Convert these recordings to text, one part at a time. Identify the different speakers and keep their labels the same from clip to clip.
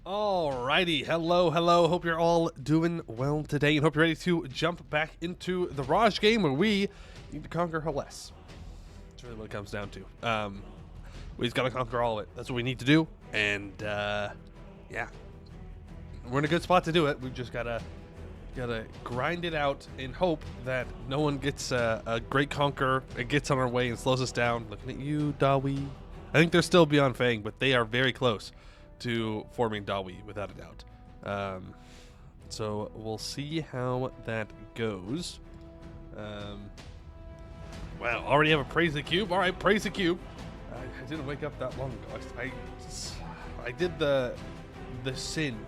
Speaker 1: Alrighty, hello, hope you're all doing well today and hope you're ready to jump back into the Raj game where we need to conquer Hellas. That's really what it comes down to. We just gotta conquer all of it. That's what we need to do, and yeah, we're in a good spot to do it. We've just gotta grind it out and hope that no one gets a great conquer and gets on our way and slows us down. Looking at you, Dawi. I think they're still beyond Fang, but they are very close to forming Dawi without a doubt. So we'll see how that goes. Wow, already have a praise the cube. All right, praise the cube. I didn't wake up that long ago. I did the sin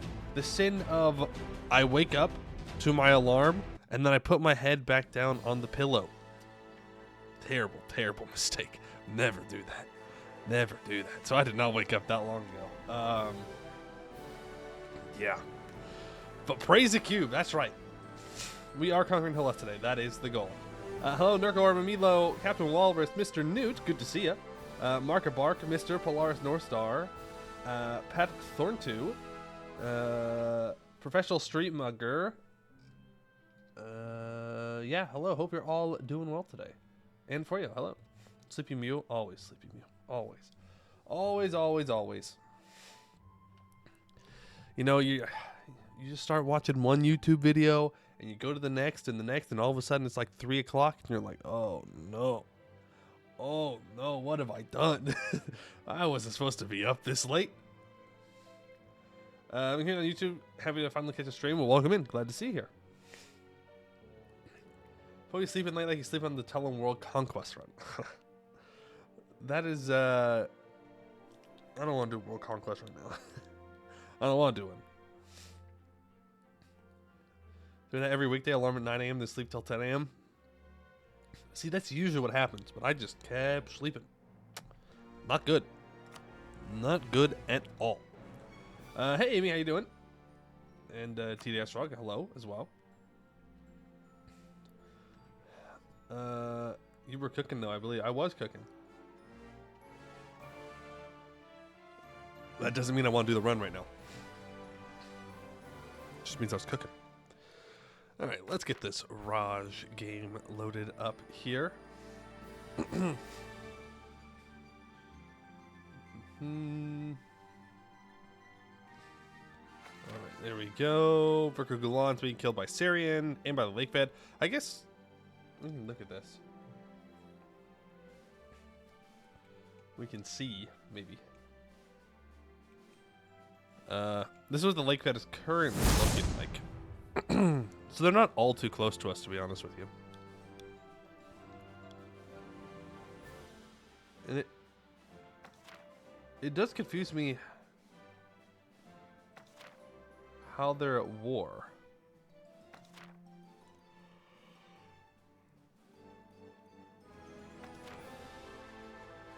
Speaker 1: of I wake up to my alarm and then I put my head back down on the pillow. Terrible mistake. Never do that. Never do that. So I did not wake up that long ago. Yeah. But praise the cube. That's right. We are conquering Hellas today. That is the goal. Hello, Nurko Armamilo, Captain Walrus, Mr. Newt. Good to see ya. Marka Bark, Mr. Polaris Northstar, Patrick Thorntu, Professional Street Mugger. Yeah, hello. Hope you're all doing well today. And for you, hello. Sleepy Mew. Always Sleepy Mew. Always. You know, you just start watching one YouTube video and you go to the next and all of a sudden it's like 3 o'clock and you're like, oh no, what have I done? I wasn't supposed to be up this late. I'm here on YouTube, happy to finally catch a stream. Well, welcome in. Glad to see you here. Before you sleep at night like you sleep on the Telem World Conquest run. That is, I don't want to do World Conquest right now. I don't want to do it. Doing that every weekday, alarm at 9 a.m., then sleep till 10 a.m. See, that's usually what happens, but I just kept sleeping. Not good. Not good at all. Hey, Amy, how you doing? And TDS Rug, hello as well. You were cooking, though, I believe. I was cooking. That doesn't mean I want to do the run right now. It just means I was cooking. All right, let's get this Raj game loaded up here. All right, there we go. Verka Gulan's being killed by Syrian and by the lake bed. I guess we can look at this. We can see, maybe. This is what the lake bed is currently looking like. So they're not all too close to us, to be honest with you. And it does confuse me how they're at war.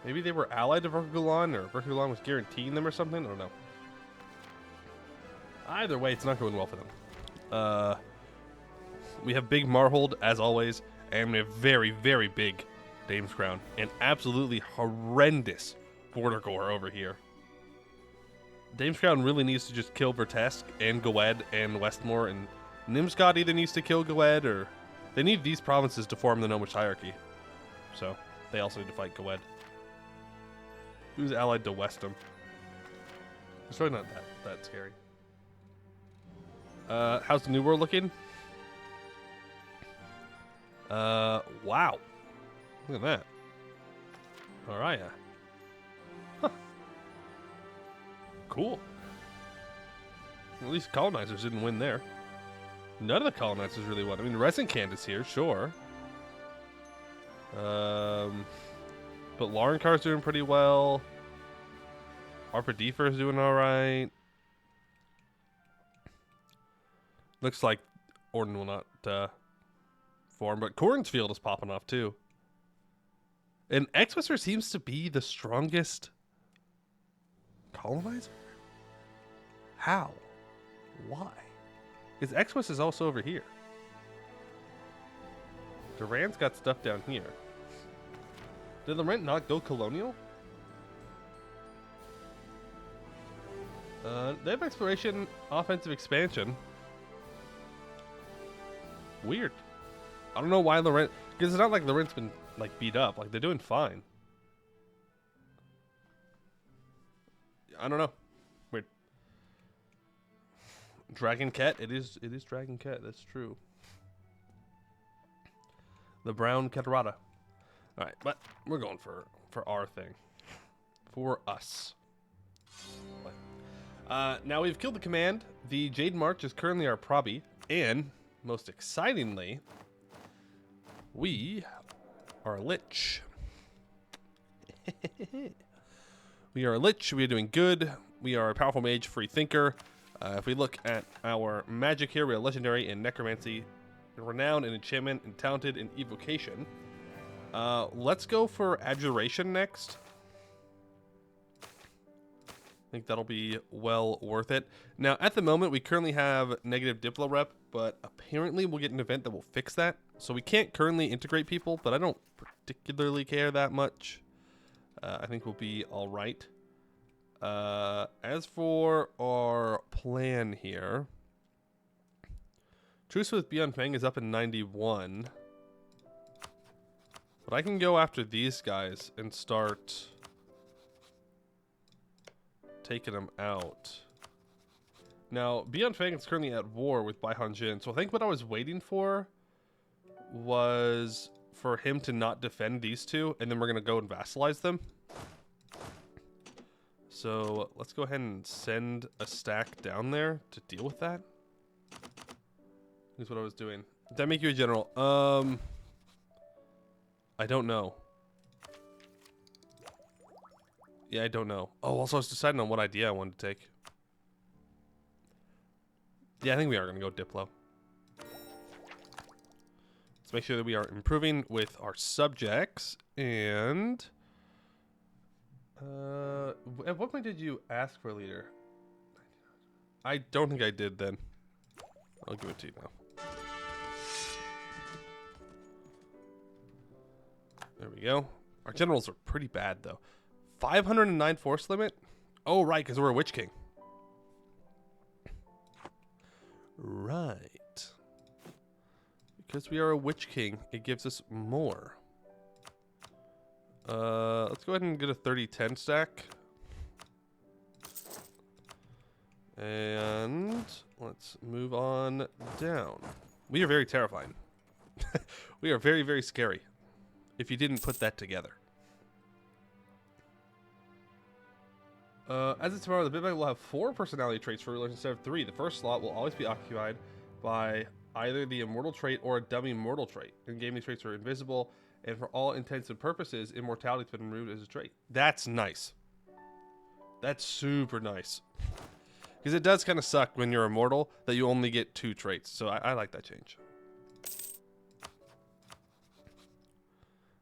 Speaker 1: Maybe they were allied to Verkugulan, or Verkugulan was guaranteeing them or something? I don't know. Either way, it's not going well for them. We have big Marhold, as always, and we have very, very big Dame's Crown, and absolutely horrendous Border Gore over here. Dame's Crown really needs to just kill Vertesk and Goed and Westmore, and Nimscott either needs to kill Goed, or they need these provinces to form the Gnomish hierarchy. So, they also need to fight Goed. Who's allied to Westham? It's really not that scary. How's the New World looking? Wow. Look at that. Alright. Huh. Cool. At least colonizers didn't win there. None of the colonizers really won. I mean, Resin is here, sure. But Laurencar's doing pretty well. Harper Defer's doing alright. Looks like Orden will not form, but Cornsfield is popping off too. And Exwisser seems to be the strongest colonizer? How? Why? Because Exwis is also over here. Duran's got stuff down here. Did Laurent not go colonial? They have exploration, offensive expansion. Weird. I don't know why Laurent, because it's not like Laurent's been like beat up. Like they're doing fine. I don't know. Weird. Dragon Cat. It is Dragon Cat. That's true. The brown Catarata. All right, but we're going for our thing. For us. Now we've killed the command. The Jade March is currently our probby, and most excitingly, we are a lich. We are a lich. We are doing good. We are a powerful mage, free thinker. If we look at our magic here, we are legendary in necromancy, renowned in enchantment, and talented in evocation. Let's go for abjuration next. I think that'll be well worth it. Now, at the moment, we currently have negative Diplo rep, but apparently we'll get an event that will fix that. So we can't currently integrate people, but I don't particularly care that much. I think we'll be all right. As for our plan here, Truce with Beyond Fang is up in 91. But I can go after these guys and start taking them out. Now, Beyond Fang is currently at war with Bai Hanjin, so I think what I was waiting for was for him to not defend these two, and then we're going to go and vassalize them. So let's go ahead and send a stack down there to deal with that. Here's what I was doing. Did that make you a general? I don't know. Yeah, I don't know. Oh, also I was deciding on what idea I wanted to take. Yeah, I think we are going to go Diplo. Let's make sure that we are improving with our subjects. And at what point did you ask for a leader? I don't think I did then. I'll give it to you now. There we go. Our generals are pretty bad though. 509 force limit? Oh, right, because we're a Witch King. Right. Because we are a Witch King, it gives us more. Let's go ahead and get a 30-10 stack. And let's move on down. We are very terrifying. We are very, very scary. If you didn't put that together. As of tomorrow, the Bitbucket will have 4 personality traits for rulers instead of 3. The first slot will always be occupied by either the immortal trait or a dummy mortal trait. In-game, these traits are invisible, and for all intents and purposes, immortality has been removed as a trait. That's nice. That's super nice. Because it does kind of suck when you're immortal that you only get 2 traits. So I like that change.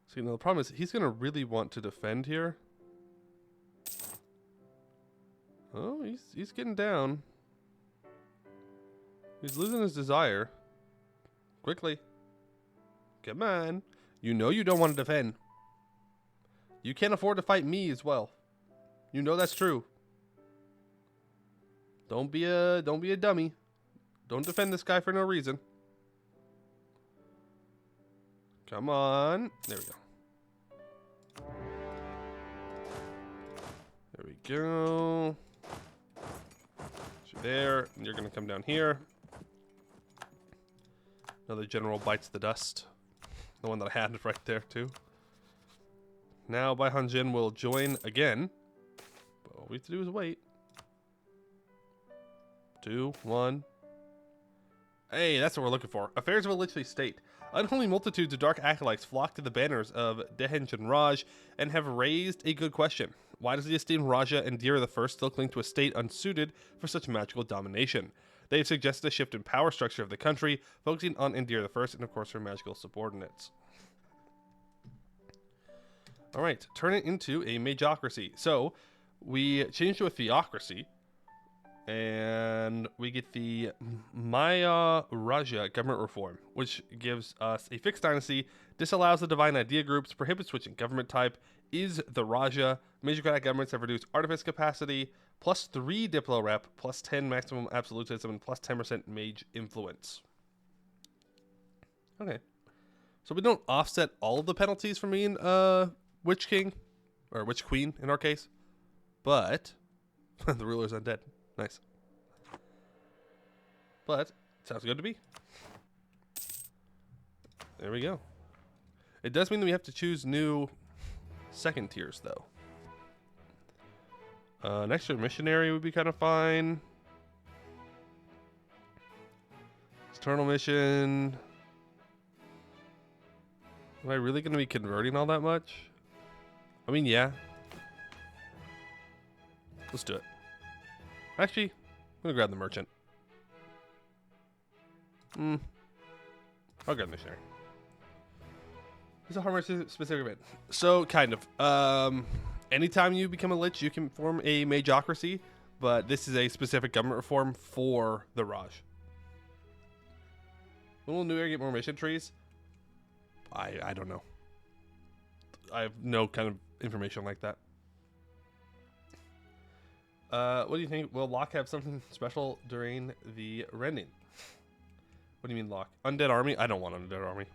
Speaker 1: So, you know, the problem is he's going to really want to defend here. Oh, he's getting down. He's losing his desire. Quickly. Come on. You know you don't want to defend. You can't afford to fight me as well. You know that's true. Don't be a dummy. Don't defend this guy for no reason. Come on. There we go. There we go. You're there. And you're going to come down here. Another general bites the dust. The one that I had right there, too. Now, Bai Hanjin will join again. But all we have to do is wait. 2, 1. Hey, that's what we're looking for. Affairs of a Lichly State. Unholy multitudes of dark acolytes flock to the banners of Raj and have raised a good question. Why does the esteemed Raja Indira I still cling to a state unsuited for such magical domination? They have suggested a shift in power structure of the country, focusing on Indira I and, of course, her magical subordinates. All right, turn it into a magocracy. So we changed to a theocracy, And we get the Maya Raja government reform, which gives us a fixed dynasty, disallows the divine idea groups, prohibits switching government type, is the Raja. Major governments have reduced artifice capacity, +3 diplo rep, +10 maximum absolutism, and +10% mage influence. Okay. So we don't offset all of the penalties for being Witch King, or Witch Queen in our case, but the ruler's undead. Nice. But sounds good to me. There we go. It does mean that we have to choose new second tiers, though. An extra missionary would be kind of fine. External mission. Am I really going to be converting all that much? I mean, yeah. Let's do it. Actually, I'm going to grab the merchant. I'll grab the missionary. It's a Harimar specific event. So, kind of. Anytime you become a lich, you can form a mageocracy, but this is a specific government reform for the Raj. When will New Era get more mission trees? I don't know. I have no kind of information like that. What do you think? Will Locke have something special during the rending? What do you mean Locke? Undead army? I don't want undead army.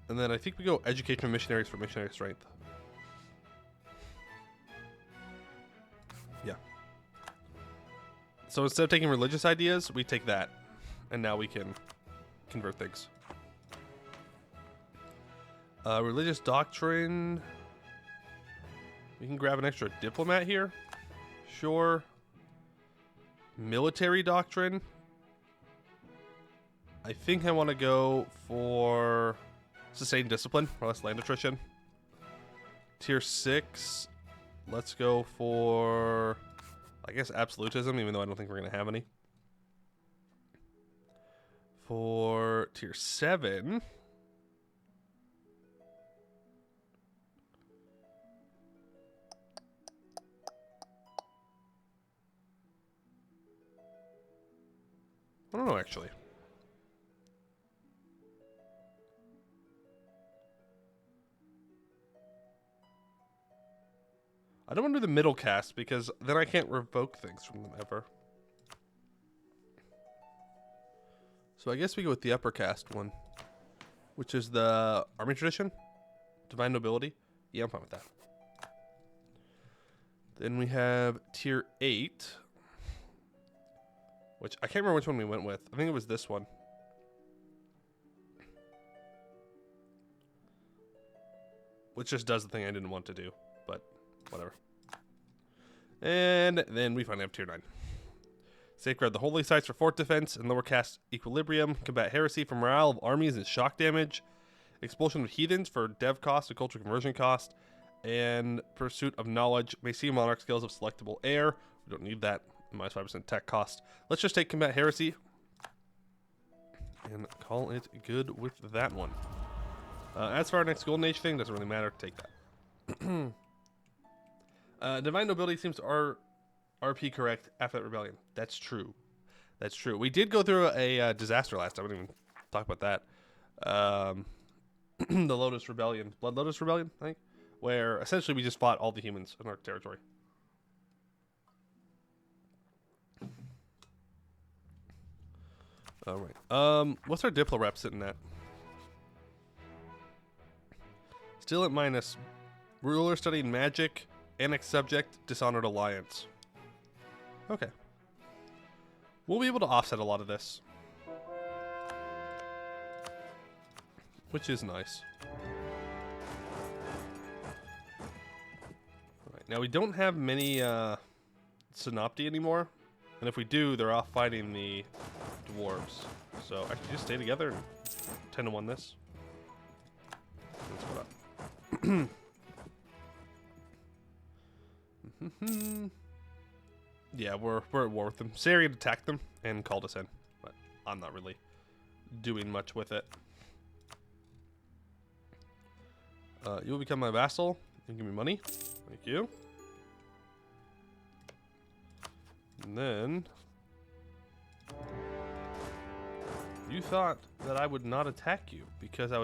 Speaker 1: And then I think we go education missionaries for missionary strength. Yeah. So instead of taking religious ideas, we take that. And now we can convert things. Religious doctrine. We can grab an extra diplomat here. Sure. Military doctrine. I think I want to go for sustained discipline or less land attrition. Tier 6. Let's go for, I guess, absolutism, even though I don't think we're going to have any. For tier 7. I don't know, actually. I don't want to do the middle cast because then I can't revoke things from them ever. So I guess we go with the upper cast one, which is the army tradition, divine nobility. Yeah, I'm fine with that. Then we have tier 8, which I can't remember which one we went with. I think it was this one. Which just does the thing I didn't want to do, but whatever. And then we finally have tier 9. Safeguard the holy sites for fort defense and lower caste equilibrium. Combat heresy for morale of armies and shock damage. Expulsion of heathens for dev cost and culture conversion cost. And pursuit of knowledge. May see monarch skills of selectable heir. We don't need that. Minus 5% tech cost. Let's just take combat heresy and call it good with that one. As for our next golden age thing, doesn't really matter. Take that. Divine nobility seems to RP correct after that rebellion. That's true. That's true. We did go through a disaster last time. I didn't even talk about that. The Lotus Rebellion. Blood Lotus Rebellion, I think. Where essentially we just fought all the humans in our territory. Alright. What's our Diplo rep sitting at? Still at minus. Ruler studying magic. Annex subject. Dishonored alliance. Okay. We'll be able to offset a lot of this. Which is nice. Alright, now we don't have many Synopti anymore. And if we do, they're off fighting the dwarves. So actually just stay together and 10 to 1 this. Let's go up. Yeah, we're at war with them. Sari attacked them and called us in, but I'm not really doing much with it. You'll become my vassal. You give me money. Thank you. And then you thought that I would not attack you because I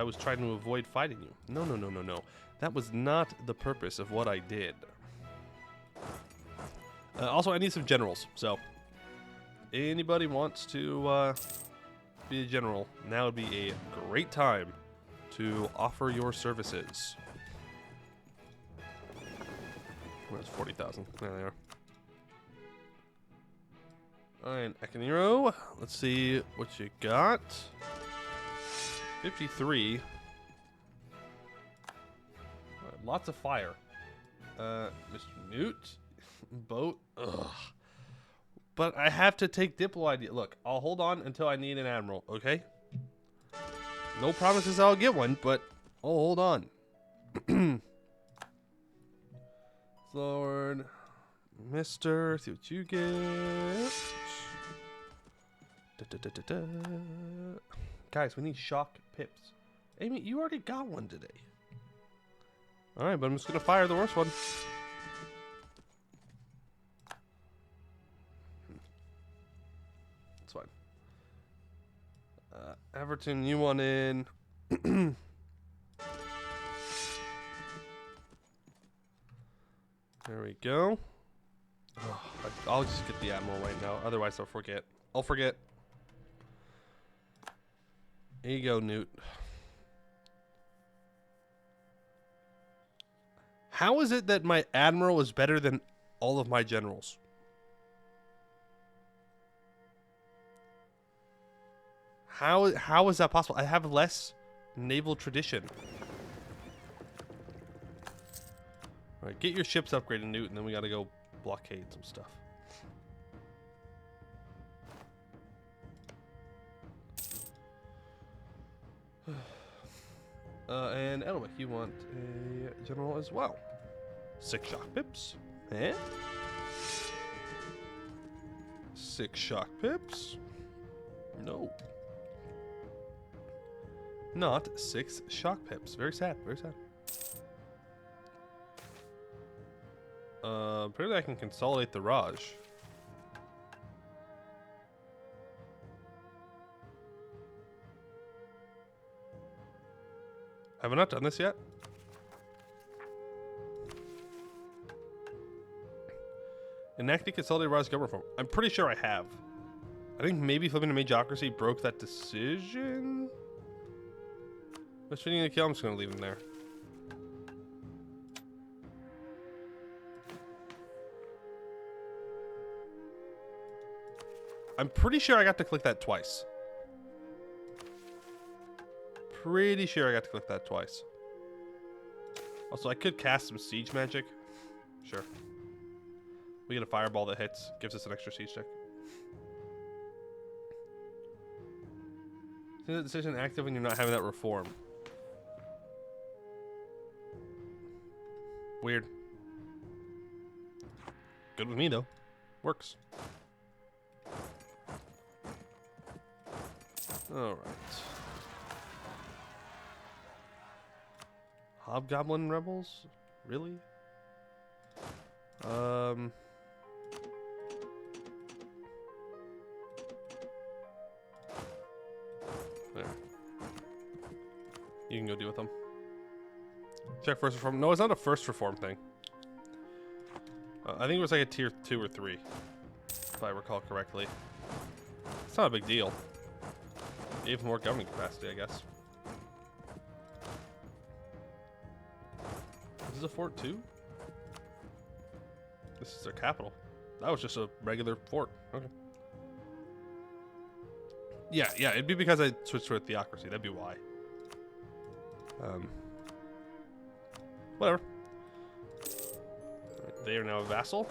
Speaker 1: was trying to avoid fighting you. No, no, no, no, no. That was not the purpose of what I did. Also, I need some generals. So, anybody wants to be a general, now would be a great time to offer your services. Where's 40,000? There they are. Alright, Akiniro. Let's see what you got. 53. Lots of fire. Mr. Newt. Boat. Ugh. But I have to take Diplo idea. Look, I'll hold on until I need an admiral, okay? No promises I'll get one, but I'll hold on. Lord. Mister, see what you get. Guys, we need shock pips. Amy, you already got one today. Alright, but I'm just going to fire the worst one. That's fine. Everton, you want in. There we go. Oh, I'll just get the admiral right now. Otherwise, I'll forget. I'll forget. There you go, Newt. How is it that my admiral is better than all of my generals? How is that possible? I have less naval tradition. All right, get your ships upgraded, Newt, and then we got to go blockade some stuff. And Elwick, you want a general as well. 6 shock pips. Eh? 6 shock pips. No. Not 6 shock pips. Very sad. Very sad. Apparently I can consolidate the Raj. Have I not done this yet? Enacting Consolidated Raj government reform. I'm pretty sure I have. I think maybe flipping to Majocracy broke that decision. What's fitting the kill? I'm just going to leave him there. I'm pretty sure I got to click that twice. Pretty sure I got to click that twice. Also, I could cast some siege magic. Sure. We get a fireball that hits, gives us an extra siege check. Is the decision active when you're not having that reform? Weird. Good with me, though. Works. Alright. Hobgoblin rebels? Really? There. You can go deal with them. Check first reform. No, it's not a first reform thing. I think it was like a tier 2 or 3. If I recall correctly. It's not a big deal. Gave more government capacity, I guess. This is a fort too? This is their capital. That was just a regular fort. Okay. Yeah, it'd be because I switched to a theocracy. That'd be why. Whatever. They are now a vassal.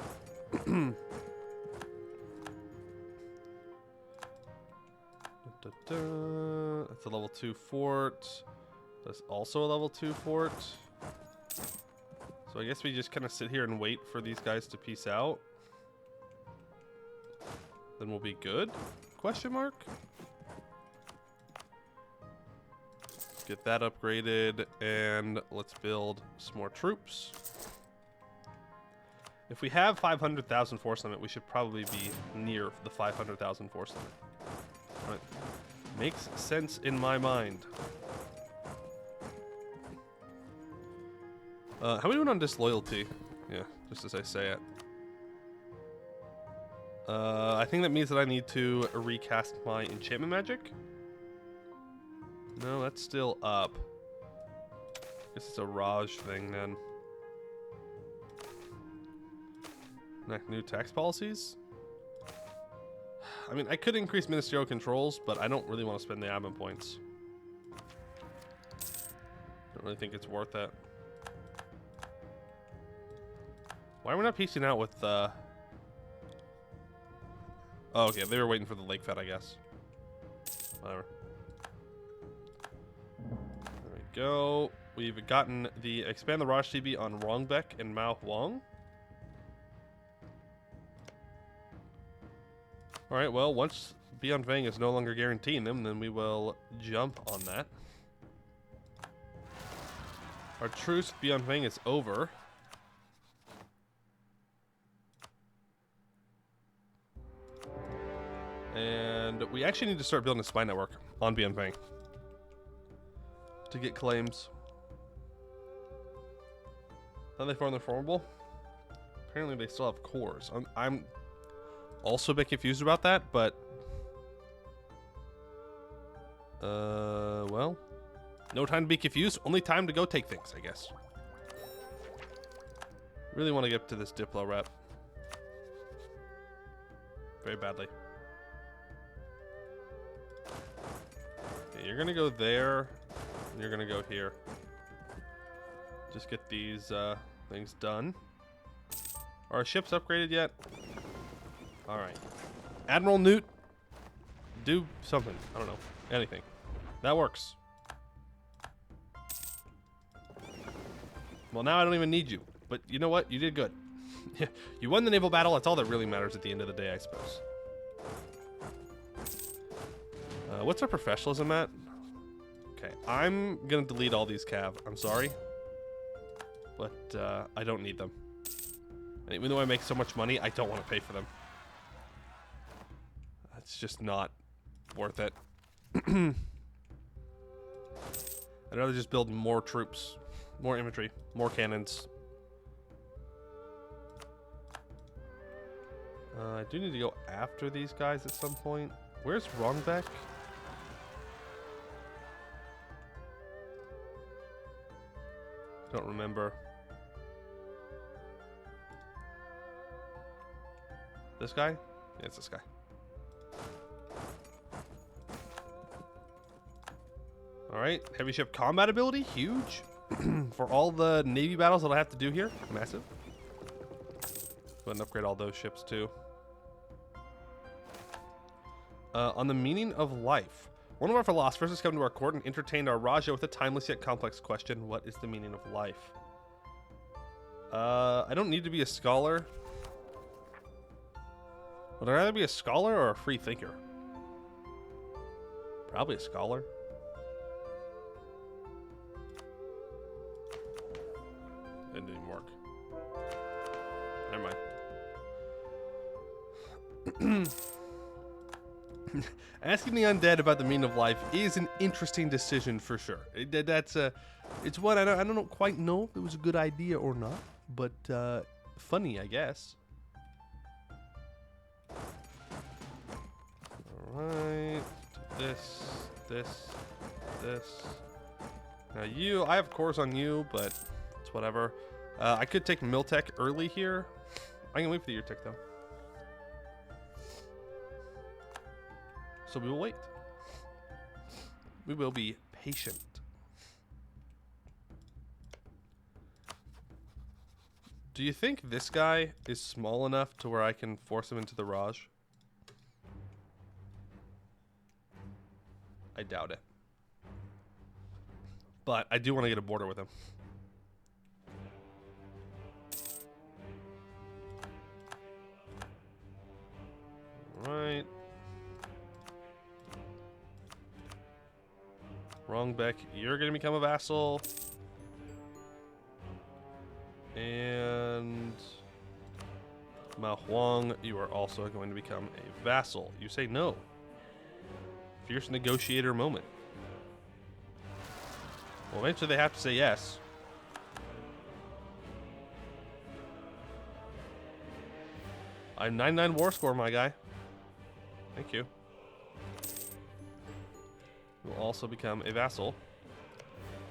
Speaker 1: That's a level 2 fort. That's also a level 2 fort. So I guess we just kind of sit here and wait for these guys to peace out. Then we'll be good? Question mark? Get that upgraded and let's build some more troops. If we have 500,000 force limit, we should probably be near the 500,000 force limit. Right. Makes sense in my mind. How are we doing on disloyalty? Yeah, just as I say it. I think that means that I need to recast my enchantment magic. No, that's still up. Guess it's a Raj thing then. New tax policies? I mean, I could increase ministerial controls, but I don't really want to spend the admin points. Don't really think it's worth it. Why are we not piecing out with, Oh, okay, they were waiting for the lake fed, I guess. Whatever. There we go. We've gotten the expand the Raj TB on Rongbek and Mao Huang. Alright, well, once Beyond Vang is no longer guaranteeing them, then we will jump on that. Our truce with Beyond Vang is over. And we actually need to start building a spy network on Beyond Vang to get claims. Are they formable? Apparently they still have cores. I'm also a bit confused about that, but well, no time to be confused, only time to go take things, I guess. Really want to get to this Diplo rep very badly. Okay, you're gonna go there, and you're gonna go here. Just get these things done. Are our ships upgraded yet? Alright. Admiral Newt, do something. I don't know. Anything. That works. Well, now I don't even need you. But you know what? You did good. You won the naval battle. That's all that really matters at the end of the day, I suppose. What's our professionalism at? Okay, I'm going to delete all these cav. I'm sorry. But I don't need them. And even though I make so much money, I don't want to pay for them. It's just not worth it. I'd rather just build more troops, more infantry, more cannons. I do need to go after these guys at some point. Where's Rongbek? Don't remember. This guy? Yeah, it's this guy. Alright, heavy ship combat ability, huge. For all the Navy battles that I have to do here, massive. Go ahead and upgrade all those ships too. On the meaning of life. One of our philosophers has come to our court and entertained our Raja with a timeless yet complex question. What is the meaning of life? I don't need to be a scholar. Would I rather be a scholar or a free thinker? Probably a scholar. That didn't even work. Never mind. Asking the undead about the meaning of life is an interesting decision for sure. It's one I don't quite know if it was a good idea or not, but funny, I guess. All right, this. Now I have cores on you, but it's whatever. I could take Miltech early here. I can wait for the Eartech though. So we will wait. We will be patient. Do you think this guy is small enough to where I can force him into the Raj? I doubt it. But I do want to get a border with him. Alright. Rongbek, you're going to become a vassal. And Ma Huang, you are also going to become a vassal. You say no. Fierce negotiator moment. Well, eventually they have to say yes. I'm 99 war score, my guy. Thank you. You will also become a vassal.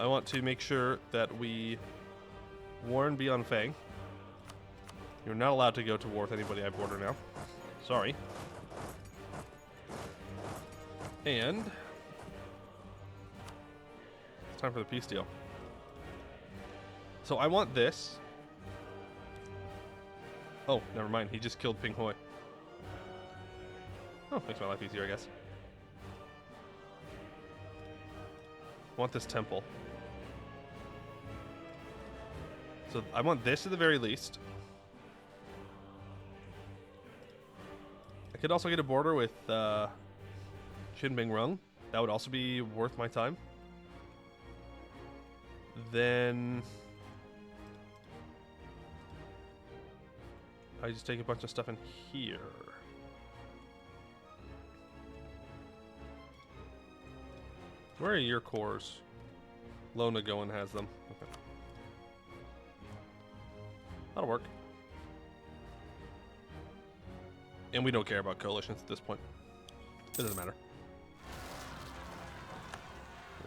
Speaker 1: I want to make sure that we warn Beyond Fang. You're not allowed to go to war with anybody I border now. Sorry. And it's time for the peace deal. So I want this. Oh, never mind. He just killed Ping Hoi. Oh, makes my life easier, I guess. I want this temple. So I want this at the very least. I could also get a border with Qinbing Rung. That would also be worth my time. Then I just take a bunch of stuff in here. Where are your cores? Lona Goen has them. Okay. That'll work. And we don't care about coalitions at this point. It doesn't matter.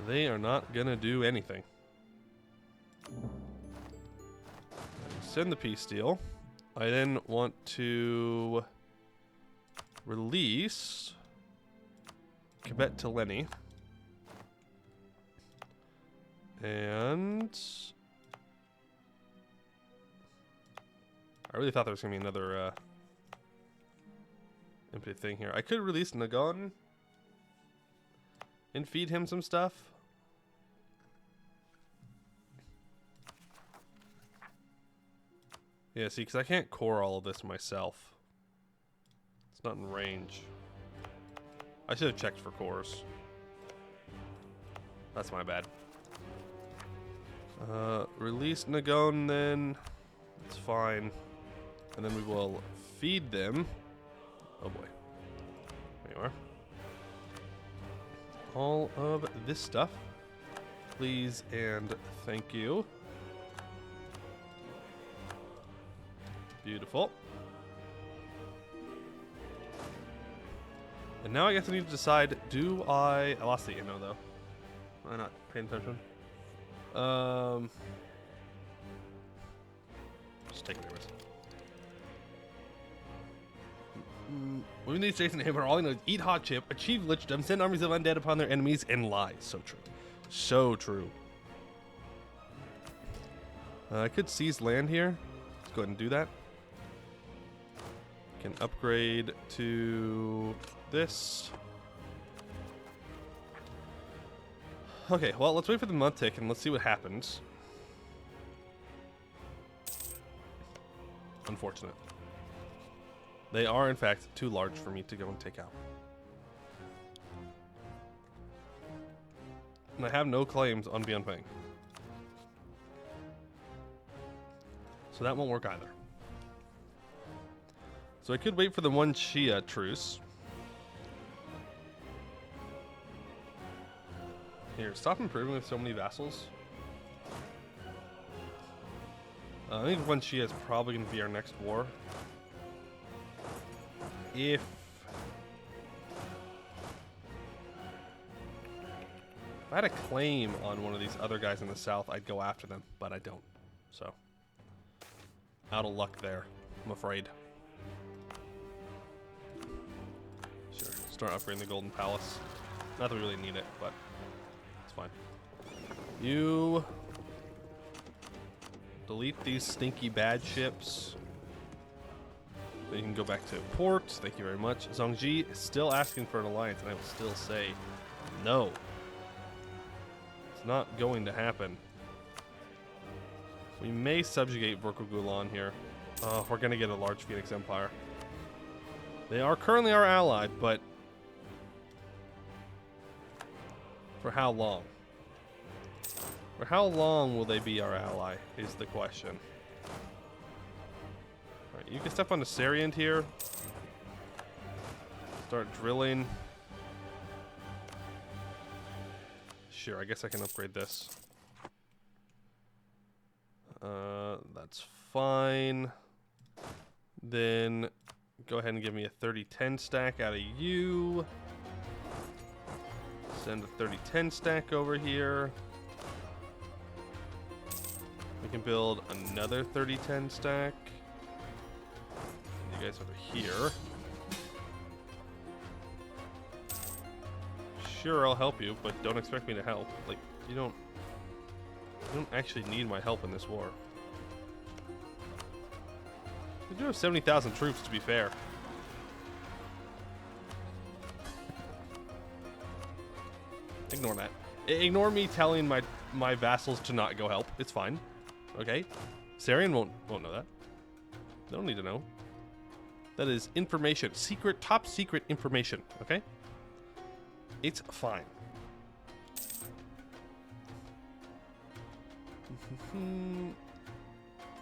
Speaker 1: They are not gonna do anything. Send the peace deal. I then want to release Quebec to Lenny. And I really thought there was going to be another empty thing here. I could release Nagon and feed him some stuff. Yeah, see, because I can't core all of this myself. It's not in range. I should have checked for cores. That's my bad. Release Nagon then. It's fine. And then we will feed them. Oh boy. There you are. All of this stuff. Please and thank you. Beautiful. And now I guess I need to decide, do I lost the ammo though. Am I not paying attention? Just take it anyways. Women these days in Harimar all I know is eat hot chip, achieve lichdom, send armies of undead upon their enemies, and lie. So true. So true. I could seize land here. Let's go ahead and do that. Can upgrade to this. Okay, well, let's wait for the month tick and let's see what happens. Unfortunate. They are, in fact, too large for me to go and take out. And I have no claims on Beyond Fang. So that won't work either. So I could wait for the one Shia truce. Here, stop improving with so many vassals. I think one Shia is probably going to be our next war. If I had a claim on one of these other guys in the south, I'd go after them, but I don't. So, out of luck there, I'm afraid. Sure, start upgrading the Golden Palace. Not that we really need it, but it's fine. You delete these stinky bad ships. You can go back to port. Thank you very much. Zhongji is still asking for an alliance, and I will still say no. It's not going to happen. We may subjugate Vorkogulan here. We're going to get a large Phoenix Empire. They are currently our ally, but for how long? For how long will they be our ally is the question. Alright, You can step on the Sarian here. Start drilling. Sure, I guess I can upgrade this. That's fine. Then go ahead and give me a 30-10 stack out of you. Send a 30-10 stack over here. We can build another 30-10 stack. You guys over here. Sure, I'll help you, but don't expect me to help. Like, you don't actually need my help in this war. We do have 70,000 troops, to be fair. Ignore that. Ignore me telling my vassals to not go help. It's fine. Okay? Sarian won't know that. They don't need to know. That is information. Secret, top secret information. Okay? It's fine.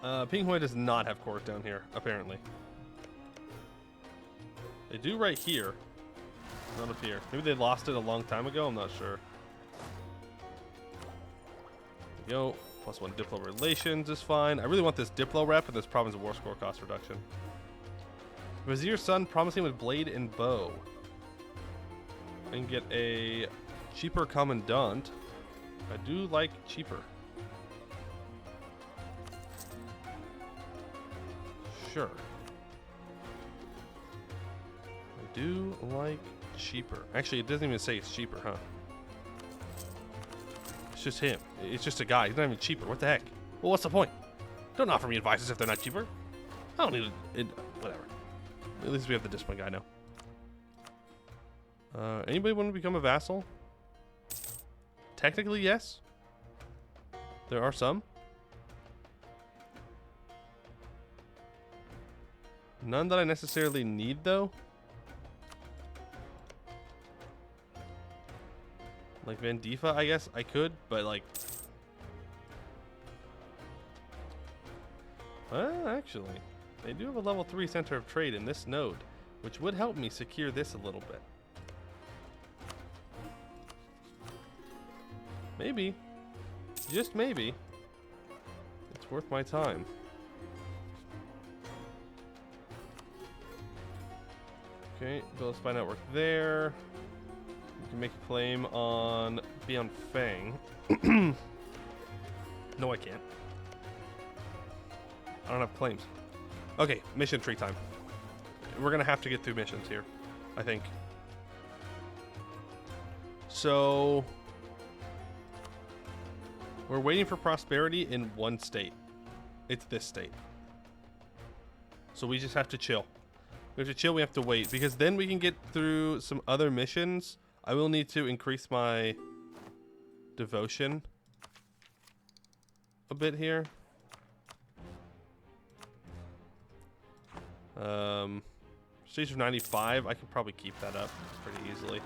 Speaker 1: Pinghoi does not have court down here, apparently. They do right here. Not up here. Maybe they lost it a long time ago. I'm not sure. There we go. +1 Diplo relations is fine. I really want this Diplo rep and this province war score cost reduction. Vizier's son promising with blade and bow. I can get a cheaper commandant. I do like cheaper. Sure. I do like cheaper. Actually, it doesn't even say it's cheaper, huh? It's just him. It's just a guy. He's not even cheaper. What the heck? Well, what's the point? Don't offer me advices if they're not cheaper. I don't need it. Whatever. At least we have the discipline guy now. Anybody want to become a vassal? Technically, yes. There are some. None that I necessarily need, though. Like Vandifa, I guess I could, but like... actually, they do have a level 3 center of trade in this node, which would help me secure this a little bit. Maybe. Just maybe. It's worth my time. Okay, build a spy network there. You can make a claim on Beyond Fang. No, I can't. I don't have claims. Okay, mission tree time. We're gonna have to get through missions here, I think. So we're waiting for prosperity in one state. It's this state. So we just have to chill. We have to chill, we have to wait, because then we can get through some other missions. I will need to increase my devotion a bit here. Stage of 95, I could probably keep that up pretty easily.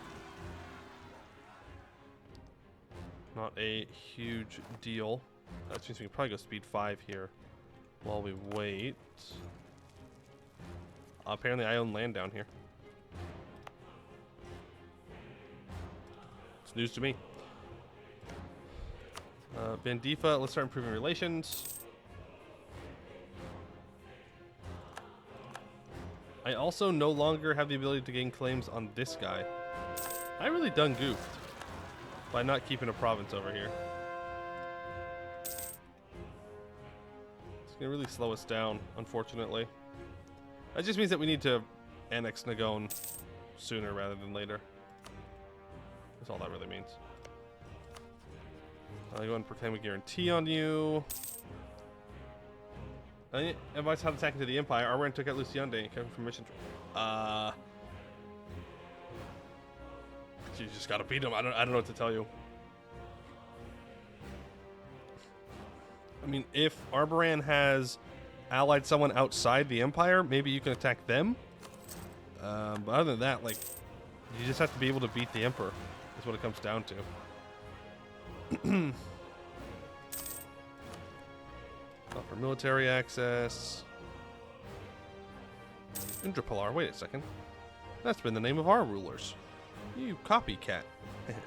Speaker 1: Not a huge deal. That means we can probably go speed 5 here while we wait. Apparently I own land down here. It's news to me. Bandifa, let's start improving relations. I also no longer have the ability to gain claims on this guy. I really done goofed by not keeping a province over here. It's gonna really slow us down, unfortunately. That just means that we need to annex Nagon sooner rather than later. That's all that really means. I'll go ahead and proclaim a guarantee on you. Advice how to attack into the Empire. Arwen took out Luciande and coming from mission. You just gotta beat him. I don't know what to tell you. I mean, if Arboran has allied someone outside the Empire, maybe you can attack them. But other than that, like, you just have to be able to beat the Emperor. Is what it comes down to. Offer military access. Indrapilar, wait a second. That's been the name of our rulers. You copycat.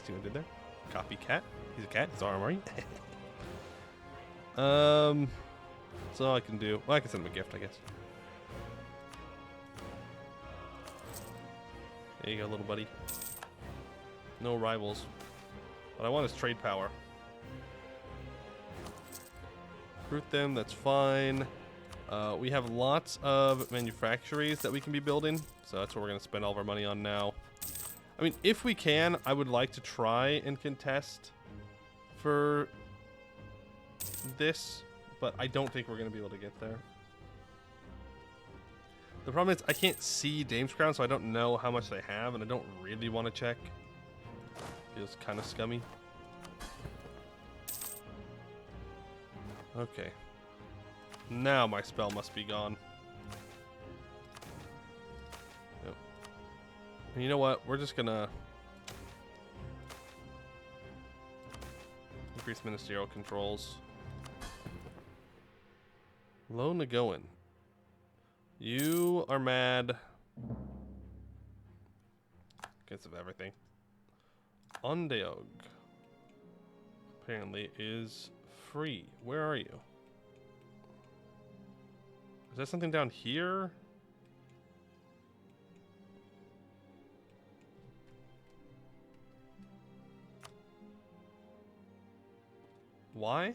Speaker 1: See what I did there? Copycat? He's a cat? He's armory. That's all I can do. Well, I can send him a gift, I guess. There you go, little buddy. No rivals. What I want is trade power. Recruit them, that's fine. We have lots of manufactories that we can be building, so that's what we're going to spend all of our money on now. I mean, if we can, I would like to try and contest for this, but I don't think we're going to be able to get there. The problem is I can't see Dame's Crown, so I don't know how much they have, and I don't really want to check. Feels kind of scummy. Okay. Now my spell must be gone. Yep. And you know what? We're just gonna increase ministerial controls. Low Nagoan. You are mad. Against of everything. Ondeog apparently is free. Where are you? Is that something down here? Why?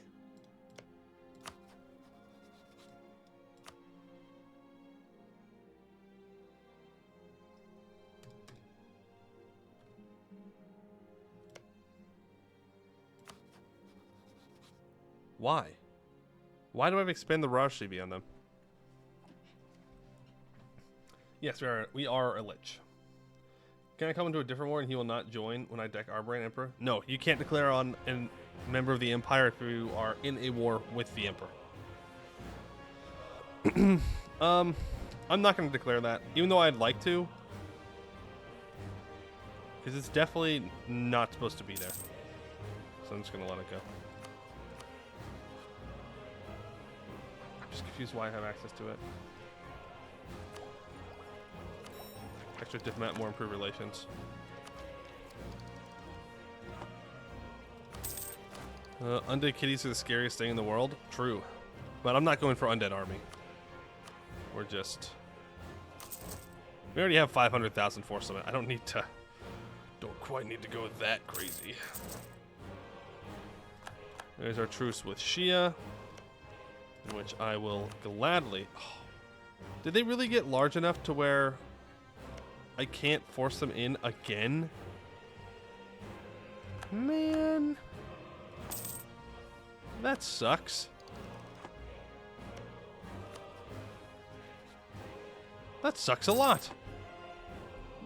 Speaker 1: Why? Why do I have to expend the Raj CB on them? Yes, we are a lich. Can I come into a different war and he will not join when I deck Arborane Emperor? No, you can't declare on a member of the Empire if you are in a war with the Emperor. I'm not going to declare that, even though I'd like to. Because it's definitely not supposed to be there. So I'm just going to let it go. I'm just confused why I have access to it. Extra diplomat, more improved relations. Undead kitties are the scariest thing in the world. True. But I'm not going for undead army. We're just... We already have 500,000 force limit. I don't need to... Don't quite need to go that crazy. There's our truce with Shia. In which I will gladly... Oh. Did they really get large enough to where... I can't force them in again? Man. That sucks. That sucks a lot.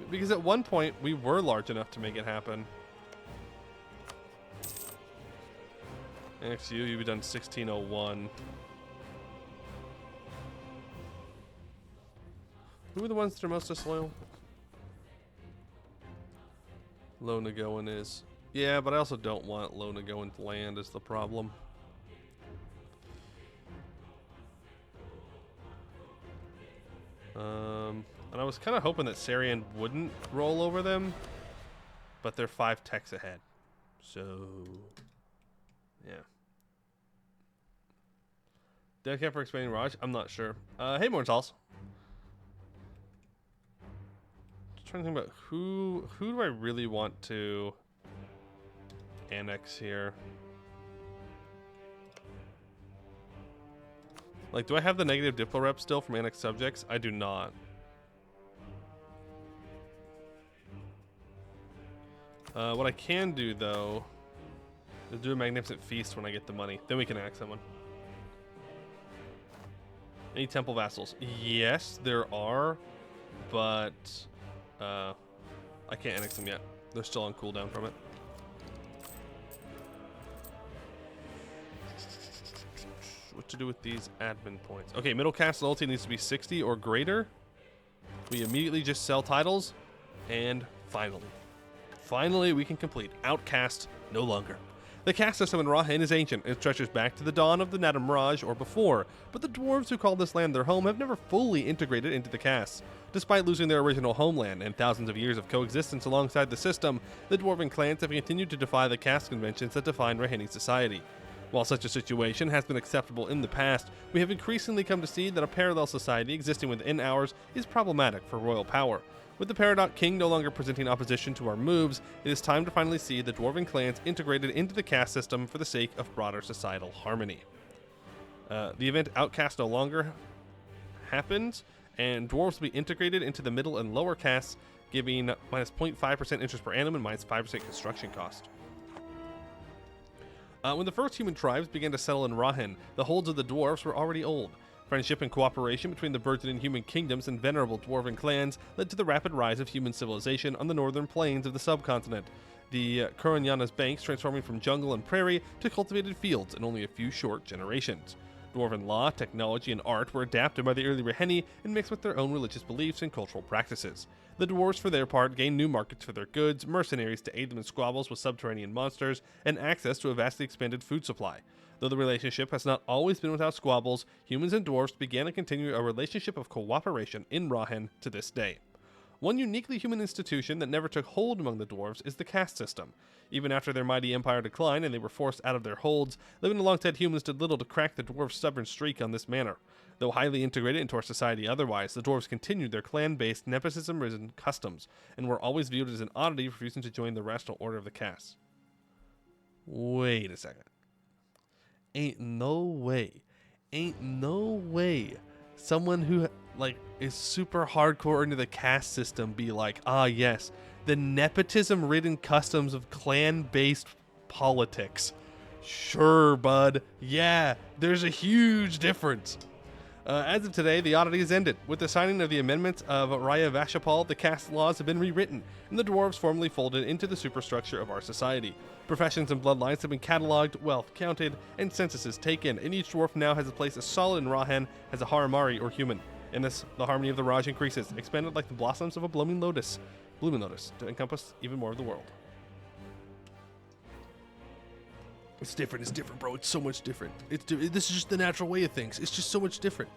Speaker 1: Because at one point, we were large enough to make it happen. Next you've done 1601. Who are the ones that are most disloyal? Low Nagoan is. Yeah, but I also don't want Low Nagoan to land is the problem. And I was kind of hoping that Sarian wouldn't roll over them, but they're 5 techs ahead. So, yeah. Did I care for expanding Raj? I'm not sure. Hey, Mortals. Trying to think about who do I really want to annex here. Like, do I have the negative diplo rep still from annexed subjects? I do not. What I can do though is do a magnificent feast when I get the money. Then we can annex someone. Any temple vassals? Yes, there are, but I can't annex them yet. They're still on cooldown from it. What to do with these admin points? Okay, middle caste loyalty needs to be 60 or greater. We immediately just sell titles, and finally we can complete Outcast no longer. The caste system in Rahin is ancient and stretches back to the dawn of the Harimraj or before, but the dwarves who call this land their home have never fully integrated into the castes. Despite losing their original homeland and thousands of years of coexistence alongside the system, the dwarven clans have continued to defy the caste conventions that define Rahini society. While such a situation has been acceptable in the past, we have increasingly come to see that a parallel society existing within ours is problematic for royal power. With the Peridot King no longer presenting opposition to our moves, it is time to finally see the dwarven clans integrated into the caste system for the sake of broader societal harmony. The event Outcast no longer happens, and dwarves will be integrated into the middle and lower castes, giving minus 0.5% interest per annum and minus 5% construction cost. When the first human tribes began to settle in Rahin, the holds of the dwarves were already old. Friendship and cooperation between the burgeoning human kingdoms and venerable dwarven clans led to the rapid rise of human civilization on the northern plains of the subcontinent, the Kuranyana's banks transforming from jungle and prairie to cultivated fields in only a few short generations. Dwarven law, technology, and art were adapted by the early Raheni and mixed with their own religious beliefs and cultural practices. The dwarves, for their part, gained new markets for their goods, mercenaries to aid them in squabbles with subterranean monsters, and access to a vastly expanded food supply. Though the relationship has not always been without squabbles, humans and dwarves began to continue a relationship of cooperation in Rahin to this day. One uniquely human institution that never took hold among the dwarves is the caste system. Even after their mighty empire declined and they were forced out of their holds, living alongside humans did little to crack the dwarves' stubborn streak on this manner. Though highly integrated into our society otherwise, the dwarves continued their clan-based, nepotism-ridden customs, and were always viewed as an oddity refusing to join the rational order of the caste. Wait a second. Ain't no way someone who is super hardcore into the caste system be like, ah yes, the nepotism ridden customs of clan based politics. Sure, bud. Yeah, there's a huge difference. As of today, the oddity has ended. With the signing of the amendments of Raya Vashapal, the caste laws have been rewritten, and the dwarves formally folded into the superstructure of our society. Professions and bloodlines have been cataloged, wealth counted, and censuses taken, and each dwarf now has a place as solid in Rahan as a Harimari or human. In this, the harmony of the Raj increases, expanded like the blossoms of a blooming lotus, to encompass even more of the world. It's different, bro. It's so much different. This is just the natural way of things. It's just so much different.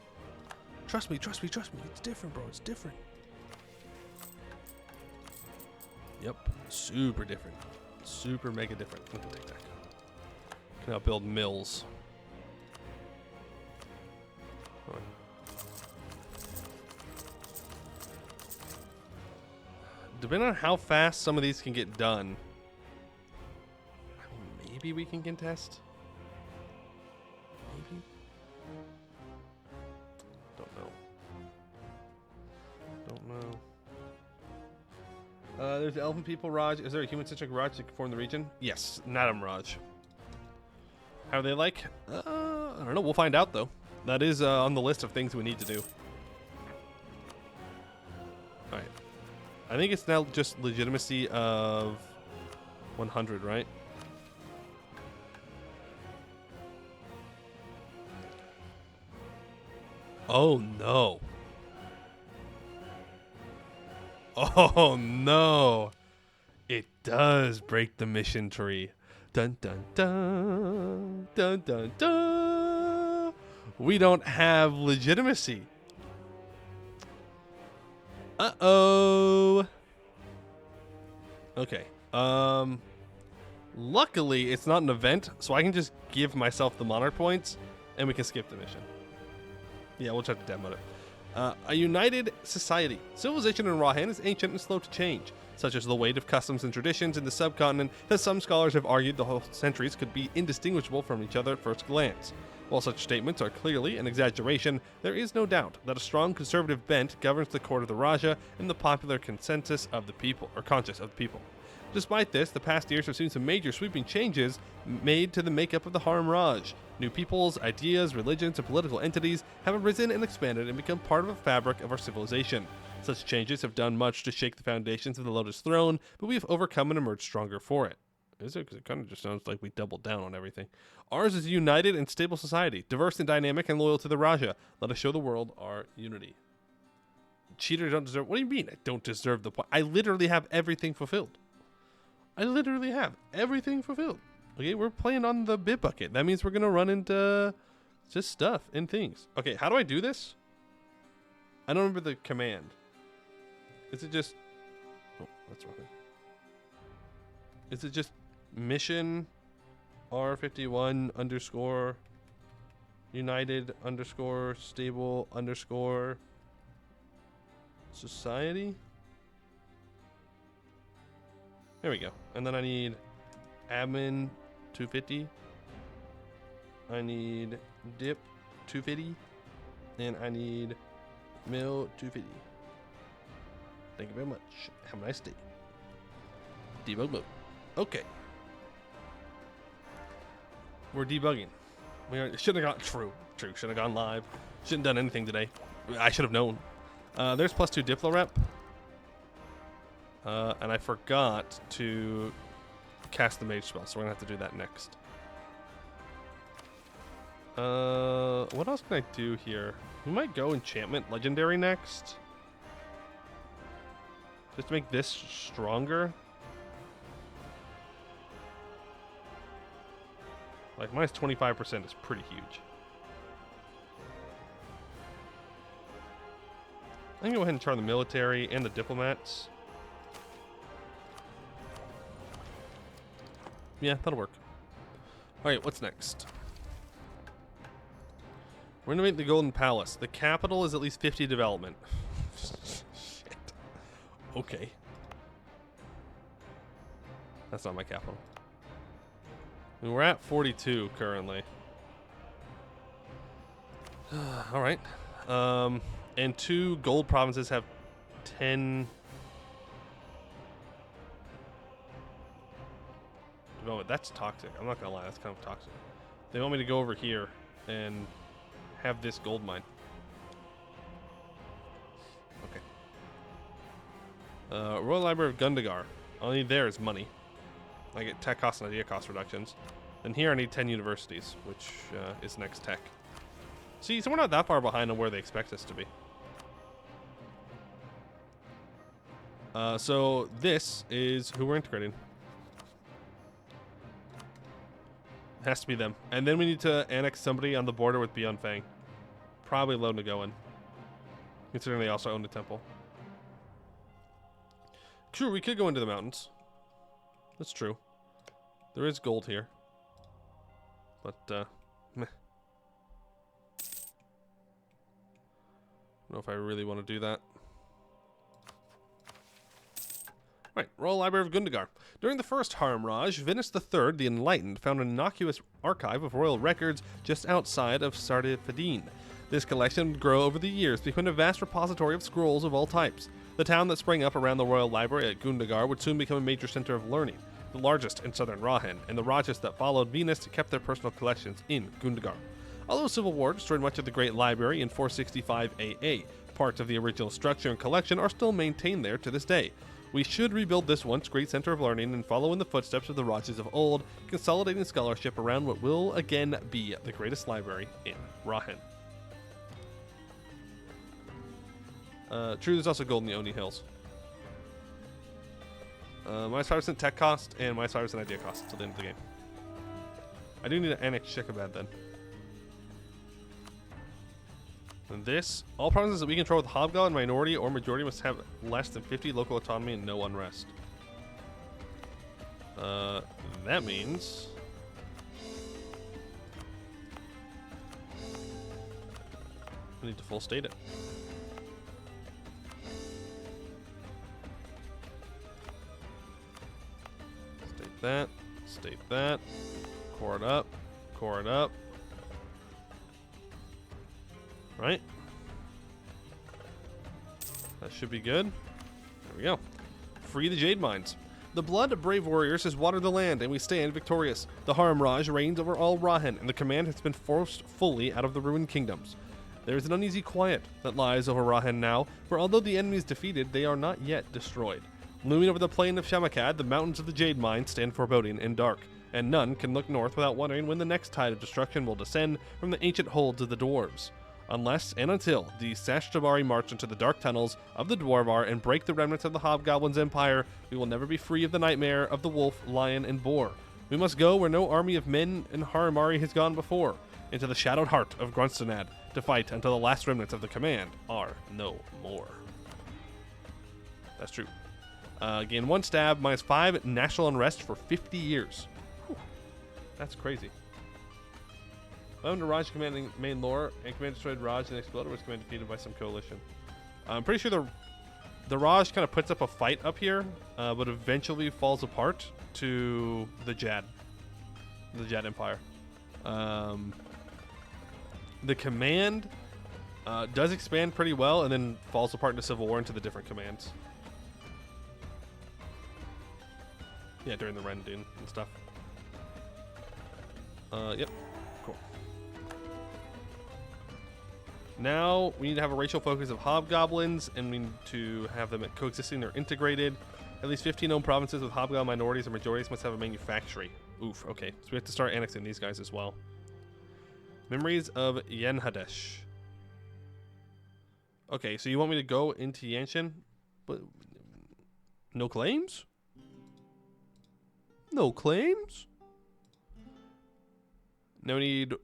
Speaker 1: Trust me. It's different, bro. It's different. Yep. Super different. Super mega different. I'm gonna take that. Can now build mills. Right. Depending on how fast some of these can get done, maybe we can contest. Maybe. Don't know. There's the Elven People Raj. Is there a human-centric Raj that can form the region? Yes, Harimraj. How are they like? I don't know. We'll find out, though. That is on the list of things we need to do. Alright. I think it's now just legitimacy of 100, right? Oh no. Oh no. It does break the mission tree. Dun dun dun. Dun dun dun. We don't have legitimacy. Uh-oh. Okay. Luckily it's not an event, so I can just give myself the monarch points and we can skip the mission. Yeah, we'll try to demo it. A united society. Civilization in Rahan is ancient and slow to change, such as the weight of customs and traditions in the subcontinent that some scholars have argued the whole centuries could be indistinguishable from each other at first glance. While such statements are clearly an exaggeration, there is no doubt that a strong conservative bent governs the court of the Raja and the popular consensus of the people, or conscience of the people. Despite this, the past years have seen some major sweeping changes made to the makeup of the Harimraj. New peoples, ideas, religions, and political entities have arisen and expanded and become part of the fabric of our civilization. Such changes have done much to shake the foundations of the Lotus Throne, but we have overcome and emerged stronger for it. Is it? Because it kind of just sounds like we doubled down on everything. Ours is a united and stable society, diverse and dynamic and loyal to the Raja. Let us show the world our unity. Cheaters don't deserve... What do you mean I don't deserve the point? I literally have everything fulfilled. I literally have everything fulfilled. Okay, we're playing on the Bitbucket. That means we're going to run into just stuff and things. Okay, how do I do this? I don't remember the command. Is it just... Oh, that's wrong. Is it just mission R51 underscore United underscore stable underscore society? There we go. And then I need admin 250. I need dip 250. And I need mill 250. Thank you very much. Have a nice day. Debug mode. Okay. We're debugging. We shouldn't have gone Shouldn't have gone live. Shouldn't have done anything today. I should have known. There's +2 Diplo rep. And I forgot to cast the mage spell, so we're gonna have to do that next. What else can I do here? We might go enchantment legendary next. Just to make this stronger. Like, minus 25% is pretty huge. I'm gonna go ahead and try the military and the diplomats. Yeah, that'll work. Alright, what's next? Renovate the Golden Palace. The capital is at least 50 development. Shit. Okay. That's not my capital. I mean, we're at 42 currently. Alright. And 2 gold provinces have 10 development. That's toxic. I'm not gonna lie, that's kind of toxic. They want me to go over here and have this gold mine. Okay. Royal Library of Gundagar. All I need there is money. I get tech cost and idea cost reductions. And here I need 10 universities, which is next tech. See, so we're not that far behind on where they expect us to be. So this is who we're integrating. It has to be them. And then we need to annex somebody on the border with Beyond Fang. Probably Lo Nagoan, considering they also own the temple. True, we could go into the mountains. That's true. There is gold here. But, meh. I don't know if I really want to do that. Right, Royal Library of Gundagar. During the first Harimraj, Venus III, the Enlightened, found an innocuous archive of royal records just outside of Sardifadine. This collection would grow over the years, becoming a vast repository of scrolls of all types. The town that sprang up around the Royal Library at Gundagar would soon become a major center of learning, the largest in southern Rahan, and the Rajas that followed Venus kept their personal collections in Gundagar. Although civil war destroyed much of the Great Library in 465 AA, parts of the original structure and collection are still maintained there to this day. We should rebuild this once great center of learning and follow in the footsteps of the Rajas of old, consolidating scholarship around what will again be the greatest library in Rahan. True, there's also gold in the Oni Hills. Minus 5% tech cost and minus 5% idea cost until the end of the game. I do need to annex Shekabad then. And this, all provinces that we control with Hobgoblin minority or majority must have less than 50 local autonomy and no unrest. That means we need to full state it. State that, core it up, right? That should be good. There we go. Free the jade mines. The blood of brave warriors has watered the land, and we stand victorious. The Harimraj reigns over all Rahan, and the command has been forced fully out of the ruined kingdoms. There is an uneasy quiet that lies over Rahan now, for although the enemy is defeated, they are not yet destroyed. Looming over the plain of Shamakad, the mountains of the Jade Mine stand foreboding and dark, and none can look north without wondering when the next tide of destruction will descend from the ancient holds of the dwarves. Unless and until the Sashtabari march into the dark tunnels of the Dwarvar and break the remnants of the Hobgoblin's empire, we will never be free of the nightmare of the wolf, lion, and boar. We must go where no army of men in Harimari has gone before, into the shadowed heart of Grunstanad, to fight until the last remnants of the command are no more. That's true. Gain 1 stab, -5 national unrest for 50 years. Whew. That's crazy. Under Raj commanding main lore, and command destroyed Raj and exploded, was command defeated by some coalition. I'm pretty sure the Raj kind of puts up a fight up here, but eventually falls apart to the Jad Empire. The command does expand pretty well, and then falls apart into civil war into the different commands. Yeah, during the rending and stuff. Yep. Cool. Now we need to have a racial focus of hobgoblins, and we need to have them coexisting or integrated. At least 15 known provinces with hobgoblin minorities or majorities must have a manufactory. Oof, okay. So we have to start annexing these guys as well. Memories of Yenhadesh. Okay, so you want me to go into Yanshin, but no claims? No claims? Now we need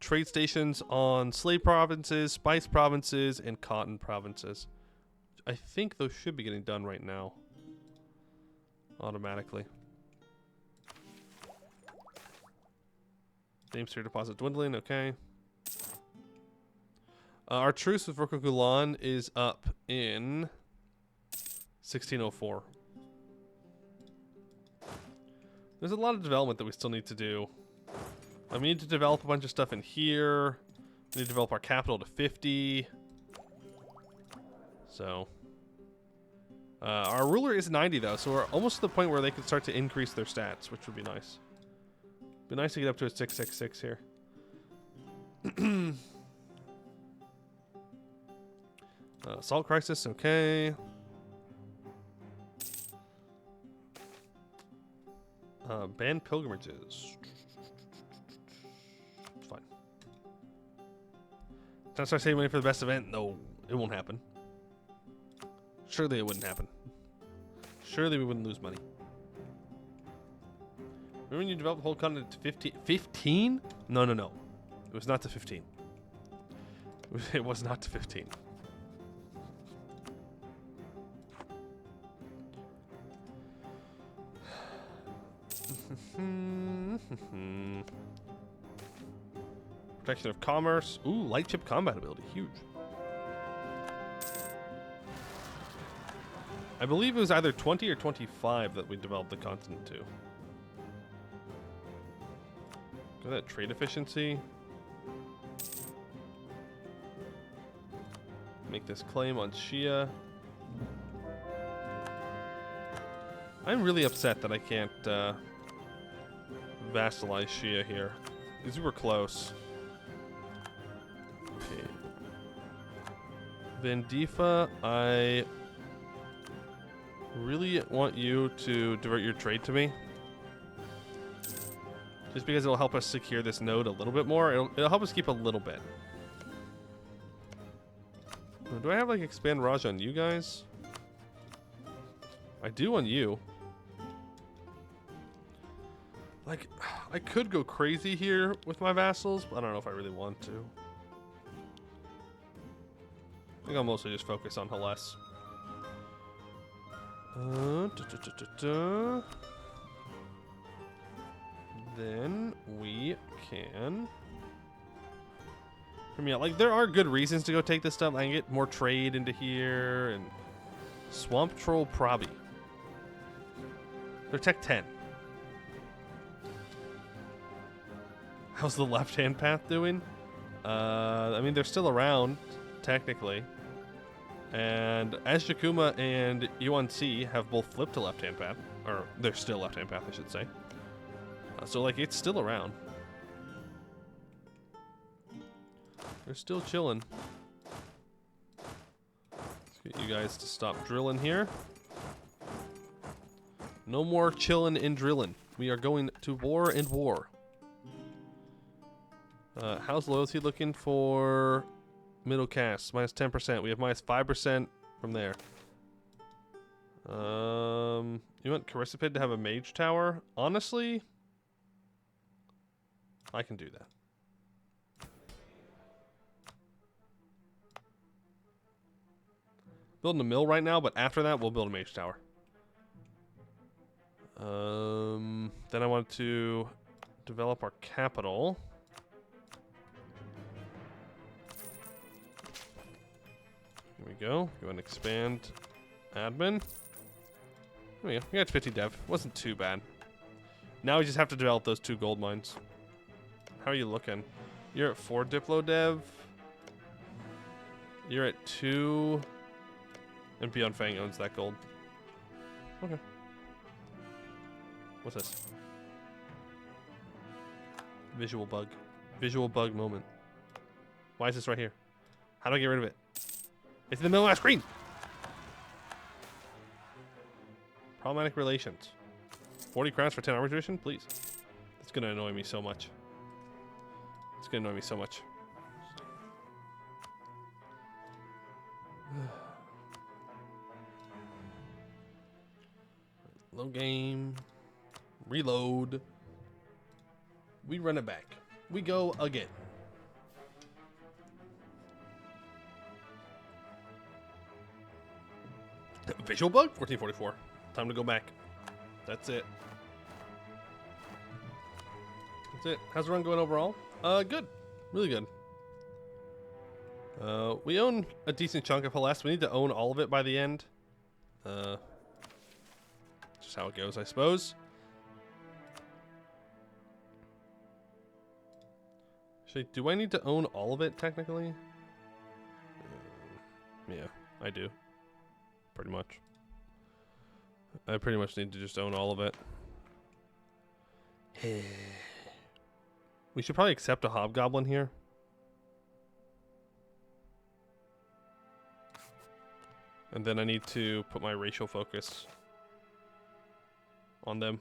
Speaker 1: trade stations on slave provinces, spice provinces, and cotton provinces. I think those should be getting done right now. Automatically. Namesphere deposit dwindling, okay. Our truce with Rokogulan is up in 1604. There's a lot of development that we still need to do. We need to develop a bunch of stuff in here. We need to develop our capital to 50. So, our ruler is 90 though, so we're almost to the point where they can start to increase their stats, which would be nice. Be nice to get up to a 666 here. Salt crisis, okay. Ban pilgrimages. It's fine. Can I start saving money for the best event? No, it won't happen. Surely it wouldn't happen. Surely we wouldn't lose money. Remember when you developed the whole continent to 15? 15? No, no, no. It was not to 15. It was not to 15. Protection of commerce. Ooh, light ship combat ability. Huge. I believe it was either 20 or 25 that we developed the continent to. Look at that trade efficiency. Make this claim on Shia. I'm really upset that I can't vassalize Shia here. These were close. Okay. Vendifa, I really want you to divert your trade to me. Just because it'll help us secure this node a little bit more. It'll help us keep a little bit. Do I have like expand Raj on you guys? I do on you. Like, I could go crazy here with my vassals, but I don't know if I really want to. I think I'll mostly just focus on Hellas. Then we can... I mean, like, there are good reasons to go take this stuff. I can get more trade into here, and... Swamp Troll Probi. They're Tech 10. How's the left-hand path doing? I mean, they're still around, technically. And as Jakuma and Yuan C have both flipped to left-hand path, or they're still left-hand path, I should say. So, like, it's still around. They're still chilling. Let's get you guys to stop drilling here. No more chilling and drilling. We are going to war and war. How's loyalty looking for middle caste? Minus 10%. We have minus 5% from there. You want Carissipid to have a mage tower? Honestly, I can do that. Building a mill right now, but after that, we'll build a mage tower. Then I want to develop our capital. Here we go. Go and expand admin. There we go. We got 50 dev. Wasn't too bad. Now we just have to develop those 2 gold mines. How are you looking? You're at 4 Diplo dev. You're at 2. And Beyond Fang owns that gold. Okay. What's this? Visual bug. Visual bug moment. Why is this right here? How do I get rid of it? It's in the middle of my screen! Problematic relations. 40 crowns for 10 armor tradition? Please. It's gonna annoy me so much. It's gonna annoy me so much. Low game. Reload. We run it back. We go again. Visual bug? 1444. Time to go back. That's it. That's it. How's the run going overall? Good. Really good. We own a decent chunk of Hellas. We need to own all of it by the end. Just how it goes, I suppose. Actually, do I need to own all of it, technically? Yeah, I do. Pretty much. I pretty much need to just own all of it. We should probably accept a hobgoblin here. And then I need to put my racial focus on them.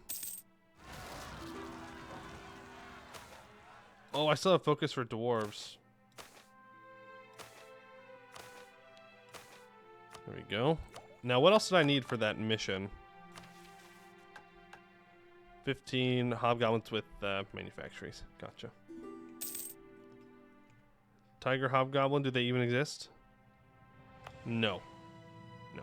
Speaker 1: Oh, I still have focus for dwarves. There we go. Now, what else did I need for that mission? 15 hobgoblins with manufactories. Gotcha. Tiger hobgoblin, do they even exist? No. No.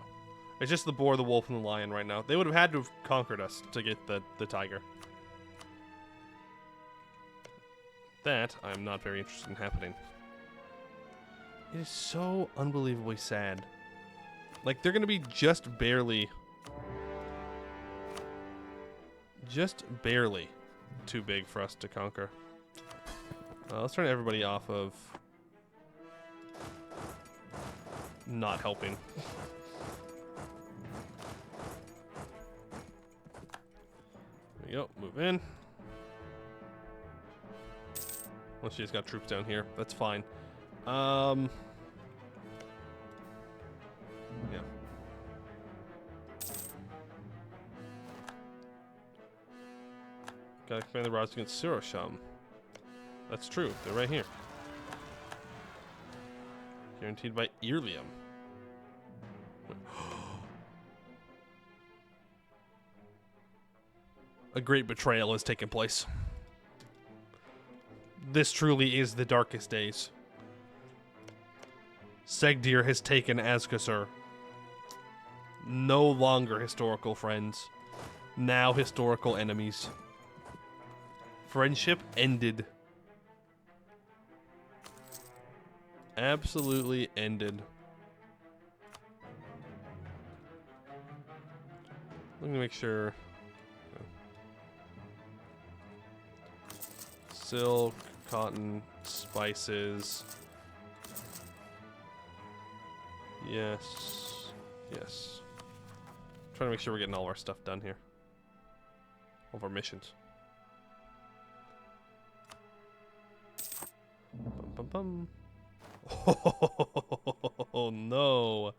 Speaker 1: It's just the boar, the wolf, and the lion right now. They would have had to have conquered us to get the tiger. That I'm not very interested in happening. It is so unbelievably sad. Like, they're going to be just barely too big for us to conquer. Let's turn everybody off of not helping. There we go. Move in. Well, she's got troops down here. That's fine. Yeah. Gotta command the rods against Sirosham. That's true. They're right here. Guaranteed by Irlium. A great betrayal has taken place. This truly is the darkest days. Segdir has taken Azkasur. No longer historical friends. Now historical enemies. Friendship ended. Absolutely ended. Let me make sure. Silk, cotton, spices. Yes. Yes. Trying to make sure we're getting all our stuff done here. All of our missions. Bum, bum, bum. Oh no.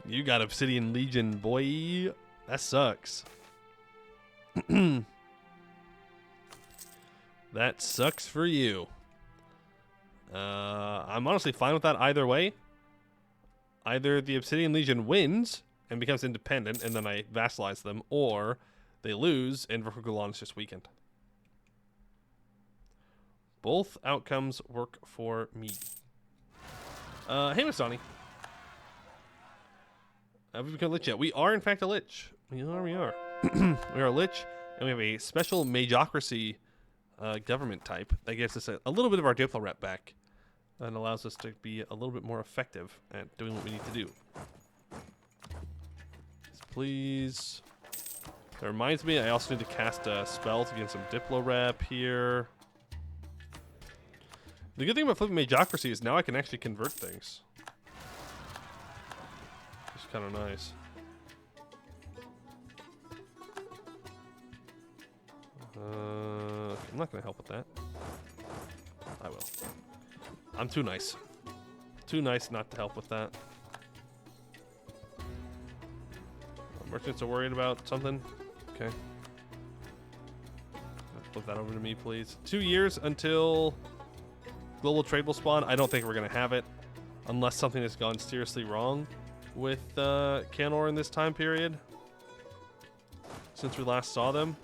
Speaker 1: You got Obsidian Legion, boy. That sucks. That sucks for you. I'm honestly fine with that either way. Either the Obsidian Legion wins and becomes independent and then I vassalize them, or they lose, and Verhugulan is just weakened. Both outcomes work for me. Hey, Miss Donnie. Have we become a lich yet? We are, in fact, a lich. We are. We are a lich, and we have a special magocracy government type that gives us a little bit of our Diplo rep back and allows us to be a little bit more effective at doing what we need to do. Please. That reminds me, I also need to cast a spell to get some Diplo rep here. The good thing about flipping magocracy is now I can actually convert things. It's kind of nice. I'm not going to help with that. I will. I'm too nice. Too nice not to help with that. Merchants are worried about something. Okay. Flip that over to me, please. 2 years until global trade will spawn. I don't think we're going to have it unless something has gone seriously wrong with Canor in this time period. Since we last saw them.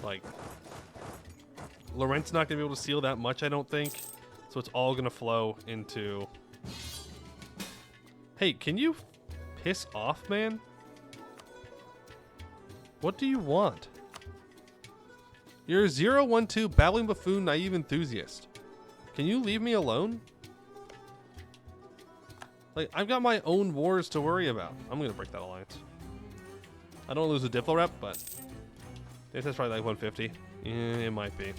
Speaker 1: Like, Laurent's not going to be able to seal that much, I don't think. So it's all going to flow into... Hey, can you piss off, man? What do you want? You're a 012 babbling buffoon naive enthusiast. Can you leave me alone? Like, I've got my own wars to worry about. I'm going to break that alliance. I don't lose a Diplo rep, but that's probably like 150. Yeah, it might be.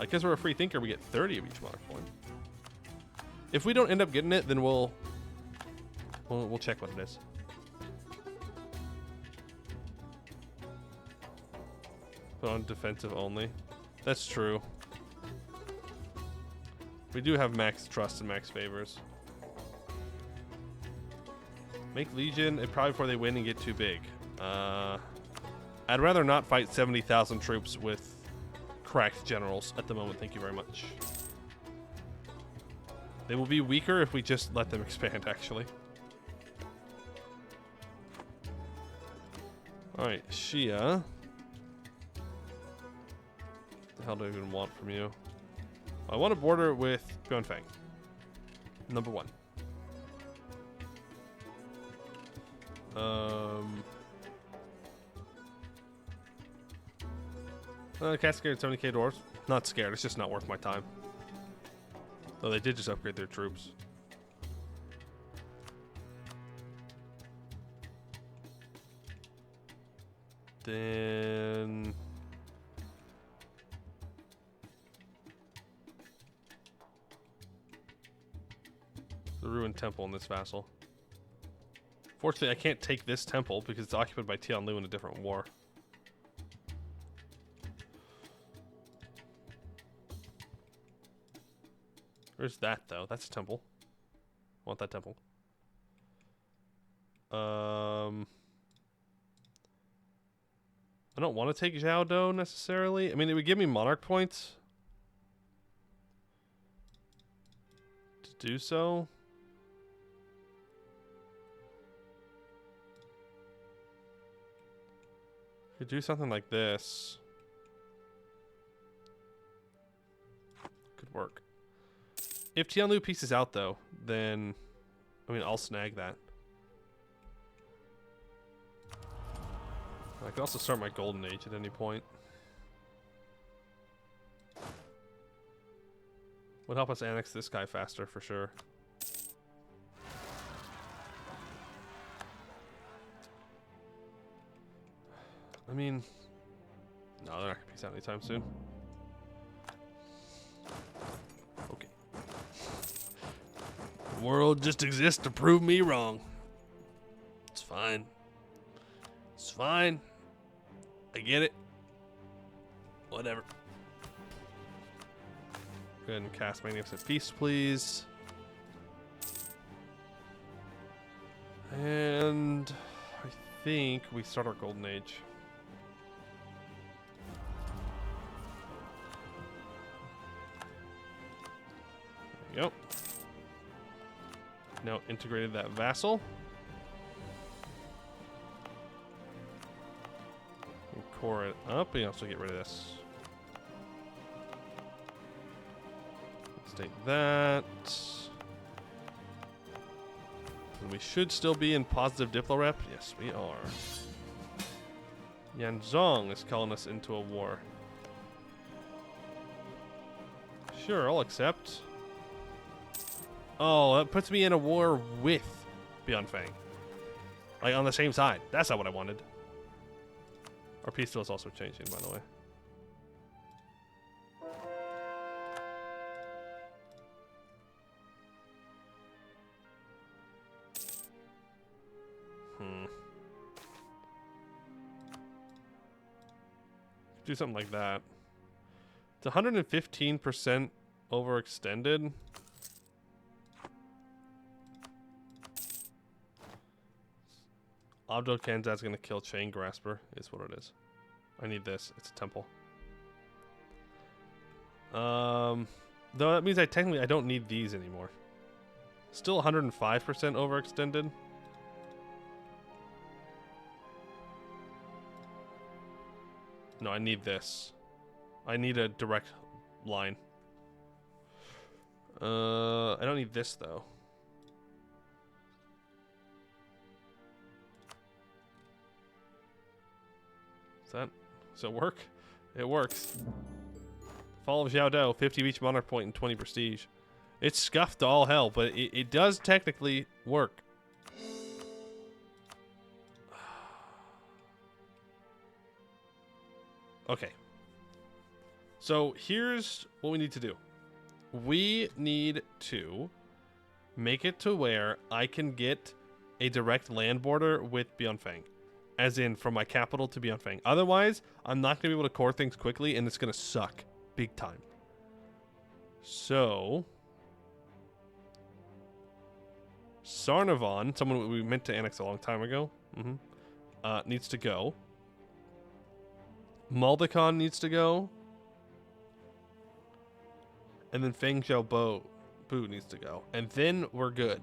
Speaker 1: Because we're a free thinker, we get 30 of each monarch point. If we don't end up getting it, then we'll check what it is. Put on defensive only. That's true. We do have max trust and max favors. Make Legion probably before they win and get too big. I'd rather not fight 70,000 troops with cracked generals at the moment. Thank you very much. They will be weaker if we just let them expand, actually. Alright, Shia. What the hell do I even want from you? I want to border with Guanfang. Number 1. Cat scared 70k dwarves. Not scared, it's just not worth my time. Though they did just upgrade their troops. Then... the ruined temple in this vassal. Fortunately, I can't take this temple because it's occupied by Tianlu in a different war. Where's that, though? That's a temple. I want that temple. I don't want to take Zhao Do necessarily. I mean, it would give me monarch points to do so. Could do something like this. Could work. If Tianlu pieces out, though, then... I mean, I'll snag that. I can also start my golden age at any point. Would help us annex this guy faster, for sure. I mean... no, they're not going to peace out anytime soon. Okay. The world just exists to prove me wrong. It's fine. It's fine. I get it. Whatever. Go ahead and cast Magnificent Feast, please. And I think we start our Golden Age. There we go. Now integrated that vassal. core it up. We can also get rid of this. Let's take that. And we should still be in positive diplo rep. Yes, we are. Yanzong is calling us into a war. Sure, I'll accept. Oh, that puts me in a war with Beyond Fang. Like, on the same side. That's not what I wanted. Our peace deal is also changing, by the way. Do something like that. It's 115% overextended. Abdul Kanzad's gonna kill Chain Grasper, is what it is. I need this. It's a temple. Though that means I don't need these anymore. Still 105% overextended. No, I need this. I need a direct line. I don't need this though. Does that work? It works. Fall of Xiaodou, 50 of each monarch point and 20 prestige. It's scuffed to all hell, but it does technically work. Okay. So here's what we need to do. We need to make it to where I can get a direct land border with Beyond Fang. As in, from my capital to Beyond Fang. Otherwise, I'm not going to be able to core things quickly, and it's going to suck. Big time. So... Sarnavan, someone we meant to annex a long time ago, needs to go. Maldekon needs to go. And then Feng Xiaobo Bu needs to go. And then we're good.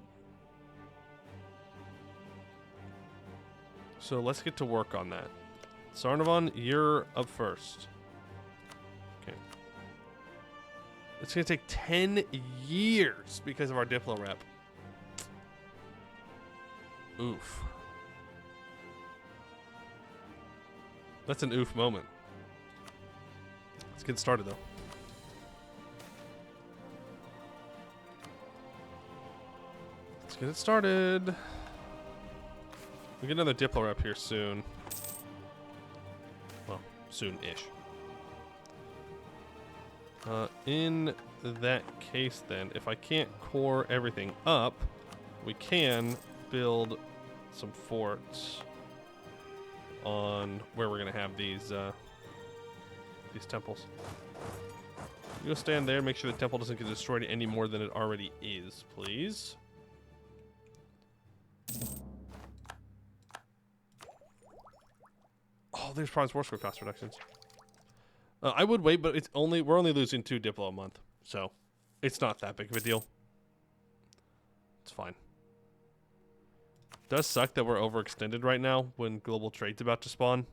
Speaker 1: So let's get to work on that. Sarnavan, you're up first. Okay. It's going to take 10 years because of our Diplo rep. Oof. That's an oof moment. Let's get started, though. Let's get it started. We get another Diplo rep here soon. Well, soon-ish. In that case, then, if I can't core everything up, we can build some forts on where we're going to have these temples. You go stand there, make sure the temple doesn't get destroyed any more than it already is, please. Oh, there's Prime's War Score cost reductions. I would wait, but we're only losing 2 Diplo a month, so it's not that big of a deal. It's fine. Does suck that we're overextended right now when global trade's about to spawn.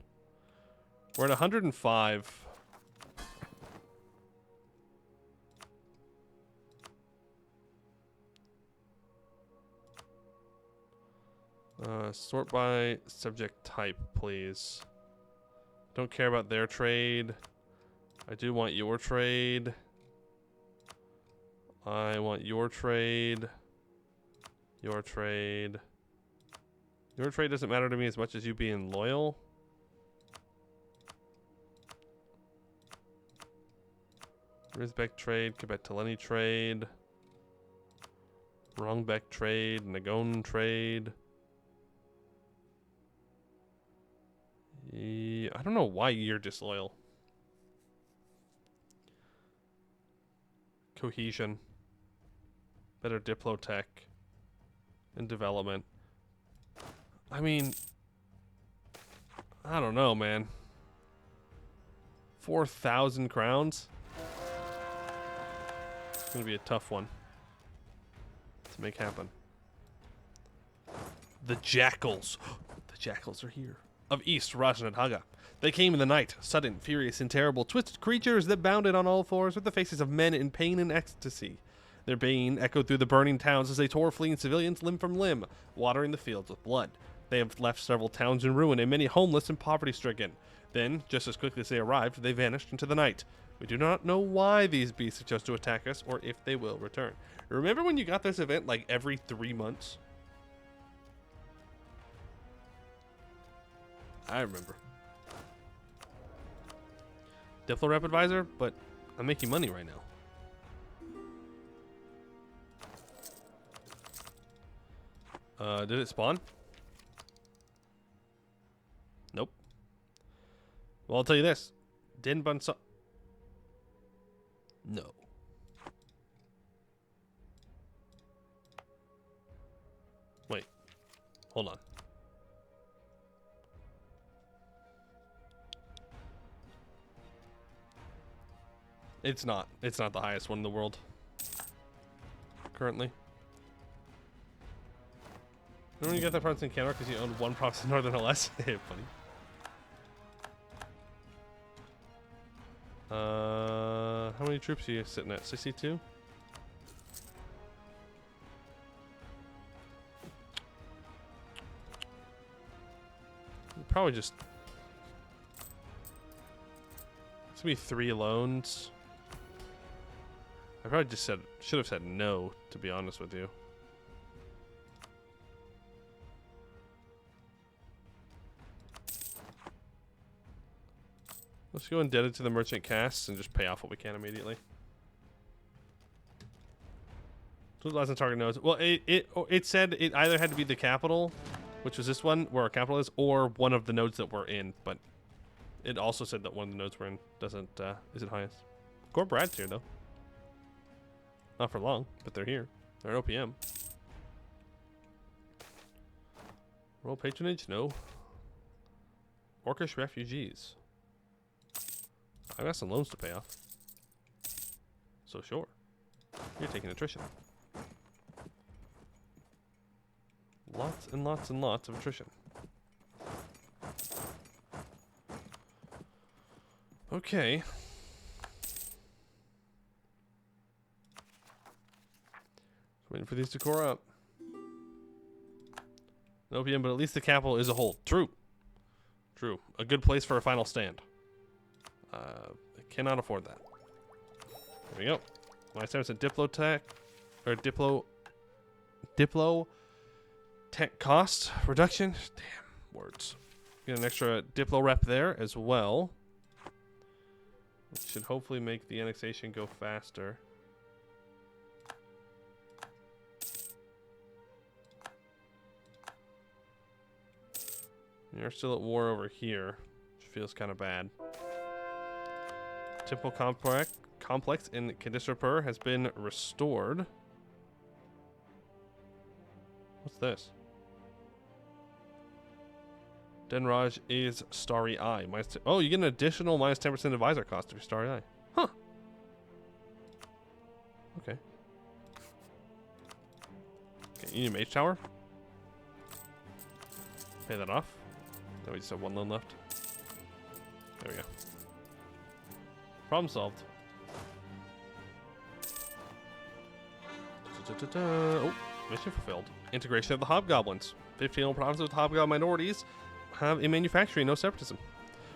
Speaker 1: We're at 105. Sort by subject type, please. Don't care about their trade. I do want your trade. I want your trade. Your trade. Your trade doesn't matter to me as much as you being loyal. Rizbek trade, Quebec Teleni trade. Wrongbeck trade, Nagon trade. I don't know why you're disloyal. Cohesion. Better Diplotech. And development. I mean, I don't know, man. 4,000 crowns? It's going to be a tough one to make happen. The Jackals. The Jackals are here. of East Rajnadhaga. They came in the night, sudden, furious, and terrible, twisted creatures that bounded on all fours with the faces of men in pain and ecstasy. Their baying echoed through the burning towns as they tore fleeing civilians limb from limb, watering the fields with blood. They have left several towns in ruin and many homeless and poverty-stricken. Then, just as quickly as they arrived, they vanished into the night. We do not know why these beasts chose to attack us or if they will return. Remember when you got this event like every 3 months? I remember. Diplo Rep Advisor, but I'm making money right now. Did it spawn? Nope. Well, I'll tell you this. Din Bunso... No. Wait. Hold on. It's not. It's not the highest one in the world. Currently. Remember when you got that province in Canada because you owned one province in Northern LS? Funny. How many troops are you sitting at? 62? Probably just... It's gonna be 3 loans. I probably just should have said no, to be honest with you. Let's go indebted to the merchant castes and just pay off what we can immediately. So the last target nodes. Well, it said it either had to be the capital, which was this one where our capital is, or one of the nodes that we're in. But it also said that one of the nodes we're in isn't highest. Core Brad's here though. Not for long, but they're here. They're an OPM. Royal patronage? No. Orcish refugees. I got some loans to pay off. So sure. You're taking attrition. Lots and lots and lots of attrition. Okay. Waiting for these to core up. No OPM, but at least the capital is a hold. True. True. A good place for a final stand. I cannot afford that. There we go. My attempts at Diplotech or Diplo tech cost reduction. Damn words. Get an extra Diplo rep there as well. Which should hopefully make the annexation go faster. You're still at war over here, which feels kind of bad. Temple complex in Kadisrapur has been restored. What's this? Denraj is Starry Eye. Oh, you get an additional minus 10% advisor cost if you're Starry Eye. Huh. Okay. Okay, you need a mage tower. Pay that off. Now we just have 1 loan left. There we go. Problem solved. Oh, mission fulfilled. Integration of the hobgoblins. 15 provinces with hobgoblin minorities have a manufacturing, no separatism.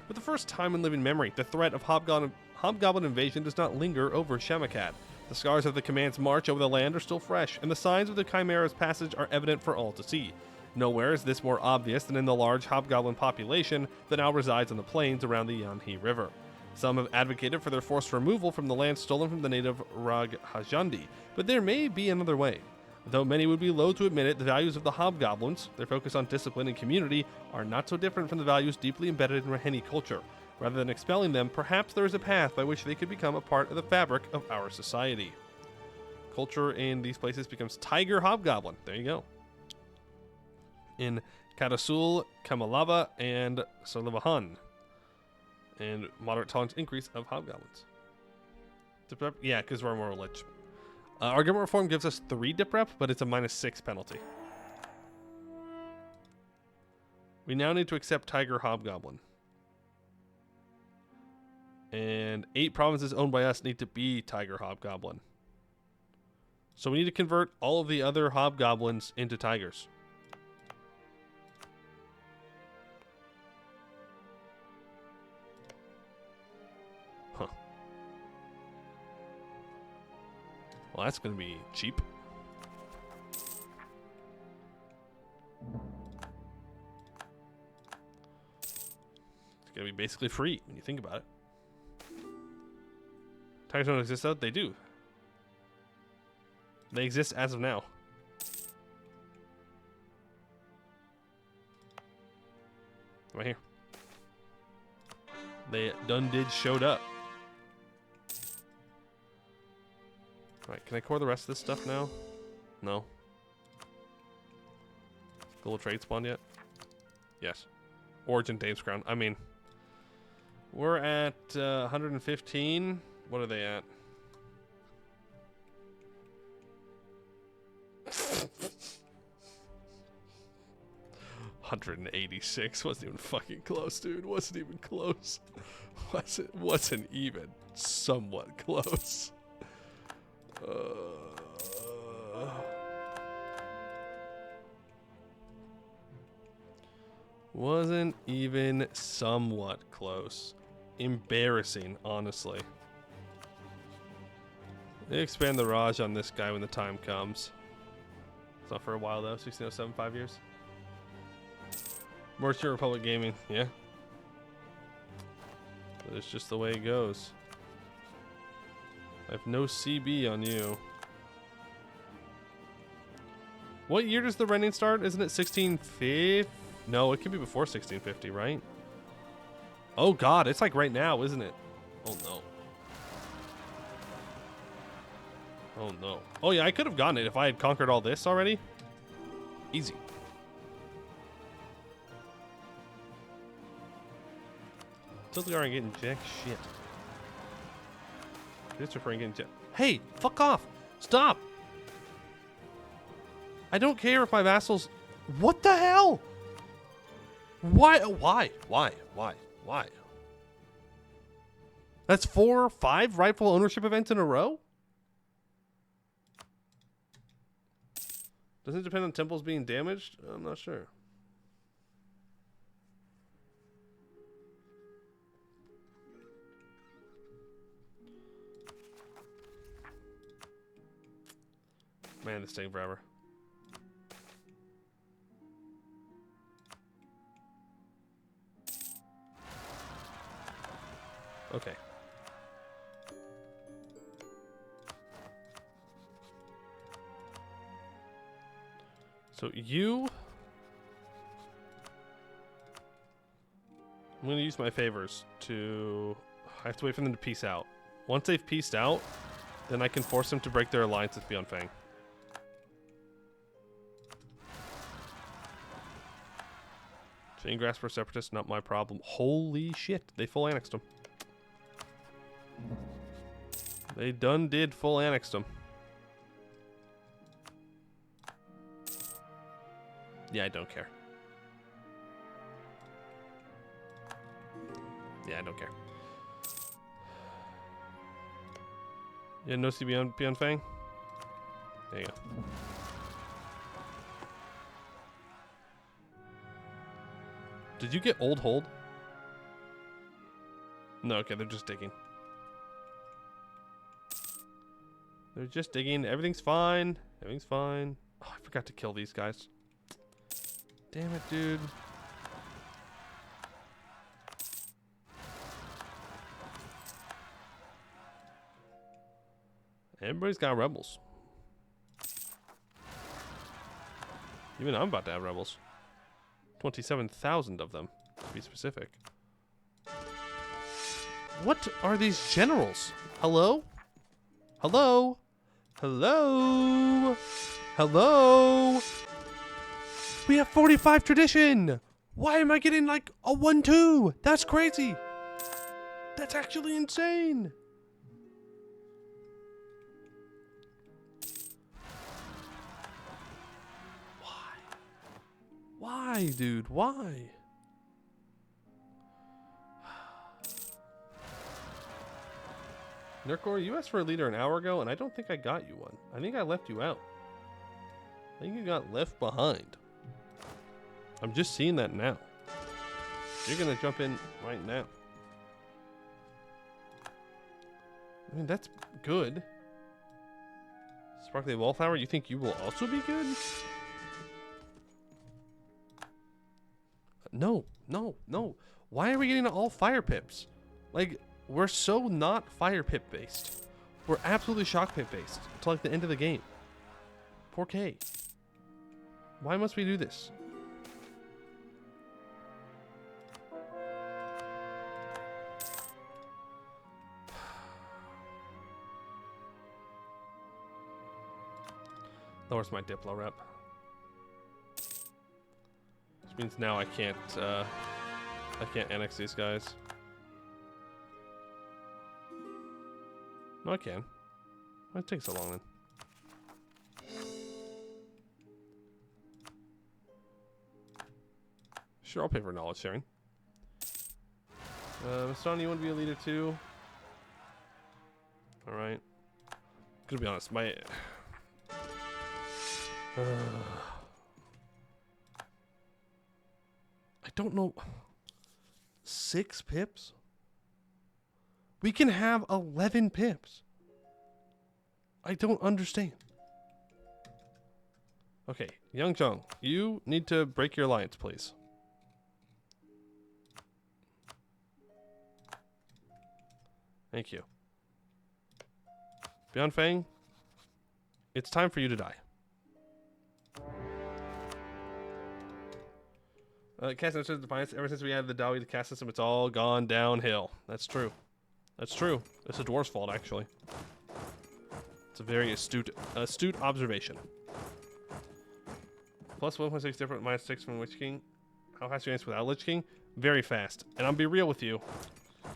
Speaker 1: For the first time in living memory, the threat of hobgoblin invasion does not linger over Shamakat. The scars of the command's march over the land are still fresh, and the signs of the Chimera's passage are evident for all to see. Nowhere is this more obvious than in the large hobgoblin population that now resides on the plains around the Yanhi River. Some have advocated for their forced removal from the land stolen from the native Raghajandi, but there may be another way. Though many would be loath to admit it, the values of the hobgoblins, their focus on discipline and community, are not so different from the values deeply embedded in Raheni culture. Rather than expelling them, perhaps there is a path by which they could become a part of the fabric of our society. Culture in these places becomes Tiger Hobgoblin. There you go. In Kadasul, Kamalava, and Solivahan. And moderate tolerance increase of hobgoblins. Yeah, because we're more lich. Our government reform gives us 3 dip rep, but it's a -6 penalty. We now need to accept Tiger Hobgoblin. And 8 provinces owned by us need to be Tiger Hobgoblin. So we need to convert all of the other hobgoblins into tigers. Huh. Well, that's going to be cheap. It's going to be basically free when you think about it. Tigers don't exist though? They do. They exist as of now. Right here. They done did showed up. Alright, can I core the rest of this stuff now? No. Global trade spawn yet? Yes. Origin Dave's Crown. I mean, we're at 115. What are they at? 186. Wasn't even fucking close, dude. Wasn't even close. Wasn't even somewhat close. Wasn't even somewhat close. Embarrassing, honestly. They expand the Raj on this guy when the time comes. It's not for a while though. 1607, 5 years. Merchant Republic Gaming, yeah. But it's just the way it goes. I have no CB on you. What year does the rending start? Isn't it 1650? No, it could be before 1650, right? Oh god, it's like right now, isn't it? Oh no. Oh no. Oh yeah, I could have gotten it if I had conquered all this already. Easy. Totally aren't getting jack shit. Just referring getting jack. Hey, fuck off! Stop! I don't care if my vassals. What the hell? Why? Why? That's 4 or 5 rightful ownership events in a row? Doesn't it depend on temples being damaged? I'm not sure. Man, this taking forever. Okay. So you... I'm going to use my favors to... I have to wait for them to peace out. Once they've peaced out, then I can force them to break their alliance with Beyond Fang. Chain Grasp for Separatists, not my problem. Holy shit, they full annexed them. They done did full annexed them. Yeah, I don't care. Yeah, I don't care. Yeah, no CB beyond Fang? There you go. Did you get old hold? No, okay, they're just digging. They're just digging. Everything's fine. Everything's fine. Oh, I forgot to kill these guys. Damn it, dude. Everybody's got rebels. Even I'm about to have rebels. 27,000 of them, to be specific. What are these generals? Hello? Hello? Hello? Hello? We have 45 tradition! Why am I getting like a 1-2? That's crazy! That's actually insane! Why, dude? Why? Nurkor, you asked for a leader an hour ago, and I don't think I got you one. I think I left you out. I think you got left behind. I'm just seeing that now. You're gonna jump in right now. I mean, that's good. Sparkly Wallflower, you think you will also be good? No, no, no. Why are we getting all fire pips? Like, we're so not fire pip based. We're absolutely shock pip based until like the end of the game. 4K. Why must we do this? Lowers my Diplo rep. Which means now I can't annex these guys. No, I can. Why did it take so long then? Sure, I'll pay for knowledge sharing. Maston, you want to be a leader too? Alright. Gonna be honest, my... I don't know. 6 pips? We can have 11 pips. I don't understand. Okay, Young Jung, you need to break your alliance, please. Thank you. Beyond Fang, it's time for you to die. Cast System Defiance, ever since we added the Dawi to cast system, it's all gone downhill. That's true. That's true. It's a dwarf's fault, actually. It's a very astute observation. Plus 1.6 different, minus 6 from Lich King. How fast you answer without Lich King? Very fast. And I'll be real with you. I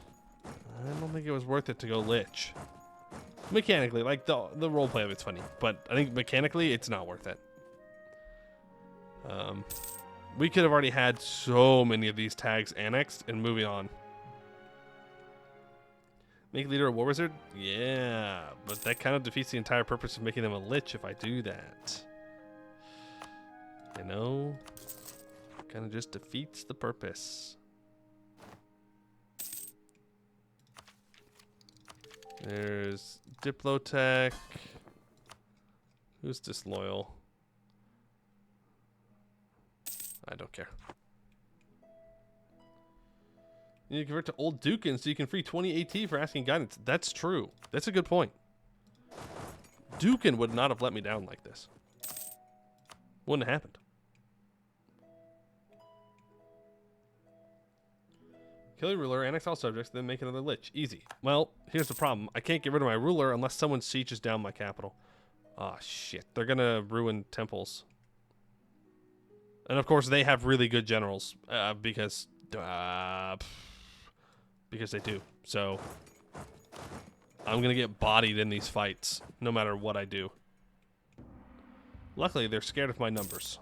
Speaker 1: don't think it was worth it to go Lich. Mechanically, like the roleplay of it's funny, but I think mechanically it's not worth it. We could have already had so many of these tags annexed and moving on. Make leader a war wizard? Yeah, but that kind of defeats the entire purpose of making them a lich if I do that. You know? Kind of just defeats the purpose. There's Diplotech. Who's disloyal? I don't care. You need to convert to Old Dukin so you can free 20 AT for asking guidance. That's true. That's a good point. Dukin would not have let me down like this. Wouldn't have happened. Kill your ruler, annex all subjects, then make another lich. Easy. Well, here's the problem. I can't get rid of my ruler unless someone sieges down my capital. Ah, shit. They're gonna ruin temples. And of course, they have really good generals because they do. So I'm gonna get bodied in these fights, no matter what I do. Luckily, they're scared of my numbers,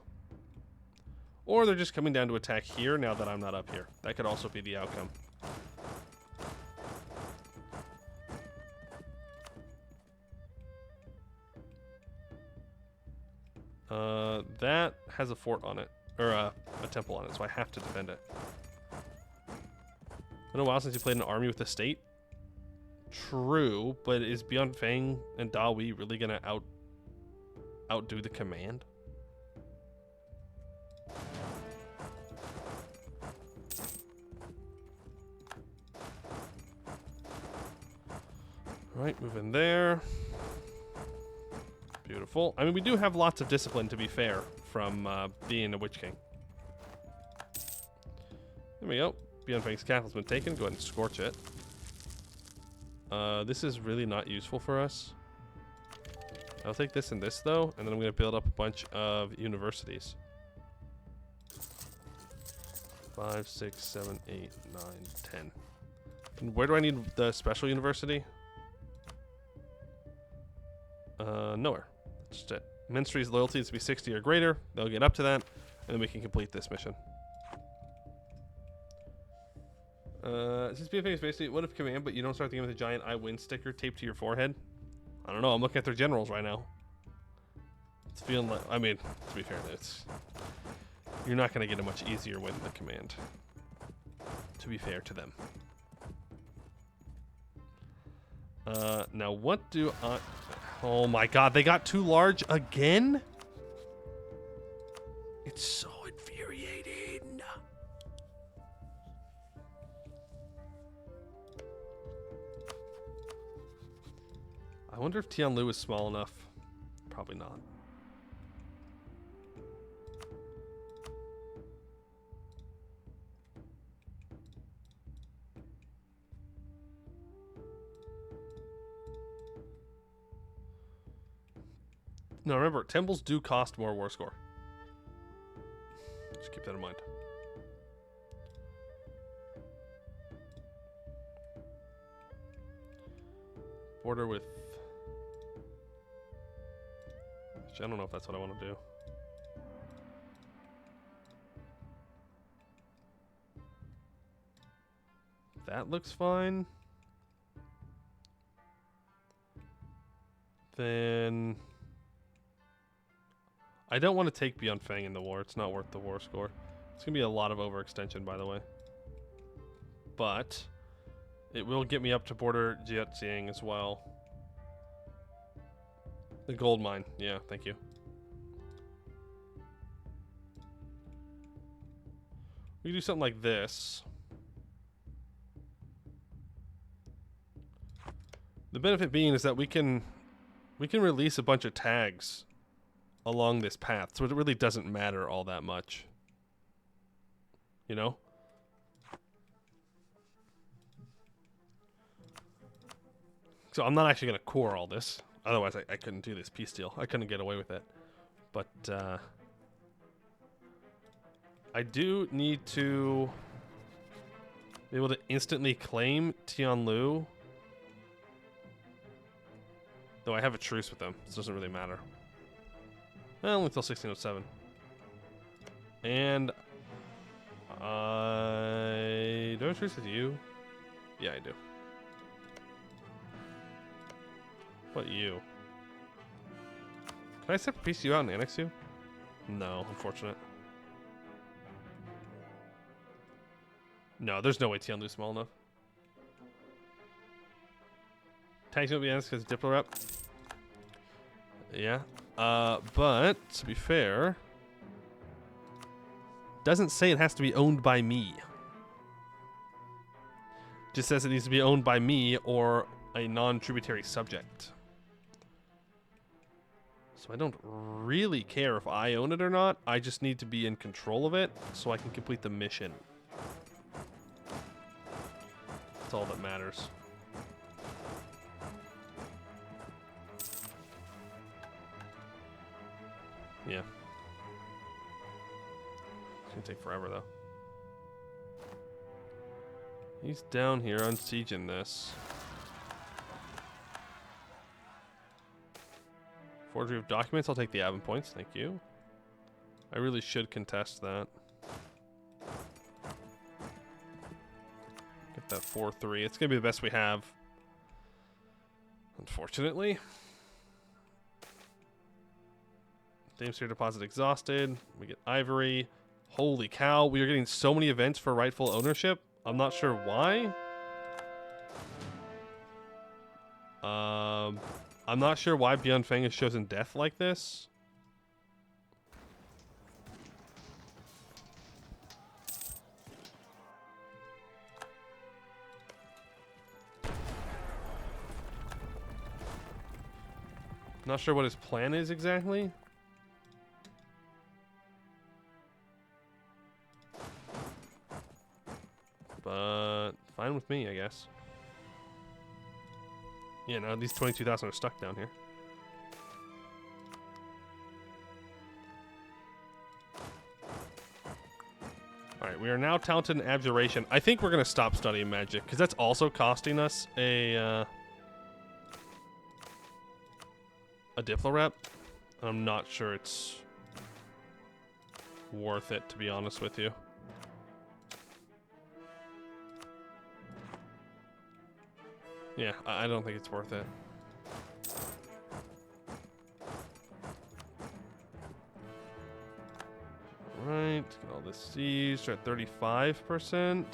Speaker 1: or they're just coming down to attack here now that I'm not up here. That could also be the outcome. That has a fort on it. Or a temple on it, so I have to defend it. It's been a while since you played an army with the state. True, but is Beyond Fang and Dawi really gonna outdo the command? Alright, move in there. Beautiful. I mean, we do have lots of discipline, to be fair, from being a Witch King. There we go. Beyond Fang's castle's been taken. Go ahead and scorch it. This is really not useful for us. I'll take this and this, though, and then I'm going to build up a bunch of universities. 5, 6, 7, 8, 9, 10. And where do I need the special university? Nowhere. That's just it. Ministry's loyalty is to be 60 or greater. They'll get up to that. And then we can complete this mission. Since BFA is basically, what if command, but you don't start the game with a giant I win sticker taped to your forehead? I don't know. I'm looking at their generals right now. It's feeling like, I mean, to be fair, you're not going to get a much easier win than command. To be fair to them. Now what do I... Oh my god, they got too large again? It's so infuriating. I wonder if Tianlu is small enough. Probably not. No, remember, temples do cost more war score. Just keep that in mind. Border with... Actually, I don't know if that's what I want to do. That looks fine. Then... I don't want to take Beyond Fang in the war. It's not worth the war score. It's going to be a lot of overextension, by the way. But it will get me up to border Jiaxiang as well. The gold mine. Yeah, thank you. We can do something like this. The benefit being is that we can release a bunch of tags along this path, so it really doesn't matter all that much. You know? So I'm not actually going to core all this. Otherwise, I couldn't do this peace deal. I couldn't get away with it. But, I do need to be able to instantly claim Tianlu. Though I have a truce with them, so it doesn't really matter. Well, only until 1607. And do I have a truce with you? Yeah, I do. What you? Can I separate piece you out and annex you? No, unfortunate. No, there's no way Tianlu's small enough. Tags won't be annexed because Diplo rep. Yeah. But to be fair, doesn't say it has to be owned by me. Just says it needs to be owned by me or a non-tributary subject. So I don't really care if I own it or not. I just need to be in control of it so I can complete the mission. That's all that matters. Yeah. It's gonna take forever though. He's down here unsieging this. Forgery of documents, I'll take the admin points, thank you. I really should contest that. Get that 4-3. It's gonna be the best we have. Unfortunately. Damesphere deposit exhausted. We get ivory. Holy cow, we are getting so many events for rightful ownership. I'm not sure why. I'm not sure why Beyond Fang has chosen death like this. Not sure what his plan is exactly. But fine with me, I guess. Yeah, no, these 22,000 are stuck down here. Alright, we are now talented in abjuration. I think we're going to stop studying magic, because that's also costing us a Diplo rep. I'm not sure it's worth it, to be honest with you. Yeah, I don't think it's worth it. Alright, get all this siege. We're at 35%.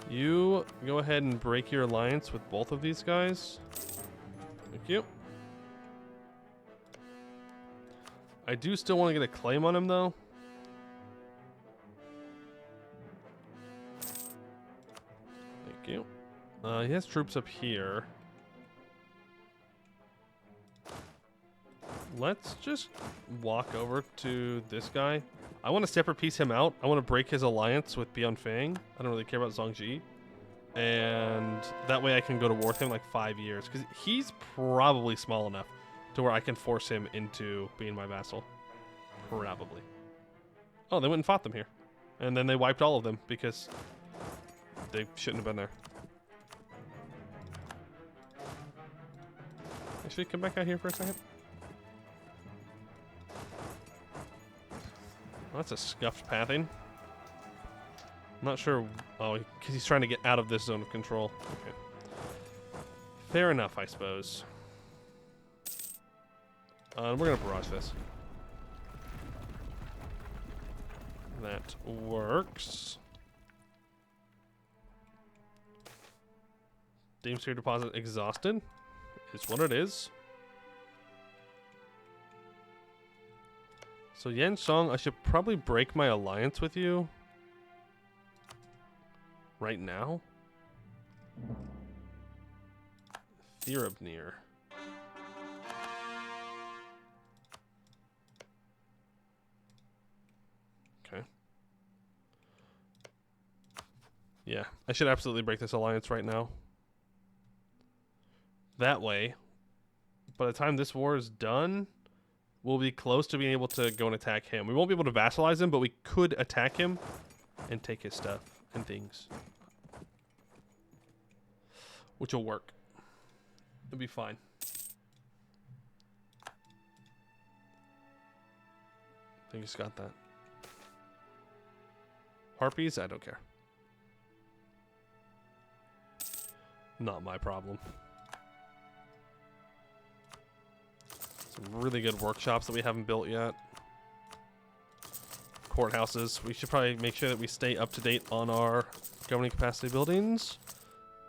Speaker 1: You go ahead and break your alliance with both of these guys. Thank you. I do still want to get a claim on him, though. Thank you. He has troops up here. Let's just walk over to this guy. I want to separate piece him out. I want to break his alliance with Bianfeng. I don't really care about Zhongji. And that way I can go to war with him like 5 years. Because he's probably small enough to where I can force him into being my vassal. Probably. Oh, they went and fought them here. And then they wiped all of them because they shouldn't have been there. Actually, come back out here for a second. Oh, that's a scuffed pathing. I'm not sure. Oh, because he's trying to get out of this zone of control. Okay. Fair enough, I suppose. We're going to barrage this. That works. Deemsphere deposit exhausted. Is what it is. So Yan Song, I should probably break my alliance with you. Right now. Thirabnir. Okay. Yeah, I should absolutely break this alliance right now. That way, by the time this war is done, we'll be close to being able to go and attack him. We won't be able to vassalize him, but we could attack him and take his stuff and things. Which will work. It'll be fine. I think he's got that. Harpies? I don't care. Not my problem. Some really good workshops that we haven't built yet. Courthouses. We should probably make sure that we stay up to date on our governing capacity buildings.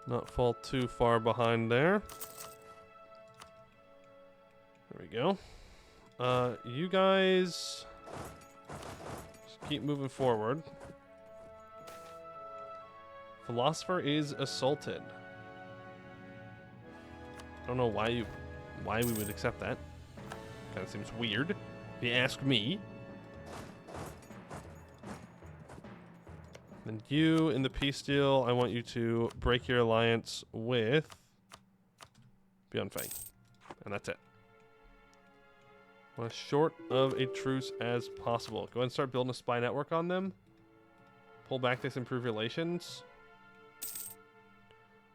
Speaker 1: Not fall too far behind there. There we go. You guys just keep moving forward. Philosopher is assaulted. I don't know why we would accept that. Kind of seems weird. If you ask me. And you, in the peace deal, I want you to break your alliance with Bianfeng. And that's it. As short of a truce as possible. Go ahead and start building a spy network on them. Pull back this, improve relations.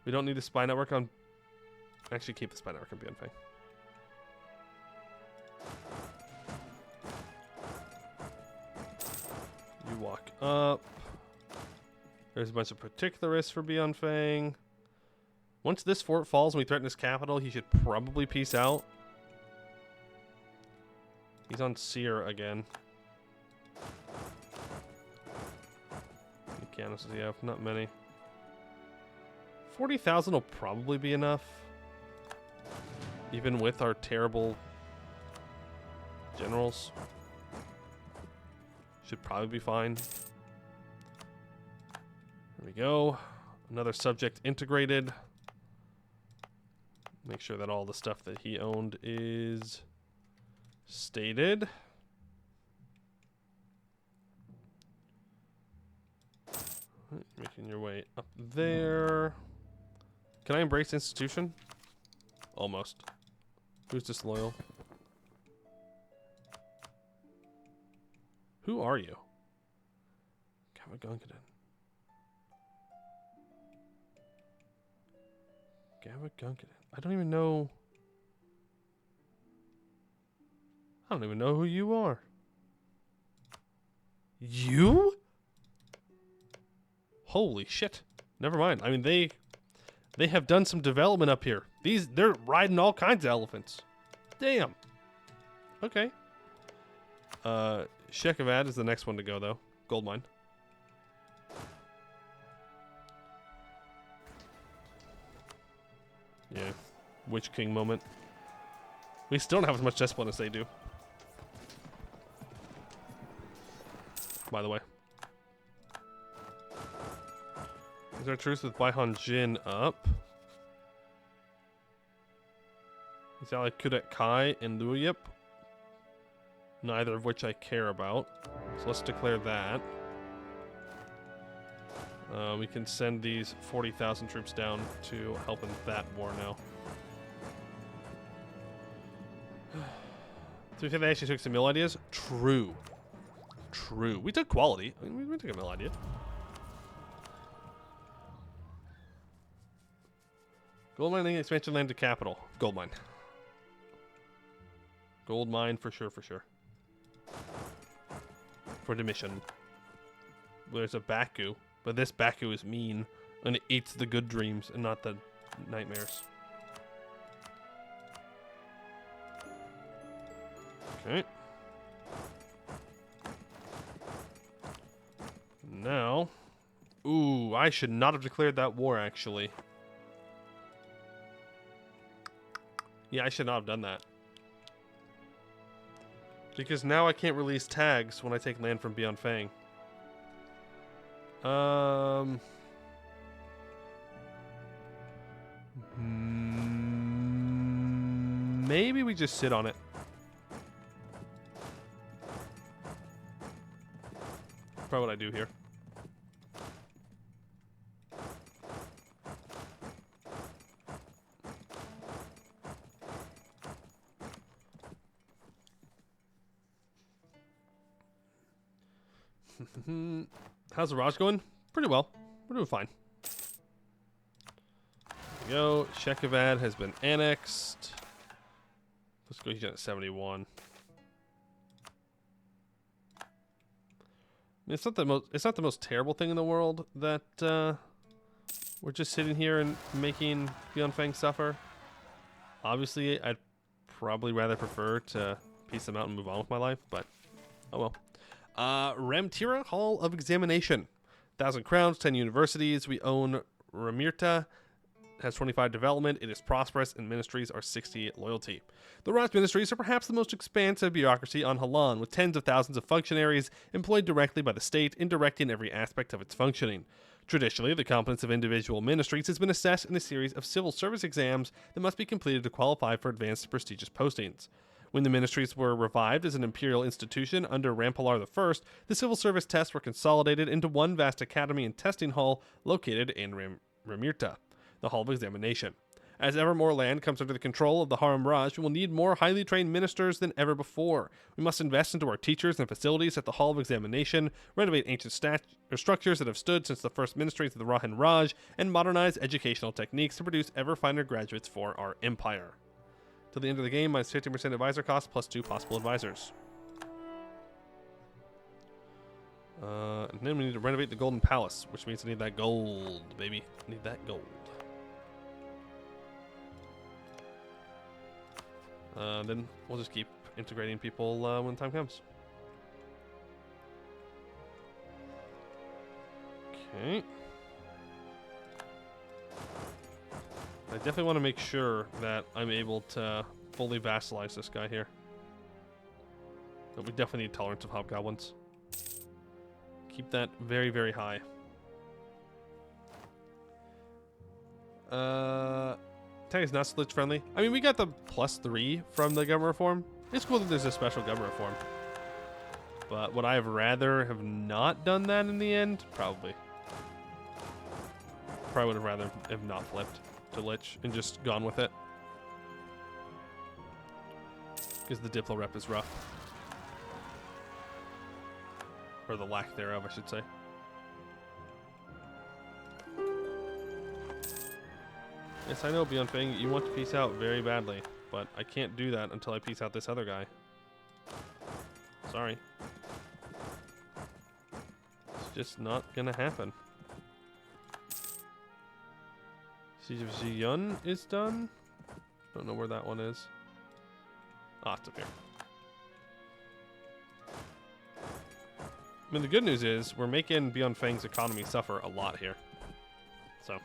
Speaker 1: We don't need a spy network on... Actually, keep the spy network on Bianfeng. You walk up. There's a bunch of particularists for Bianfeng. Once this fort falls and we threaten his capital, he should probably peace out. He's on Seer again. How many cannons does he have? Not many. 40,000 will probably be enough. Even with our terrible generals. Should probably be fine. There we go. Another subject integrated. Make sure that all the stuff that he owned is stated. Making your way up there. Can I embrace institution? Almost. Who's disloyal? Who are you? Gavagunkaden. Gavagunkaden. I don't even know. I don't even know who you are. You? Holy shit. Never mind. I mean, they have done some development up here. They're riding all kinds of elephants. Damn. Okay. Shekavad is the next one to go, though. Gold mine. Yeah. Witch King moment. We still don't have as much discipline as they do. By the way. Is our truce with Baihan Jin up? Is that like Kudet Kai and Luyip? Neither of which I care about. So let's declare that. We can send these 40,000 troops down to help in that war now. Do you think they actually took some mill ideas? True. True. We took quality. I mean, we took a mill idea. Gold mining expansion land to capital. Gold mine. Gold mine for sure, for sure. For the mission. There's a Baku, but this Baku is mean and it eats the good dreams and not the nightmares. Okay. Now, ooh, I should not have declared that war actually. Yeah, I should not have done that. Because now I can't release tags when I take land from Beyond Fang. Maybe we just sit on it. Probably what I do here. How's the Raj going? Pretty well. We're doing fine. There we go. Shekavad has been annexed. Let's go. He's at 71. I mean, it's not the most. It's not the most terrible thing in the world that we're just sitting here and making Beyond Fang suffer. Obviously, I'd probably rather prefer to peace them out and move on with my life, but oh well. Ramtira Hall of Examination. 1,000 crowns, 10 universities. We own Ramirta. Has 25 development. It is prosperous, and ministries are 60 loyalty. The Raj ministries are perhaps the most expansive bureaucracy on Halan, with tens of thousands of functionaries employed directly by the state in directing every aspect of its functioning. Traditionally, the competence of individual ministries has been assessed in a series of civil service exams that must be completed to qualify for advanced prestigious postings. When the ministries were revived as an imperial institution under Rampalar I, the civil service tests were consolidated into one vast academy and testing hall located in Ramirta, the Hall of Examination. As ever more land comes under the control of the Harimraj, we will need more highly trained ministers than ever before. We must invest into our teachers and facilities at the Hall of Examination, renovate ancient structures that have stood since the first ministries of the Rahan Raj, and modernize educational techniques to produce ever finer graduates for our empire. Till the end of the game, minus 15% advisor cost, plus 2 possible advisors. And then we need to renovate the Golden Palace, which means I need that gold, baby. I need that gold. Then we'll just keep integrating people when time comes. Okay. I definitely want to make sure that I'm able to fully vassalize this guy here. But we definitely need tolerance of hobgoblins. Keep that very, very high. Tag is not Slitch friendly. I mean, we got the +3 from the government reform. It's cool that there's a special government reform. But would I have rather have not done that in the end? Probably. Probably would have rather have not flipped to Lich and just gone with it. Because the Diplo rep is rough. Or the lack thereof, I should say. Yes, I know, Beyond Fang, you want to peace out very badly, but I can't do that until I peace out this other guy. Sorry. just not gonna happen. Siege of Ziyun is done. Don't know where that one is. Ah, it's up here. I mean, the good news is we're making Beyond Fang's economy suffer a lot here. So,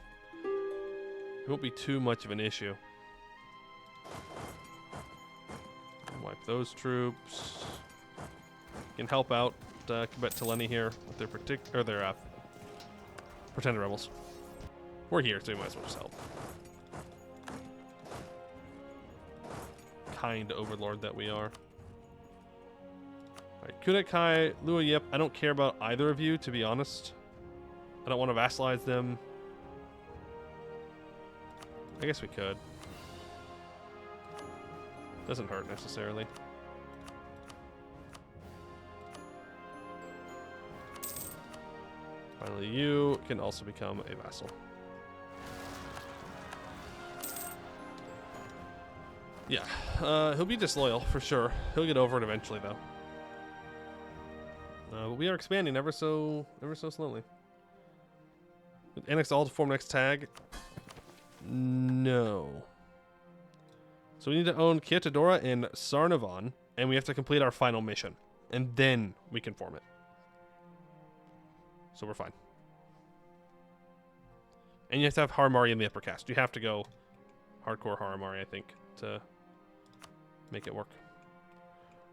Speaker 1: it won't be too much of an issue. Wipe those troops. Can help out Quebec Teleni here with their pretended rebels. We're here, so we might as well just help. Kind overlord that we are. Alright, Kudekai, Lua Yip, I don't care about either of you, to be honest. I don't want to vassalize them. I guess we could. Doesn't hurt necessarily. Finally, you can also become a vassal. Yeah, he'll be disloyal for sure. He'll get over it eventually, though. But we are expanding ever so slowly. Annex all to form next tag. No. So we need to own Kiatadora and Sarnavan, and we have to complete our final mission, and then we can form it. So we're fine. And you have to have Harimari in the upper caste. You have to go hardcore Harimari, I think, to make it work.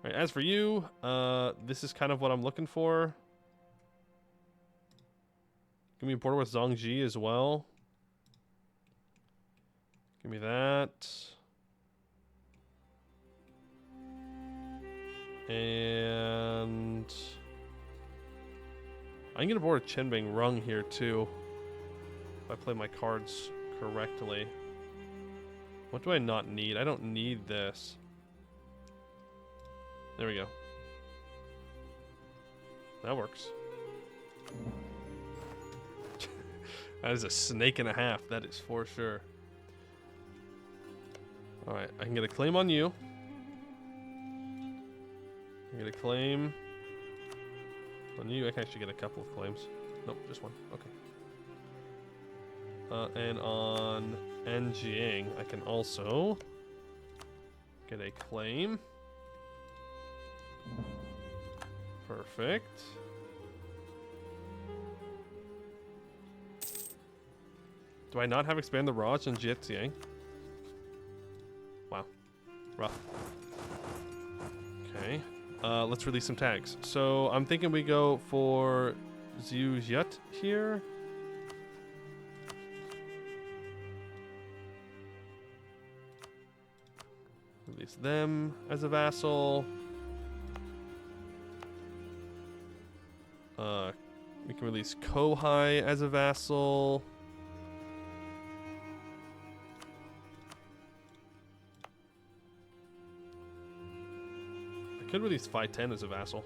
Speaker 1: All right, as for you, this is kind of what I'm looking for. Give me a border with Zhongji as well. Give me that. And I can get aboard a Chenbing Rung here too, if I play my cards correctly. What do I not need? I don't need this. There we go. That works. That is a snake and a half, that is for sure. Alright, I can get a claim on you. I get a claim on you. I can actually get a couple of claims. Nope, just one. Okay. And on Anjiang, I can also get a claim. Perfect. Do I not have Expand the Raj and Jietsiang? Wow. Rough. Okay. Let's release some tags. So I'm thinking we go for Ziu Jiet here. Release them as a vassal. We can release Kohai as a vassal. I could release Phi 10 as a vassal.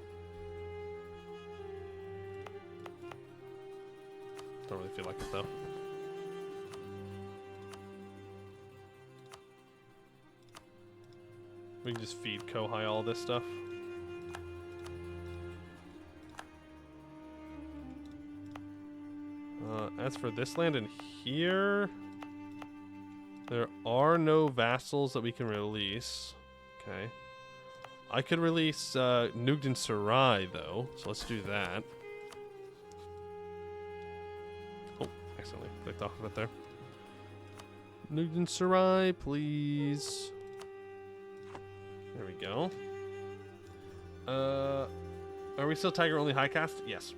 Speaker 1: Don't really feel like it though. We can just feed Kohai all this stuff. As for this land in here, there are no vassals that we can release. Okay. I could release Nugden Sarai, though, so let's do that. Oh, accidentally clicked off of it there. Nugden Sarai, please. There we go. Are we still Tiger only high cast? Yes.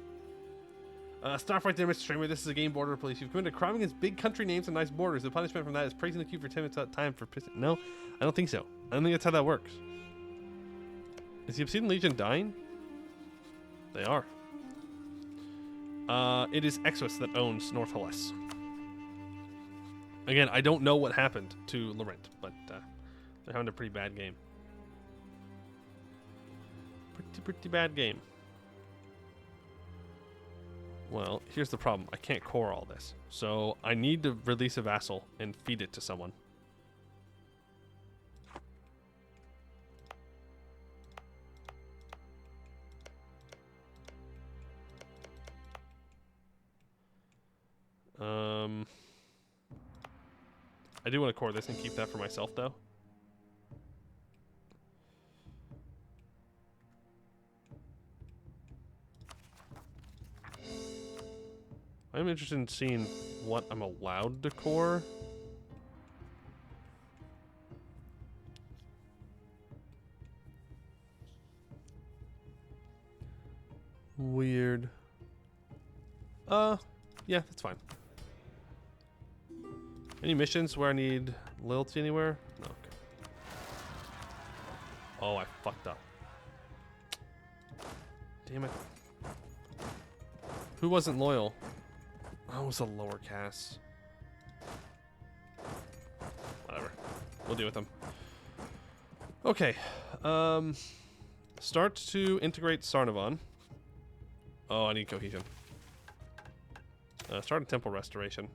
Speaker 1: Stop right there, Mr. Streamer. This is a game border police. You've committed a crime against big country names and nice borders. The punishment from that is praising the queue for 10 minutes time for pissing. No, I don't think so. I don't think that's how that works. Is the Obsidian Legion dying? They are. It is Exos that owns North Helles. Again, I don't know what happened to Laurent, but they're having a pretty bad game. Pretty bad game. Well, here's the problem. I can't core all this. So I need to release a vassal and feed it to someone. I do want to core this and keep that for myself, though. I'm interested in seeing what I'm allowed to core. Weird. Yeah, that's fine. Any missions where I need loyalty anywhere? No, okay. Oh, I fucked up. Damn it. Who wasn't loyal? Oh, it was a lower caste. Whatever. We'll deal with them. Okay. Start to integrate Sarnavan. Oh, I need cohesion. Start a temple restoration.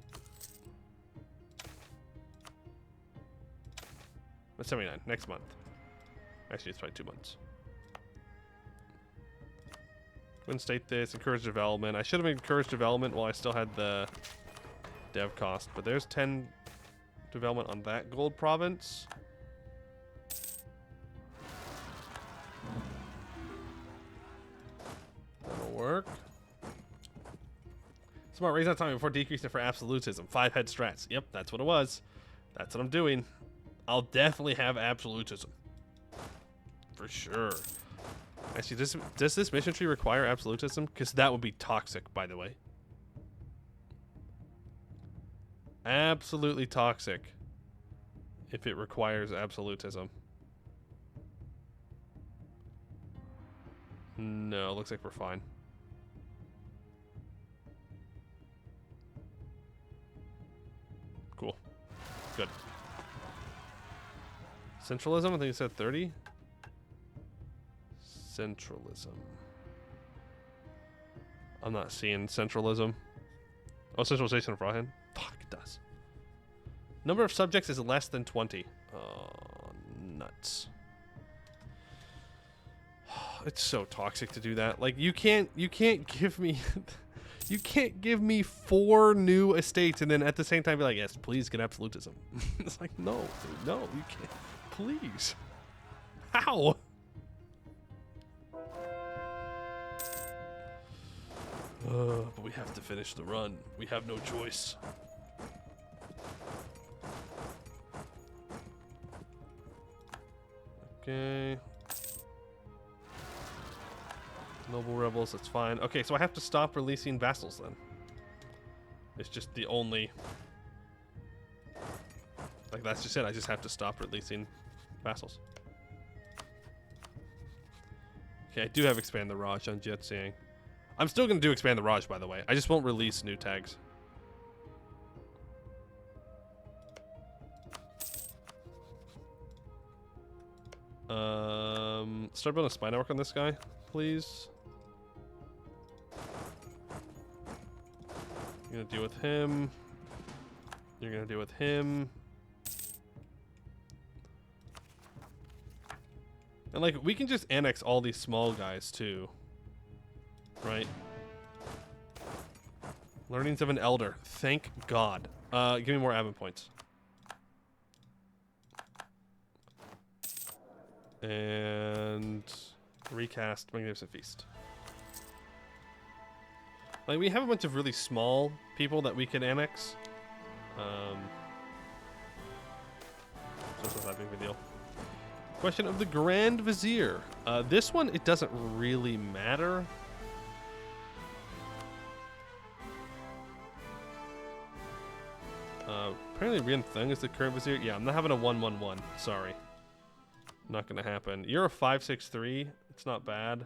Speaker 1: That's 79. Next month. Actually, it's probably 2 months. Wouldn't state this. Encourage development. I should have encouraged development while I still had the dev cost. But there's 10 development on that gold province. That'll work. Smart, raise that time before decreasing it for absolutism. 5 head strats. Yep, that's what it was. That's what I'm doing. I'll definitely have absolutism. For sure. Actually, does this mission tree require absolutism? Because that would be toxic, by the way. Absolutely toxic. If it requires absolutism. No, looks like we're fine. Cool. Good. Centralism, I think you said 30. Centralism. I'm not seeing centralism. Oh, centralization of Rahan. Fuck, it does. Number of subjects is less than 20. Oh, nuts. It's so toxic to do that. Like, you can't give me you can't give me 4 new estates and then at the same time be like, yes, please get absolutism. It's like, no, dude, no, you can't. Please. How? But we have to finish the run. We have no choice. Okay. Noble rebels, that's fine. Okay, so I have to stop releasing vassals then. It's just the only... Like, that's just it. I just have to stop releasing vassals. Okay, I do have Expand the Raj on Jetseeing. I'm still going to do Expand the Raj, by the way. I just won't release new tags. Start building a spy network on this guy, please. You're gonna deal with him. You're gonna deal with him. And like, we can just annex all these small guys too. Right? Learnings of an elder. Thank God. Give me more admin points. And recast Magnificent Feast. Like, we have a bunch of really small people that we can annex. So it's not that big of a deal. Question of the Grand Vizier. This one, it doesn't really matter. Apparently Rian Thung is the current Vizier. Yeah, I'm not having a 1-1-1. Sorry. Not gonna happen. You're a 5-6-3. It's not bad.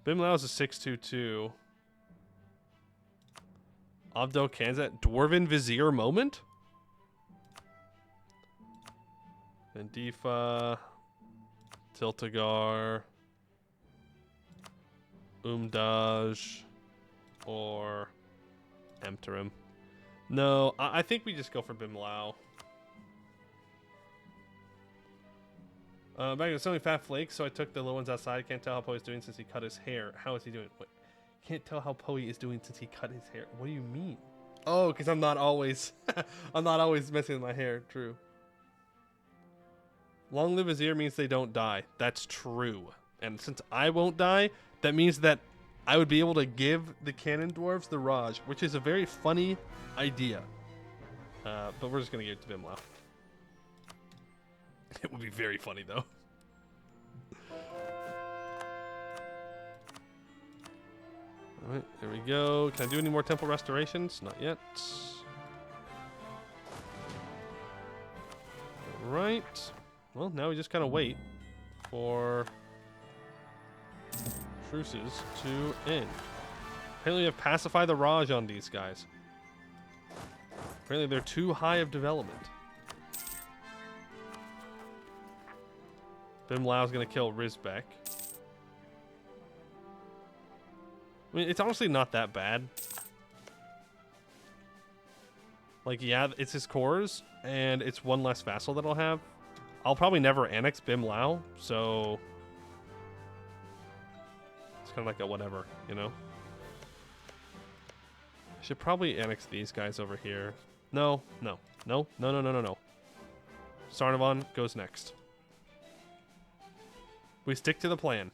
Speaker 1: Bimlao is a 6-2-2. Abdel Kanzat. Dwarven Vizier moment? Vendifa. Tiltagar. Umdaj. Or Emterim. No, I think we just go for Bimlao. Back to selling fat flakes, so I took the little ones outside. I can't tell how Poe's doing since he cut his hair. How is he doing? Wait, Can't tell how Poe is doing since he cut his hair. What do you mean? Oh, because I'm not always I'm not always messing with my hair. True. Long live his ear means they don't die. That's true. And since I won't die, that means that I would be able to give the cannon dwarves the Raj, which is a very funny idea. But we're just going to give it to Bimlau. It would be very funny, though. Alright, there we go. Can I do any more temple restorations? Not yet. Alright. Well, now we just kind of wait for truces to end. Apparently we have Pacify the Raj on these guys. Apparently they're too high of development. Bimlau's gonna kill Rizbek. I mean, it's honestly not that bad. Like, yeah, it's his cores, and it's one less vassal that I'll have. I'll probably never annex Bimlau, so it's kind of like a whatever, you know? I should probably annex these guys over here. No. Sarnavan goes next. We stick to the plan.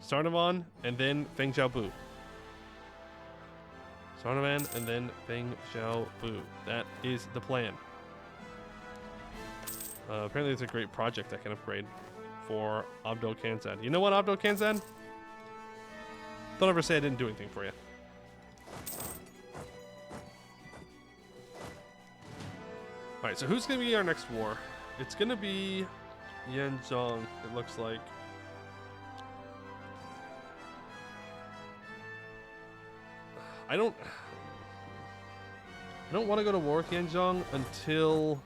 Speaker 1: Sarnavan and then Feng Xiaobu. Sarnavan and then Feng Xiaobu. That is the plan. Apparently it's a great project I can upgrade for Abdul Khanzad. You know what, Abdul Khanzad? Don't ever say I didn't do anything for you. Alright, so who's going to be our next war? It's going to be Yanzhong, it looks like. I don't want to go to war with Yanzhong until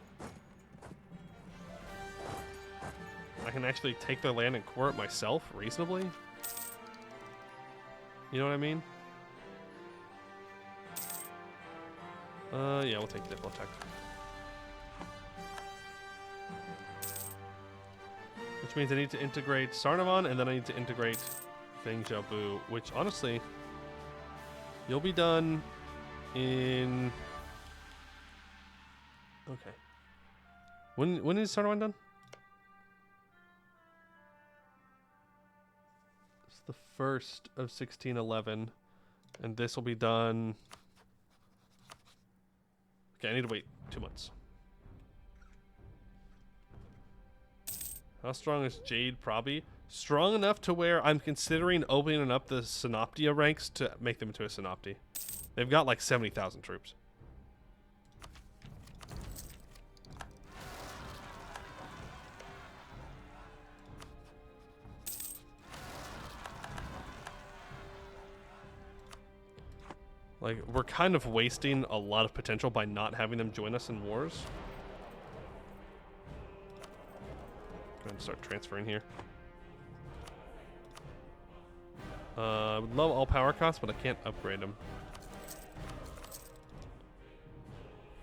Speaker 1: I can actually take their land and core it myself reasonably. You know what I mean? Yeah, we'll take Diplotech. Which means I need to integrate Sarnavan, and then I need to integrate Feng Xiaobu, which honestly, you'll be done in... Okay. When is Sarnavan done? It's the 1st of 1611, and this will be done... Okay, I need to wait 2 months. How strong is Jade Proby? Strong enough to where I'm considering opening up the Synoptia ranks to make them into a Synopti. They've got like 70,000 troops. Like, we're kind of wasting a lot of potential by not having them join us in wars. Go ahead and start transferring here. I would love all power costs, but I can't upgrade them.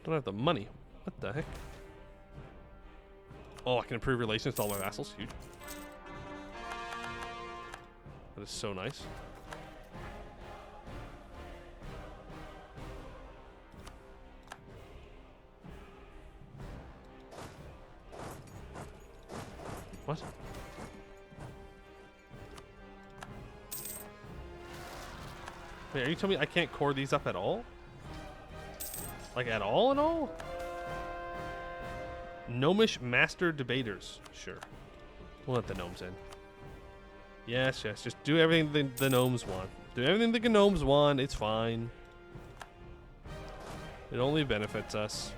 Speaker 1: Don't have the money. What the heck? Oh, I can improve relations with all my vassals. Huge. That is so nice. What? Wait, are you telling me I can't core these up at all? Like at all and all? Gnomish Master Debaters. Sure. We'll let the gnomes in. Yes, yes. Just do everything the gnomes want. Do everything the gnomes want. It's fine. It only benefits us.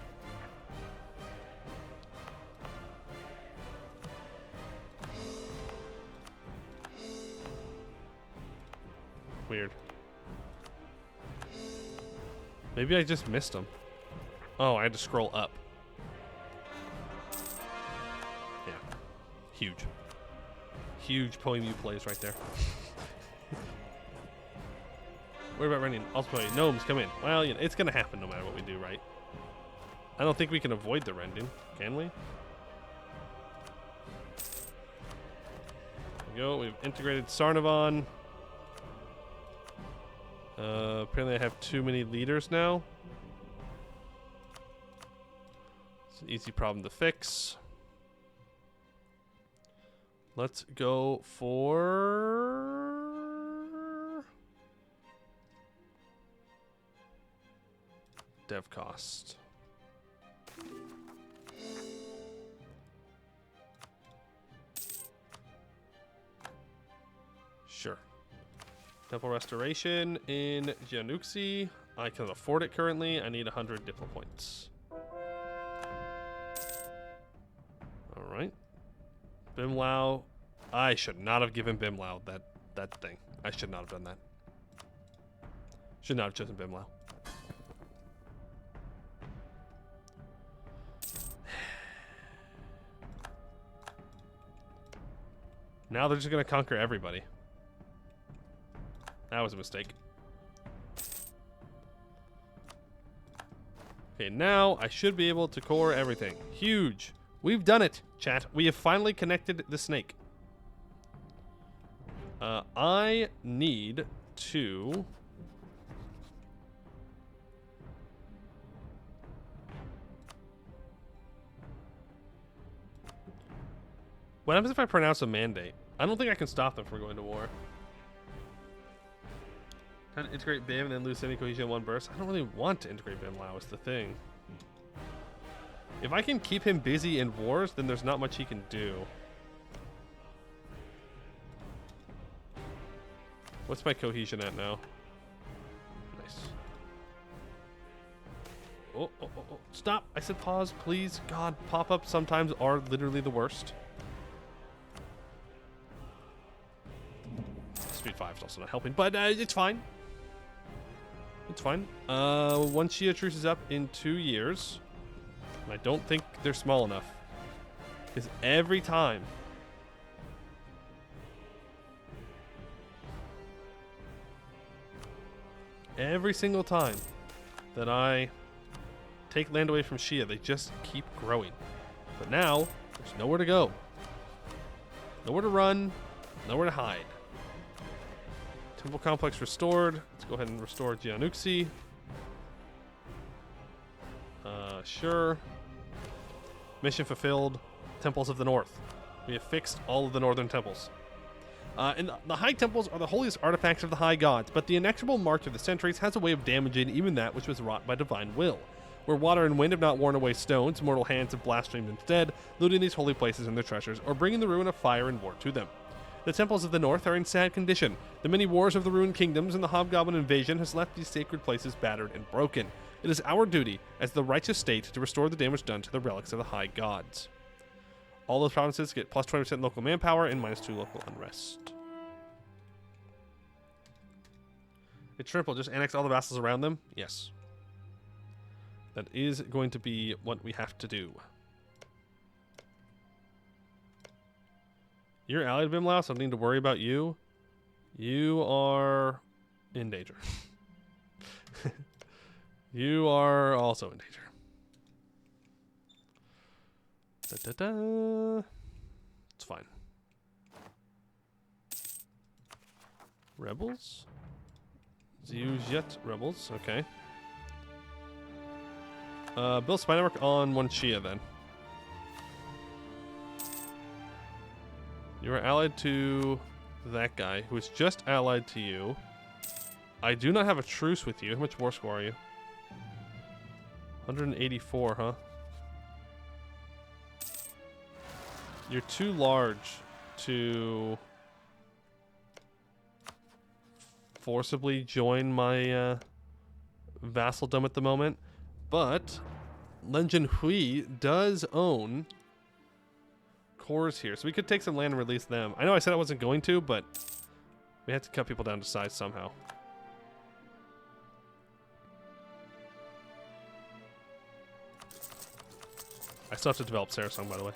Speaker 1: Weird. Maybe I just missed them. Oh, I had to scroll up. Yeah. Huge. Huge Poem U plays right there. What about rending? Also play gnomes come in. Well, you know, it's gonna happen no matter what we do, right? I don't think we can avoid the rending, can we? There we go. We've integrated Sarnavan. Apparently I have too many leaders now. It's an easy problem to fix. Let's go for dev cost. Sure. Temple restoration in Jianuxi. I can afford it currently. I need 100 diplo points. All right. Bimlao. I should not have given Bimlao that thing. I should not have done that. Should not have chosen Bimlao. Now they're just going to conquer everybody. That was a mistake. Okay, now I should be able to core everything. Huge. We've done it, chat. We have finally connected the snake. I need to... What happens if I pronounce a mandate? I don't think I can stop them from going to war. Trying to integrate Bim and then lose semi-cohesion in one burst. I don't really want to integrate Bim Lao is the thing. If I can keep him busy in wars, then there's not much he can do. What's my cohesion at now? Nice. Oh. Stop! I said pause, please. God, pop-ups sometimes are literally the worst. Speed 5 is also not helping, but it's fine. It's fine. One Shia truce is up in 2 years. And I don't think they're small enough. Because every time... Every single time that I take land away from Shia, they just keep growing. But now, there's nowhere to go. Nowhere to run. Nowhere to hide. Temple complex restored. Let's go ahead and restore Jianuxi. Sure. Mission fulfilled. Temples of the North. We have fixed all of the northern temples. And the high temples are the holiest artifacts of the high gods, but the inexorable march of the centuries has a way of damaging even that which was wrought by divine will. Where water and wind have not worn away stones, mortal hands have blasphemed instead, looting these holy places and their treasures, or bringing the ruin of fire and war to them. The temples of the north are in sad condition. The many wars of the ruined kingdoms and the hobgoblin invasion has left these sacred places battered and broken. It is our duty, as the righteous state, to restore the damage done to the relics of the high gods. All those provinces get plus 20% local manpower and minus 2 local unrest. It's triple, just annex all the vassals around them? Yes. That is going to be what we have to do. You're allied, Bimlau, so I don't need to worry about you. You are in danger. You are also in danger. It's fine. Rebels? Ziyuzhet rebels, okay. Build spy network on one Shia then. You are allied to that guy who is just allied to you. I do not have a truce with you. How much war score are you? 184, huh? You're too large to forcibly join my vassaldom at the moment, but Lenjin Hui does own cores here, so we could take some land and release them. I know I said I wasn't going to, but we had to cut people down to size somehow. I still have to develop Sarasong, by the way.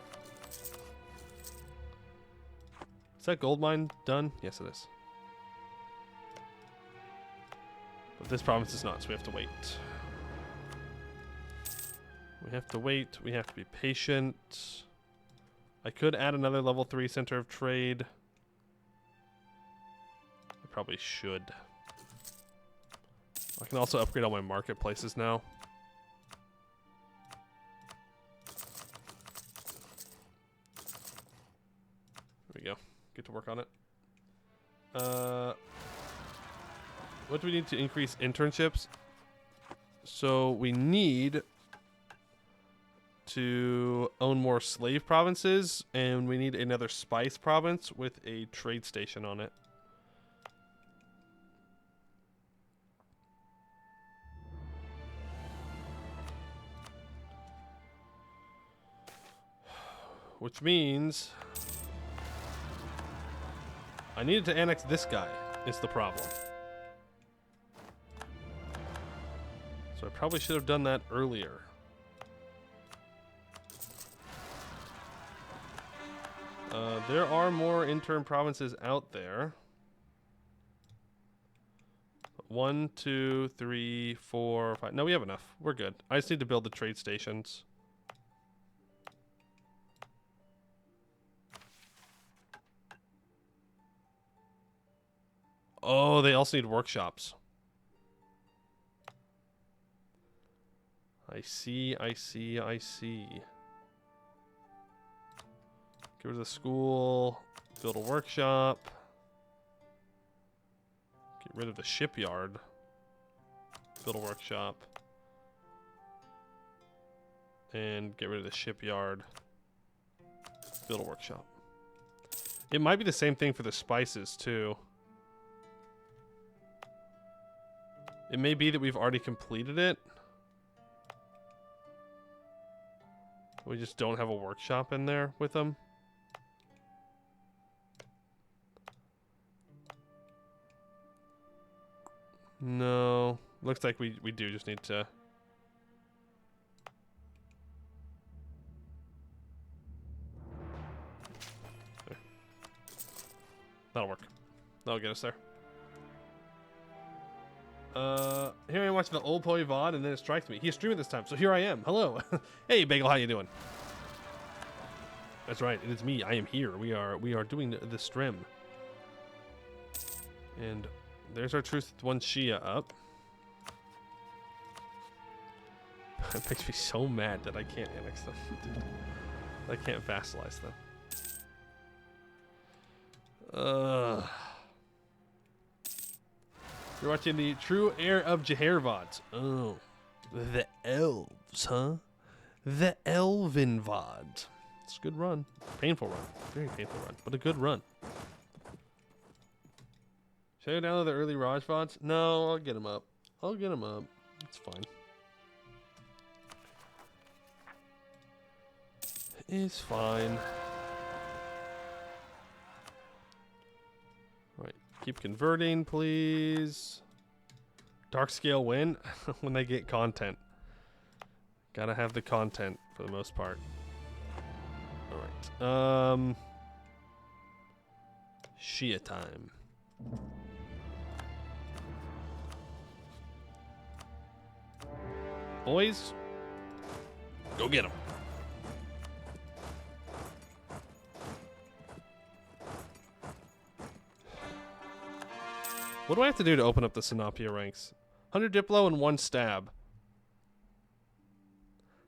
Speaker 1: Is that gold mine done? Yes, it is. But this province is not, so we have to wait. We have to wait. We have to be patient. I could add another level 3 center of trade. I probably should. I can also upgrade all my marketplaces now. There we go. Get to work on it. What do we need to increase internships? So we need to own more slave provinces, and we need another spice province with a trade station on it. Which means I needed to annex this guy, is the problem. So I probably should have done that earlier. There are more intern provinces out there. 1, 2, 3, 4, 5. No, we have enough. We're good. I just need to build the trade stations. Oh, they also need workshops. I see, I see, I see. Get rid of the school, build a workshop, get rid of the shipyard, build a workshop, and get rid of the shipyard, build a workshop. It might be the same thing for the spices too. It may be that we've already completed it. We just don't have a workshop in there with them. No. Looks like we do just need to... There. That'll work. That'll get us there. Here I am watching the old Poi VOD, and then it strikes me. He's streaming this time, so here I am. Hello. Hey, Bagel, how you doing? That's right. It is me. I am here. We are doing the stream. And there's our Truth One Shia up. It makes me so mad that I can't annex them. I can't vassalize them. You're watching the True Heir of Jaher VODs. Oh. The elves, huh? The Elven VOD. It's a good run. Painful run. Very painful run, but a good run. Should I download the early Raj VODs? No, I'll get them up. I'll get them up. It's fine. It's fine. Right. Keep converting, please. Dark scale win when they get content. Gotta have the content for the most part. Alright. Shia time. Boys, go get them. What do I have to do to open up the Sinopia ranks? 100 Diplo and 1 stab.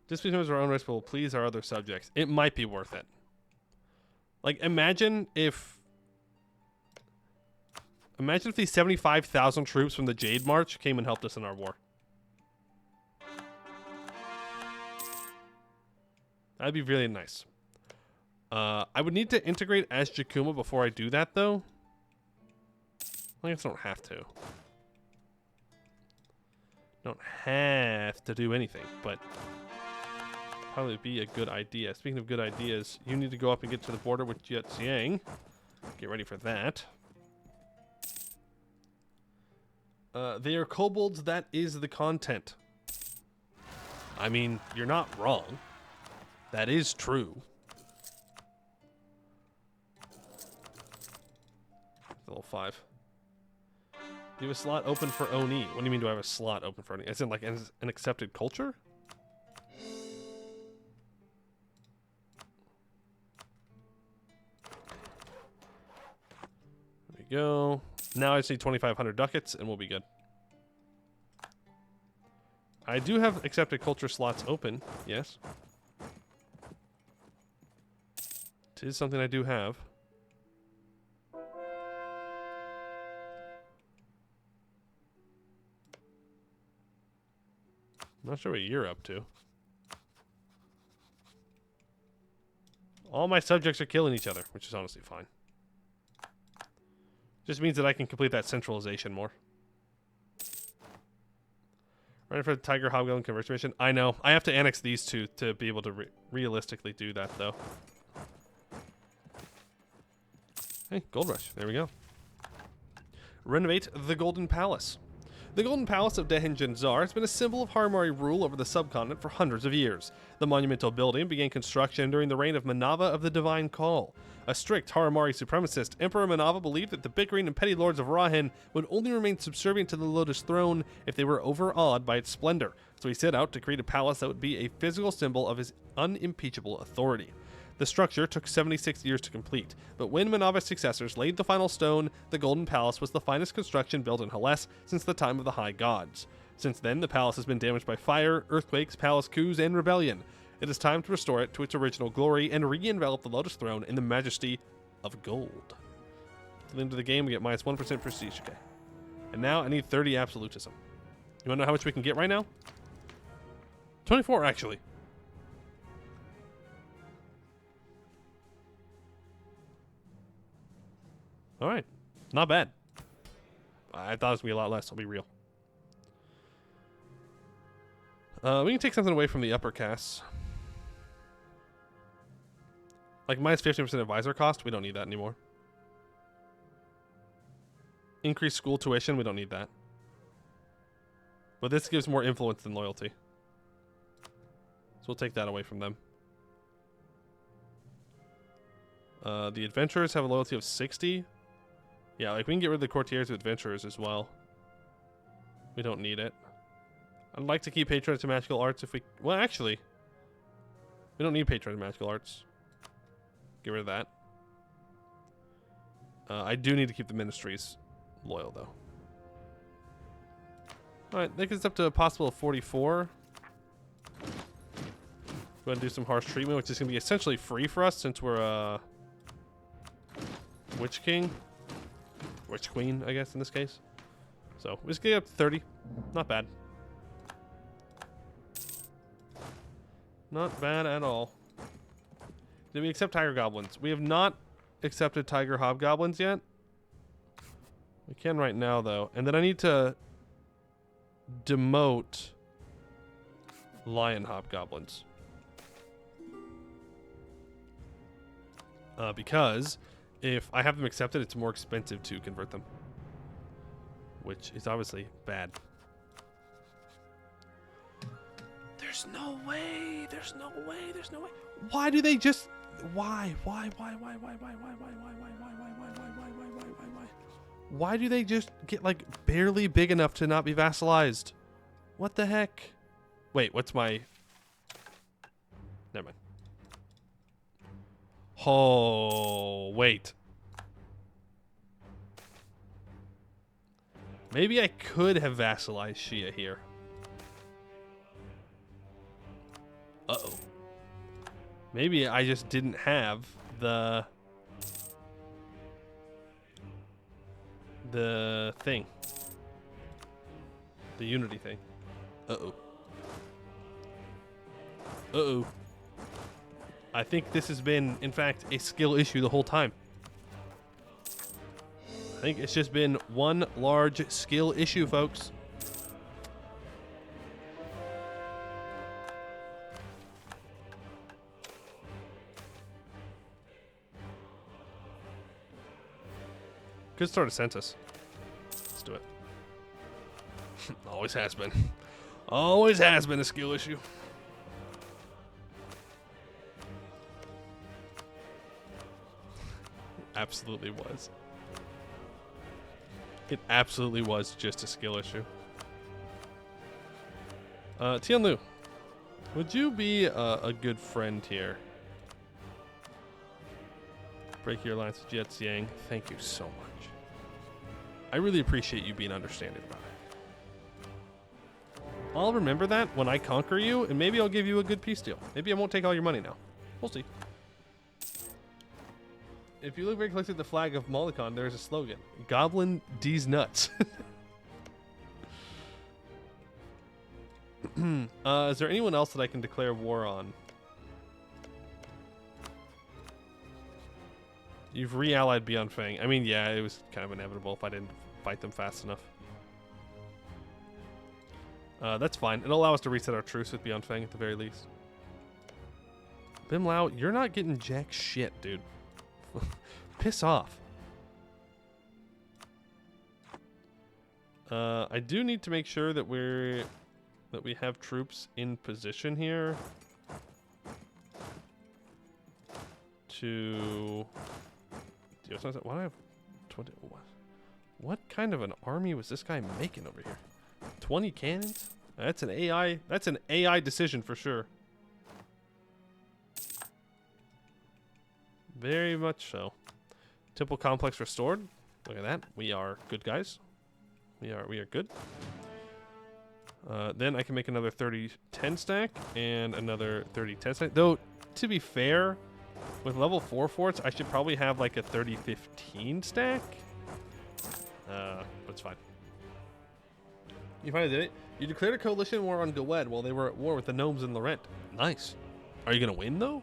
Speaker 1: Just because our own race will please our other subjects. It might be worth it. Like, imagine if these 75,000 troops from the Jade March came and helped us in our war. That'd be really nice. I would need to integrate as Jakuma before I do that, though. I guess I don't have to. Don't have to do anything, but probably be a good idea. Speaking of good ideas, you need to go up and get to the border with Jiaxiang. Get ready for that. They are kobolds. That is the content. I mean, you're not wrong. That is true. Level 5. You have a slot open for Oni. What do you mean do I have a slot open for Oni? As in like an accepted culture? There we go. Now I just need 2,500 ducats and we'll be good. I do have accepted culture slots open, yes. It is something I do have. I'm not sure what you're up to. All my subjects are killing each other, which is honestly fine. Just means that I can complete that centralization more. Ready for the Tiger Hobgoblin conversion mission? I know. I have to annex these two to be able to realistically do that, though. Hey, Gold Rush. There we go. Renovate the Golden Palace. The Golden Palace of Dehenjanzar has been a symbol of Harimari rule over the subcontinent for hundreds of years. The monumental building began construction during the reign of Manava of the Divine Call. A strict Harimari supremacist, Emperor Manava believed that the bickering and petty lords of Rahin would only remain subservient to the Lotus Throne if they were overawed by its splendor, so he set out to create a palace that would be a physical symbol of his unimpeachable authority. The structure took 76 years to complete, but when Manava's successors laid the final stone, the Golden Palace was the finest construction built in Hellas since the time of the High Gods. Since then, the palace has been damaged by fire, earthquakes, palace coups, and rebellion. It is time to restore it to its original glory and re-envelop the Lotus Throne in the majesty of gold. At the end of the game, we get minus 1% prestige, okay. And now I need 30 absolutism. You wanna know how much we can get right now? 24, actually. All right, not bad. I thought it was gonna be a lot less. I'll be real. We can take something away from the upper castes. Like minus 15% advisor cost. We don't need that anymore. Increased school tuition. We don't need that. But this gives more influence than loyalty. So we'll take that away from them. The adventurers have a loyalty of 60. Yeah, like we can get rid of the courtiers of adventurers as well. We don't need it. I'd like to keep patrons of magical arts if we... Well, actually, we don't need patrons of magical arts. Get rid of that. I do need to keep the ministries loyal, though. Alright, that gets up to a possible of 44. Go ahead and do some harsh treatment, which is going to be essentially free for us since we're Witch King. Witch Queen, I guess, in this case. So, we just get up to 30. Not bad. Not bad at all. Did we accept Tiger Goblins? We have not accepted Tiger Hobgoblins yet. We can right now, though. And then I need to demote Lion Hobgoblins. Because if I have them accepted, it's more expensive to convert them. Which is obviously bad. There's no way. There's no way. There's no way. Why do they just... Why do they just get, like, barely big enough to not be vassalized? What the heck? Wait, what's my... Never mind. Oh, wait. Maybe I could have vassalized Shia here. Uh-oh. Maybe I just didn't have the thing. The unity thing. Uh-oh. Uh-oh. I think this has been, in fact, a skill issue the whole time. I think it's just been one large skill issue, folks. Could start a census. Let's do it. Always has been. Always has been a skill issue. Absolutely was. It absolutely was just a skill issue. Tianlu, would you be a good friend here? Break your alliance with Jet Xiang. Thank you so much. I really appreciate you being understanding about it. I'll remember that when I conquer you, and maybe I'll give you a good peace deal. Maybe I won't take all your money now. We'll see. If you look very closely at the flag of Mollicon, there's a slogan. Goblin D's nuts. Is there anyone else that I can declare war on? You've re-allied Beyond Fang. I mean, yeah, it was kind of inevitable if I didn't fight them fast enough. That's fine. It'll allow us to reset our truce with Beyond Fang at the very least. Bim Lao, you're not getting jack shit, dude. Piss off. I do need to make sure that we have troops in position here to. Why do I have 20? What kind of an army was this guy making over here? 20 cannons? That's an AI. That's an AI decision for sure. Very much so. Temple complex restored. Look at that. We are good guys. We are good. Then I can make another 30-10 stack and another 30-10 stack. Though, to be fair, with level 4 forts, I should probably have like a 30-15 stack. But it's fine. You finally did it. You declared a coalition war on Gawed while they were at war with the gnomes in Laurent. Nice. Are you gonna win though?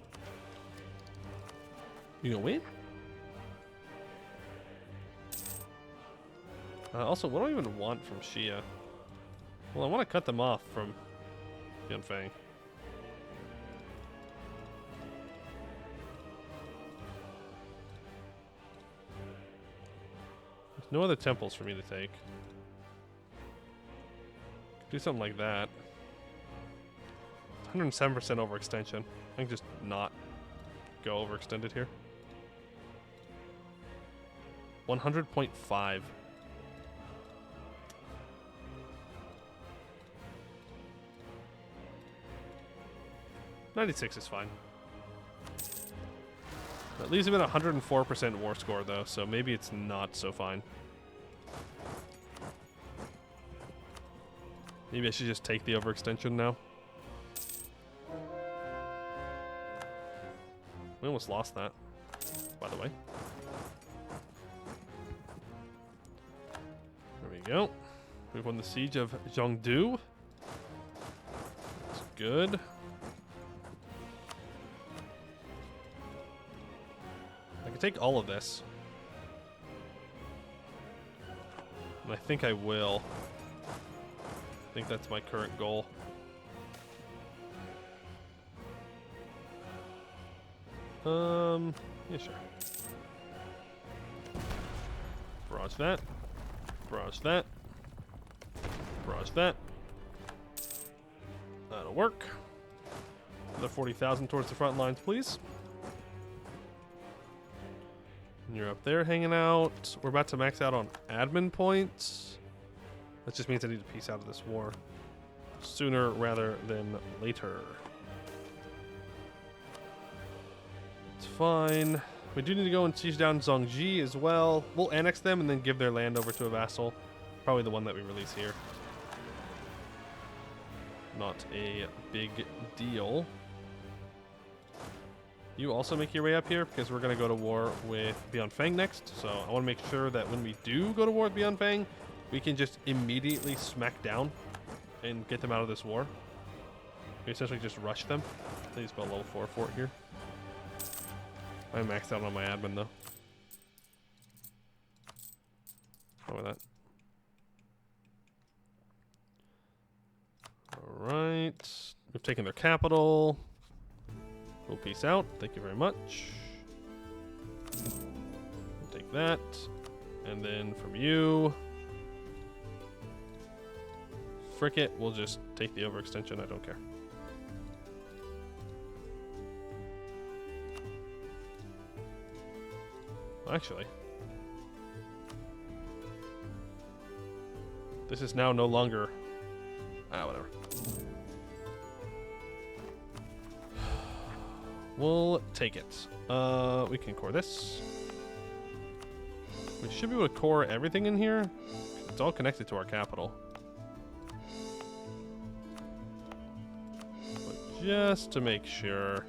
Speaker 1: You gonna win? Also, what do I even want from Shia? Well, I want to cut them off from Yunfang. There's no other temples for me to take. Do something like that. 107% overextension. I can just not go overextended here. 100.5. $96 is fine. That leaves him at 104% war score though, so maybe it's not so fine. Maybe I should just take the overextension now. We almost lost that, by the way. There we go. We've won the siege of Zhongdu. That's good. I can take all of this. And I think I will. I think that's my current goal. Yeah, sure. Barrage that. Barrage that. Barrage that. That'll work. Another 40,000 towards the front lines, please. And you're up there hanging out. We're about to max out on admin points. That just means I need to piece out of this war sooner rather than later. It's fine. We do need to go and siege down Zhongji as well. We'll annex them and then give their land over to a vassal. Probably the one that we release here. Not a big deal. You also make your way up here because we're going to go to war with Beyond Fang next. So I want to make sure that when we do go to war with Beyond Fang, we can just immediately smack down and get them out of this war. We essentially just rush them. I think it's about level 4 fort here. I maxed out on my admin though. How about that? Alright. We've taken their capital. We'll peace out. Thank you very much. We'll take that. And then from you, frick it, we'll just take the overextension. I don't care. Actually, this is now no longer... whatever. We'll take it. We can core this. We should be able to core everything in here. It's all connected to our capital. just to make sure.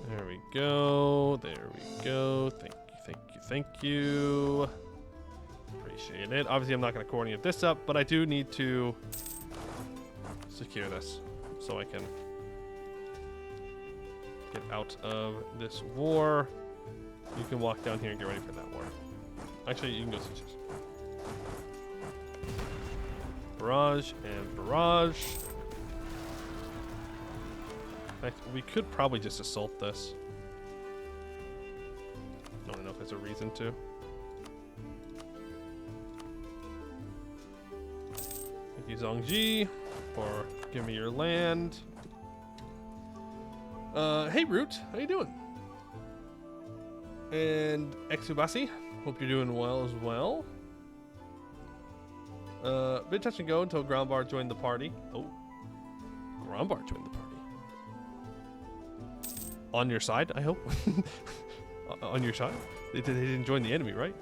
Speaker 1: There we go. There we go. Thank you, thank you, thank you. Appreciate it. Obviously, I'm not going to core any of this up, but I do need to secure this so I can get out of this war. You can walk down here and get ready for that war. Actually, you can go switches. Barrage and barrage. In fact, we could probably just assault this. I don't know if there's a reason to. Thank you, Zhongji, for giving me your land. Hey, Root, how you doing? And Exubasi, hope you're doing well as well. Bit touch and go until Groundbar joined the party. Oh, Groundbar joined the party. On your side, I hope. On your side? They didn't join the enemy, right?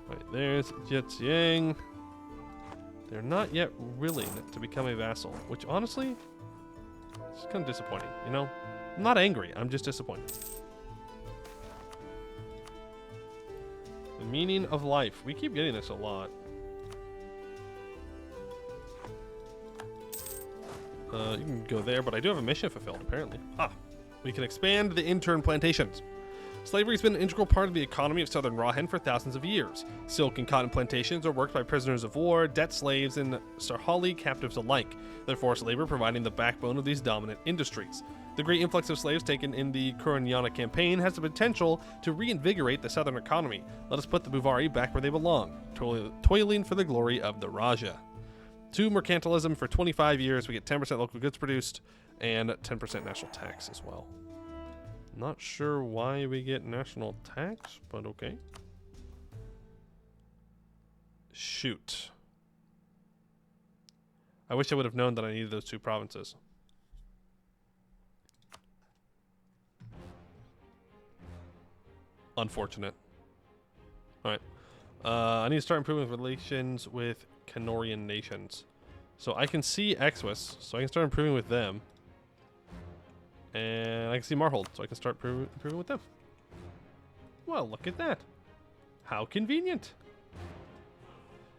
Speaker 1: Right, there's Jietsiang. They're not yet willing to become a vassal, which honestly is kind of disappointing, you know? I'm not angry, I'm just disappointed. The meaning of life. We keep getting this a lot. You can go there, but I do have a mission fulfilled, apparently. Ah, we can expand the intern plantations. Slavery has been an integral part of the economy of southern Rahan for thousands of years. Silk and cotton plantations are worked by prisoners of war, debt slaves, and Sarhali captives alike, their forced labor providing the backbone of these dominant industries. The great influx of slaves taken in the Kuranyana campaign has the potential to reinvigorate the southern economy. Let us put the Buvari back where they belong, toiling for the glory of the Raja. To mercantilism for 25 years, we get 10% local goods produced and 10% national tax as well. Not sure why we get national tax, but okay. Shoot. I wish I would have known that I needed those two provinces. Unfortunate. Alright. I need to start improving relations with Canorian nations. So I can see Exwis, so I can start improving with them. And I can see Marhold, so I can start improving with them. Well, look at that. How convenient.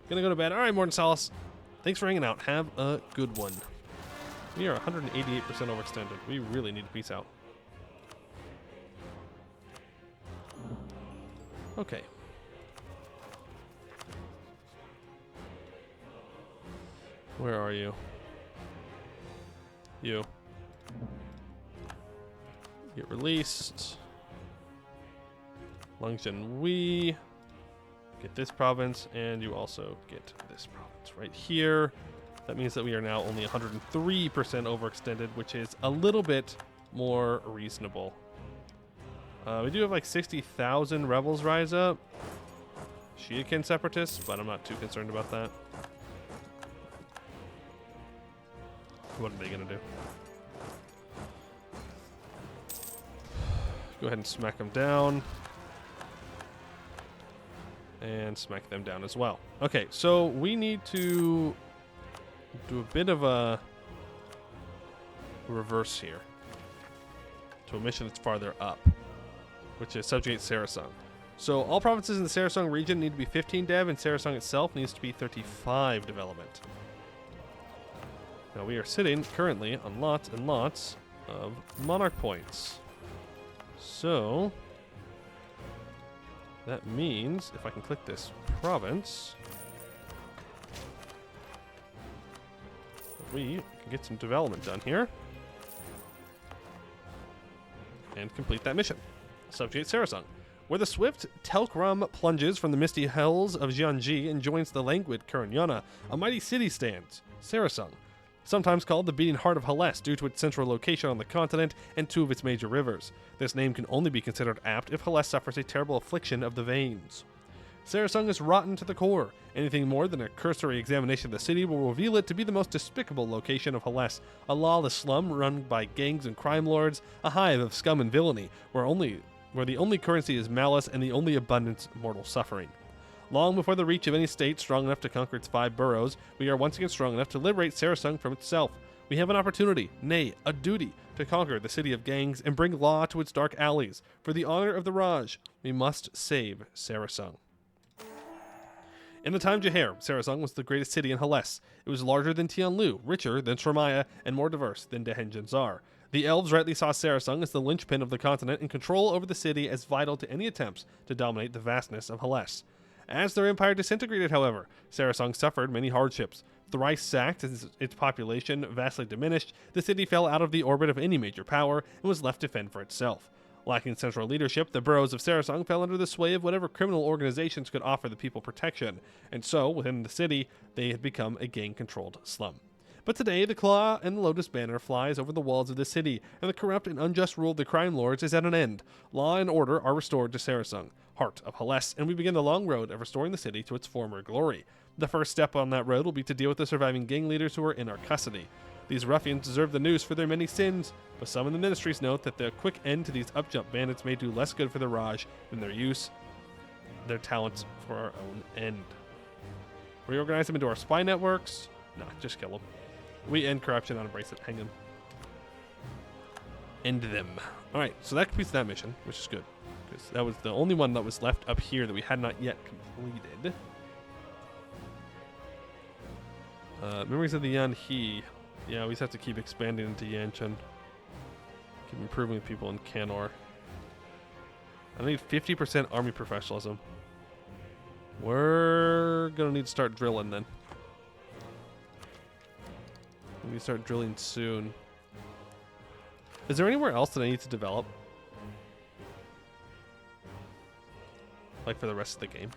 Speaker 1: Gonna go to bed. Alright, Morton Salas. Thanks for hanging out. Have a good one. We are 188% overextended. We really need to peace out. Okay. Where are you? You. Get released. Longzhen Wei. Get this province, and you also get this province right here. That means that we are now only 103% overextended, which is a little bit more reasonable. We do have like 60,000 rebels rise up. Shiakin separatists, but I'm not too concerned about that. What are they gonna do? Go ahead and smack them down. And smack them down as well. Okay, so we need to do a bit of a reverse here to a mission that's farther up, which is subjugate Sarasung. So all provinces in the Sarasung region need to be 15 dev, and Sarasung itself needs to be 35 development. Now we are sitting currently on lots and lots of monarch points. So that means if I can click this province, we can get some development done here and complete that mission. Subjugate Sarasung. Where the swift Telkram plunges from the misty hills of Jianji and joins the languid Kuranyana, a mighty city stands, Sarasung. Sometimes called the beating heart of Hellas due to its central location on the continent and two of its major rivers. This name can only be considered apt if Hellas suffers a terrible affliction of the veins. Sarasung is rotten to the core. Anything more than a cursory examination of the city will reveal it to be the most despicable location of Hellas, a lawless slum run by gangs and crime lords, a hive of scum and villainy, where the only currency is malice and the only abundance mortal suffering. Long before the reach of any state strong enough to conquer its 5 boroughs, we are once again strong enough to liberate Sarasung from itself. We have an opportunity, nay, a duty, to conquer the city of gangs and bring law to its dark alleys. For the honor of the Raj, we must save Sarasung. In the time Jaher, Sarasung was the greatest city in Hellas. It was larger than Tianlu, richer than Shremaya, and more diverse than Dehenjanzar. The elves rightly saw Sarasung as the linchpin of the continent, and control over the city as vital to any attempts to dominate the vastness of Hellas. As their empire disintegrated, however, Sarasung suffered many hardships. Thrice sacked, its population vastly diminished, the city fell out of the orbit of any major power and was left to fend for itself. Lacking central leadership, the boroughs of Sarasung fell under the sway of whatever criminal organizations could offer the people protection, and so, within the city, they had become a gang-controlled slum. But today, the Claw and the Lotus Banner flies over the walls of the city, and the corrupt and unjust rule of the crime lords is at an end. Law and order are restored to Sarasung, heart of Hellas, and we begin the long road of restoring the city to its former glory. The first step on that road will be to deal with the surviving gang leaders who are in our custody. These ruffians deserve the noose for their many sins, but some in the ministries note that the quick end to these upjump bandits may do less good for the Raj than their use their talents for our own end. Reorganize them into our spy networks? Nah, just kill them. We end corruption on a bracelet. Hang them. End them. Alright, so that completes that mission, which is good. Because that was the only one that was left up here that we had not yet completed. Memories of the Yan He. Yeah, we just have to keep expanding into Yanchen. Keep improving people in Canor. I need 50% army professionalism. We're gonna need to start drilling then. We need to start drilling soon. Is there anywhere else that I need to develop? Like for the rest of the game?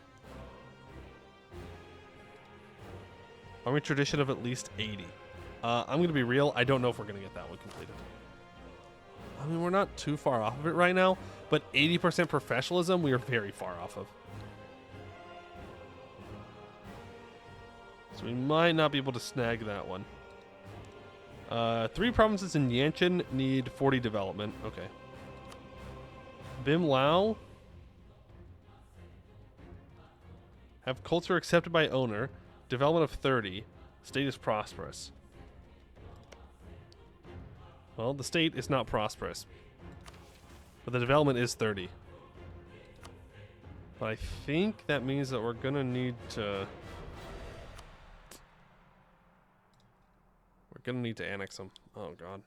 Speaker 1: Army tradition of at least 80. I'm going to be real. I don't know if we're going to get that one completed. I mean, we're not too far off of it right now, but 80% professionalism, we are very far off of. So we might not be able to snag that one. 3 provinces in Yanchen need 40 development. Okay. Bim Lao. Have culture accepted by owner. Development of 30. State is prosperous. Well, the state is not prosperous. But the development is 30. But I think that means that we're going to need to... We're going to need to annex them. Oh, God.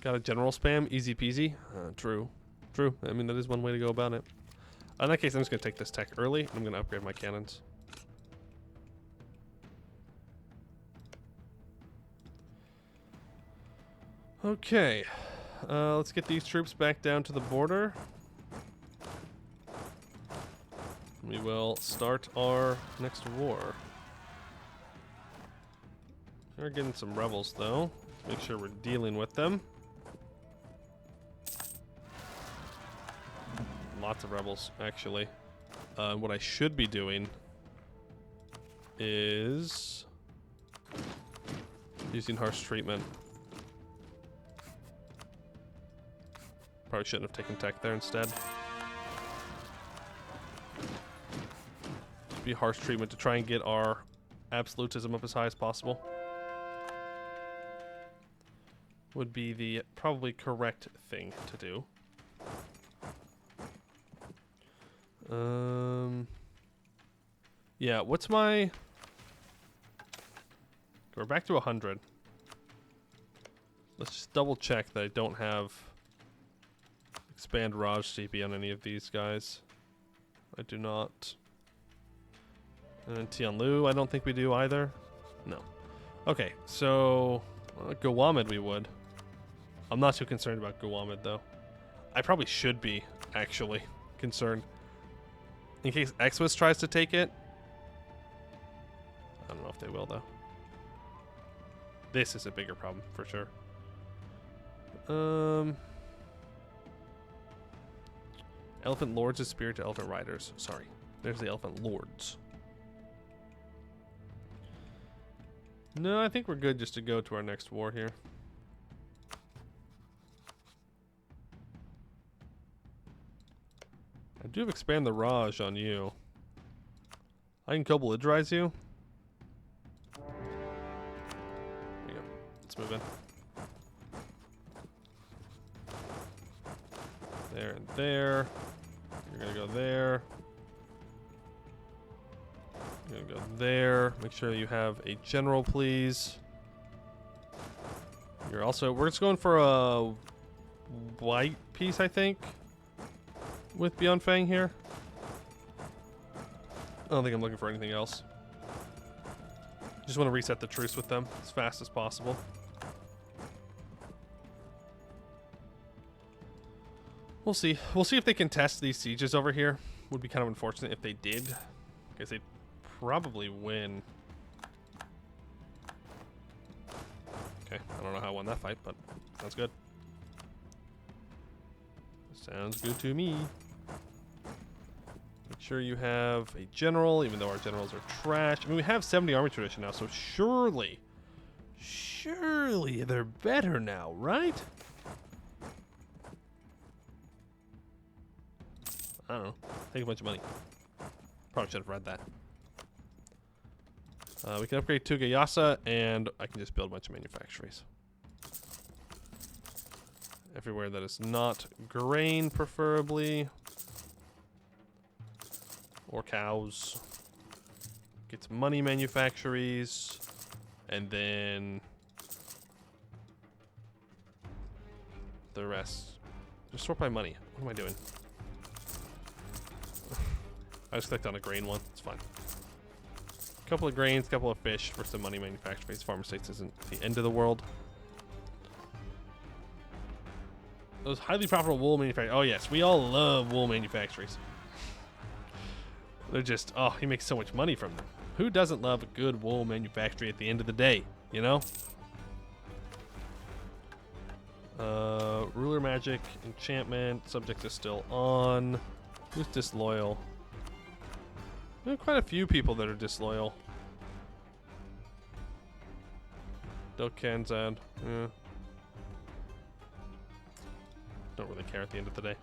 Speaker 1: Got a general spam? Easy peasy? True. True. I mean, that is one way to go about it. In that case, I'm just going to take this tech early. I'm going to upgrade my cannons. Okay. Let's get these troops back down to the border. We will start our next war. We're getting some rebels, though. Make sure we're dealing with them. Lots of rebels, actually. What I should be doing is using harsh treatment. Probably shouldn't have taken tech there instead. Be harsh treatment to try and get our absolutism up as high as possible. Would be the probably correct thing to do. Yeah, what's my... We're back to 100. Let's just double check that I don't have expand Raj CP on any of these guys. I do not. And Tianlu, I don't think we do either. No. Okay, so Gawamid we would. I'm not too concerned about Gawamid though. I probably should be, actually, concerned. In case Xmas tries to take it. I don't know if they will, though. This is a bigger problem, for sure. Elephant Lords is spirit to Elephant Riders. Sorry. There's the Elephant Lords. No, I think we're good just to go to our next war here. I do expand the Raj on you. I can co-belligerize you. There you go. Let's move in. There and there. You're gonna go there. You're gonna go there. Make sure you have a general, please. You're also, we're just going for a white piece, I think, with Beyond Fang here. I don't think I'm looking for anything else. Just want to reset the truce with them as fast as possible. We'll see. We'll see if they contest these sieges over here. Would be kind of unfortunate if they did, because they'd probably win. Okay, I don't know how I won that fight, but sounds good. Sounds good to me. Make sure you have a general, even though our generals are trash. I mean, we have 70 army tradition now, so surely they're better now, right? I don't know. Take a bunch of money. Probably should have read that. We can upgrade Tugayasa, and I can just build a bunch of manufactories. Everywhere that is not grain, preferably. Or cows. Get some money manufactories. And then the rest. Just sort by money. What am I doing? I just clicked on a grain one. It's fine. Couple of grains, couple of fish for some money manufactories. Farmer states isn't the end of the world. Those highly profitable wool manufacturers. Oh yes, we all love wool manufactories. They're just, oh, he makes so much money from them. Who doesn't love a good wool manufactory at the end of the day, you know? Ruler magic, enchantment, subject is still on. Who's disloyal? There are quite a few people that are disloyal. Dokanzad, yeah. Don't really care at the end of the day.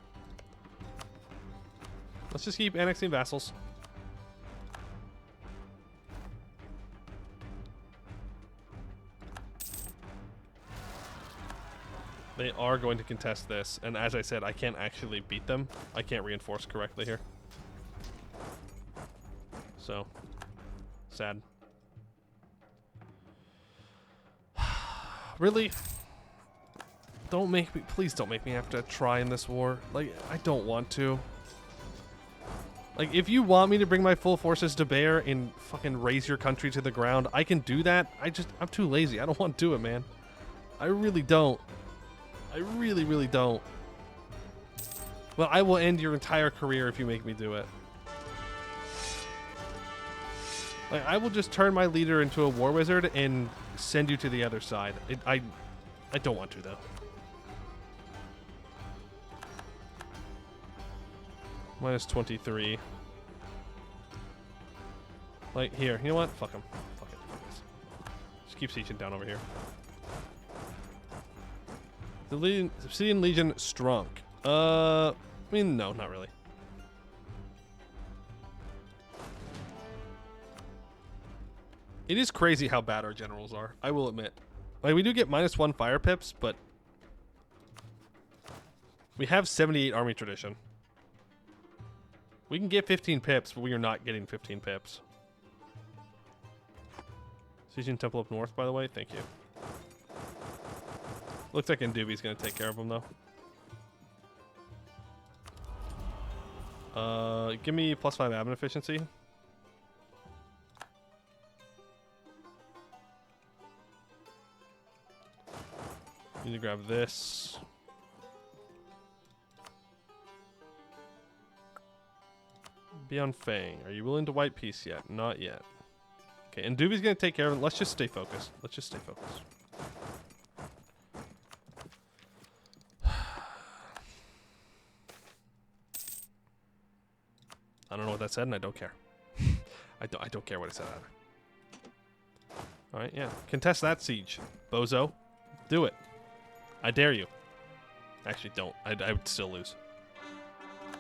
Speaker 1: Let's just keep annexing vassals. They are going to contest this, and as I said, I can't actually beat them. I can't reinforce correctly here. So, sad. Really? Don't make me, please don't make me have to try in this war. Like, I don't want to. Like, if you want me to bring my full forces to bear and fucking raise your country to the ground, I can do that. I'm too lazy. I don't want to do it, man. I really don't. I really, really don't. Well, I will end your entire career if you make me do it. Like, I will just turn my leader into a war wizard and send you to the other side. I don't want to, though. Minus 23. Like, here. You know what? Fuck him. Fuck it. Fuck this. Just keep sieging down over here. The Obsidian Legion strong. I mean, no, not really. It is crazy how bad our generals are, I will admit. Like, we do get -1 fire pips, but we have 78 army tradition. We can get 15 pips, but we are not getting 15 pips. Sieging Temple up north, by the way. Thank you. Looks like Ndubi's going to take care of him, though. Give me +5 admin efficiency. Need to grab this. Beyond Fang. Are you willing to white piece yet? Not yet. Okay, and Ndubi's going to take care of him. Let's just stay focused. Let's just stay focused. I don't know what that said, and I don't care. I don't care what it said either. All right, yeah. Contest that siege, bozo. Do it. I dare you. Actually, don't. I would still lose.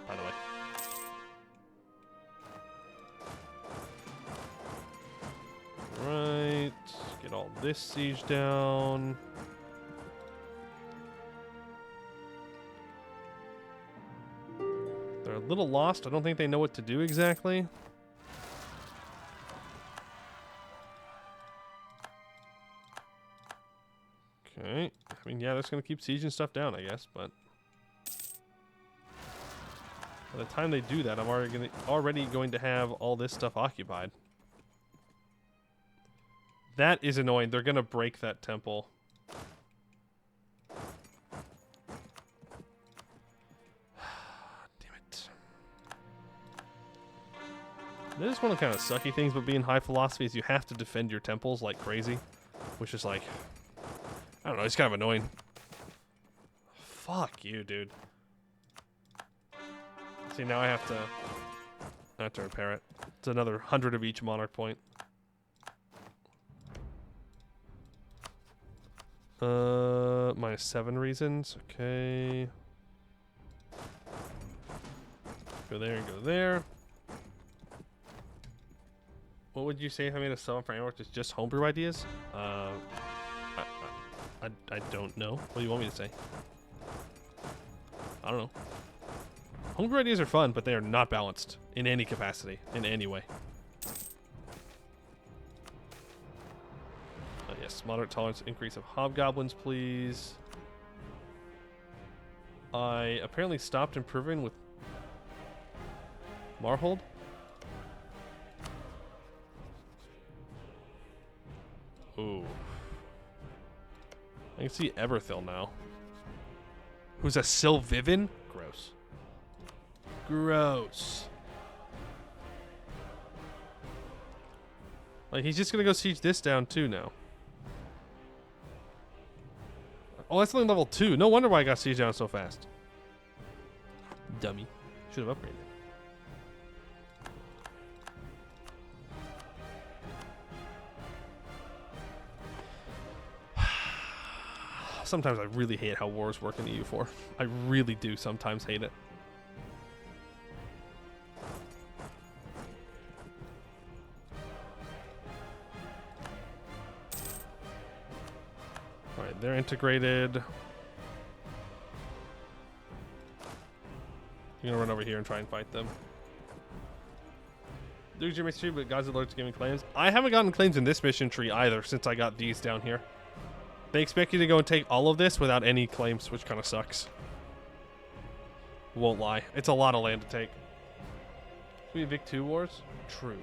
Speaker 1: By the way. this siege down. They're a little lost. I don't think they know what to do exactly. Okay. I mean, yeah, they're just going to keep sieging stuff down, I guess, but by the time they do that, I'm already going to have all this stuff occupied. That is annoying. They're going to break that temple. Damn it. This is one of the kind of sucky things about being high philosophy is you have to defend your temples like crazy, which is like, I don't know, it's kind of annoying. Fuck you, dude. See, now I have to repair it. It's another 100 of each monarch point. -7 reasons. Okay. Go there and go there. What would you say if I made a summon framework that's just homebrew ideas? I don't know. What do you want me to say? I don't know. Homebrew ideas are fun, but they are not balanced in any capacity, in any way. Yes, moderate tolerance increase of hobgoblins, please. I apparently stopped improving with Marhold. Ooh. I can see Eberthil now. Who's a Sylvivan? Gross. Gross. Like, he's just gonna go siege this down too now. Oh, that's only level 2. No wonder why I got siege down so fast. Dummy. Should have upgraded. Sometimes I really hate how wars work in EU4. I really do sometimes hate it. Alright, they're integrated. You're gonna run over here and try and fight them. There's your mission tree, but God's alerts giving claims. I haven't gotten claims in this mission tree either since I got these down here. They expect you to go and take all of this without any claims, which kind of sucks. Won't lie. It's a lot of land to take. We have Vic 2 wars? True.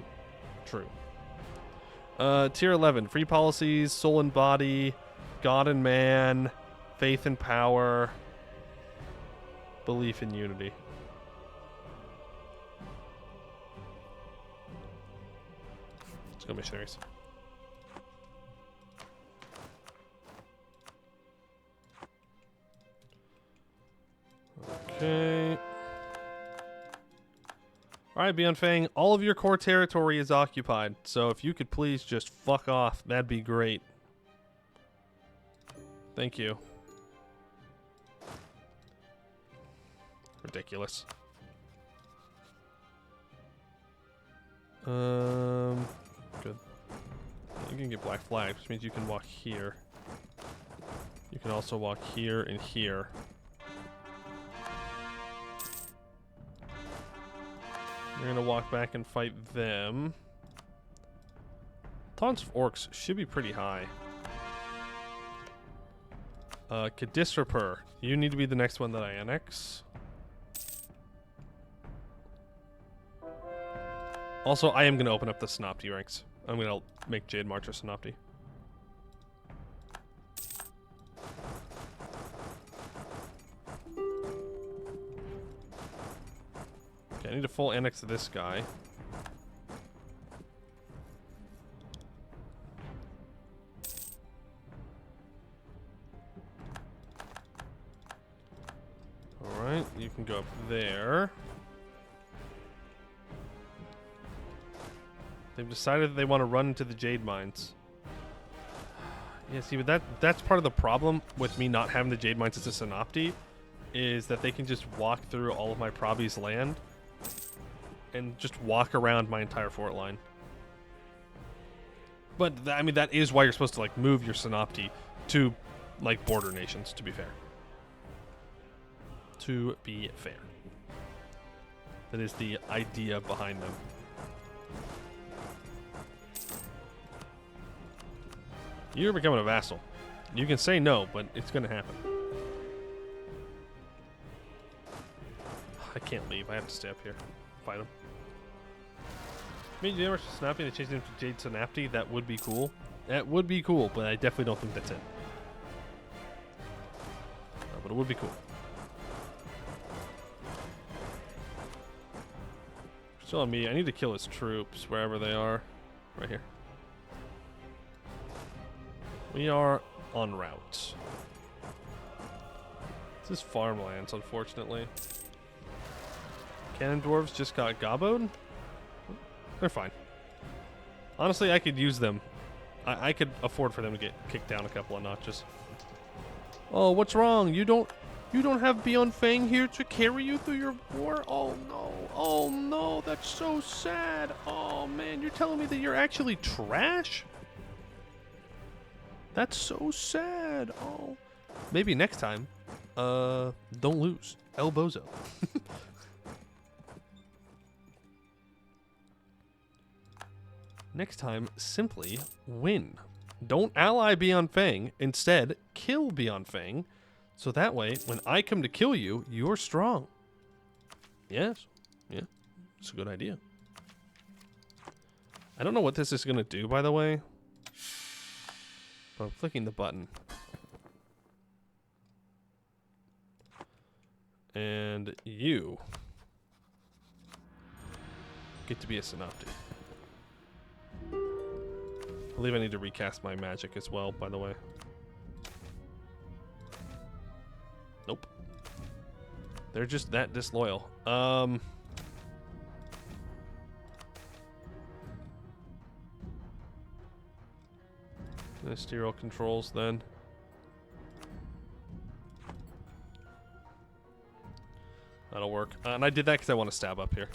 Speaker 1: True. Tier 11. Free policies, soul and body, God and man, faith and power, belief in unity. Let's go missionaries. Okay. Alright, Beyond Fang, all of your core territory is occupied, so if you could please just fuck off, that'd be great. Thank you. Ridiculous. Good. You can get black flags, which means you can walk here. You can also walk here and here. You're gonna walk back and fight them. Taunts of orcs should be pretty high. Kadisrapur, you need to be the next one that I annex. Also, I am gonna open up the Synopti ranks. I'm gonna make Jade March a Synopti. Okay, I need a full annex to this guy. Alright, you can go up there. They've decided that they want to run into the Jade Mines. Yeah, see, but that's part of the problem with me not having the Jade Mines as a Synopti, is that they can just walk through all of my Proby's land and just walk around my entire fort line. But I mean, that is why you're supposed to like move your synopti to like border nations. To be fair. To be fair. That is the idea behind them. You're becoming a vassal. You can say no, but it's going to happen. I can't leave. I have to stay up here. Fight him. I mean, you ever Snappy, they changed him to Jade Synapti? That would be cool. That would be cool, but I definitely don't think that's it. But it would be cool. Still on me. I need to kill his troops wherever they are. Right here. We are en route. This is farmlands, unfortunately. Cannon dwarves just got gobboed. They're fine. Honestly, I could use them. I could afford for them to get kicked down a couple of notches. Oh, what's wrong? You don't have Beyond Fang here to carry you through your war? Oh no. Oh no, that's so sad. Oh man, you're telling me that you're actually trash? That's so sad. Oh. Maybe next time, don't lose. El Bozo. Next time, simply win. Don't ally Beyond Fang. Instead, kill Beyond Fang. So that way, when I come to kill you, you're strong. Yes. Yeah. It's a good idea. I don't know what this is going to do, by the way. But I'm clicking the button. And you get to be a Synopti. I believe I need to recast my magic as well, by the way. Nope. They're just that disloyal. Ministerial controls then. That'll work. And I did that because I want to stab up here.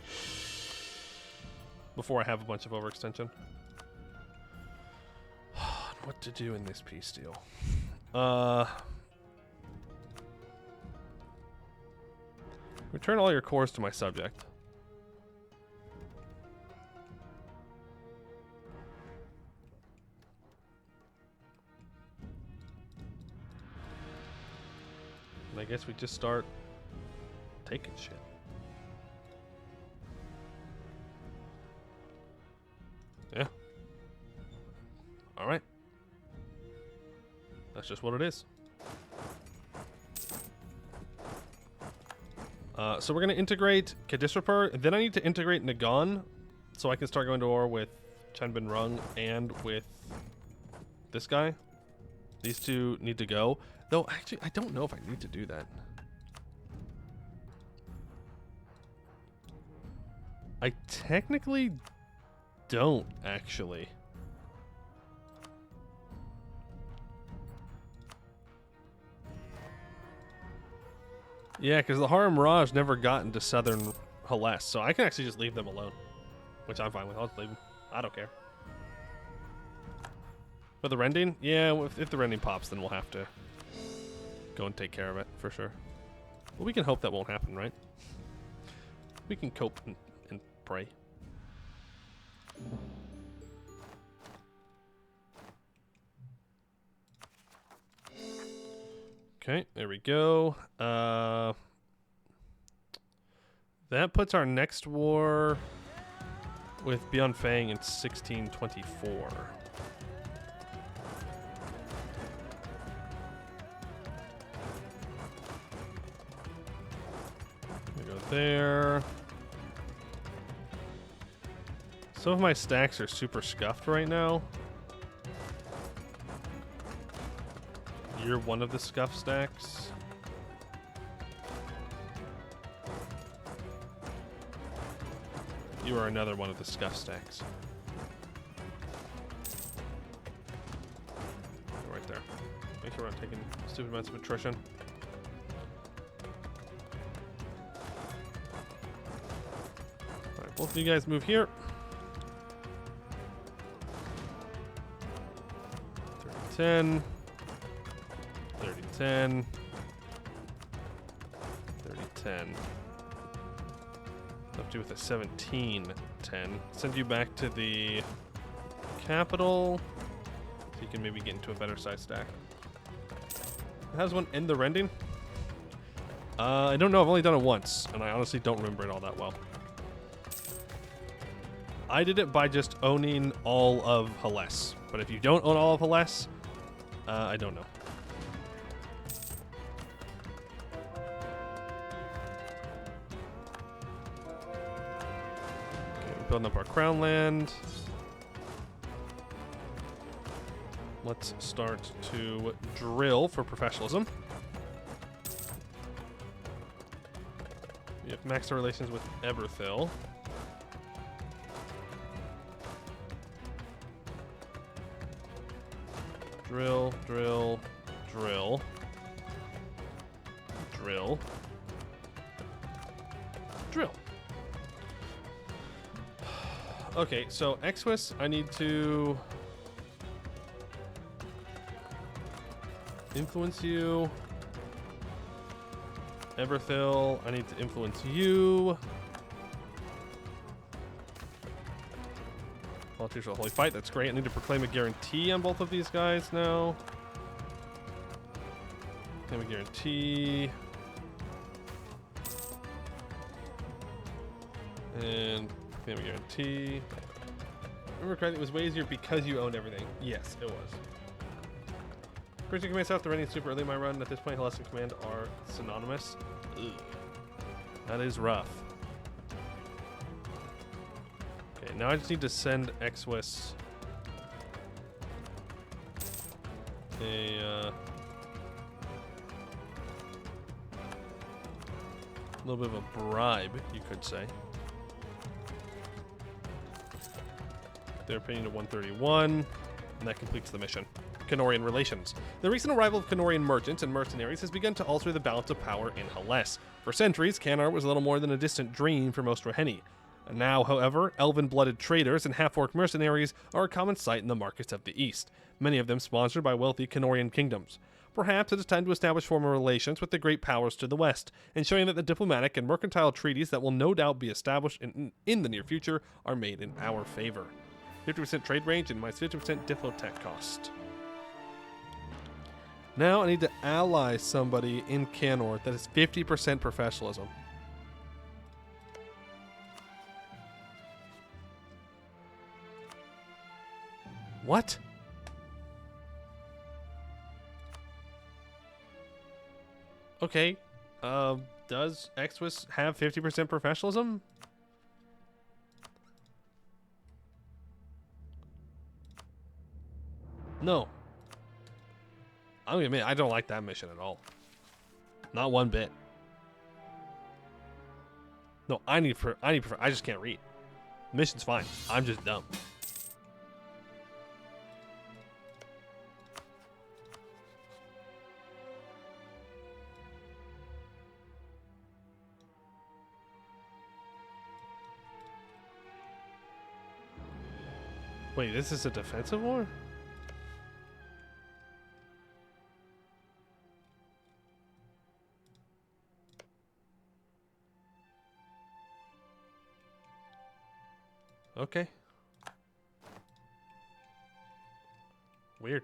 Speaker 1: Before I have a bunch of overextension. What to do in this peace deal? Return all your cores to my subject. And I guess we just start taking shit. Yeah. All right. That's just what it is. So we're going to integrate Kadisrapur. Then I need to integrate Nagan so I can start going to war with Chanbin Rung and with this guy. These two need to go. Though, actually, I don't know if I need to do that. I technically don't, actually. Yeah, because the Harimraj never got into southern Hellas, so I can actually just leave them alone. Which I'm fine with. I'll just leave them. I don't care. For the rending? Yeah, if the rending pops, then we'll have to go and take care of it, for sure. Well, we can hope that won't happen, right? We can cope and pray. Okay, there we go. That puts our next war with Beyond Fang in 1624. We go there. Some of my stacks are super scuffed right now. You're one of the scuff stacks. You are another one of the scuff stacks. Right there. Make sure we're not taking stupid amounts of attrition. Alright, both of you guys move here. 10. 30, 10. 30, 10. Left you with a 17, 10. Send you back to the capital, so you can maybe get into a better size stack. How's one end the rending? I don't know. I've only done it once, and I honestly don't remember it all that well. I did it by just owning all of Hellas, but if you don't own all of Hellas, I don't know. Okay, we're building up our crown land. Let's start to drill for professionalism. We have maxed our relations with Eberthil. Drill, drill, drill. Drill. Drill. Okay, so X-Swiss, I need to influence you. Eberthil, I need to influence you. Volunteers for the Holy Fight, that's great. I need to proclaim a guarantee on both of these guys now. Proclaim a guarantee. And proclaim a guarantee. Remember correctly, it was way easier because you owned everything. Yes, it was. Printing command south to rending super early in my run. At this point, Hellas and command are synonymous. Ugh. That is rough. Okay, now I just need to send X-Swiss a little bit of a bribe, you could say. They're paying to 131, and that completes the mission. Canorian relations. The recent arrival of Canorian merchants and mercenaries has begun to alter the balance of power in Hellas. For centuries, Canar was little more than a distant dream for most Roheni. And now, however, elven-blooded traders and half-orc mercenaries are a common sight in the markets of the east, many of them sponsored by wealthy Canorian kingdoms. Perhaps it is time to establish formal relations with the great powers to the west, ensuring that the diplomatic and mercantile treaties that will no doubt be established in the near future are made in our favor. 50% trade range and minus 50% Diplomatic cost. Now I need to ally somebody in Canor that is 50% professionalism. What? Okay. Does X-Swiss have 50% professionalism? No. I'm gonna admit, I don't like that mission at all. Not one bit. No, I just can't read. Mission's fine. I'm just dumb. Wait, this is a defensive war? Okay. Weird.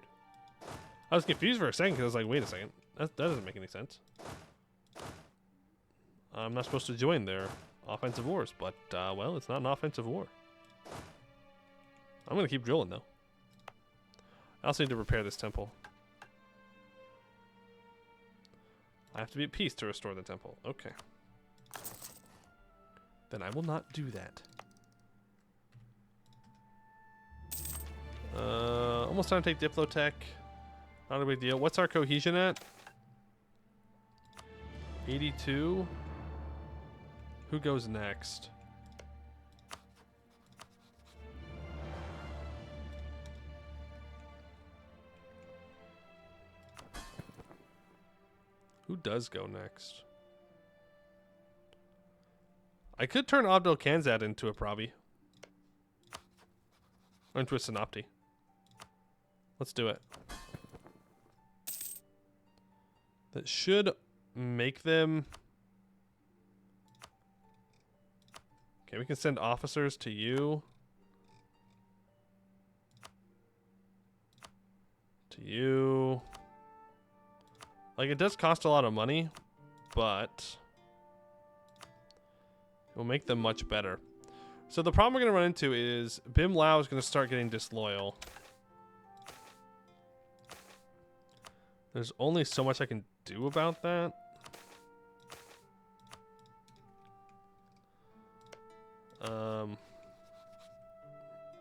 Speaker 1: I was confused for a second because I was like, wait a second. That doesn't make any sense. I'm not supposed to join their offensive wars, but, well, it's not an offensive war. I'm going to keep drilling, though. I also need to repair this temple. I have to be at peace to restore the temple. Okay. Then I will not do that. Almost time to take Diplotech. Not a big deal. What's our cohesion at? 82. Who goes next? Who does go next? I could turn Abdel Kanzad into a Prabi. Or into a Synopti. Let's do it. that should make them... Okay, we can send officers to you. To you. Like, it does cost a lot of money, but it will make them much better. So the problem we're going to run into is Bim Lao is going to start getting disloyal. There's only so much I can do about that.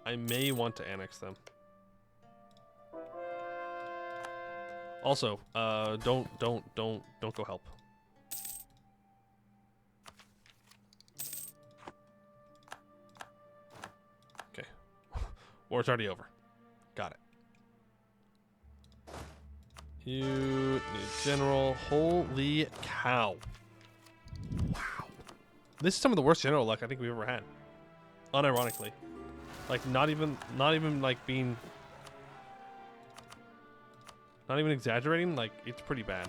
Speaker 1: I may want to annex them. Also, don't go help. Okay. War's already over. Got it. You need general. Holy cow. Wow. This is some of the worst general luck I think we've ever had. Unironically. Like, not even like being... Not even exaggerating, like, it's pretty bad.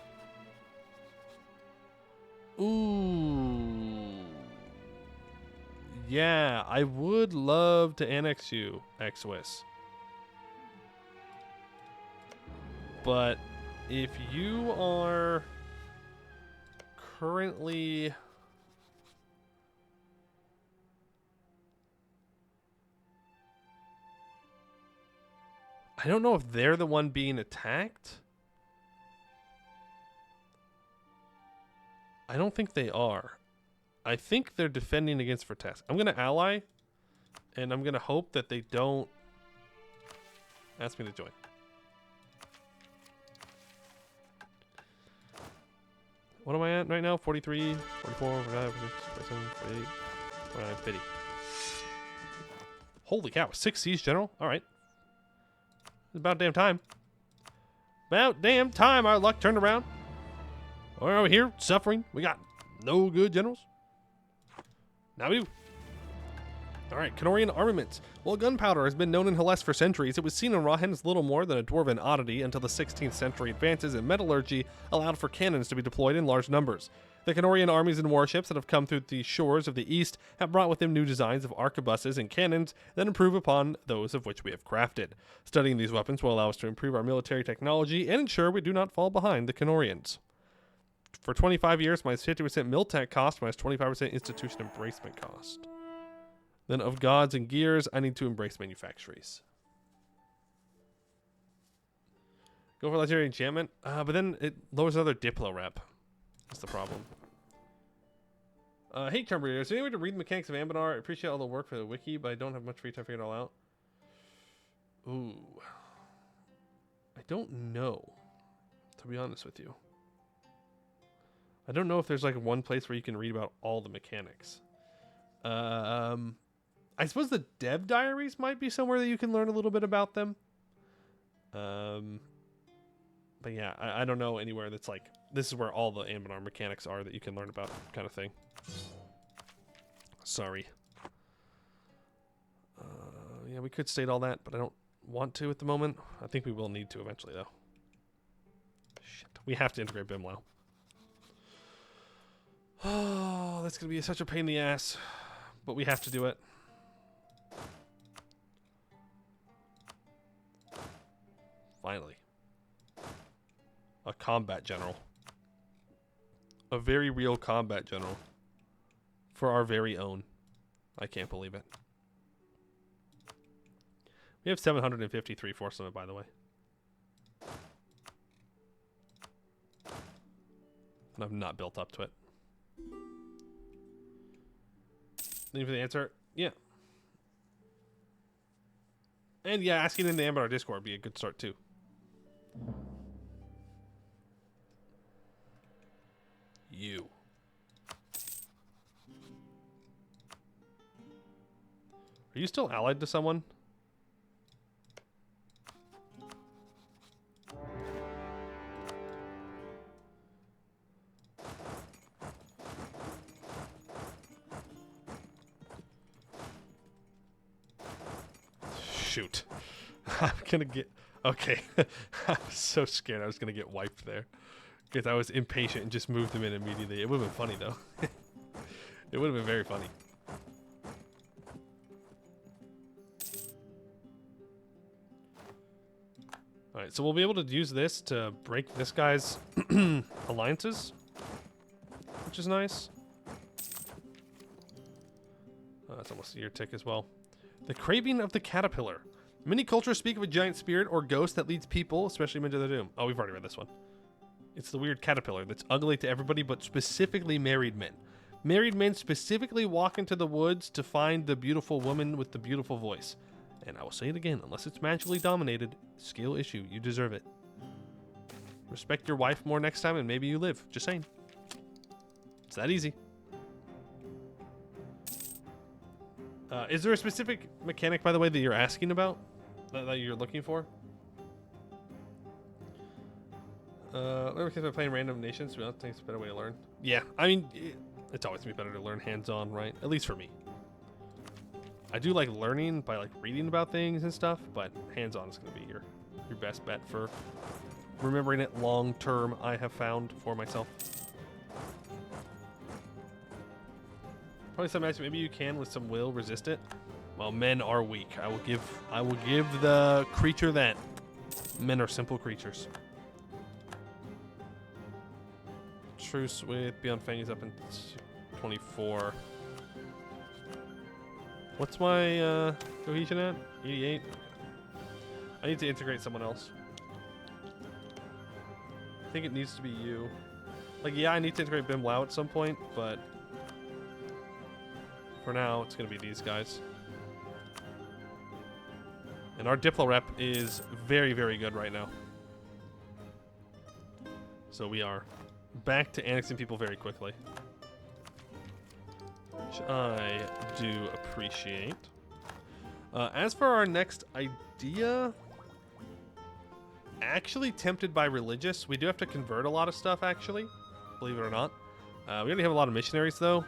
Speaker 1: Ooh. Yeah, I would love to annex you, ex-Swiss. But if you are currently... I don't know if they're the one being attacked. I don't think they are. I think they're defending against Vertes. I'm going to ally, and I'm going to hope that they don't ask me to join. What am I at right now? 43, 44, 45, 46, 47, 48, 49, 50. Holy cow, 6 siege general? All right. It's about damn time. About damn time our luck turned around. We're over here suffering. We got no good generals. Now we do. All right, Canorian armaments. While gunpowder has been known in Hellas for centuries, it was seen in Rahen as little more than a dwarven oddity until the 16th century advances in metallurgy allowed for cannons to be deployed in large numbers. The Canorian armies and warships that have come through the shores of the east have brought with them new designs of arquebuses and cannons that improve upon those of which we have crafted. Studying these weapons will allow us to improve our military technology and ensure we do not fall behind the Canorians. For 25 years, minus 50% Miltech cost, minus 25% institution embracement cost. Then of gods and gears, I need to embrace manufactories. Go for legendary enchantment, but then it lowers another Diplo rep. That's the problem. Hey, Cumbria, is there any way to read the mechanics of Anbennar? I appreciate all the work for the wiki, but I don't have much free time to figure it all out. Ooh. I don't know, to be honest with you. I don't know if there's like one place where you can read about all the mechanics. I suppose the dev diaries might be somewhere that you can learn a little bit about them. But yeah, I don't know anywhere that's like, this is where all the Anbennar mechanics are that you can learn about, kind of thing. Sorry. Yeah, we could state all that, but I don't want to at the moment. I think we will need to eventually, though. Shit. We have to integrate Bimlau. Oh, that's going to be such a pain in the ass, but we have to do it. Finally. A combat general. A very real combat general. For our very own. I can't believe it. We have 753 force limit, by the way. And I've not built up to it. Thank you for the answer. Yeah. And yeah, asking in the Anbennar Discord would be a good start too. You. Are you still allied to someone? Shoot. I'm gonna get... Okay. I was so scared I was gonna get wiped there. Because I was impatient and just moved them in immediately. It would have been funny, though. It would have been very funny. Alright, so we'll be able to use this to break this guy's alliances, which is nice. That's almost a year tick as well. The craving of the caterpillar. Many cultures speak of a giant spirit or ghost that leads people, especially men, to their doom. Oh, we've already read this one. It's the weird caterpillar that's ugly to everybody, but specifically married men. Married men specifically walk into the woods to find the beautiful woman with the beautiful voice. And I will say it again, unless it's magically dominated, skill issue, you deserve it. Respect your wife more next time and maybe you live. Just saying. It's that easy. Is there a specific mechanic, by the way, that you're asking about? That you're looking for? Remember because I'm playing random nations, we don't think it's a better way to learn. Yeah, I mean, it's always gonna be better to learn hands-on, right? At least for me. I do like learning by like reading about things and stuff, but hands-on is gonna be your best bet for remembering it long-term, I have found for myself. Probably some match maybe you can with some will resist it. Well, men are weak. I will give the creature that. Men are simple creatures. Truce with Beyond Fang is up in 24. What's my cohesion at? 88. I need to integrate someone else. I think it needs to be you. Like, yeah, I need to integrate Bim Lao at some point, but for now, it's going to be these guys. And our Diplo rep is very, very good right now. So we are back to annexing people very quickly. Which I do appreciate. As for our next idea, actually tempted by religious. We do have to convert a lot of stuff, actually. Believe it or not. We already have a lot of missionaries, though.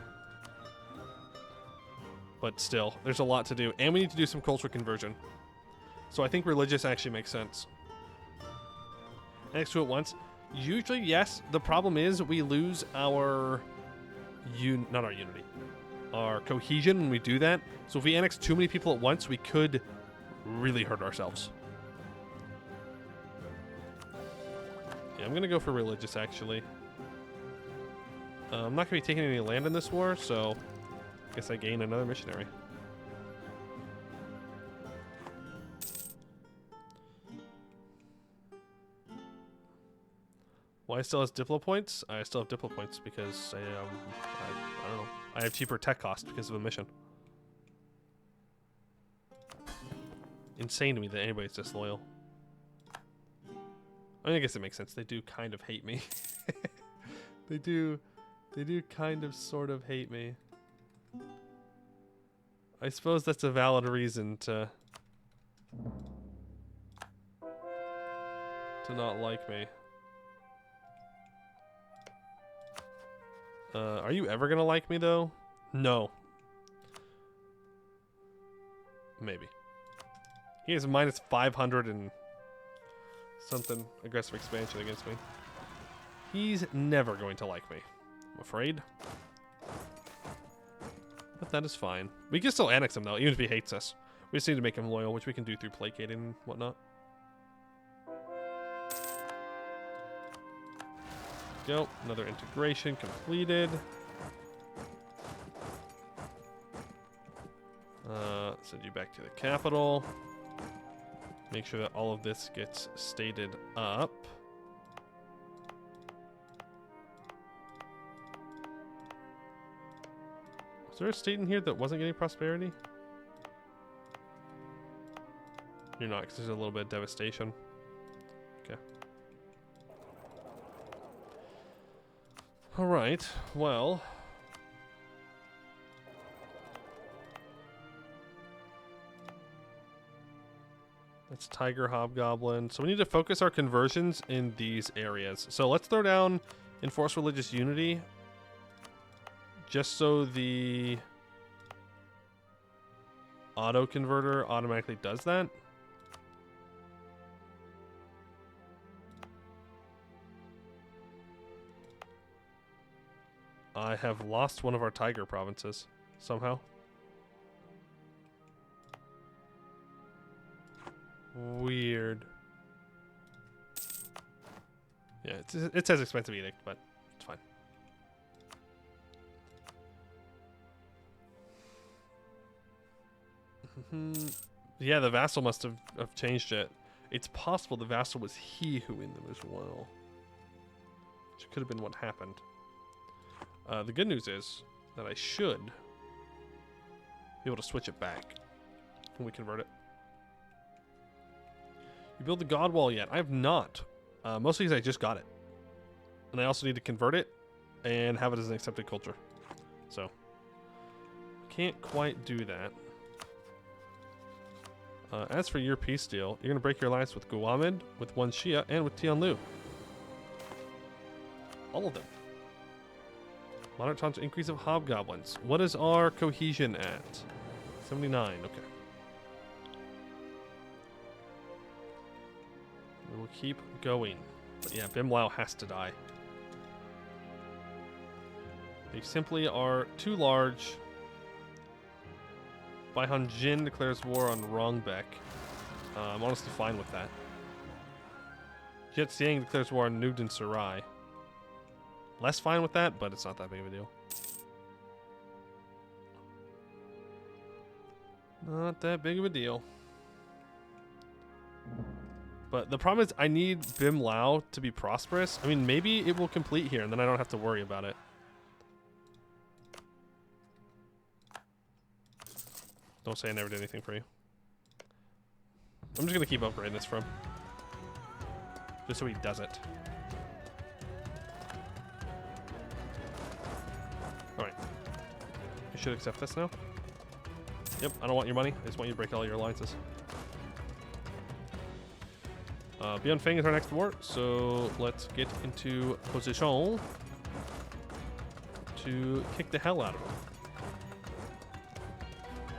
Speaker 1: But still, there's a lot to do. And we need to do some cultural conversion. So I think religious actually makes sense. Next to it once. Usually, yes. The problem is we lose our... not our unity. Our cohesion when we do that. So if we annex too many people at once, we could really hurt ourselves. Yeah, I'm going to go for religious, actually. I'm not going to be taking any land in this war, so... I guess I gain another missionary. Why still has Diplo points? I still have Diplo points because I don't know. I have cheaper tech cost because of a mission. Insane to me that anybody's disloyal. I mean, I guess it makes sense. They do kind of hate me. They do kind of sort of hate me. I suppose that's a valid reason to not like me. Are you ever gonna like me though? No. Maybe. He has minus 500 and something aggressive expansion against me. He's never going to like me, I'm afraid. But that is fine. We can still annex him though, even if he hates us. We just need to make him loyal, which we can do through placating and whatnot. Go. Another integration completed. Send you back to the capital. Make sure that all of this gets stated up. Is there a state in here that wasn't getting prosperity? You're not, because there's a little bit of devastation. Okay. Alright, well. That's Tiger Hobgoblin. So we need to focus our conversions in these areas. So let's throw down Enforce Religious Unity. Just so the auto converter automatically does that. I have lost one of our tiger provinces somehow. Weird. Yeah, it says expensive edict, but it's fine. Yeah, the vassal must have changed it. It's possible the vassal was he who in them as well. Which could have been what happened. The good news is that I should be able to switch it back when we convert it. You build the god wall yet? I have not. Mostly because I just got it. And I also need to convert it and have it as an accepted culture. So, can't quite do that. As for your peace deal, you're going to break your alliance with Guamid, with one Shia, and with Tianlu. All of them. Moderate chance increase of hobgoblins. What is our cohesion at? 79, okay. We will keep going. But yeah, Bimlao has to die. They simply are too large. Baihan Jin declares war on Rongbek. I'm honestly fine with that. Jet Siang declares war on Nugden Sarai. Less fine with that, but it's not that big of a deal. Not that big of a deal. But the problem is I need Bimlao to be prosperous. I mean, maybe it will complete here and then I don't have to worry about it. Don't say I never did anything for you. I'm just going to keep upgrading this from. Just so he does it. Alright. You should accept this now. Yep, I don't want your money. I just want you to break all your alliances. Beyond Fang is our next war, so let's get into position to kick the hell out of him.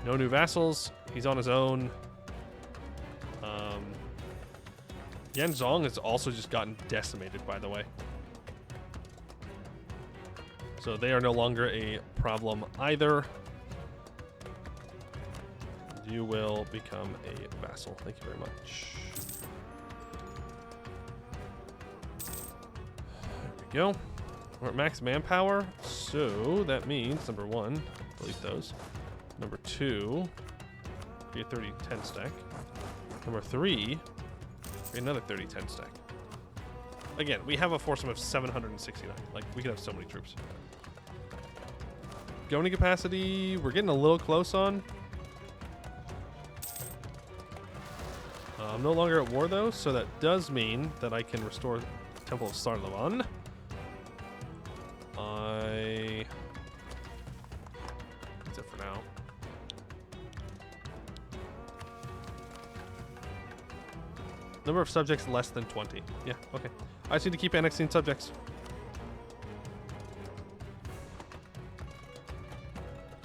Speaker 1: No new vassals. He's on his own. Yanzong has also just gotten decimated, by the way. So they are no longer a problem either. You will become a vassal. Thank you very much. There we go. We're at max manpower, so that means, number one, delete those. Number two, be a 30-10 stack. Number three, be another 30-10 stack. Again, we have a foursome of 769. Like, we could have so many troops. Governing capacity, we're getting a little close on. I'm no longer at war, though, so that does mean that I can restore Temple of Sarlavan. That's it for now. Number of subjects less than 20. Yeah, okay. I just need to keep annexing subjects.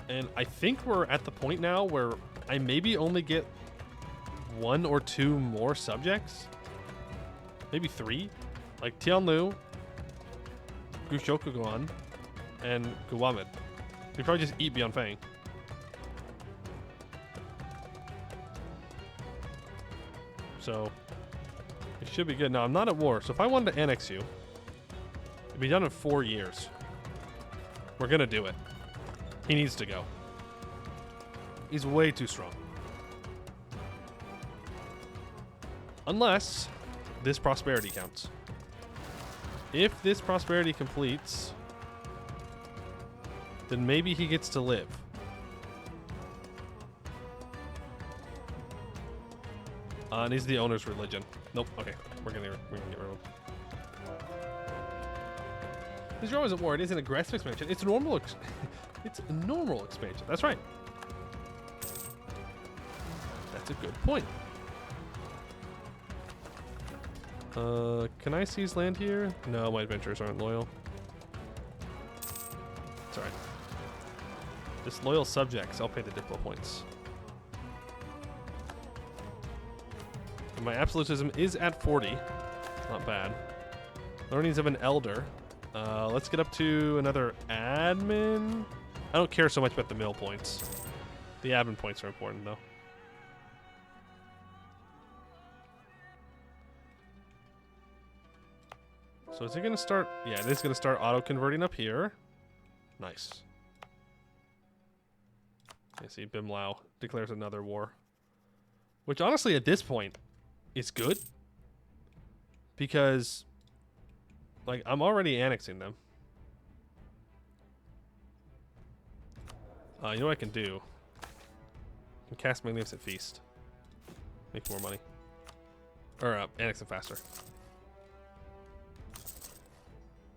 Speaker 1: And I think we're at the point now where I maybe only get 1 or 2 more subjects. Maybe 3. Like Tianlu, Gushokuguan, and Guamid. We probably just eat Beyond Fang. So it should be good. Now I'm not at war, so if I wanted to annex you, it'd be done in 4 years. We're gonna do it. He needs to go. He's way too strong. Unless this prosperity counts. If this prosperity completes, then maybe he gets to live. And he's the owner's religion. Nope. Okay, we're gonna get rid of him. Because you're always at war. It is an aggressive expansion. It's a normal. It's a normal expansion. That's right. That's a good point. Can I seize land here? No, my adventurers aren't loyal. It's alright. Disloyal subjects. I'll pay the diplo points. And my absolutism is at 40. Not bad. Learnings of an elder. Let's get up to another admin. I don't care so much about the mill points. The admin points are important, though. So is it going to start? Yeah, it is going to start auto-converting up here. Nice. I see Bimlau declares another war. Which, honestly, at this point, is good. Because, like, I'm already annexing them. You know what I can do? I can cast Magnificent Feast. Make more money. Or, annex them faster.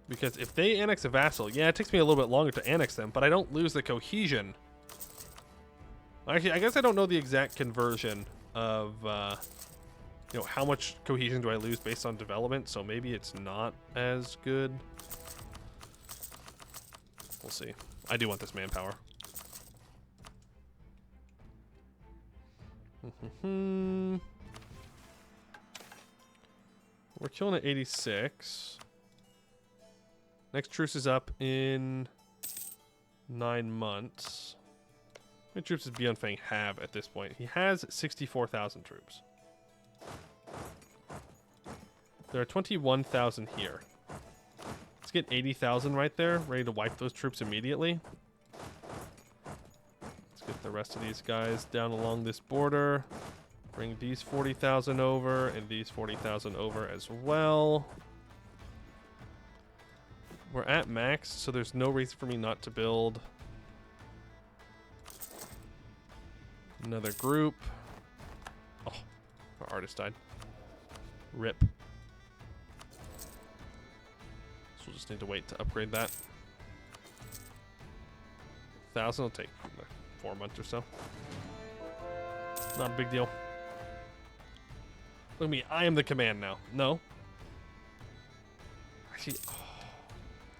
Speaker 1: Because if they annex a vassal, yeah, it takes me a little bit longer to annex them, but I don't lose the cohesion. Actually, I guess I don't know the exact conversion of, you know, how much cohesion do I lose based on development, so maybe it's not as good. We'll see. I do want this manpower. We're killing at 86. Next truce is up in 9 months. How many troops does Beyond Fang have at this point? He has 64,000 troops. There are 21,000 here. Let's get 80,000 right there, ready to wipe those troops immediately. Let's get the rest of these guys down along this border. Bring these 40,000 over and these 40,000 over as well. We're at max, so there's no reason for me not to build another group. Oh, our artist died. RIP. So we'll just need to wait to upgrade that. 1,000 will take 4 months or so. Not a big deal. Look at me, I am the command now. No. Actually,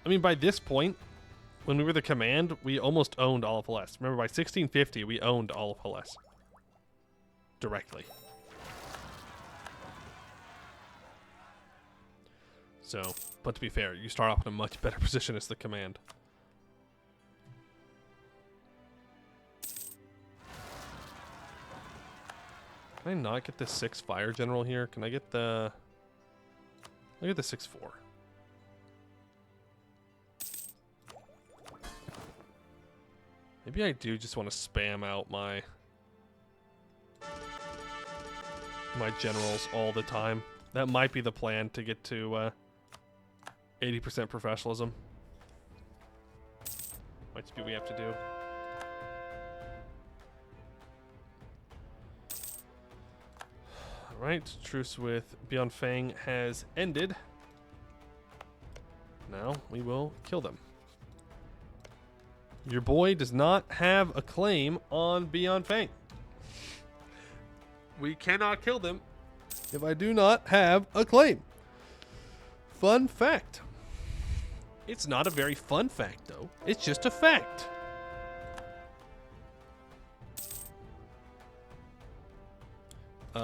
Speaker 1: I mean, by this point, when we were the command, we almost owned all of Hellas. Remember, by 1650, we owned all of Hellas. Directly. So, but to be fair, you start off in a much better position as the command. Can I not get the 6 fire general here? Can I get the... I'll get the 6-4. Maybe I do just want to spam out my generals all the time. That might be the plan to get to 80% professionalism. Might just be what we have to do. Alright, truce with Beyond Fang has ended. Now we will kill them. Your boy does not have a claim on Beyond Fang. We cannot kill them if I do not have a claim. Fun fact. It's not a very fun fact, though. It's just a fact.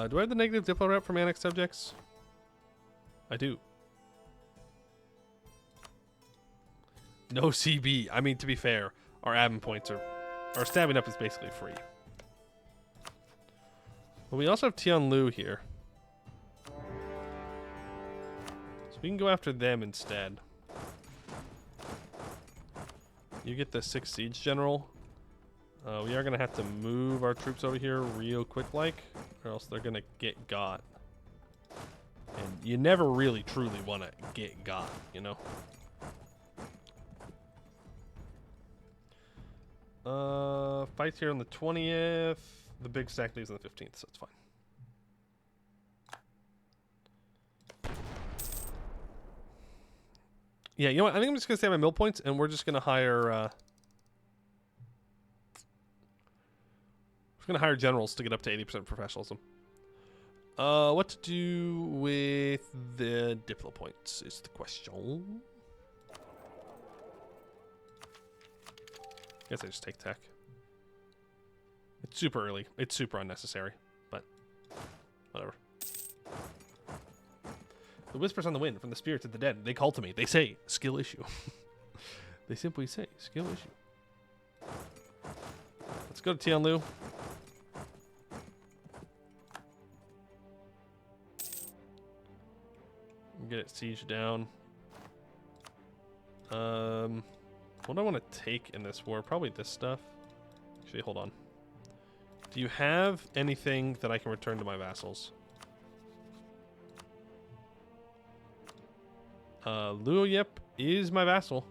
Speaker 1: Do I have the negative Diplo rep from annexed subjects? I do. No CB. I mean, to be fair, our admin points are... Our stabbing up is basically free. But we also have Tianlu here. So we can go after them instead. You get the 6 siege general. We are going to have to move our troops over here real quick-like, or else they're going to get got. And you never really truly want to get got, you know? Fights here on the 20th. The big stack leaves on the 15th, so it's fine. Yeah, you know what? I think I'm just going to save my mill points, and we're just going to hire... we're going to hire generals to get up to 80% professionalism. What to do with the Diplo points is the question. Guess I just take tech. It's super early. It's super unnecessary, but whatever. The whispers on the wind from the spirits of the dead. They call to me. They say, skill issue. They simply say, skill issue. Let's go to Tianlu. Get it siege down. What do I want to take in this war? Probably this stuff. Actually, hold on. Do you have anything that I can return to my vassals? Luoyep is my vassal.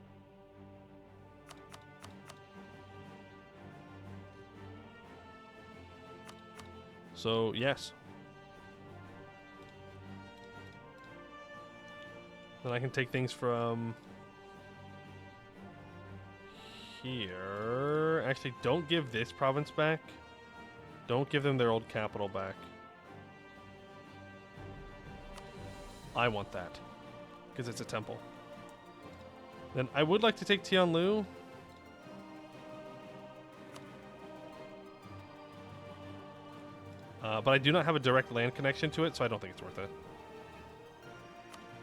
Speaker 1: So, yes. Then I can take things from here. Actually, don't give this province back. Don't give them their old capital back. I want that. Because it's a temple. Then I would like to take Tianlu. But I do not have a direct land connection to it, so I don't think it's worth it.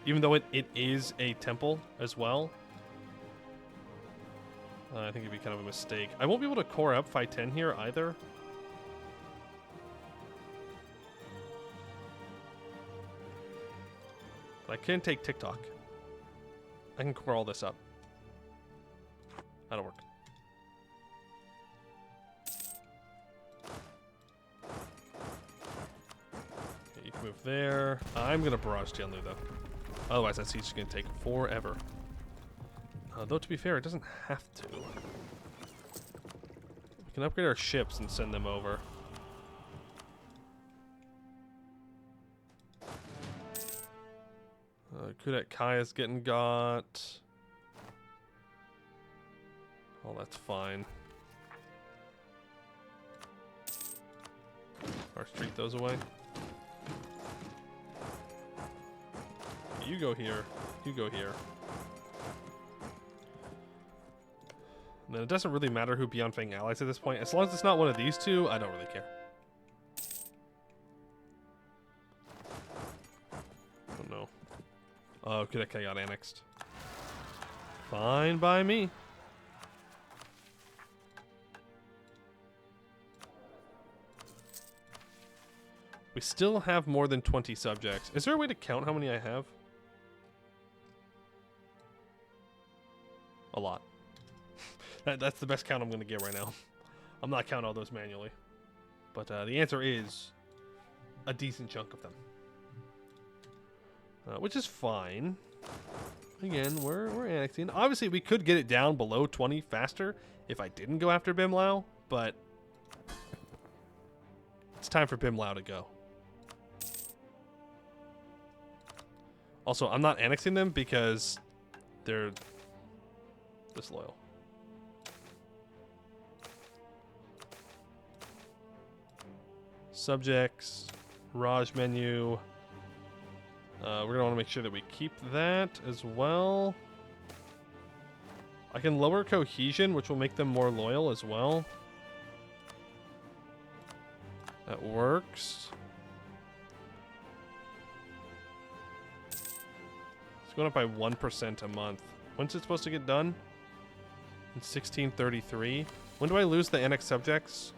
Speaker 1: Even though it is a temple as well. I think it'd be kind of a mistake. I won't be able to core up Phi 10 here either. But I can take TikTok. I can core all this up. That'll work. Okay, you can move there. I'm going to barrage Tianlu though. Otherwise that siege is going to take forever. Though to be fair, it doesn't have to. We can upgrade our ships and send them over. Kudet Kai is getting got. Oh, that's fine. Or street those away. You go here. You go here. And then it doesn't really matter who Beyond Fang allies at this point. As long as it's not one of these two, I don't really care. Oh no. Oh, okay, that guy got annexed. Fine by me. We still have more than 20 subjects. Is there a way to count how many I have? A lot. That's the best count I'm going to get right now. I'm not counting all those manually. But the answer is a decent chunk of them. Which is fine. Again, we're annexing. Obviously, we could get it down below 20 faster if I didn't go after Bim Lao, but it's time for Bim Lao to go. Also, I'm not annexing them because they're disloyal. Subjects, Raj menu. We're going to want to make sure that we keep that as well. I can lower cohesion, which will make them more loyal as well. That works. It's going up by 1% a month. When's it supposed to get done? In 1633. When do I lose the annex subjects?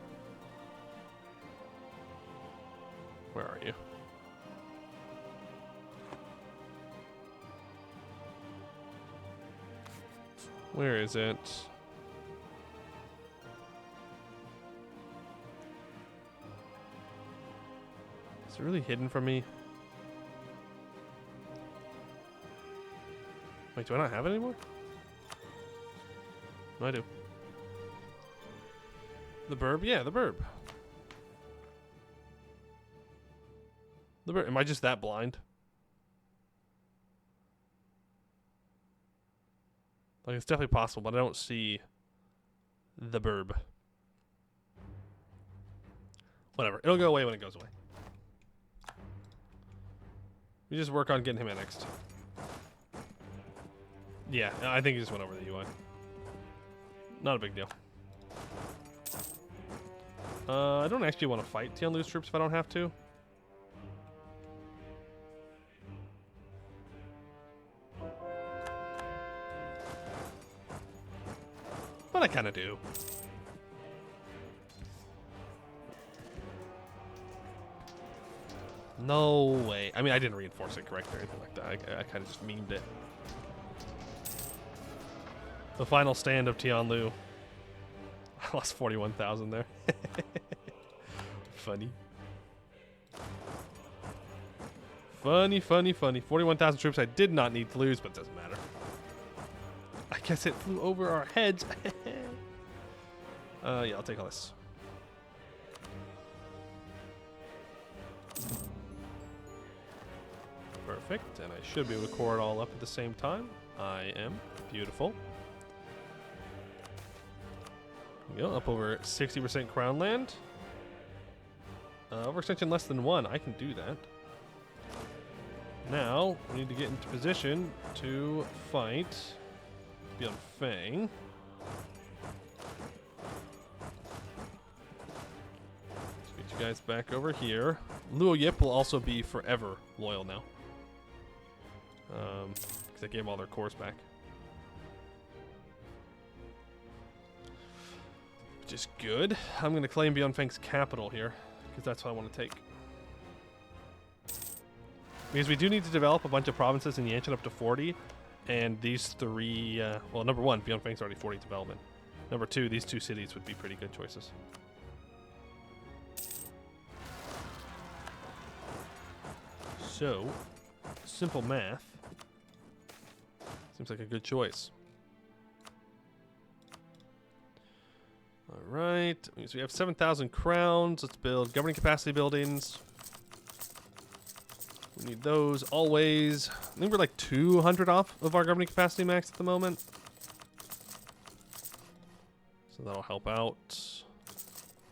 Speaker 1: Where are you? Where is it? Is it really hidden from me? Wait, do I not have it anymore? No, I do. The burb? Yeah, the burb. The burb. Am I just that blind? Like, it's definitely possible, but I don't see the burb. Whatever. It'll go away when it goes away. We just work on getting him annexed. Yeah, I think he just went over the UI. Not a big deal. I don't actually want to fight Tianlu's troops if I don't have to. But I kind of do. No way. I mean, I didn't reinforce it correctly or anything like that. I kind of just memed it. The final stand of Tianlu. I lost 41,000 there. Funny. Funny, funny, funny. 41,000 troops I did not need to lose, but it doesn't matter. I guess it flew over our heads. Yeah, I'll take all this. Perfect, and I should be able to core it all up at the same time. I am. Beautiful. There we go, up over 60% crown land. Overextension less than 1, I can do that. Now, we need to get into position to fight Beyond Fang. Let's get you guys back over here. Luo Yip will also be forever loyal now. Because I gave all their cores back. Which is good. I'm going to claim Beyond Fang's capital here, because that's what I want to take. Because we do need to develop a bunch of provinces in Yanshan up to 40. And these three, well, number one, Beyond Fang's already 40 development. Number two, these two cities would be pretty good choices. So, simple math. Seems like a good choice. Alright, so we have 7,000 crowns. Let's build governing capacity buildings. We need those always. I think we're like 200 off of our governing capacity max at the moment. So that'll help out.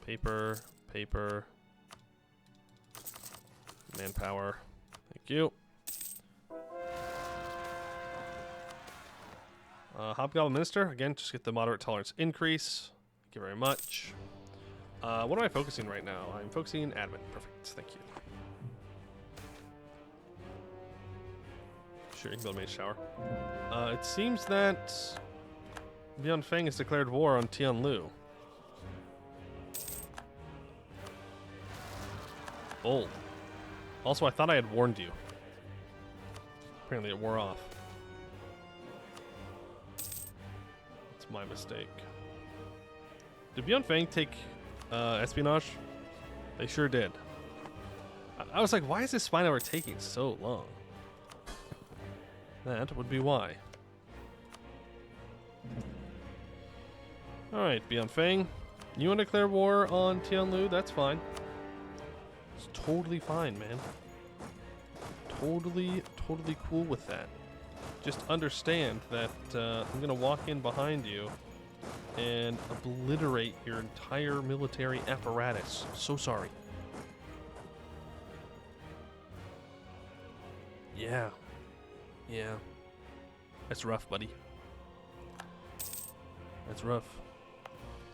Speaker 1: Paper, paper. Manpower. Thank you. Hobgoblin Minister. Again, just get the moderate tolerance increase. Thank you very much. What am I focusing right now? I'm focusing admin. Perfect. Thank you. Sure, you can build a mage shower. It seems that Beyond Fang has declared war on Tianlu. Bold. Also, I thought I had warned you. Apparently it wore off. That's my mistake. Did Beyond Fang take espionage? They sure did. I was like, why is this spine hour taking so long? That would be why. Alright, Beyond Fang. You want to declare war on Tianlu? That's fine. It's totally fine, man. Totally cool with that. Just understand that I'm going to walk in behind you and obliterate your entire military apparatus. So sorry. Yeah. Yeah. That's rough, buddy. That's rough.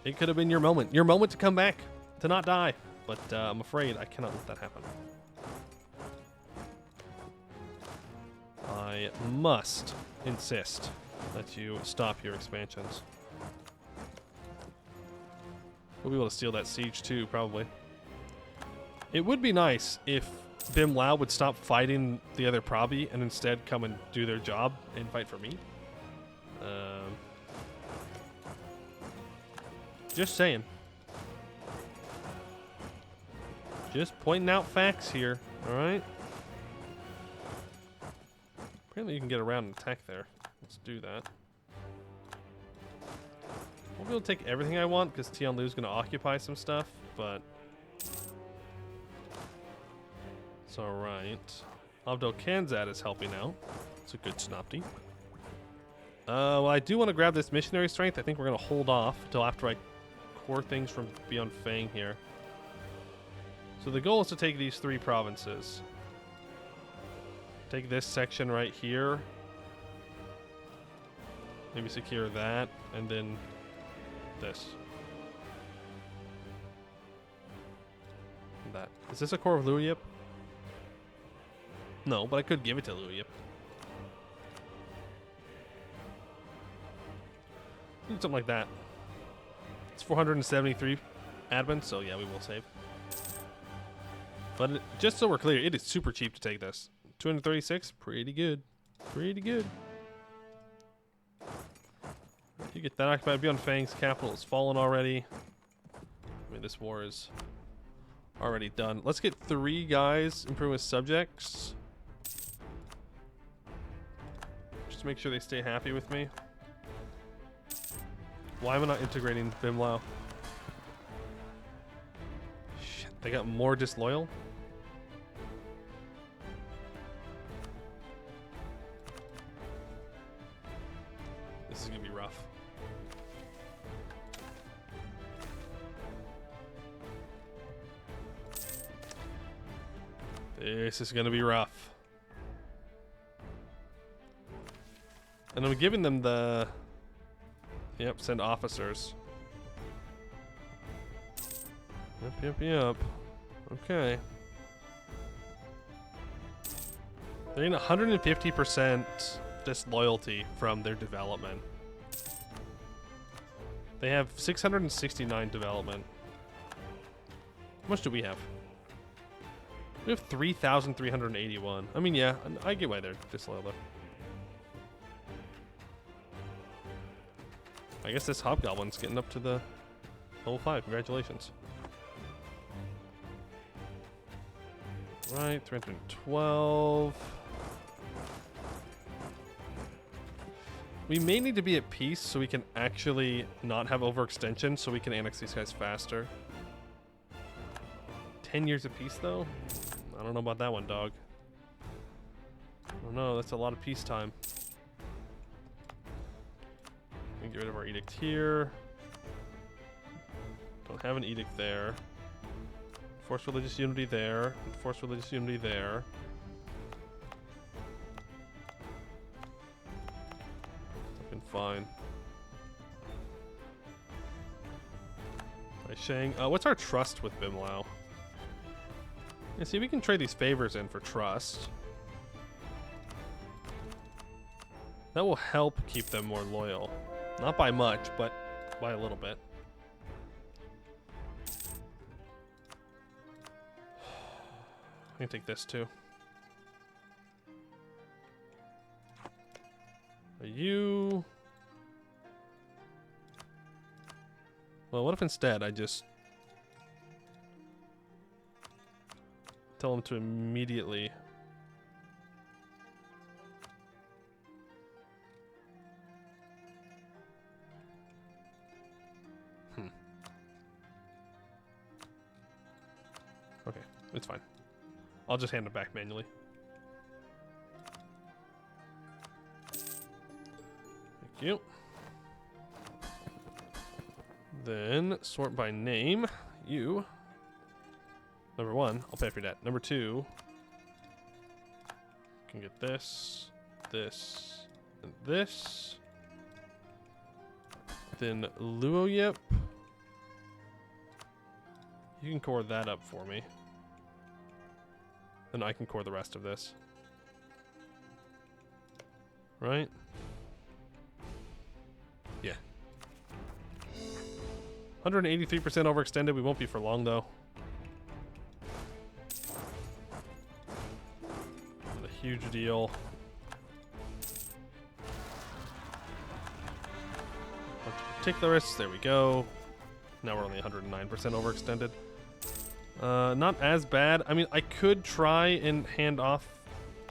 Speaker 1: It could have been your moment. Your moment to come back. To not die. But I'm afraid I cannot let that happen. I must insist that you stop your expansions. We'll be able to steal that siege too, probably. It would be nice if Bim Lao would stop fighting the other Proby and instead come and do their job and fight for me. Just saying. Just pointing out facts here, alright? Apparently you can get around and attack there. Let's do that. Won't be able to take everything I want because Tianlu's going to occupy some stuff, but it's alright. Abdel Khanzad is helping out. It's a good snopty. Well, I do want to grab this missionary strength. I think we're going to hold off until after I core things from Beyond Fang here. So the goal is to take these three provinces. Take this section right here. Maybe secure that, and then this. And that. Is this a core of Luo Yip? No, but I could give it to Luo Yip. Something like that. It's 473 admin, so yeah, we will save. But just so we're clear, it is super cheap to take this. 236, pretty good. Pretty good. You get that occupied. Beyond Fang's capital has fallen already. I mean, this war is already done. Let's get 3 guys improve as subjects. Just to make sure they stay happy with me. Why am I not integrating Bimlau? Shit, they got more disloyal? This is gonna be rough. This is gonna be rough. And I'm giving them the... Yep, send officers. Yep. Okay. They're in 150% disloyalty from their development. They have 669 development. How much do we have? We have 3,381. I mean, yeah, I get why they're disloyal though. I guess this hobgoblin's getting up to the level 5. Congratulations. Right, 312. We may need to be at peace so we can actually not have overextension so we can annex these guys faster. 10 years of peace though? I don't know about that one, dog. I don't know, that's a lot of peacetime. We can get rid of our edict here. Don't have an edict there. Force religious unity there. Force religious unity there. Looking fine. Right, Shang. What's our trust with Bimlau? Yeah, see, we can trade these favors in for trust. That will help keep them more loyal. Not by much, but by a little bit. I can take this too. Are you... Well, what if instead I just tell them to immediately... Okay, it's fine. I'll just hand it back manually. Thank you. Then sort by name. You. Number 1, I'll pay for your debt. Number 2, can get this, this, and this. Then Luoyep. You can core that up for me. Then I can core the rest of this. Right? Yeah. 183% overextended. We won't be for long, though. Not a huge deal. Particularists. There we go. Now we're only 109% overextended. Not as bad. I mean, I could try and hand off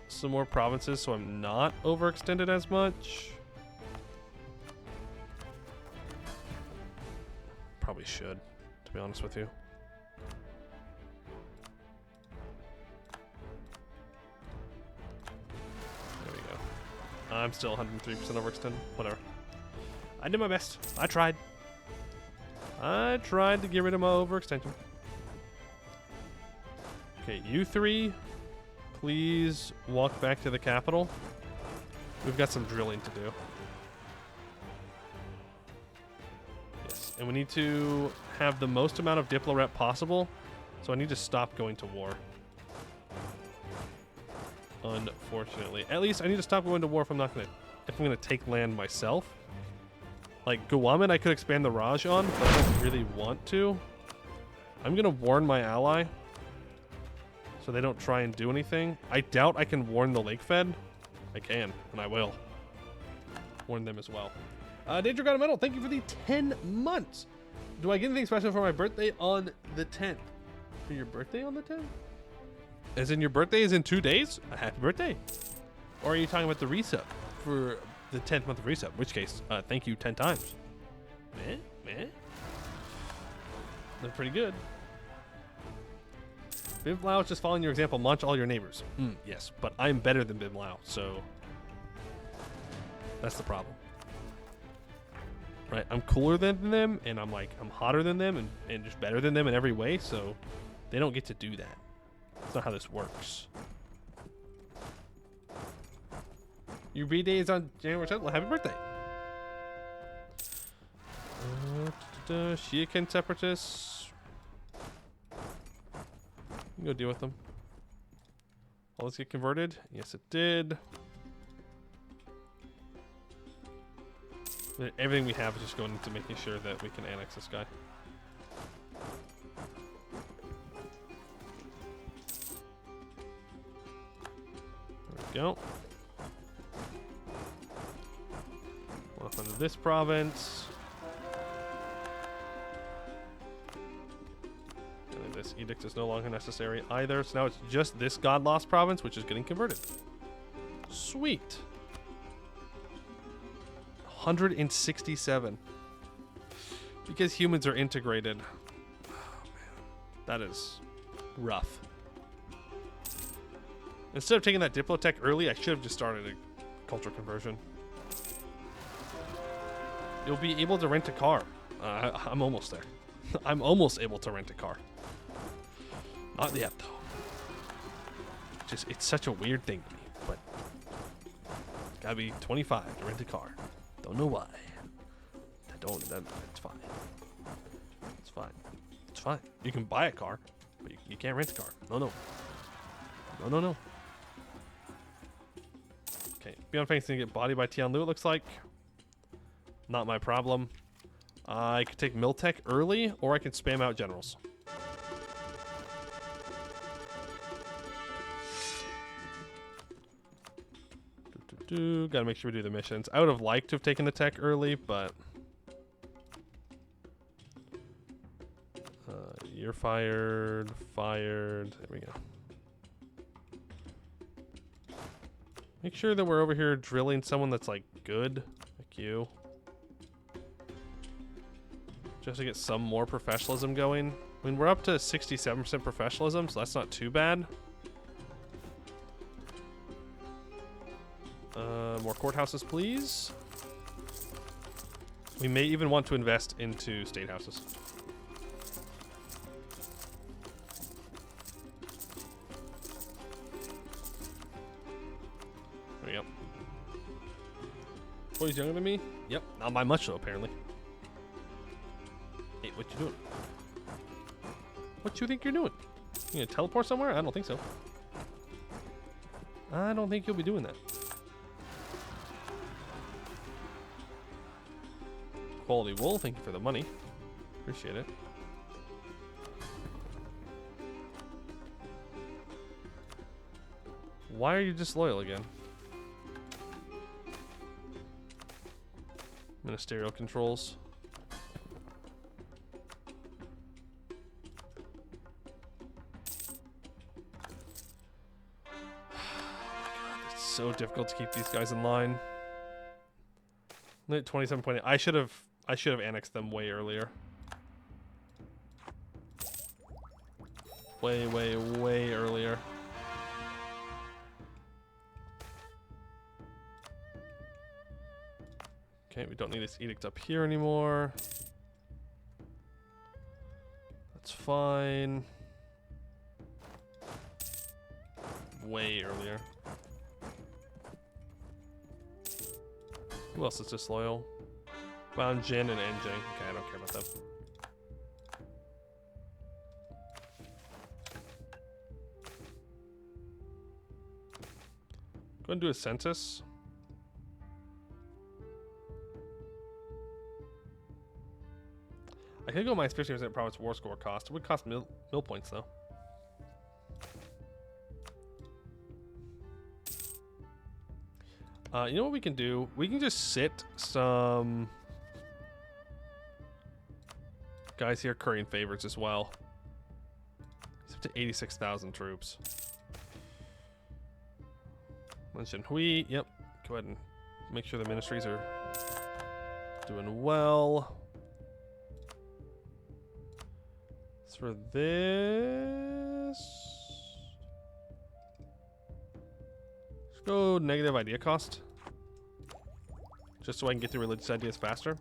Speaker 1: some more provinces so I'm not overextended as much. Probably should, to be honest with you. There we go. I'm still 103% overextended. Whatever. I did my best. I tried. I tried to get rid of my overextension. Okay, you 3, please walk back to the capital. We've got some drilling to do. Yes, and we need to have the most amount of Diplo rep possible, so I need to stop going to war. Unfortunately. At least I need to stop going to war if I'm not gonna take land myself. Like, Guaman I could expand the Raj on, but I don't really want to. I'm going to warn my ally so they don't try and do anything. I doubt I can warn the Lake Fed. I can, and I will. Warn them as well. Danger got a medal. Thank you for the 10 months. Do I get anything special for my birthday on the 10th? For your birthday on the 10th? As in your birthday is in 2 days? A happy birthday. Or are you talking about the resub for the 10th month of resub? In which case, thank you 10 times. Meh. They're pretty good. Bimblao is just following your example. Launch all your neighbors. Yes, but I'm better than Bimblao, so that's the problem. Right? I'm cooler than them, and I'm hotter than them, and just better than them in every way, so they don't get to do that. That's not how this works. Your B-Day is on January 10th. Well, happy birthday. Shiakin separatists. You can go deal with them. All this get converted? Yes, it did. Everything we have is just going into making sure that we can annex this guy. There we go. Off into this province. And this edict is no longer necessary either. So now it's just this God Lost province, which is getting converted. Sweet. 167. Because humans are integrated. Oh, man. That is rough. Instead of taking that Diplotech early, I should have just started a culture conversion. You'll be able to rent a car. I'm almost there. I'm almost able to rent a car. Not yet, though. It's such a weird thing to me, but gotta be 25 to rent a car. Don't know why. It's fine. It's fine. It's fine. You can buy a car, but you can't rent a car. No. Okay, Beyond Fang's gonna get bodied by Tianlu, it looks like. Not my problem. I could take Miltech early, or I could spam out generals. Gotta make sure we do the missions. I would have liked to have taken the tech early, but you're fired. There we go. Make sure that we're over here drilling someone that's like good, like you. Just to get some more professionalism going. I mean, we're up to 67% professionalism, so that's not too bad. More courthouses, please. We may even want to invest into state houses. There we go. Boy's younger than me? Yep, not by much though, apparently. Hey, what you doing? What you think you're doing? You gonna teleport somewhere? I don't think so. I don't think you'll be doing that. Quality wool, thank you for the money. Appreciate it. Why are you disloyal again? Ministerial controls. It's so difficult to keep these guys in line. 27.8. I should have annexed them way earlier. Way earlier. Okay, we don't need this edict up here anymore. That's fine. Way earlier. Who else is disloyal? Ban Jin and Enjing. Okay, I don't care about them. Go and do a census. I could go minus 50% province war score cost. It would cost mill points though. You know what we can do? We can just sit some guys here currying favors as well. He's up to 86,000 troops. Mention Hui. Yep. Go ahead and make sure the ministries are doing well. As for this, let's go negative idea cost. Just so I can get the religious ideas faster.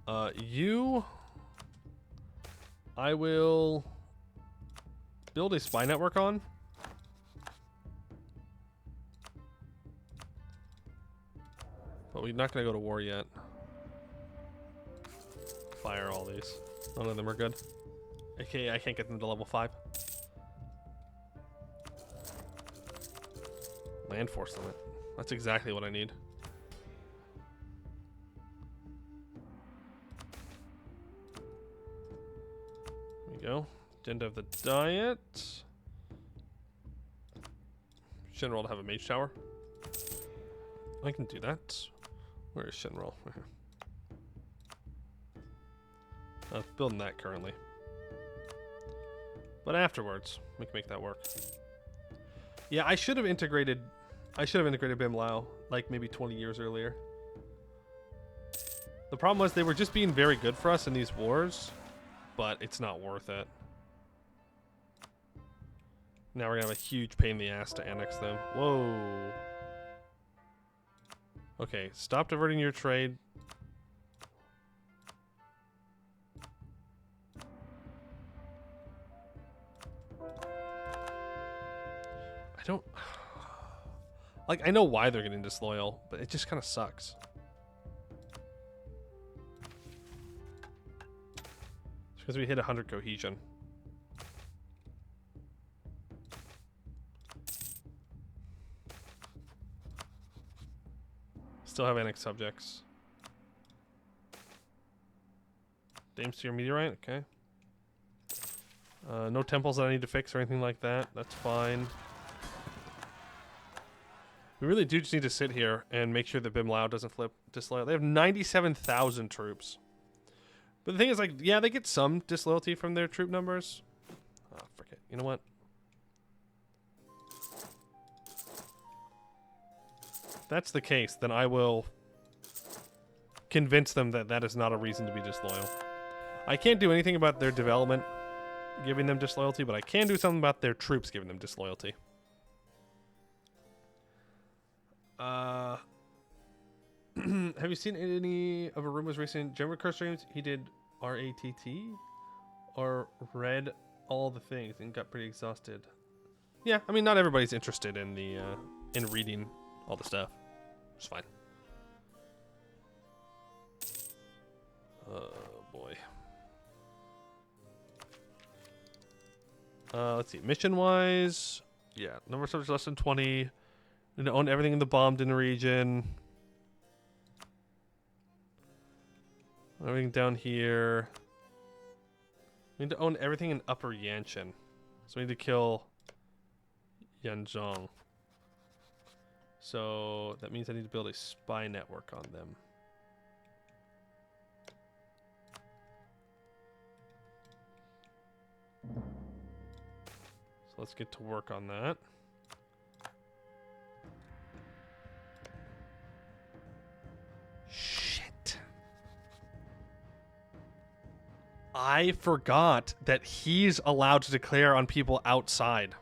Speaker 1: I will build a spy network on. But we're not going to go to war yet. Fire all these. None of them are good. AKA, I can't get them to level 5. Land force limit. That's exactly what I need. There we go. Agenda of the diet. General to have a mage tower. I can do that. Where is Shinroll? Right here. Building that currently. But afterwards, we can make that work. Yeah, I should have integrated Bim Lao like maybe 20 years earlier. The problem was they were just being very good for us in these wars, but it's not worth it. Now we're gonna have a huge pain in the ass to annex them. Whoa. Okay, stop diverting your trade. I don't... Like, I know why they're getting disloyal, but it just kind of sucks. It's because we hit 100 cohesion. Still have annexed subjects. Dames to your meteorite, okay. No temples that I need to fix or anything like that. That's fine. We really do just need to sit here and make sure that Bim Lao doesn't flip disloyal. They have 97,000 troops. But the thing is, like, yeah, they get some disloyalty from their troop numbers. Oh, frick it. You know what? If that's the case, then I will convince them that that is not a reason to be disloyal. I can't do anything about their development giving them disloyalty, but I can do something about their troops giving them disloyalty. Have you seen any of Aruma's recent Gemicur streams? He did RATT or read all the things and got pretty exhausted. Yeah, I mean, not everybody's interested in the in reading all the stuff. It's fine. Oh boy. Let's see. Mission wise, yeah, number of subjects less than 20. Need to own everything in the bombed in region. Everything down here. We need to own everything in Upper Yanshan. So we need to kill Yanzhong. So that means I need to build a spy network on them. So let's get to work on that. I forgot that he's allowed to declare on people outside.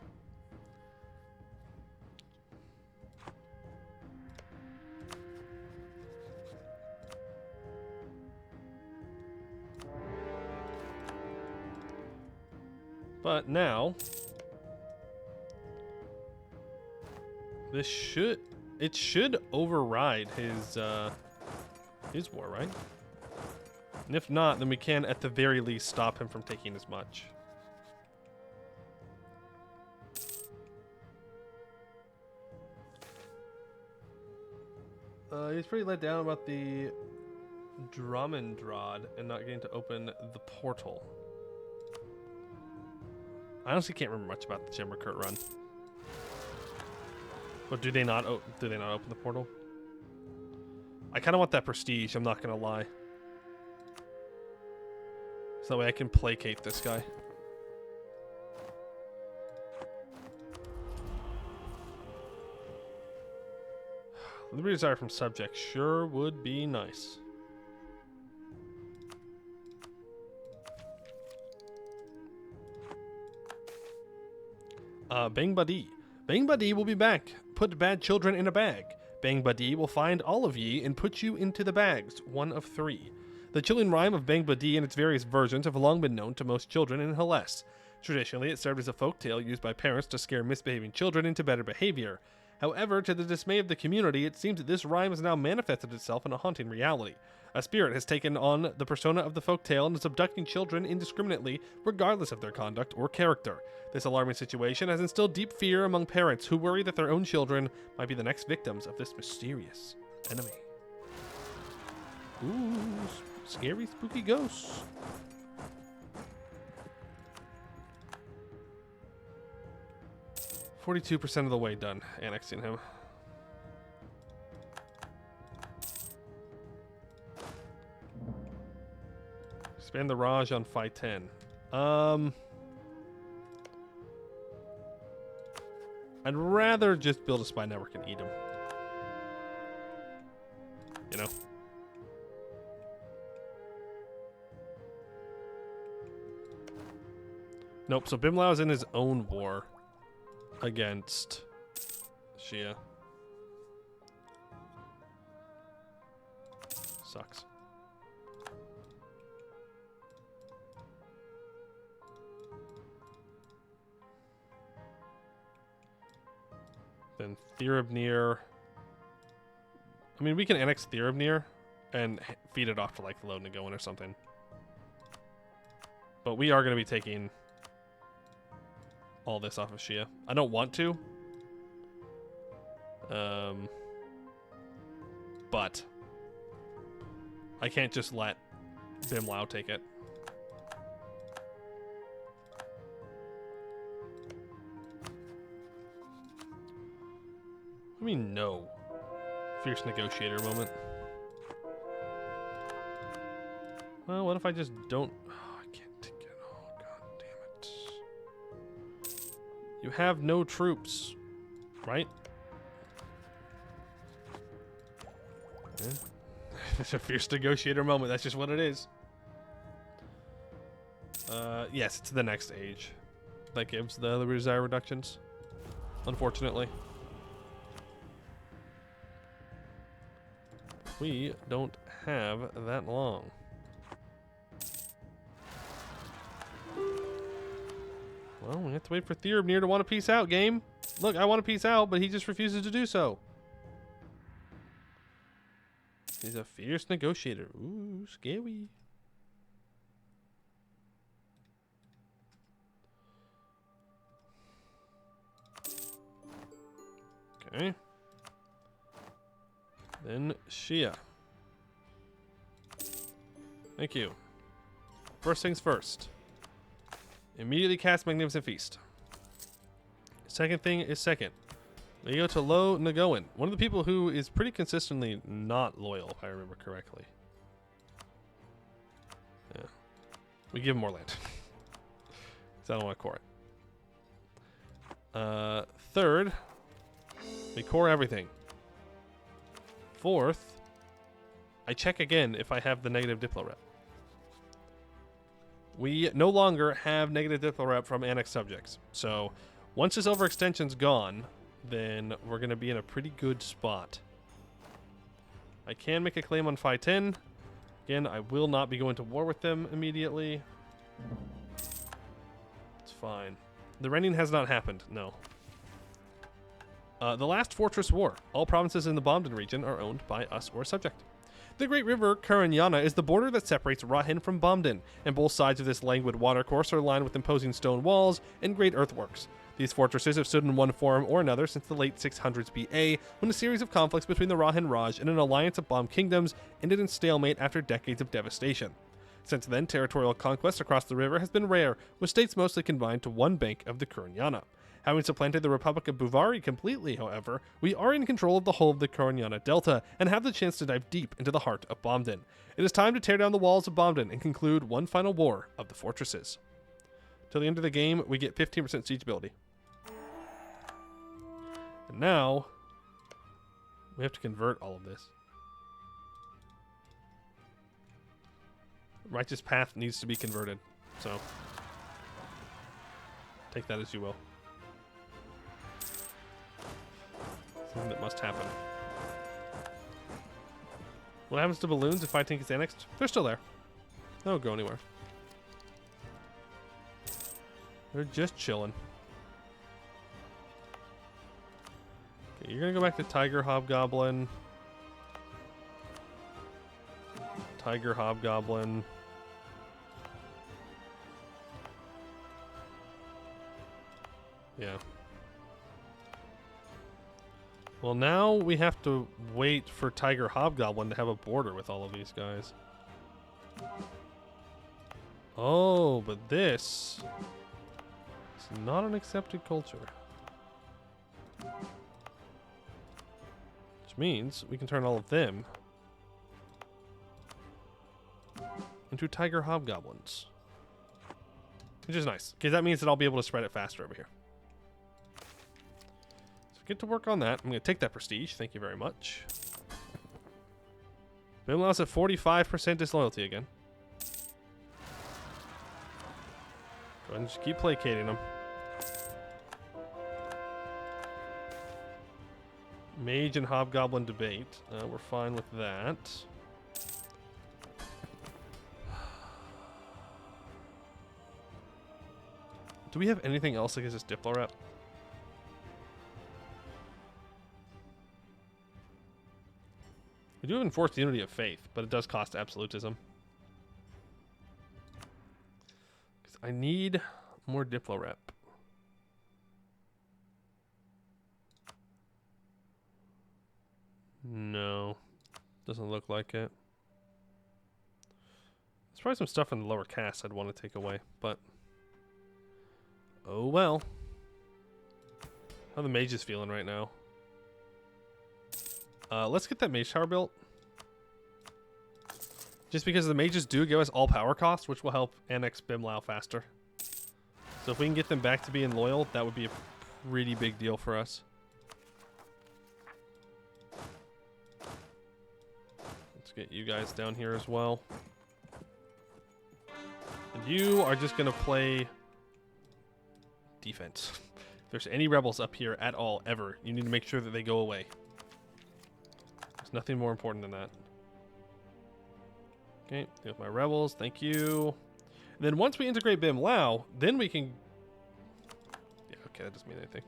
Speaker 1: But now, this should override his war, right? And if not, then we can, at the very least, stop him from taking as much. He's pretty let down about the Drummondrad and not getting to open the portal. I honestly can't remember much about the Jimmerkurt run. But do they not open the portal? I kind of want that prestige, I'm not going to lie. So that way I can placate this guy. Liberty desire from subject sure would be nice. Bang Buddy. Bang Buddy will be back. Put bad children in a bag. Bang Buddy will find all of ye and put you into the bags, 1 of 3. The chilling rhyme of Bang Buddy and its various versions have long been known to most children in Hellas. Traditionally, it served as a folktale used by parents to scare misbehaving children into better behavior. However, to the dismay of the community, it seems that this rhyme has now manifested itself in a haunting reality. A spirit has taken on the persona of the folktale and is abducting children indiscriminately, regardless of their conduct or character. This alarming situation has instilled deep fear among parents who worry that their own children might be the next victims of this mysterious enemy. Ooh, scary, spooky ghosts. %42% of the way done annexing him. Expand the Raj on Phi 10. I'd rather just build a spy network and eat him. You know? Nope, so Bimlau is in his own war against Shia. Sucks. Then Therabnir. I mean, we can annex Therabnir and feed it off to like Load Nagoan or something. But we are going to be taking all this off of Shia. I don't want to. But I can't just let Bimlau take it. I mean, no. Fierce negotiator moment. Well, what if I just don't... Oh, I can't take it. Oh, god damn it. You have no troops, right? Okay. It's a fierce negotiator moment. That's just what it is. Yes, it's the next age that gives the Liberty Desire reductions, unfortunately. We don't have that long. Well, we have to wait for Therabnir to want to peace out, game. Look, I want to peace out, but he just refuses to do so. He's a fierce negotiator. Ooh, scary. Okay. Then Shia. Thank you. First things first. Immediately cast Magnificent Feast. Second thing is second. We go to Lo Nagoan. One of the people who is pretty consistently not loyal, if I remember correctly. Yeah. We give him more land. Because I don't want to core it. Third, we core everything. Fourth, I check again if I have the negative Diplo rep. We no longer have negative Diplo rep from annexed subjects. So once this overextension's gone, then we're going to be in a pretty good spot. I can make a claim on Phi 10. Again, I will not be going to war with them immediately. It's fine. The rending has not happened, no. The last Fortress War. All provinces in the Bomden region are owned by us or a subject. The great river Karanyana is the border that separates Rahin from Bomdin, and both sides of this languid watercourse are lined with imposing stone walls and great earthworks. These fortresses have stood in one form or another since the late 600s BA, when a series of conflicts between the Rahin Raj and an alliance of bomb kingdoms ended in stalemate after decades of devastation. Since then, territorial conquest across the river has been rare, with states mostly confined to one bank of the Kuranyana. Having supplanted the Republic of Buvari completely, however, we are in control of the whole of the Kuranyana Delta and have the chance to dive deep into the heart of Bomdin. It is time to tear down the walls of Bomdin and conclude one final war of the fortresses. Till the end of the game, we get 15% siege ability. And now, we have to convert all of this. Righteous Path needs to be converted, so take that as you will. Something that must happen. What happens to balloons if fighting is annexed? They're still there. They don't go anywhere. They're just chilling. Okay, you're gonna go back to Tiger Hobgoblin. Tiger Hobgoblin. Yeah. Well, now we have to wait for Tiger Hobgoblin to have a border with all of these guys. Oh, but this is not an accepted culture. Which means we can turn all of them into Tiger Hobgoblins. Which is nice, because that means that I'll be able to spread it faster over here. Get to work on that. I'm going to take that prestige. Thank you very much. Bimlau's at 45% disloyalty again. Go ahead and just keep placating them. Mage and Hobgoblin debate. We're fine with that. Do we have anything else against this Diplo rep? We do have enforced unity of faith, but it does cost absolutism. Because I need more Diplo rep. No. Doesn't look like it. There's probably some stuff in the lower caste I'd want to take away, but oh well. How are the mages feeling right now? Let's get that mage tower built. Just because the mages do give us all power costs, which will help annex Bimlau faster. So if we can get them back to being loyal, that would be a pretty big deal for us. Let's get you guys down here as well. And you are just going to play defense. If there's any rebels up here at all, ever, you need to make sure that they go away. There's nothing more important than that. Okay, there's my rebels. Thank you. And then once we integrate Bim Lao, then we can... Yeah, okay, that doesn't mean anything.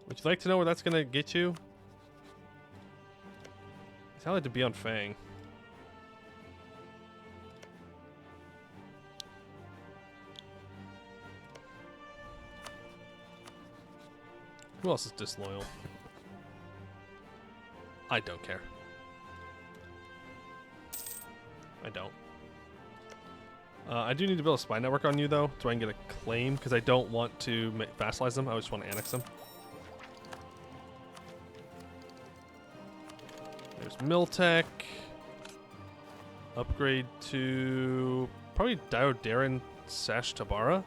Speaker 1: Would you like to know where that's going to get you? It's like to be on Fang. Who else is disloyal? I don't care. I don't. I do need to build a spy network on you, though, so I can get a claim, because I don't want to vassalize them. I just want to annex them. There's Miltech. Upgrade to probably Diodaran Sash Tabara.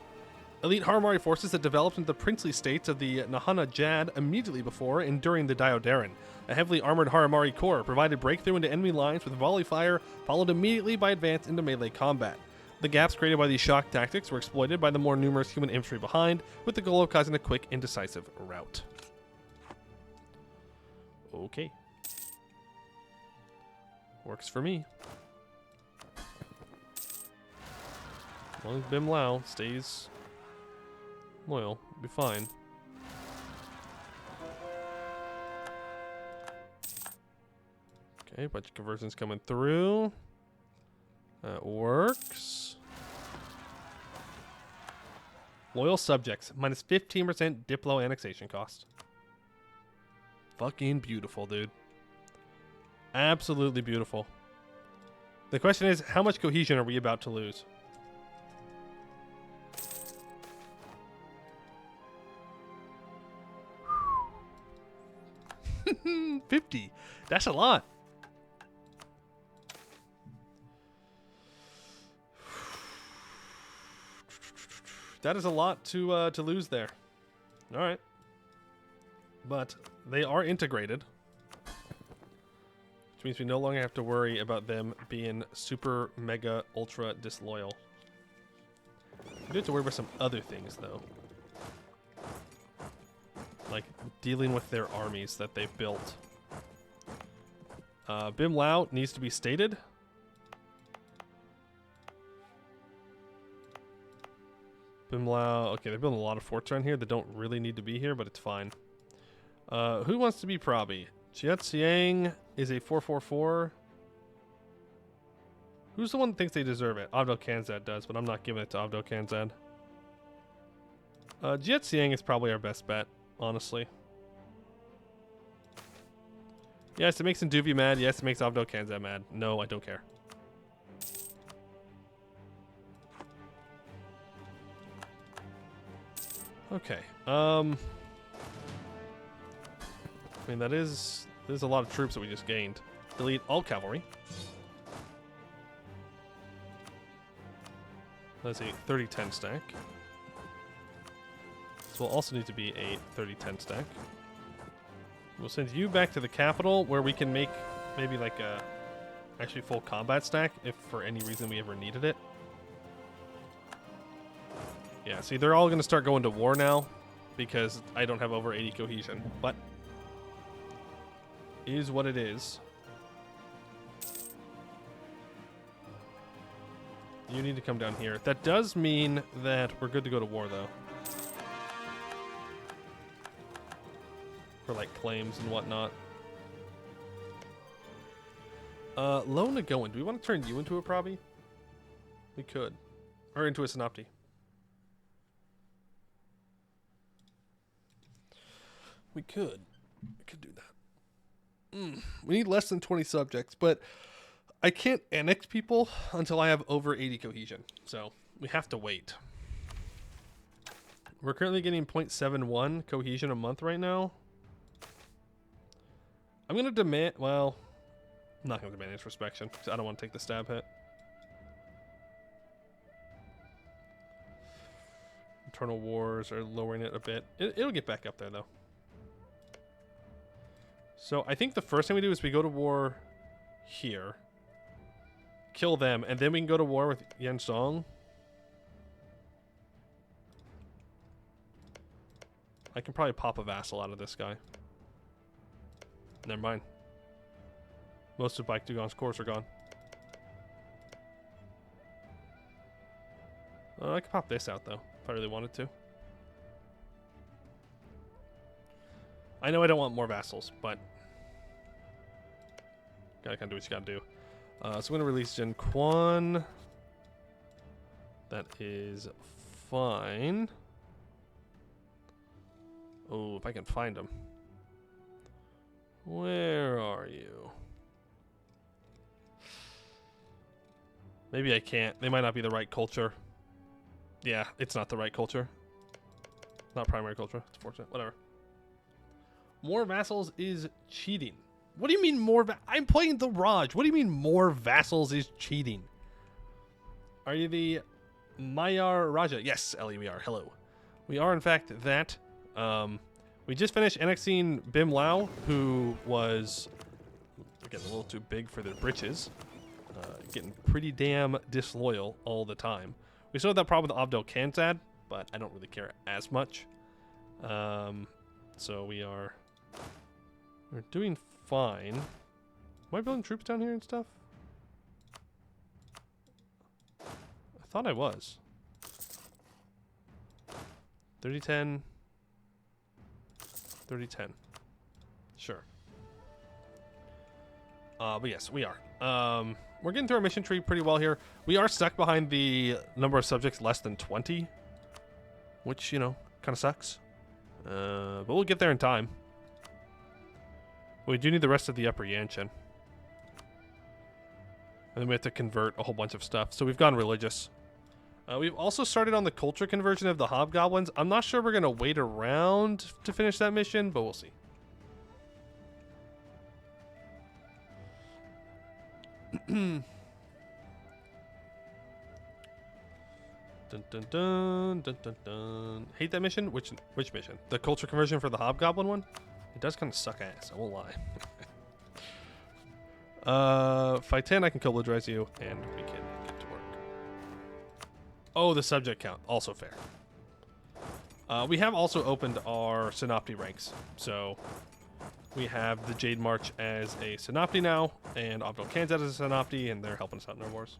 Speaker 1: Elite Harimari forces that developed into the princely states of the Nahana Jad immediately before and during the Diodaran. A heavily armored Harimari corps provided breakthrough into enemy lines with volley fire, followed immediately by advance into melee combat. The gaps created by these shock tactics were exploited by the more numerous human infantry behind, with the goal of causing a quick and decisive rout. Okay. Works for me. As long as Bim Lao stays loyal, we'll be fine. Okay, a bunch of conversions coming through. That works. Loyal subjects, minus 15% Diplo annexation cost. Fucking beautiful, dude. Absolutely beautiful. The question is, how much cohesion are we about to lose? $50. That's a lot. That is a lot to lose there. All right. But they are integrated, which means we no longer have to worry about them being super, mega, ultra disloyal. We do have to worry about some other things, though. Like dealing with their armies that they've built. Bim Lao needs to be stated. Bim Lao, okay, they're building a lot of forts around here that don't really need to be here, but it's fine. Who wants to be Proby? Chiet Siang is a 444. Who's the one that thinks they deserve it? Abdel Kanzad does, but I'm not giving it to Abdel Kanzad. Chiet Siang is probably our best bet, honestly. Yes, it makes Nduvi mad. Yes, it makes Abdel Kanzad mad. No, I don't care. Okay. I mean, there's a lot of troops that we just gained. Delete all cavalry. That's a 30-10 stack. This will also need to be a 30-10 stack. We'll send you back to the capital where we can make maybe like a actually full combat stack if for any reason we ever needed it. Yeah, see, they're all going to start going to war now because I don't have over 80 cohesion, but is what it is. You need to come down here. That does mean that we're good to go to war, though. For, like, claims and whatnot. Low Nagoan. Do we want to turn you into a Proby? We could. Or into a Synopti. We could. We could do that. We need less than 20 subjects, but I can't annex people until I have over 80 cohesion. So we have to wait. We're currently getting 0.71 cohesion a month right now. I'm going to demand... Well, I'm not going to demand introspection because I don't want to take the stab hit. Internal wars are lowering it a bit. It'll get back up there, though. So I think the first thing we do is we go to war here. Kill them, and then we can go to war with Yenzong. I can probably pop a vassal out of this guy. Never mind. Most of Baek Dugon's corps are gone. I could pop this out, though, if I really wanted to. I know I don't want more vassals, but gotta kind of do what you gotta do. So I'm gonna release Jin Quan. That is fine. Oh, if I can find him. Where are you? Maybe I can't. They might not be the right culture. Yeah, it's not the right culture. Not primary culture. It's fortunate. Whatever. More vassals is cheating. What do you mean more? I'm playing the Raj. What do you mean more vassals is cheating? Are you the Mayar Raja? Yes, Ellie, we are. Hello. We are, in fact, that. We just finished annexing Bim Lao, who was getting a little too big for their britches. Getting pretty damn disloyal all the time. We still have that problem with Abdel Kanzad, but I don't really care as much. So we're doing fine. Am I building troops down here and stuff? I thought I was. 30-10. 30-10. Sure. But yes, we are. We're getting through our mission tree pretty well here. We are stuck behind the number of subjects less than 20, which, you know, kind of sucks. But we'll get there in time. We do need the rest of the Upper Yanshan. And then we have to convert a whole bunch of stuff. So we've gone religious. We've also started on the culture conversion of the hobgoblins. I'm not sure we're going to wait around to finish that mission, but we'll see. Dun, dun, dun, dun, dun, dun. Hate that mission? Which mission? The culture conversion for the hobgoblin one? It does kind of suck ass, I won't lie. Fight 10, I can co-legalize you, and we can get to work. Oh, the subject count, also fair. We have also opened our Synopty ranks, so we have the Jade March as a Synopty now, and Abdul Khanzad as a Synopty, and they're helping us out in our wars.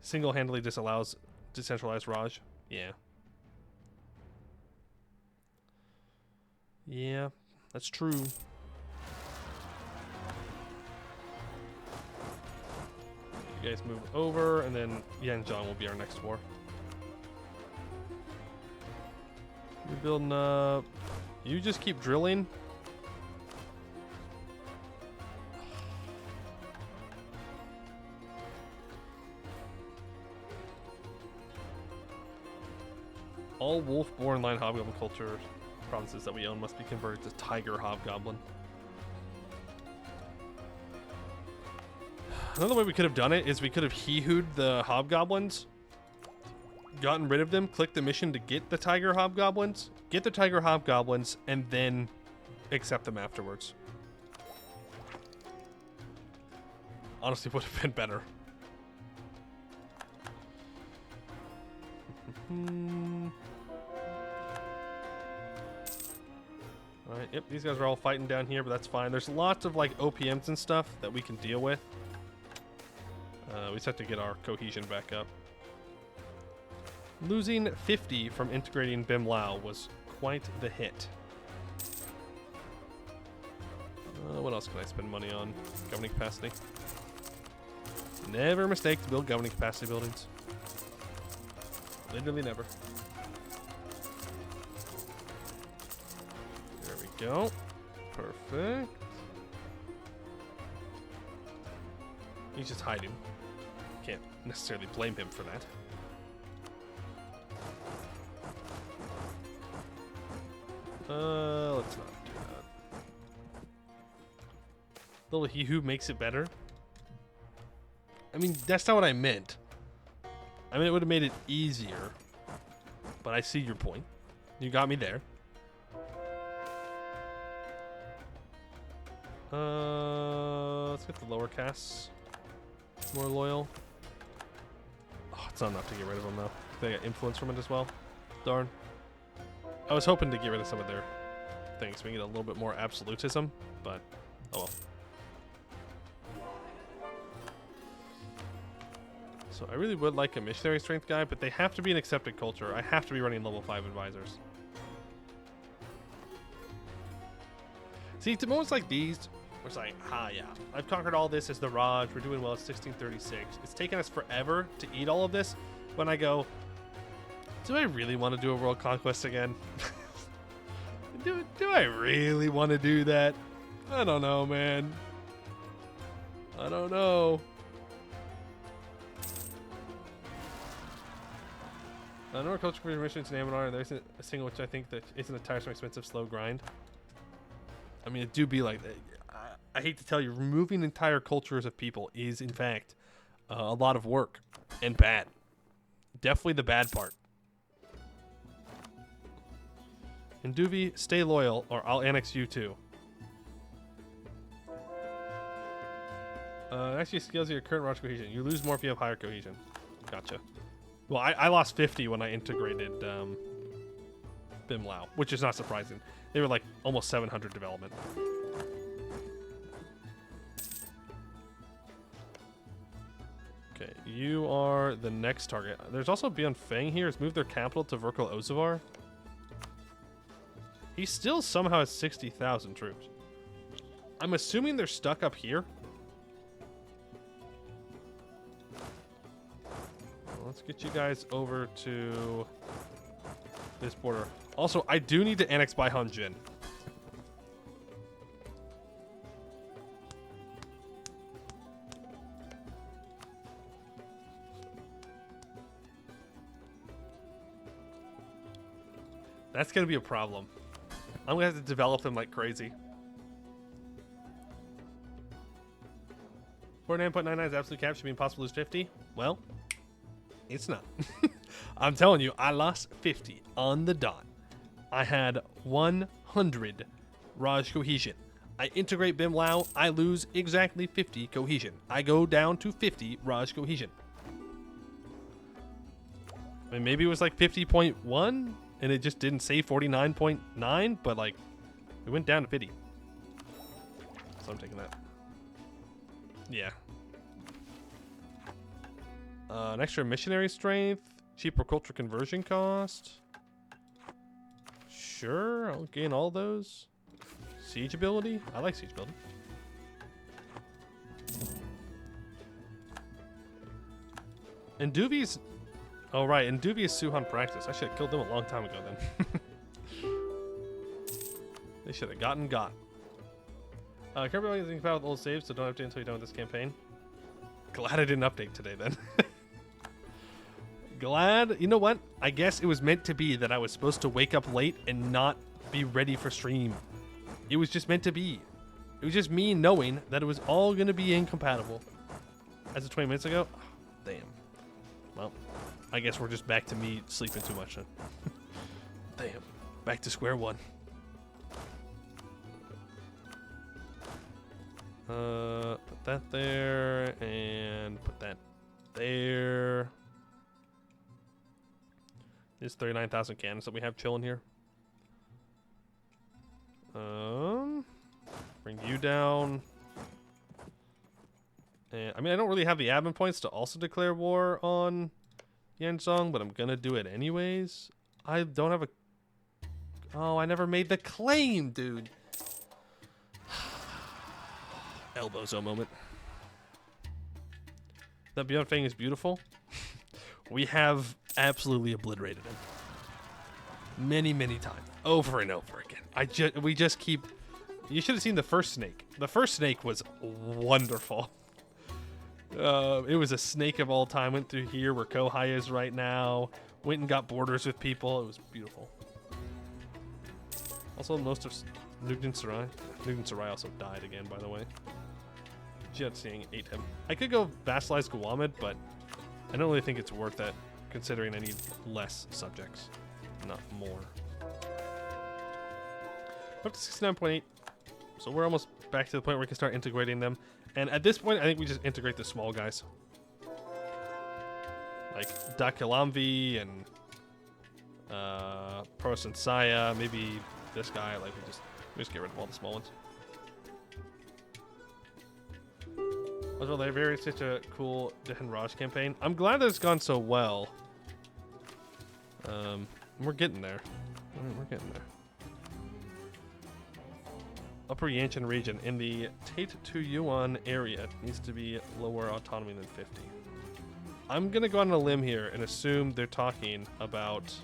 Speaker 1: Single-handedly disallows decentralized Raj. Yeah. Yeah, that's true. You guys move over, and then Yanjiang will be our next war. You're building up. You just keep drilling. All wolf-born line hobgoblin culture provinces that we own must be converted to tiger hobgoblin. Another way we could have done it is we could have he-hooed the hobgoblins, gotten rid of them, clicked the mission to get the tiger hobgoblins, and then accept them afterwards. Honestly, would have been better. Alright, yep, these guys are all fighting down here, but that's fine. There's lots of like OPMs and stuff that we can deal with. We just have to get our cohesion back up. Losing 50 from integrating Bim Lao was quite the hit. What else can I spend money on? Governing capacity. Never a mistake to build governing capacity buildings. Literally never. There we go. Perfect. He's just hiding. Can't necessarily blame him for that. Let's not do that. Little he who makes it better. I mean, that's not what I meant. I mean, it would have made it easier. But I see your point. You got me there. Let's get the lower castes more loyal. Oh, it's not enough to get rid of them though. They got influence from it as well. Darn. I was hoping to get rid of some of their things. We get a little bit more absolutism, but oh well. So I really would like a missionary strength guy, but they have to be an accepted culture. I have to be running level 5 advisors. See, to moments like these, where it's like, yeah, I've conquered all this as the Raj, we're doing well at 1636. It's taken us forever to eat all of this. When I go, do I really want to do a world conquest again? do I really want to do that? I don't know, man. I don't know. No culture for missions in Anbennar. There's a single which I think that isn't a tiresome, expensive, slow grind. I mean, it do be like that. I hate to tell you, removing entire cultures of people is, in fact, a lot of work and bad. Definitely the bad part. And Duvi, stay loyal, or I'll annex you too. Actually, scales your current Raj cohesion. You lose more if you have higher cohesion. Gotcha. Well, I lost 50 when I integrated Bim Lao, which is not surprising. They were like almost 700 development. Okay, you are the next target. There's also Beyond Fang here. Has moved their capital to Verkal Ozavar. He still somehow has 60,000 troops. I'm assuming they're stuck up here. Let's get you guys over to this border. Also, I do need to annex Bai Jin. That's going to be a problem. I'm going to have to develop them like crazy. 49.99 is absolute cap. Should be impossible to lose 50. Well, it's not. I'm telling you, I lost 50 on the dot. I had 100 Raj cohesion. I integrate Bim Lao. I lose exactly 50 cohesion. I go down to 50 Raj cohesion. I mean, maybe it was like 50.1 and it just didn't say 49.9, but like it went down to 50. So I'm taking that. Yeah. An extra missionary strength, cheaper culture conversion cost. Sure, I'll gain all those. Siege ability. I like siege ability. And Duvi's. Oh right, and Duvi is Suhan practice. I should have killed them a long time ago then. They should have gotten got. Careful about using power with old saves, so don't update until you're done with this campaign. Glad I didn't update today then. Glad, you know what? I guess it was meant to be that I was supposed to wake up late and not be ready for stream. It was just meant to be. It was just me knowing that it was all going to be incompatible. As of 20 minutes ago? Oh, damn. Well, I guess we're just back to me sleeping too much then. Damn. Back to square one. Put that there and put that there. There's 39,000 cannons that we have chilling here. Bring you down. And I mean, I don't really have the admin points to also declare war on Yanzhong, but I'm gonna do it anyways. I don't have a. Oh, I never made the claim, dude. Elbozo moment. That Beyond Fang is beautiful. We have absolutely obliterated him many, many times, over and over again. We just keep. You should have seen the first snake. The first snake was wonderful. It was a snake of all time. Went through here where Kohai is right now. Went and got borders with people. It was beautiful. Also, most of Nugent Sarai. Nugent Sarai also died again, by the way. Jet seeing ate him. I could go vassalize Guamid, but I don't really think it's worth it, considering I need less subjects, not more. Up to 69.8. So we're almost back to the point where we can start integrating them. And at this point, I think we just integrate the small guys. Like Dakilamvi and Pros and Saya, maybe this guy. Like we just get rid of all the small ones. Also, they're very such a cool Harimraj campaign. I'm glad that it's gone so well. We're getting there. We're getting there. Upper Yanshan region in the Tate to Yuan area needs to be lower autonomy than 50. I'm gonna go on a limb here and assume they're talking about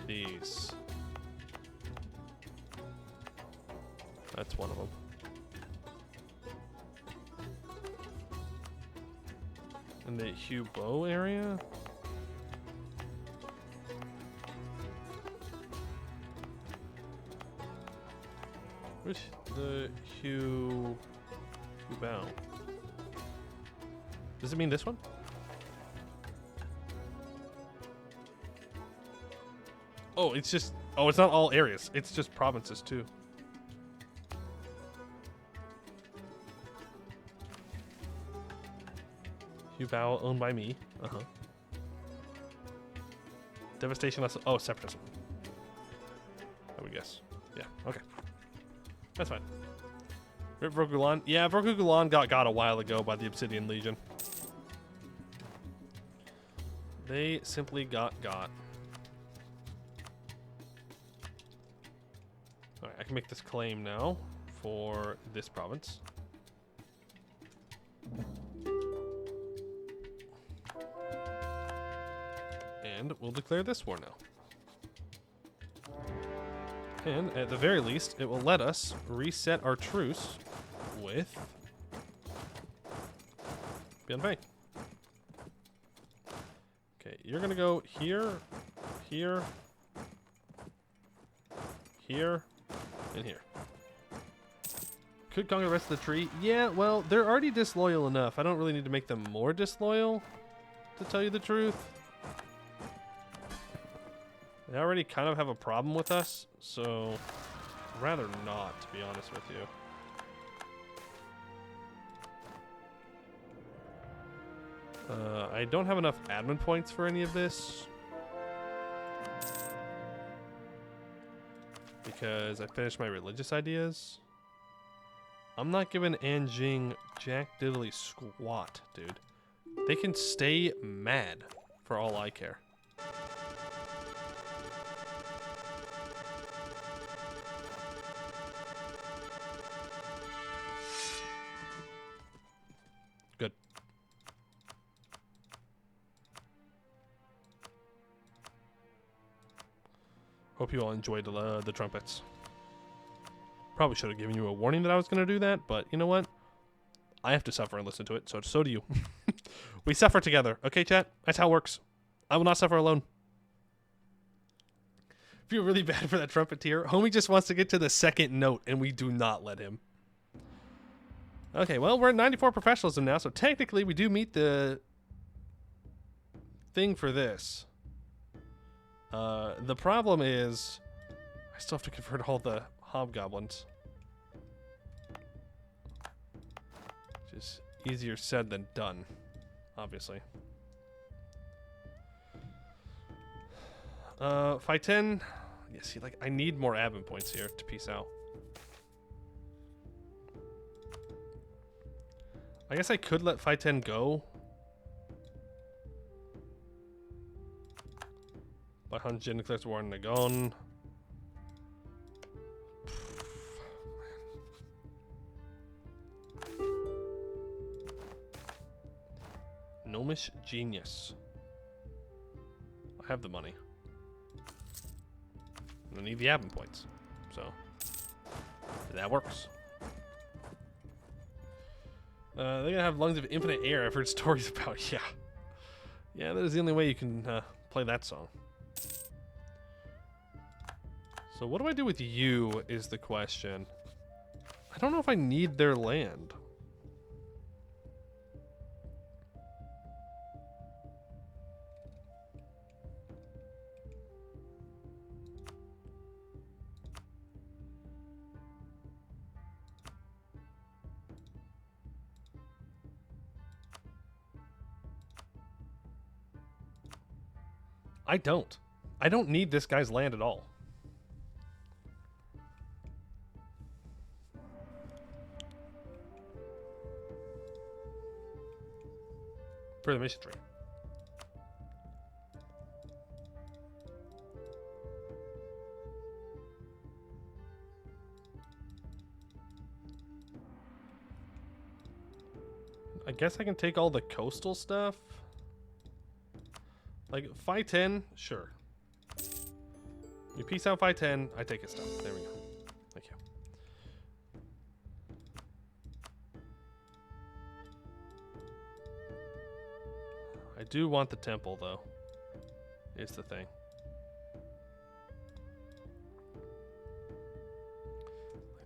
Speaker 1: these. That's one of them. In the Hubo area? Which the Hubao? Does it mean this one? Oh, it's just. Oh, it's not all areas. It's just provinces too. Hubao owned by me. Devastation less. Oh, separatism. I would guess. Yeah. Okay. That's fine. Rip Vrogulan. Yeah, Vrogulan got a while ago by the Obsidian Legion. They simply got. Alright, I can make this claim now for this province. And we'll declare this war now. And at the very least, it will let us reset our truce with Bienvei. Okay, you're gonna go here, here, here, and here. Could conquer the rest of the tree. Yeah, well, they're already disloyal enough. I don't really need to make them more disloyal, to tell you the truth. They already kind of have a problem with us, so I'd rather not, to be honest with you. I don't have enough admin points for any of this. Because I finished my religious ideas. I'm not giving Anjing jack diddly squat, dude. They can stay mad for all I care. Good. Hope you all enjoyed the trumpets. Probably should have given you a warning that I was going to do that, but you know what? I have to suffer and listen to it, so do you. We suffer together, okay, chat? That's how it works. I will not suffer alone. Feel really bad for that trumpeter. Homie just wants to get to the second note, and we do not let him. Okay, well, we're at 94 professionalism now, so technically we do meet the thing for this. The problem is I still have to convert all the hobgoblins. Which is easier said than done, obviously. Fight 10. Yeah, see, like, I need more admin points here to peace out. I guess I could let Fight 10 go. By Hunjin declares war on Nagon. Gnomish genius. I have the money. I need the admin points. So that works. They're gonna have lungs of infinite air. I've heard stories about. Yeah. Yeah, that is the only way you can play that song. So what do I do with you is the question. I don't know if I need their land. I don't. I don't need this guy's land at all. For the mission tree. I guess I can take all the coastal stuff. Like, Fight 10, sure. You peace out Fight 10, I take his stuff. There we go. Thank you. I do want the temple, though. Is the thing.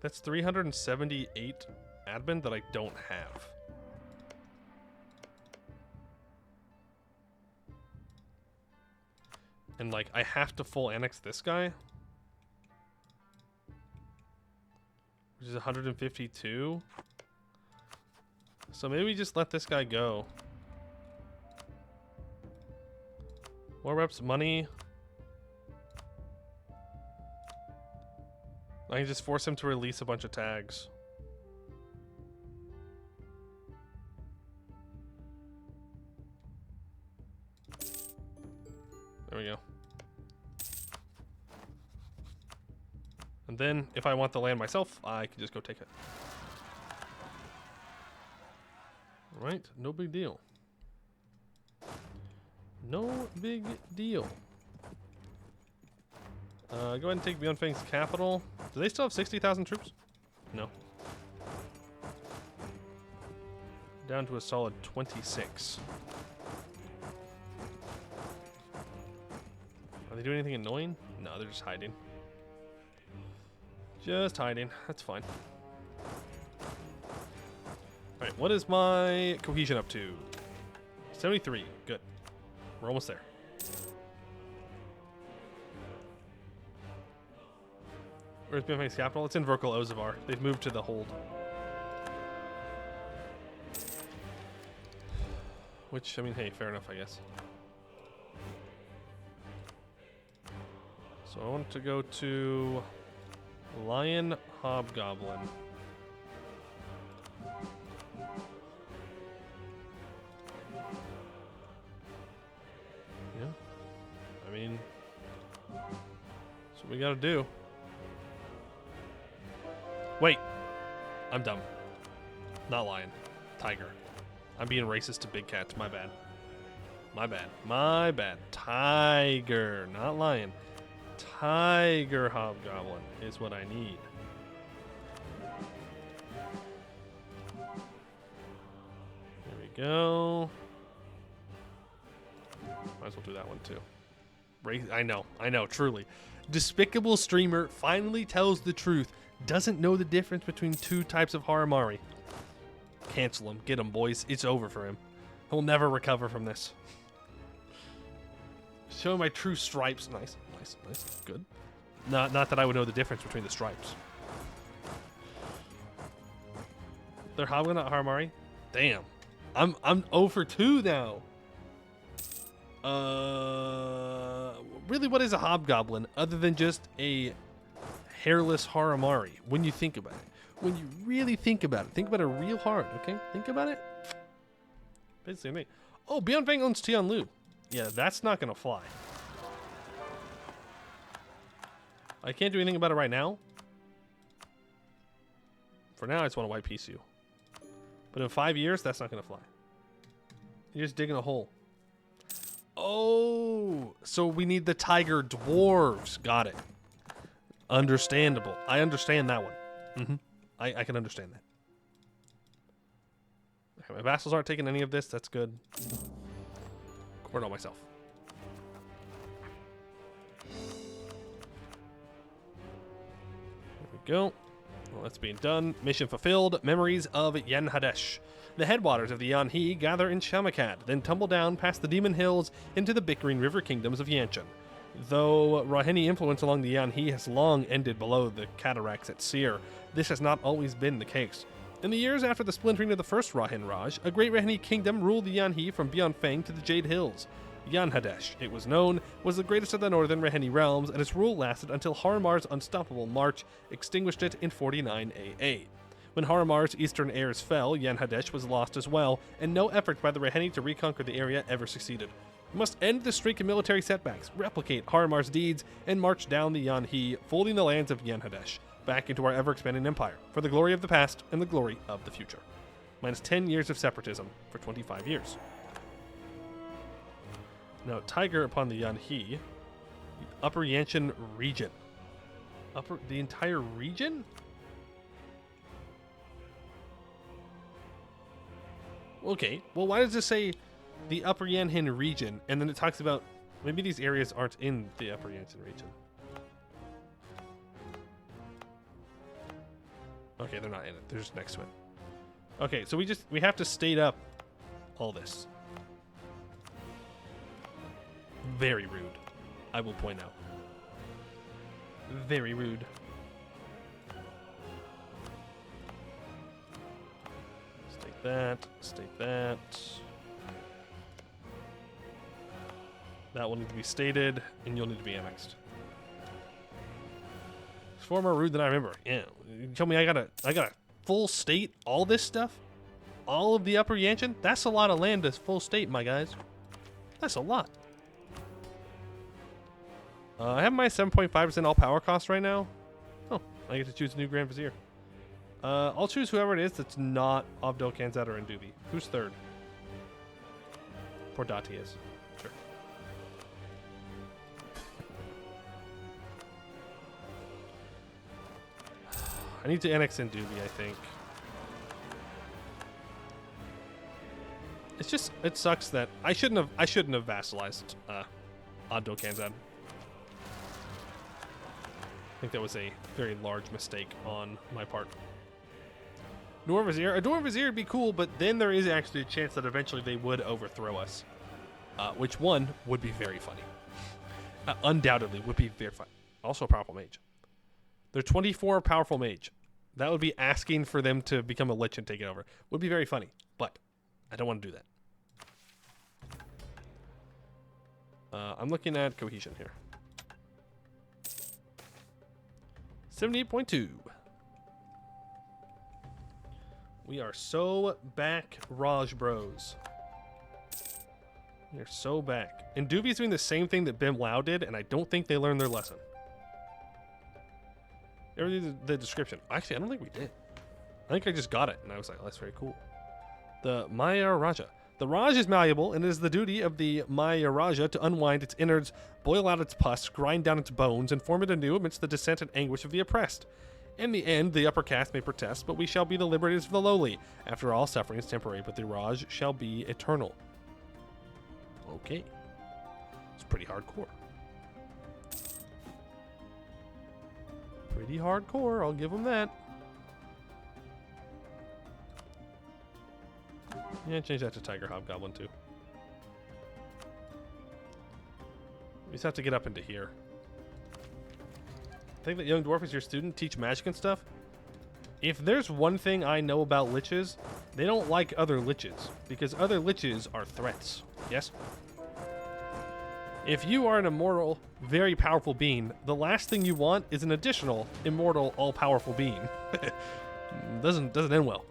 Speaker 1: That's 378 admin that I don't have. And, like, I have to full annex this guy. Which is 152. So maybe we just let this guy go. More reps, money. I can just force him to release a bunch of tags. There we go. And then, if I want the land myself, I can just go take it. Right? No big deal. No big deal. Go ahead and take Beyond Fang's capital. Do they still have 60,000 troops? No. Down to a solid 26. Are they doing anything annoying? No, they're just hiding. Just hiding. That's fine. Alright, what is my cohesion up to? 73. Good. We're almost there. Where's Beyond Fang's capital? It's in Verkal Ozavar. They've moved to the hold. Which, I mean, hey, fair enough, I guess. So I want to go to Lion Hobgoblin. Yeah. I mean, that's what we gotta do. Wait. I'm dumb. Not lion. Tiger. I'm being racist to big cats. My bad. My bad. My bad. Tiger. Not lion. Tiger Hobgoblin is what I need. There we go. Might as well do that one too. I know, truly. Despicable streamer finally tells the truth. Doesn't know the difference between two types of Harimari. Cancel him. Get him, boys. It's over for him. He'll never recover from this. Show my true stripes. Nice, nice, nice. Good. Not that I would know the difference between the stripes. They're Hobgoblin, not Harimari? Damn. I'm 0 for 2 now. Really, what is a Hobgoblin other than just a hairless Harimari when you think about it? When you really think about it. Think about it real hard, okay? Think about it. Basically me. Oh, Beyond Fang owns Tianlu. Yeah, that's not going to fly. I can't do anything about it right now. For now, I just want to white piece you. But in 5 years, that's not going to fly. You're just digging a hole. Oh, so we need the tiger dwarves. Got it. Understandable. I understand that one. Mm-hmm. I can understand that. Okay, my vassals aren't taking any of this. That's good. Court on myself. There we go. Well, that's being done. Mission fulfilled. Memories of Yanhadesh. The headwaters of the Yanhi gather in Shamakad, then tumble down past the Demon Hills into the bickering river kingdoms of Yanshan. Though Raheni influence along the Yanhi has long ended below the cataracts at Seir, this has not always been the case. In the years after the splintering of the first Harimraj, a great Raheni kingdom ruled the Yanhi from beyond Fang to the Jade Hills. Yanhadesh, it was known, was the greatest of the northern Raheni realms, and its rule lasted until Harimar's unstoppable march extinguished it in 49 AA. When Harimar's eastern heirs fell, Yanhadesh was lost as well, and no effort by the Raheni to reconquer the area ever succeeded. We must end the streak of military setbacks, replicate Harimar's deeds, and march down the Yanhi, folding the lands of Yanhadesh back into our ever-expanding empire, for the glory of the past and the glory of the future. Minus 10 years of separatism for 25 years. Now, Tiger upon the Yanhi, the Upper Yanshan region. The entire region? Okay, well, why does it say the Upper Yanhin region, and then it talks about maybe these areas aren't in the Upper Yanshan region? Okay, they're not in it. They're just next to it. Okay, so we have to state up all this. Very rude, I will point out. Very rude. State that. State that. That will need to be stated, and you'll need to be annexed. It's far more rude than I remember. Yeah, you tell me I gotta full state all this stuff, all of the Upper Yanshan. That's a lot of land to full state, my guys. That's a lot. I have my 7.5% all power cost right now. Oh, I get to choose a new Grand Vizier. I'll choose whoever it is that's not Abdel Khanzad or Ndubi. Who's third? Poor Dati is. Sure. I need to annex Ndubi, I think. It's just, it sucks that I shouldn't have vassalized Abdel Khanzad. I think that was a very large mistake on my part. Noor Vizier. A Noor Vizier would be cool, but then there is actually a chance that eventually they would overthrow us. Which one would be very funny. Undoubtedly would be very funny. Also a powerful mage. They're 24 powerful mage. That would be asking for them to become a lich and take it over. Would be very funny, but I don't want to do that. I'm looking at cohesion here. 78.2. We are so back, Raj bros. We are so back. And Doobie's doing the same thing that Bim Lau did, and I don't think they learned their lesson. You ever read the description? Actually, I don't think we did. I think I just got it, and I was like, oh, that's very cool. The Maya Raja. The Raj is malleable, and it is the duty of the Maya Raja to unwind its innards, boil out its pus, grind down its bones, and form it anew amidst the dissent and anguish of the oppressed. In the end, the upper caste may protest, but we shall be the liberators of the lowly. After all, suffering is temporary, but the Raj shall be eternal. Okay. It's pretty hardcore. Pretty hardcore, I'll give them that. Yeah, change that to Tiger Hobgoblin too. We just have to get up into here. Think that young dwarf is your student, teach magic and stuff? If there's one thing I know about liches, they don't like other liches, because other liches are threats. Yes? If you are an immortal, very powerful being, the last thing you want is an additional immortal, all-powerful being. doesn't end well.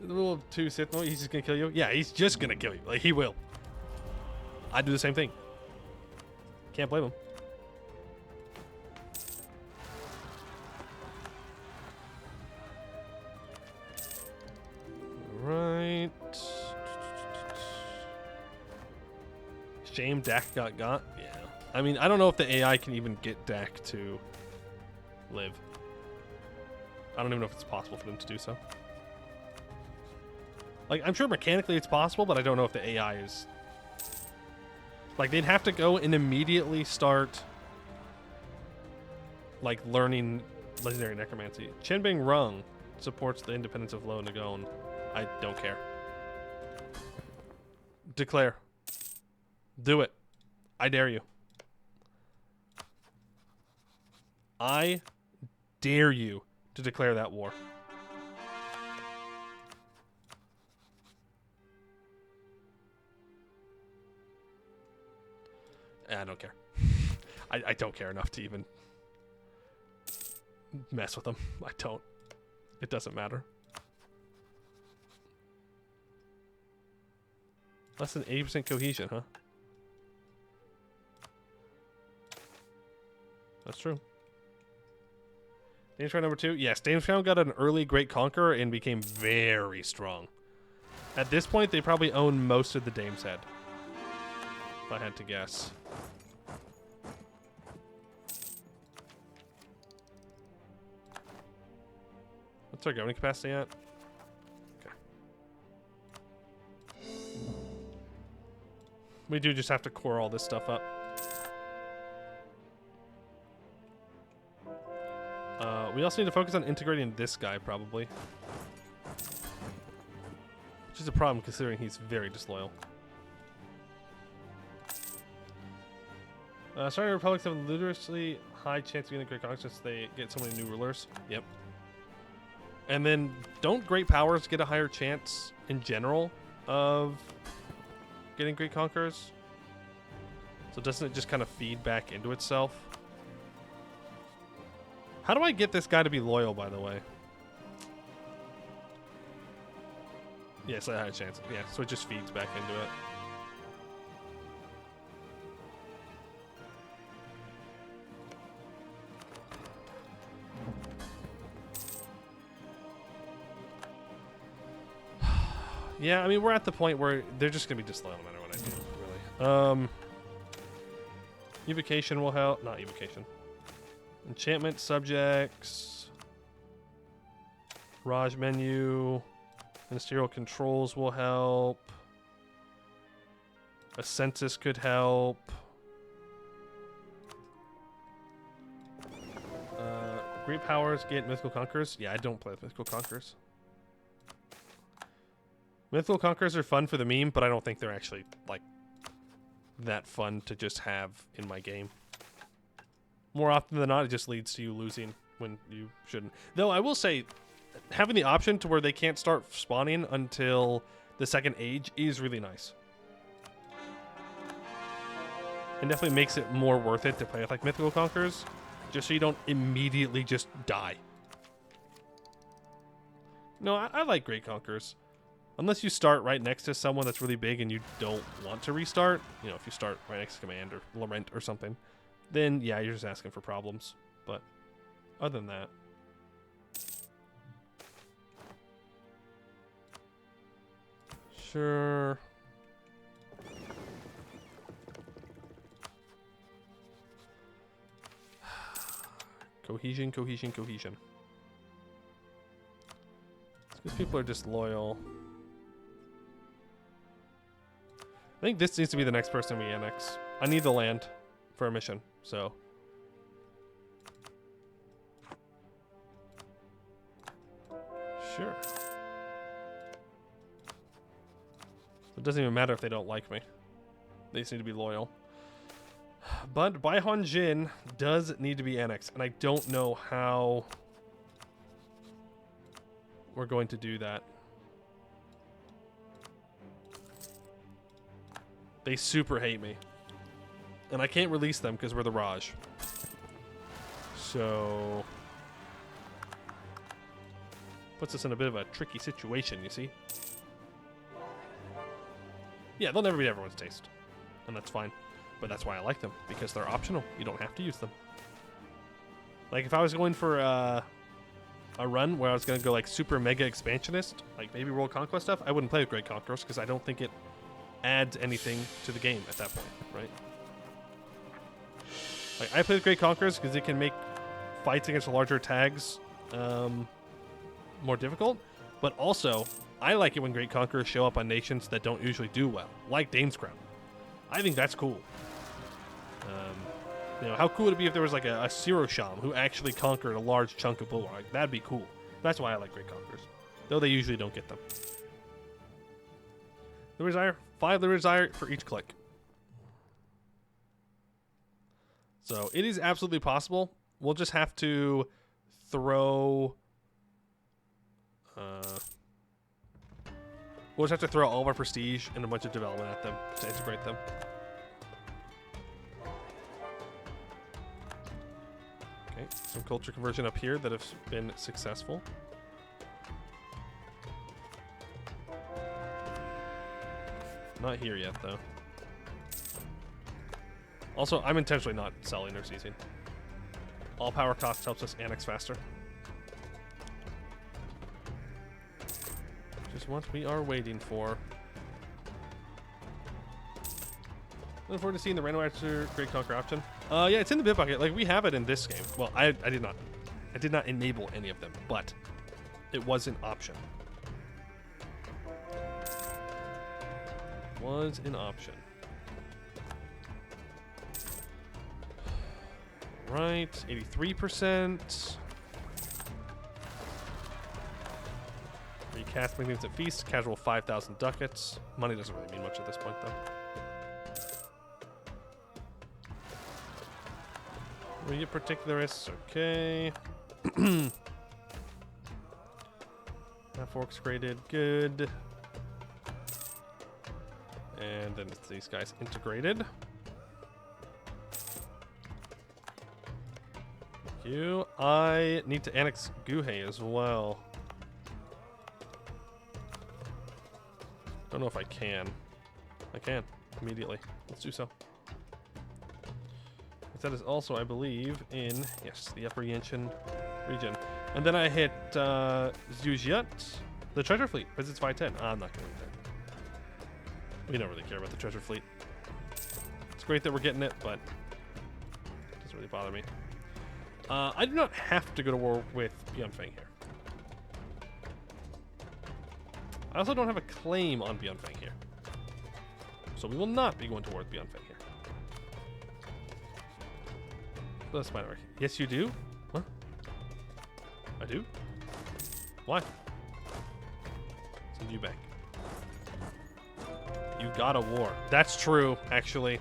Speaker 1: The rule of two Sith, no, he's just gonna kill you? Yeah, he's just gonna kill you. Like, he will. I'd do the same thing. Can't blame him. Right. Shame Dak got. Yeah. I mean, I don't know if the AI can even get Dak to live. I don't even know if it's possible for them to do so. Like, I'm sure mechanically it's possible, but I don't know if the AI is... Like, they'd have to go and immediately start, like, learning Legendary Necromancy. Chenbing Rung supports the independence of Lo Nagon. I don't care. Declare. Do it. I dare you. I dare you to declare that war. I don't care. I don't care enough to even mess with them. I don't. It doesn't matter. Less than 80% cohesion, huh? That's true. Dames Crown number 2? Yes, Dames Crown got an early Great Conqueror and became very strong. At this point, they probably own most of the Dame's Head. If I had to guess. What's our governing capacity at? Okay. We do just have to core all this stuff up. We also need to focus on integrating this guy, probably. Which is a problem, considering he's very disloyal. Starting republics have a ludicrously high chance of getting a great conquest since they get so many new rulers. Yep. And then, don't great powers get a higher chance in general of getting great conquerors? So doesn't it just kind of feed back into itself? How do I get this guy to be loyal, by the way? Yes, I had a chance. Yeah, so it just feeds back into it. Yeah, I mean, we're at the point where they're just going to be disloyal no matter what I do, really. Evocation will help. Not evocation. Enchantment subjects. Raj menu. Ministerial controls will help. A census could help. Great powers get mythical conquerors. Yeah, I don't play with mythical conquerors. Mythical conquerors are fun for the meme, but I don't think they're actually like that fun to just have in my game. More often than not, it just leads to you losing when you shouldn't. Though I will say, having the option to where they can't start spawning until the second age is really nice. It definitely makes it more worth it to play with like mythical conquerors, just so you don't immediately just die. No, I like great conquerors. Unless you start right next to someone that's really big and you don't want to restart. You know, if you start right next to Command or Lament or something, then yeah, you're just asking for problems. But other than that. Sure. Cohesion, cohesion, cohesion. It's because people are disloyal. I think this needs to be the next person we annex. I need the land for a mission, so. Sure. It doesn't even matter if they don't like me. They just need to be loyal. But Baihon Jin does need to be annexed, and I don't know how we're going to do that. They super hate me. And I can't release them because we're the Raj. So puts us in a bit of a tricky situation, you see? Yeah, they'll never be everyone's taste. And that's fine. But that's why I like them, because they're optional. You don't have to use them. Like, if I was going for a run where I was going to go, like, super mega expansionist, like maybe World Conquest stuff, I wouldn't play with Great Conquerors, because I don't think it adds anything to the game at that point, right? Like, I play with Great Conquerors because it can make fights against larger tags more difficult, but also, I like it when Great Conquerors show up on nations that don't usually do well, like Dane's Crown. I think that's cool. You know, how cool would it be if there was like a Sirosham who actually conquered a large chunk of Bulwark? Like, that'd be cool. That's why I like Great Conquerors. Though they usually don't get them. Liberty Desire. 5 Liberty Desire for each click. So it is absolutely possible. We'll just have to throw... we'll just have to throw all of our prestige and a bunch of development at them to integrate them. Okay, some culture conversion up here that have been successful. Not here yet, though. Also, I'm intentionally not selling or seizing. All power cost helps us annex faster. Just what we are waiting for. Looking forward to seeing the randomizer Great Conquer option. Yeah, it's in the Bitbucket. Like, we have it in this game. Well, I did not enable any of them, but it was an option. Was an option. Right, 83%. Recast Magnificent at Feast, casual 5,000 ducats. Money doesn't really mean much at this point, though. We get particularists, okay. Half orcs graded, good. And then it's these guys integrated. Thank you. I need to annex Guhe as well. Don't know if I can. I can immediately. Let's do so. That is also, I believe, in, yes, the Upper Yanshan region. And then I hit Zhujiat, The treasure fleet visits 510. I'm not going to read that. We don't really care about the treasure fleet. It's great that we're getting it, but it doesn't really bother me. I do not have to go to war with Beyond Fang here. I also don't have a claim on Beyond Fang here. So we will not be going to war with Beyond Fang here. That's my work. Yes, you do? What? I do? Why? Send you back. You got a war. That's true, actually.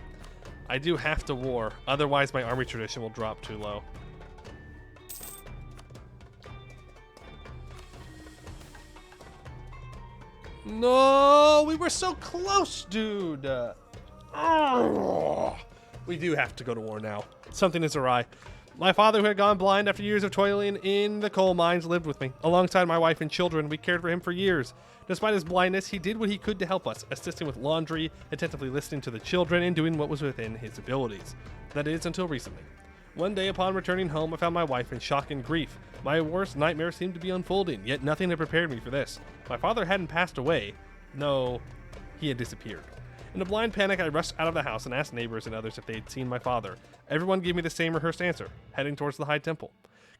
Speaker 1: I do have to war. Otherwise, my army tradition will drop too low. No, we were so close, dude. We do have to go to war now. Something is awry. My father, who had gone blind after years of toiling in the coal mines, lived with me. Alongside my wife and children, we cared for him for years. Despite his blindness, he did what he could to help us, assisting with laundry, attentively listening to the children, and doing what was within his abilities. That is, until recently. One day, upon returning home, I found my wife in shock and grief. My worst nightmare seemed to be unfolding, yet nothing had prepared me for this. My father hadn't passed away. No, he had disappeared. In a blind panic, I rushed out of the house and asked neighbors and others if they had seen my father. Everyone gave me the same rehearsed answer, heading towards the High Temple.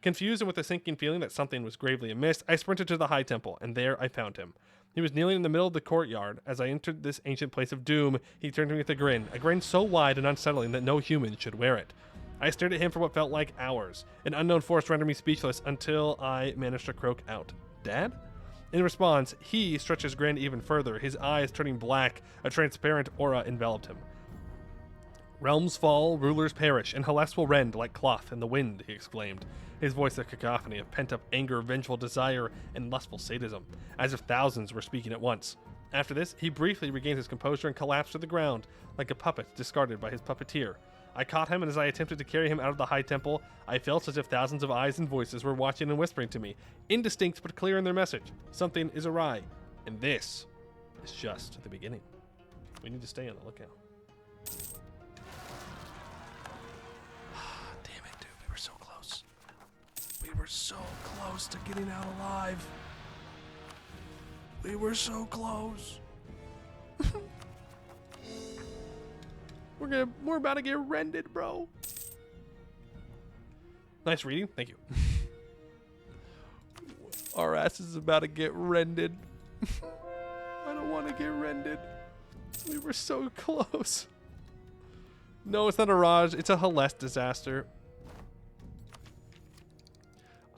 Speaker 1: Confused and with a sinking feeling that something was gravely amiss, I sprinted to the High Temple, and there I found him. He was kneeling in the middle of the courtyard. As I entered this ancient place of doom, he turned to me with a grin so wide and unsettling that no human should wear it. I stared at him for what felt like hours. An unknown force rendered me speechless until I managed to croak out, "Dad?" In response, he stretched his grin even further, his eyes turning black. A transparent aura enveloped him. "Realms fall, rulers perish, and Hellas will rend like cloth in the wind," he exclaimed, his voice a cacophony of pent-up anger, vengeful desire, and lustful sadism, as if thousands were speaking at once. After this, he briefly regained his composure and collapsed to the ground, like a puppet discarded by his puppeteer. I caught him, and as I attempted to carry him out of the High Temple, I felt as if thousands of eyes and voices were watching and whispering to me, indistinct but clear in their message. Something is awry, and this is just the beginning. We need to stay on the lookout. Damn it, dude. We were so close. We were so close to getting out alive. We were so close. We're about to get rended, bro. Nice reading. Thank you. Our ass is about to get rended. I don't want to get rended. We were so close. No, it's not a Raj. It's a Hellas disaster.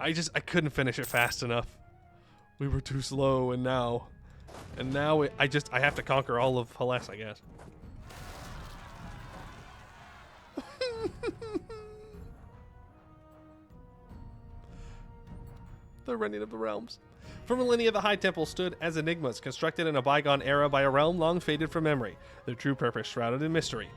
Speaker 1: I couldn't finish it fast enough. We were too slow, and now I have to conquer all of Hellas, I guess. The rending of the realms. For millennia, the High Temple stood as enigmas constructed in a bygone era by a realm long faded from memory, their true purpose shrouded in mystery.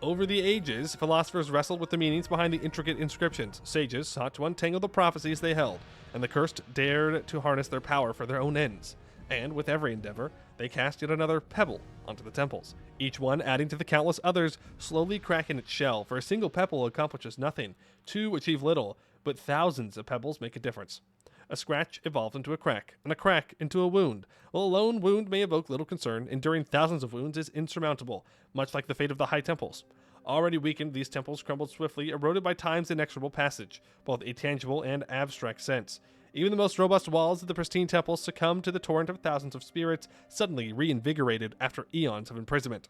Speaker 1: Over the ages, philosophers wrestled with the meanings behind the intricate inscriptions. Sages sought to untangle the prophecies they held, and the cursed dared to harness their power for their own ends. And with every endeavor, they cast yet another pebble onto the temples, each one adding to the countless others, slowly cracking its shell, for a single pebble accomplishes nothing, two achieve little, but thousands of pebbles make a difference. A scratch evolved into a crack, and a crack into a wound. While a lone wound may evoke little concern, enduring thousands of wounds is insurmountable, much like the fate of the High Temples. Already weakened, these temples crumbled swiftly, eroded by time's inexorable passage, both a tangible and abstract sense. Even the most robust walls of the pristine temples succumbed to the torrent of thousands of spirits, suddenly reinvigorated after eons of imprisonment.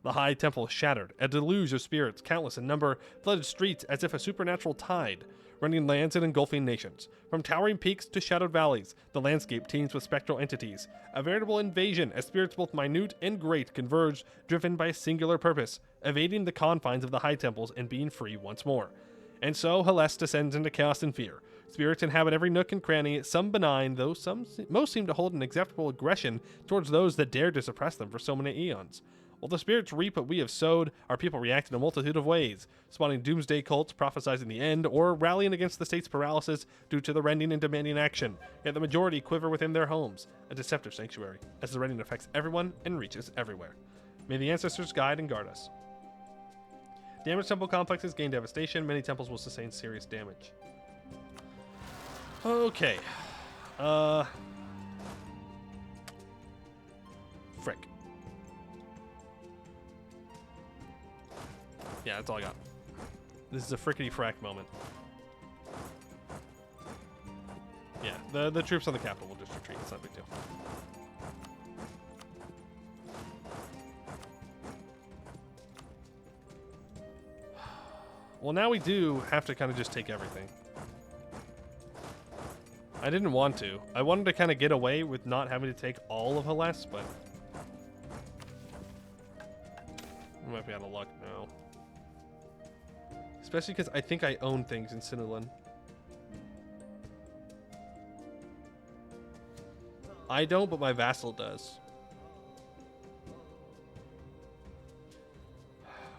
Speaker 1: The High Temple shattered, a deluge of spirits, countless in number, flooded streets as if a supernatural tide, rending lands and engulfing nations. From towering peaks to shadowed valleys, the landscape teems with spectral entities. A veritable invasion as spirits both minute and great converged, driven by a singular purpose, evading the confines of the High Temples and being free once more. And so Hellas descends into chaos and fear. Spirits inhabit every nook and cranny, some benign, though most seem to hold an acceptable aggression towards those that dared to suppress them for so many eons. While the spirits reap what we have sowed, our people react in a multitude of ways, spawning doomsday cults prophesizing the end, or rallying against the state's paralysis due to the rending and demanding action. Yet the majority quiver within their homes, a deceptive sanctuary, as the rending affects everyone and reaches everywhere. May the ancestors guide and guard us. Damaged temple complexes gain devastation. Many temples will sustain serious damage. Okay. frick. Yeah, that's all I got. This is a frickety frack moment. Yeah, the troops on the capital will just retreat. It's not a big deal. Well, now we do have to kind of just take everything. I didn't want to. I wanted to kind of get away with not having to take all of Hellas, but we might be out of luck now. Especially because I think I own things in Sinulin. I don't, but my vassal does.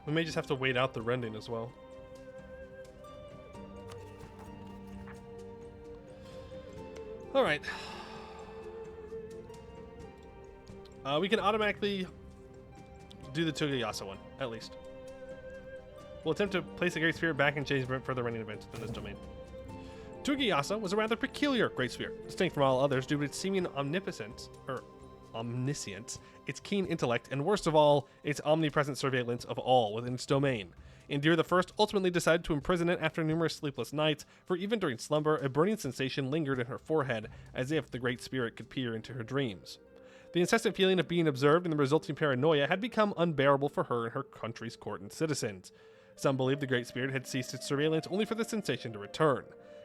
Speaker 1: We may just have to wait out the rending as well. All right. We can automatically do the Tugayasa one, at least. We'll attempt to place the Great Spirit back and change further rending events within this domain. Tugayasa was a rather peculiar Great Spirit, distinct from all others due to its seeming omniscience, its keen intellect, and worst of all, its omnipresent surveillance of all within its domain. Indir the First ultimately decided to imprison it after numerous sleepless nights, for even during slumber, a burning sensation lingered in her forehead, as if the Great Spirit could peer into her dreams. The incessant feeling of being observed and the resulting paranoia had become unbearable for her and her country's court and citizens. Some believed the Great Spirit had ceased its surveillance only for the sensation to return.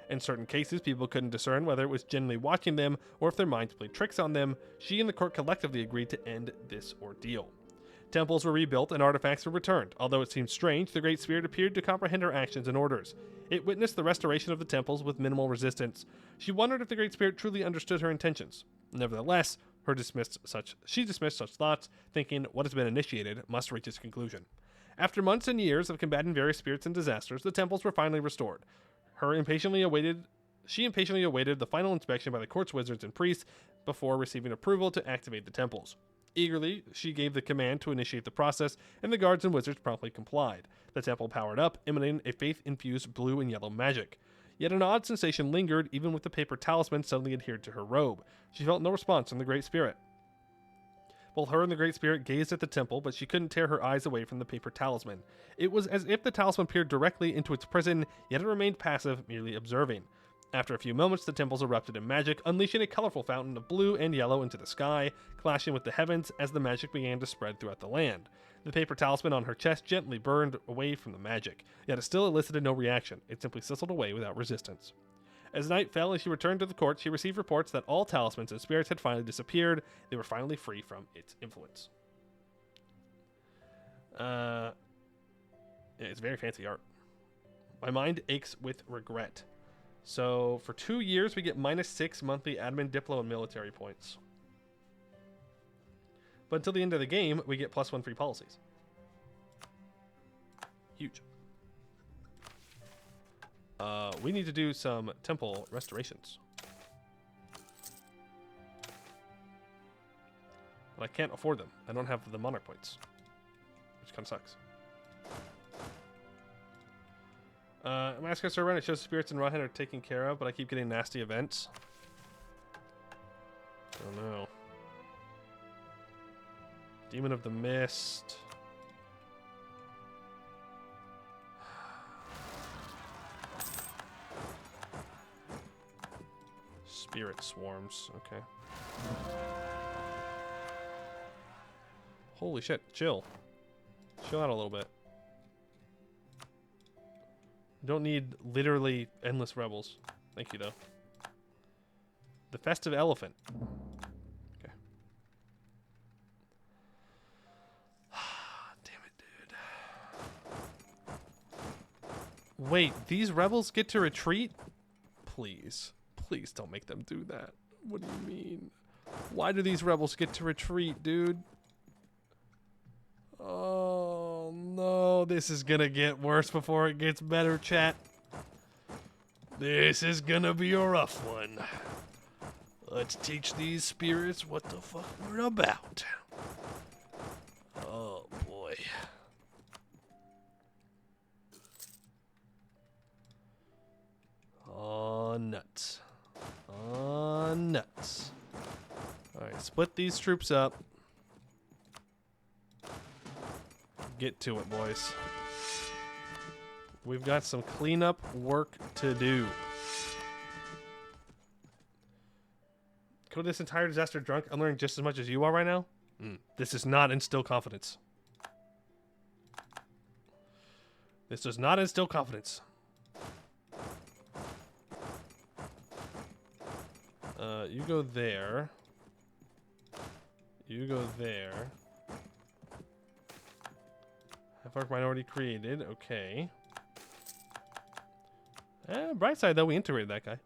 Speaker 1: In certain cases, people couldn't discern whether it was genuinely watching them or if their minds played tricks on them. She and the court collectively agreed to end this ordeal. Temples were rebuilt and artifacts were returned. Although it seemed strange, the Great Spirit appeared to comprehend her actions and orders. It witnessed the restoration of the temples with minimal resistance. She wondered if the Great Spirit truly understood her intentions. Nevertheless, she dismissed such thoughts, thinking what has been initiated must reach its conclusion. After months and years of combating various spirits and disasters, the temples were finally restored. She impatiently awaited the final inspection by the court's wizards and priests before receiving approval to activate the temples. Eagerly, she gave the command to initiate the process, and the guards and wizards promptly complied. The temple powered up, emanating a faith-infused blue and yellow magic. Yet an odd sensation lingered, even with the paper talisman suddenly adhered to her robe. She felt no response from the Great Spirit. Both her and the Great Spirit gazed at the temple, but she couldn't tear her eyes away from the paper talisman. It was as if the talisman peered directly into its prison, yet it remained passive, merely observing. After a few moments, the temples erupted in magic, unleashing a colorful fountain of blue and yellow into the sky, clashing with the heavens as the magic began to spread throughout the land. The paper talisman on her chest gently burned away from the magic, yet it still elicited no reaction. It simply sizzled away without resistance. As night fell and she returned to the court, she received reports that all talismans and spirits had finally disappeared. They were finally free from its influence. It's very fancy art. My mind aches with regret. So for 2 years, we get -6 monthly admin, diplo, and military points. But until the end of the game, we get +1 free policies. Huge. We need to do some temple restorations. But I can't afford them. I don't have the monarch points, which kind of sucks. Massacre server run, it shows spirits in Rahan are taken care of, but I keep getting nasty events. Oh no. Demon of the Mist. Spirit swarms, okay. Holy shit, chill. Chill out a little bit. Don't need literally endless rebels. Thank you, though. The Festive Elephant. Okay. Damn it, dude. Wait, these rebels get to retreat? Please. Please don't make them do that. What do you mean? Why do these rebels get to retreat, dude? Oh, no. This is gonna get worse before it gets better, chat. This is gonna be a rough one. Let's teach these spirits what the fuck we're about. Oh, boy. Oh, nuts. Oh, nuts. Alright, split these troops up. get to it, boys. We've got some cleanup work to do. Could this entire disaster drunk? I'm learning just as much as you are right now. This is not instill confidence. This does not instill confidence. You go there. You go there. Half-orc minority created. Okay. Bright side, though, we integrated that guy.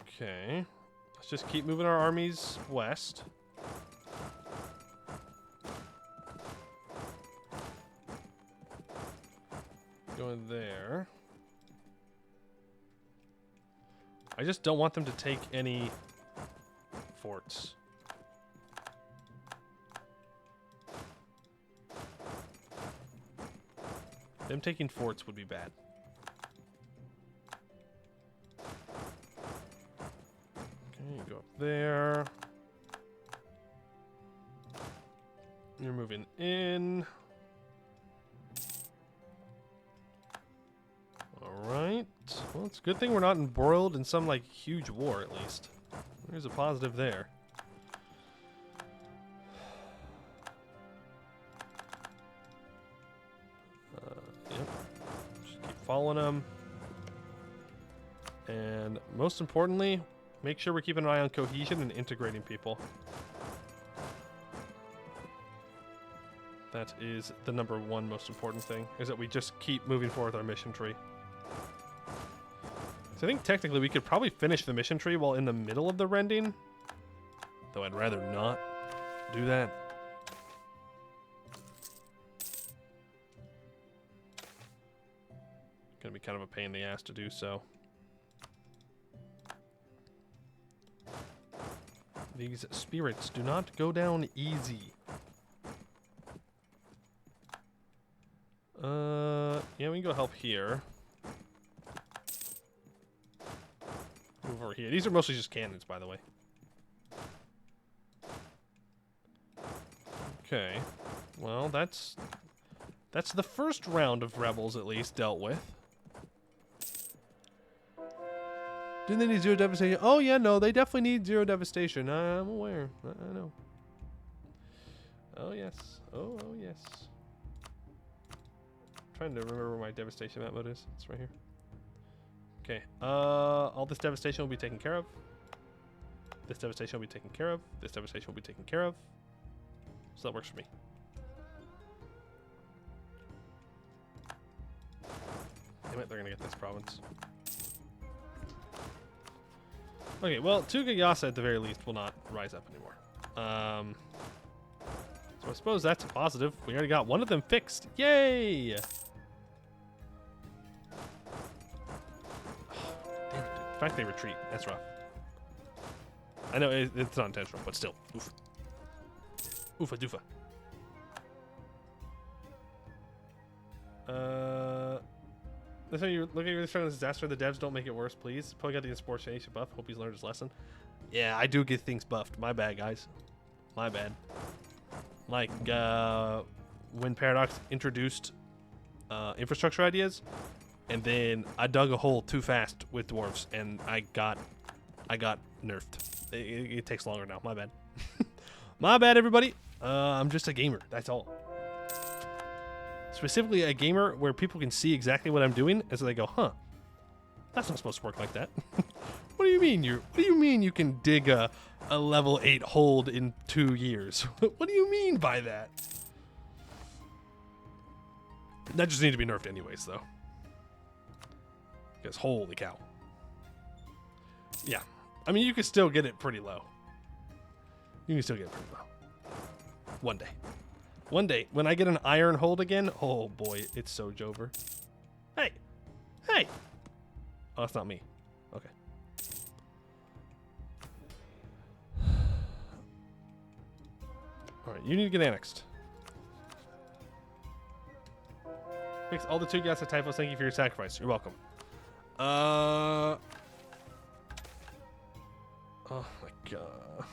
Speaker 1: Okay. Let's just keep moving our armies west. Going there. I just don't want them to take any forts. Them taking forts would be bad. Okay, go up there. You're moving in. Alright. Well, it's a good thing we're not embroiled in some, like, huge war, at least. There's a positive there. Yep. Just keep following them. And most importantly, make sure we're keeping an eye on cohesion and integrating people. That is the number one most important thing, is that we just keep moving forward with our mission tree. So I think technically we could probably finish the mission tree while in the middle of the rending. Though I'd rather not do that. Gonna be kind of a pain in the ass to do so. These spirits do not go down easy. Yeah, we can go help here. Move over here. These are mostly just cannons, by the way. Okay. Well, that's the first round of rebels, at least, dealt with. Didn't they need zero devastation? Oh, yeah, no, they definitely need zero devastation. I'm aware. I know. Oh, yes. Oh, yes. Trying to remember where my devastation map mode is. It's right here. Okay. All this devastation will be taken care of. This devastation will be taken care of. This devastation will be taken care of. So that works for me. Damn it, they're gonna get this province. Okay, well, Tugayasa at the very least will not rise up anymore. So I suppose that's a positive. We already got one of them fixed. Yay! The fact they retreat, that's rough. I know it's not intentional, but still. Oof. Oofa doofa. This time you look at your struggling disaster, the devs don't make it worse, please. Probably got the insubordination buff. Hope he's learned his lesson. Yeah, I do get things buffed. My bad, guys. My bad. Like, when Paradox introduced infrastructure ideas, and then I dug a hole too fast with dwarves, and I got nerfed. It takes longer now. My bad. My bad, everybody. I'm just a gamer. That's all. Specifically a gamer where people can see exactly what I'm doing, and so they go, "Huh, that's not supposed to work like that." What do you mean you can dig a level 8 hold in 2 years? What do you mean by that? That just needs to be nerfed anyways, though. Because holy cow. Yeah. I mean, you can still get it pretty low. You can still get it pretty low. One day. One day, when I get an iron hold again, oh boy, it's so Jover. Hey! Hey! Oh, that's not me. Okay. Alright, you need to get annexed. Fix all the 2 gas at typhos. Thank you for your sacrifice. You're welcome. Oh my god.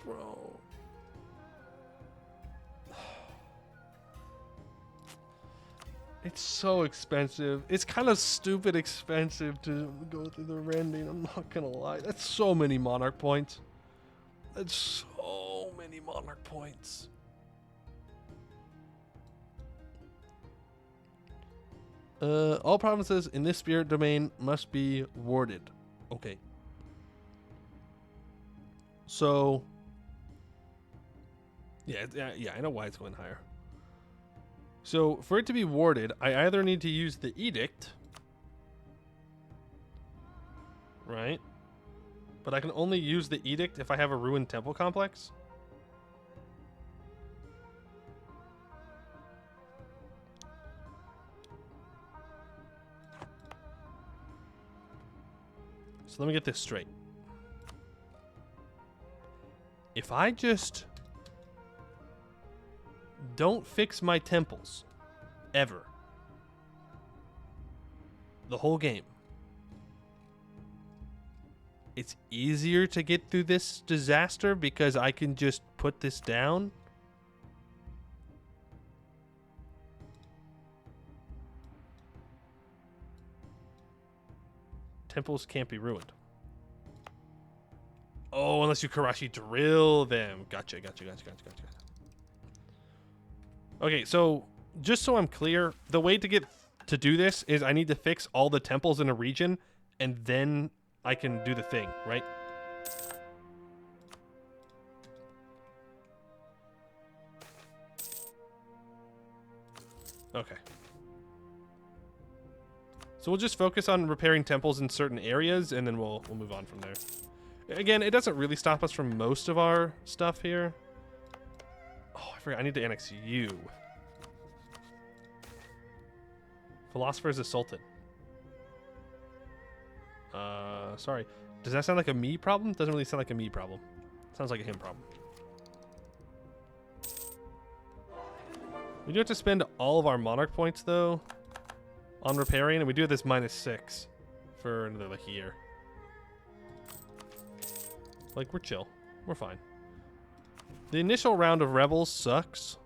Speaker 1: Bro. It's so expensive. It's kind of stupid expensive to go through the rending. I'm not gonna lie. That's so many monarch points. That's so many monarch points. All provinces in this spirit domain must be warded. Okay. So, yeah, I know why it's going higher. So, for it to be warded, I either need to use the edict, right? But I can only use the edict if I have a ruined temple complex. So let me get this straight. If I just don't fix my temples ever, the whole game, it's easier to get through this disaster because I can just put this down. Temples can't be ruined. Oh, unless you Karashi drill them. Gotcha. Okay, so just so I'm clear, the way to do this is I need to fix all the temples in a region, and then I can do the thing, right? Okay. So we'll just focus on repairing temples in certain areas, and then we'll move on from there. Again, it doesn't really stop us from most of our stuff here. Oh, I forgot. I need to annex you. Philosopher is a sultan. Sorry. Does that sound like a me problem? Doesn't really sound like a me problem. Sounds like a him problem. We do have to spend all of our monarch points, though, on repairing, and we do have this -6 for another, like, year. Like, we're chill. We're fine. The initial round of rebels sucks.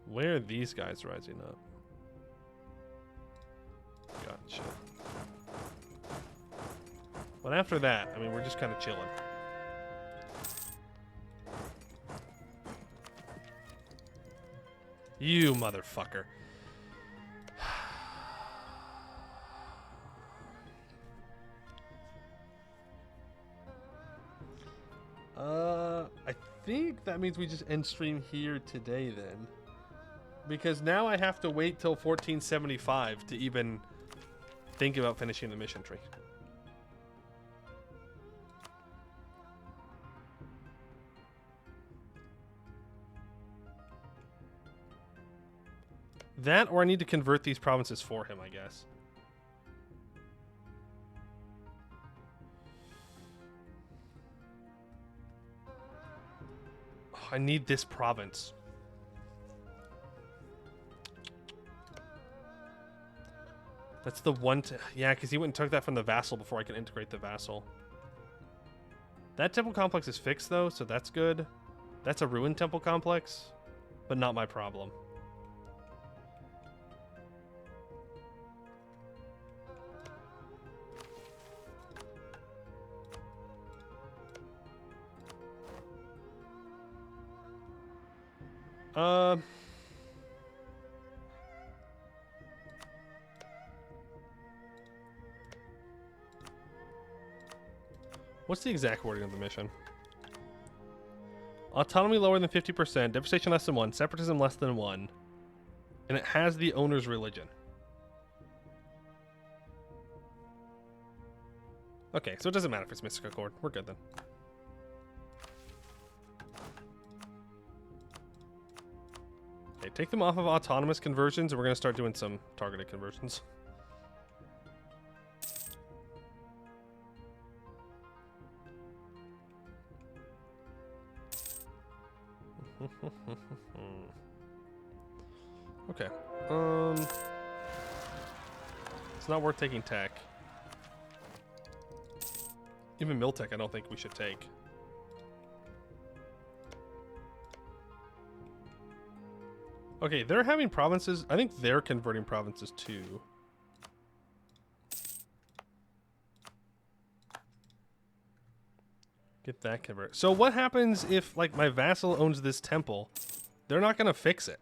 Speaker 1: Where are these guys rising up? Gotcha. But after that, I mean, we're just kind of chilling. You motherfucker. I think that means we just end stream here today then. Because now I have to wait till 1475 to even think about finishing the mission tree. That, or I need to convert these provinces for him, I guess. Oh, I need this province. That's the one to... Yeah, because he went and took that from the vassal before I can integrate the vassal. That temple complex is fixed, though, so that's good. That's a ruined temple complex, but not my problem. What's the exact wording of the mission? Autonomy lower than 50%, devastation less than 1, separatism less than 1, and it has the owner's religion. Okay, so it doesn't matter if it's Mystic Accord. We're good then. Okay, take them off of autonomous conversions, and we're going to start doing some targeted conversions. Okay. It's not worth taking tech. Even mill tech I don't think we should take. Okay, they're having provinces. I think they're converting provinces too. Get that converted. So what happens if, like, my vassal owns this temple? They're not going to fix it.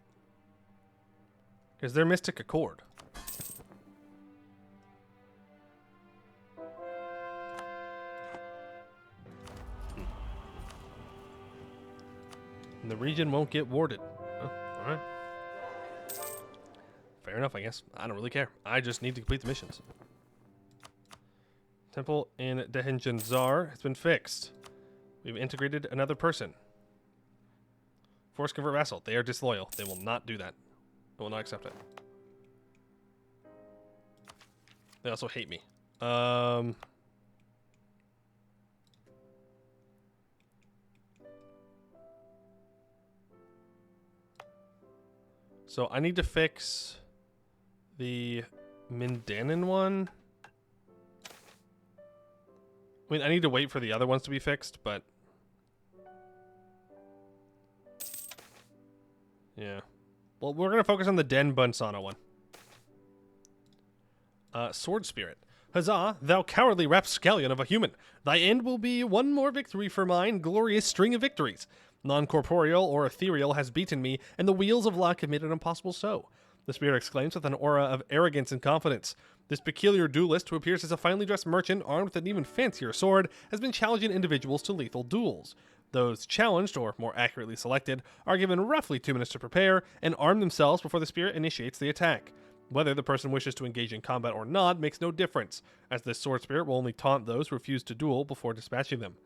Speaker 1: Because they're Mystic Accord. And the region won't get warded. Oh, alright. Fair enough, I guess. I don't really care. I just need to complete the missions. Temple in Dehenjanzar has been fixed. We've integrated another person. Force convert vassal. They are disloyal. They will not do that. They will not accept it. They also hate me. So I need to fix the Mindanin one. I mean, I need to wait for the other ones to be fixed, but... yeah. Well, we're going to focus on the Den Bunsana one. Sword Spirit. Huzzah, thou cowardly rapscallion of a human. Thy end will be one more victory for mine glorious string of victories. Non-corporeal or ethereal has beaten me, and the wheels of luck have made it impossible so. The spirit exclaims with an aura of arrogance and confidence. This peculiar duelist, who appears as a finely dressed merchant armed with an even fancier sword, has been challenging individuals to lethal duels. Those challenged, or more accurately selected, are given roughly 2 minutes to prepare and arm themselves before the spirit initiates the attack. Whether the person wishes to engage in combat or not makes no difference, as this sword spirit will only taunt those who refuse to duel before dispatching them.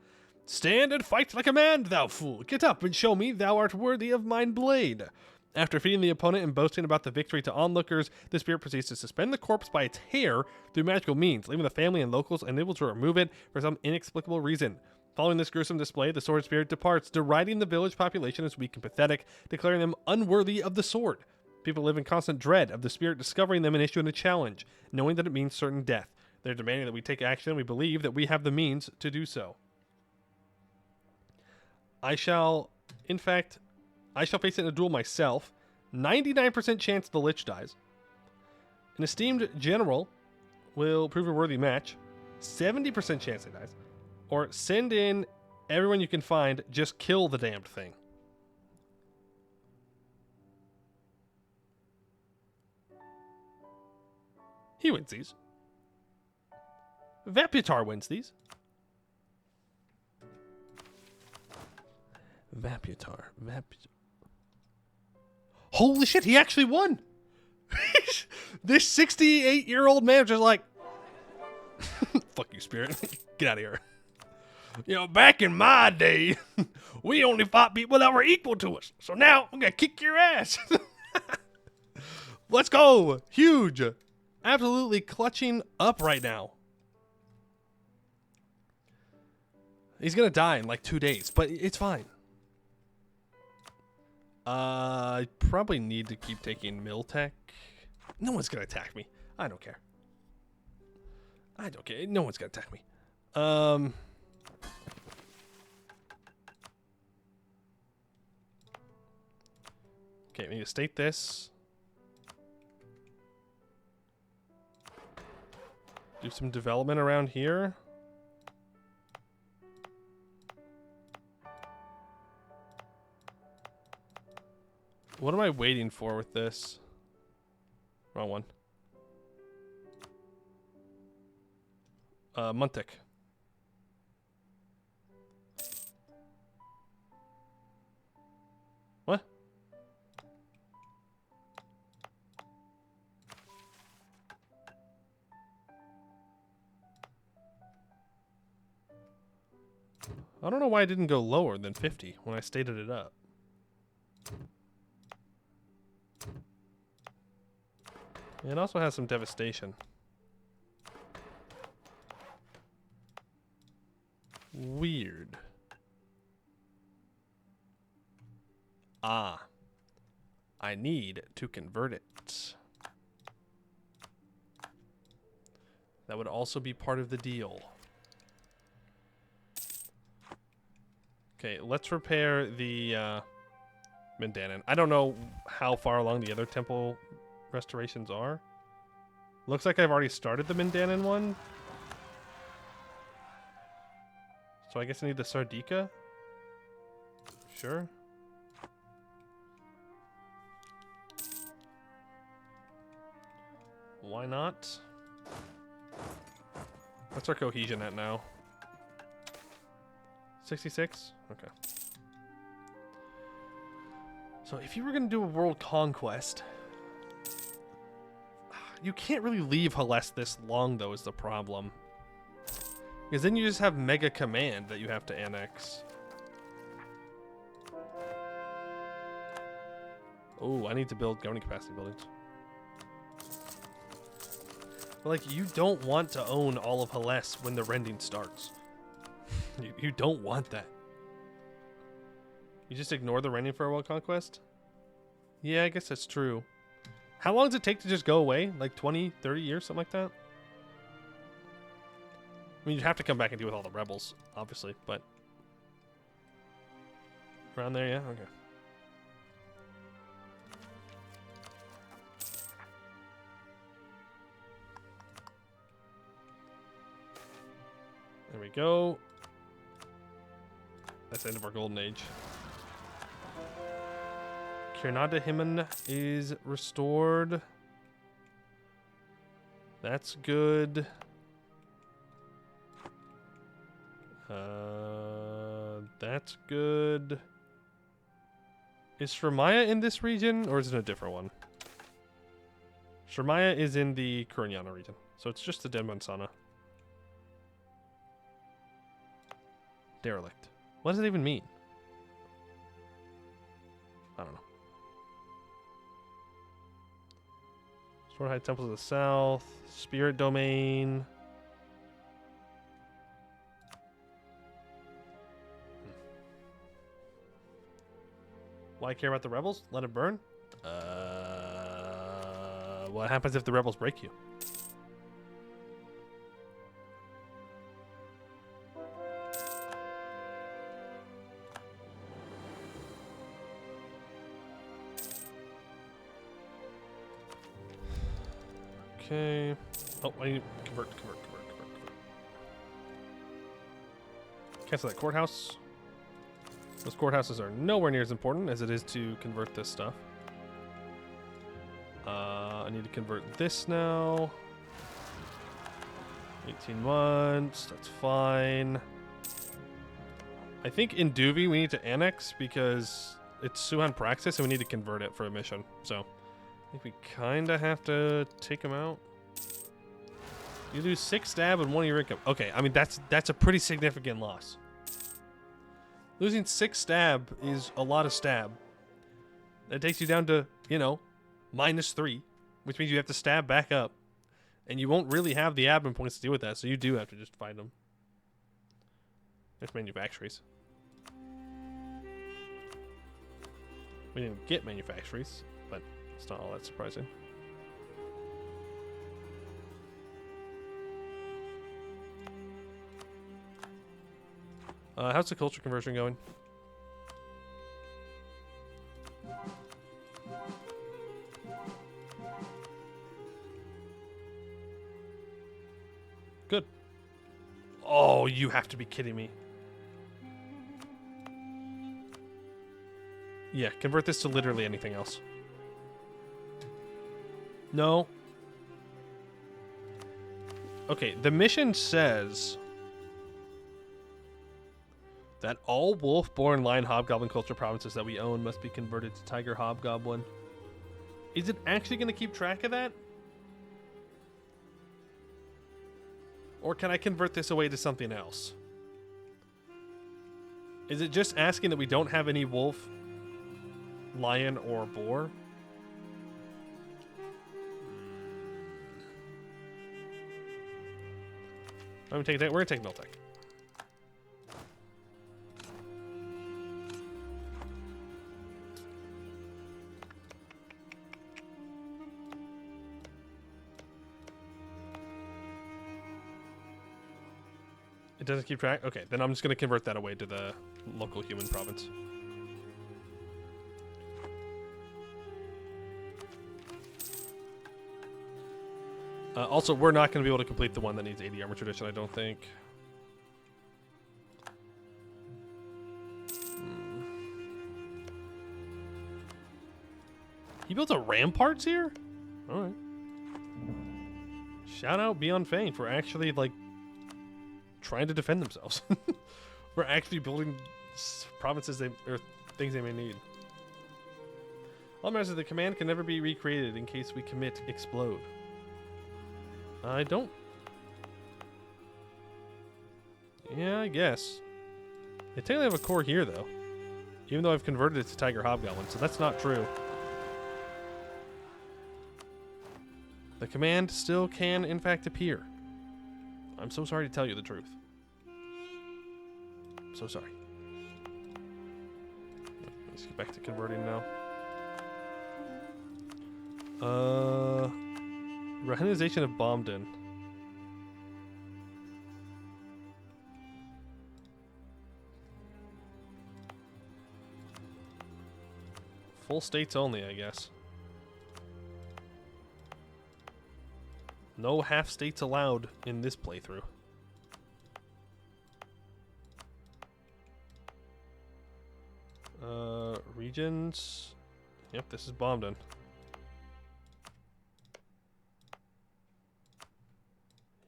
Speaker 1: Stand and fight like a man, thou fool! Get up and show me thou art worthy of mine blade! After defeating the opponent and boasting about the victory to onlookers, the spirit proceeds to suspend the corpse by its hair through magical means, leaving the family and locals unable to remove it for some inexplicable reason. Following this gruesome display, the sword spirit departs, deriding the village population as weak and pathetic, declaring them unworthy of the sword. People live in constant dread of the spirit discovering them and issuing a challenge, knowing that it means certain death. They're demanding that we take action, and we believe that we have the means to do so. I shall face it in a duel myself. 99% chance the Lich dies. An esteemed general will prove a worthy match. 70% chance he dies. Or send in everyone you can find, just kill the damned thing. He wins these. Vaputar wins these. Vaputar. Holy shit, he actually won! This 68-year-old man just like... fuck you, spirit. Get out of here. You know, back in my day, we only fought people that were equal to us. So now, I'm gonna kick your ass. Let's go! Huge! Absolutely clutching up right now. He's gonna die in like 2 days, but it's fine. I probably need to keep taking Miltech. No one's gonna attack me. I don't care. I don't care. No one's gonna attack me. Okay, we need to state this. Do some development around here. What am I waiting for with this? Wrong one. Muntik. What? I don't know why I didn't go lower than 50 when I stated it up. It also has some devastation. Weird. Ah. I need to convert it. That would also be part of the deal. Okay, let's repair the Mandanin. I don't know how far along the other temple restorations are. Looks like I've already started the Mandanin one. So I guess I need the Sardica. Sure. Why not? What's our cohesion at now? 66? Okay. So if you were going to do a world conquest, you can't really leave Hellas this long, though, is the problem. Because then you just have Mega Command that you have to annex. Oh, I need to build governing capacity buildings. But, like, you don't want to own all of Hellas when the rending starts. You don't want that. You just ignore the rending for a world conquest? Yeah, I guess that's true. How long does it take to just go away? Like 20, 30 years, something like that? I mean, you'd have to come back and deal with all the rebels, obviously, but... Around there, yeah? Okay. There we go. That's the end of our golden age. Kirnadahiman is restored. That's good. That's good. Is Shremaya in this region, or is it a different one? Shremaya is in the Kurinyana region, so it's just the Denmansana. Derelict. What does it even mean? I don't know. Stormhide Temple to the south. Spirit Domain. Why care about the rebels? Let it burn? What happens if the rebels break you? Okay. Oh, I need to convert. Cancel that courthouse. Those courthouses are nowhere near as important as it is to convert this stuff. I need to convert this now. 18 months. That's fine. I think in Duvi we need to annex because it's Suhan Praxis and we need to convert it for a mission. So I think we kind of have to take him out. You lose 6 stab and 1 of your income. Okay, I mean that's a pretty significant loss. Losing 6 stab is a lot of stab. That takes you down to, you know, -3, which means you have to stab back up. And you won't really have the admin points to deal with that, so you do have to just fight them. There's manufactories. We didn't get manufactories, but it's not all that surprising. How's the culture conversion going? Good. Oh, you have to be kidding me. Yeah, convert this to literally anything else. No. Okay, the mission says that all wolf-born lion hobgoblin culture provinces that we own must be converted to tiger hobgoblin. Is it actually going to keep track of that? Or can I convert this away to something else? Is it just asking that we don't have any wolf, lion, or boar? I'm gonna take that. We're gonna take Miltech. It doesn't keep track? Okay, then I'm just going to convert that away to the local human province. Also, we're not going to be able to complete the one that needs 80 armor tradition, I don't think. He built a ramparts here? Alright. Shout out Beyond Fame for actually, like, trying to defend themselves. We're actually building provinces or things they may need. All members of the command can never be recreated in case we commit explode. I don't... Yeah, I guess. They technically have a core here, though. Even though I've converted it to Tiger Hobgoblin, so that's not true. The command still can, in fact, appear. I'm so sorry to tell you the truth. I'm so sorry. Let's get back to converting now. Rehenization of Bombden. Full states only, I guess. No half states allowed in this playthrough. Regions. Yep, this is Bombden.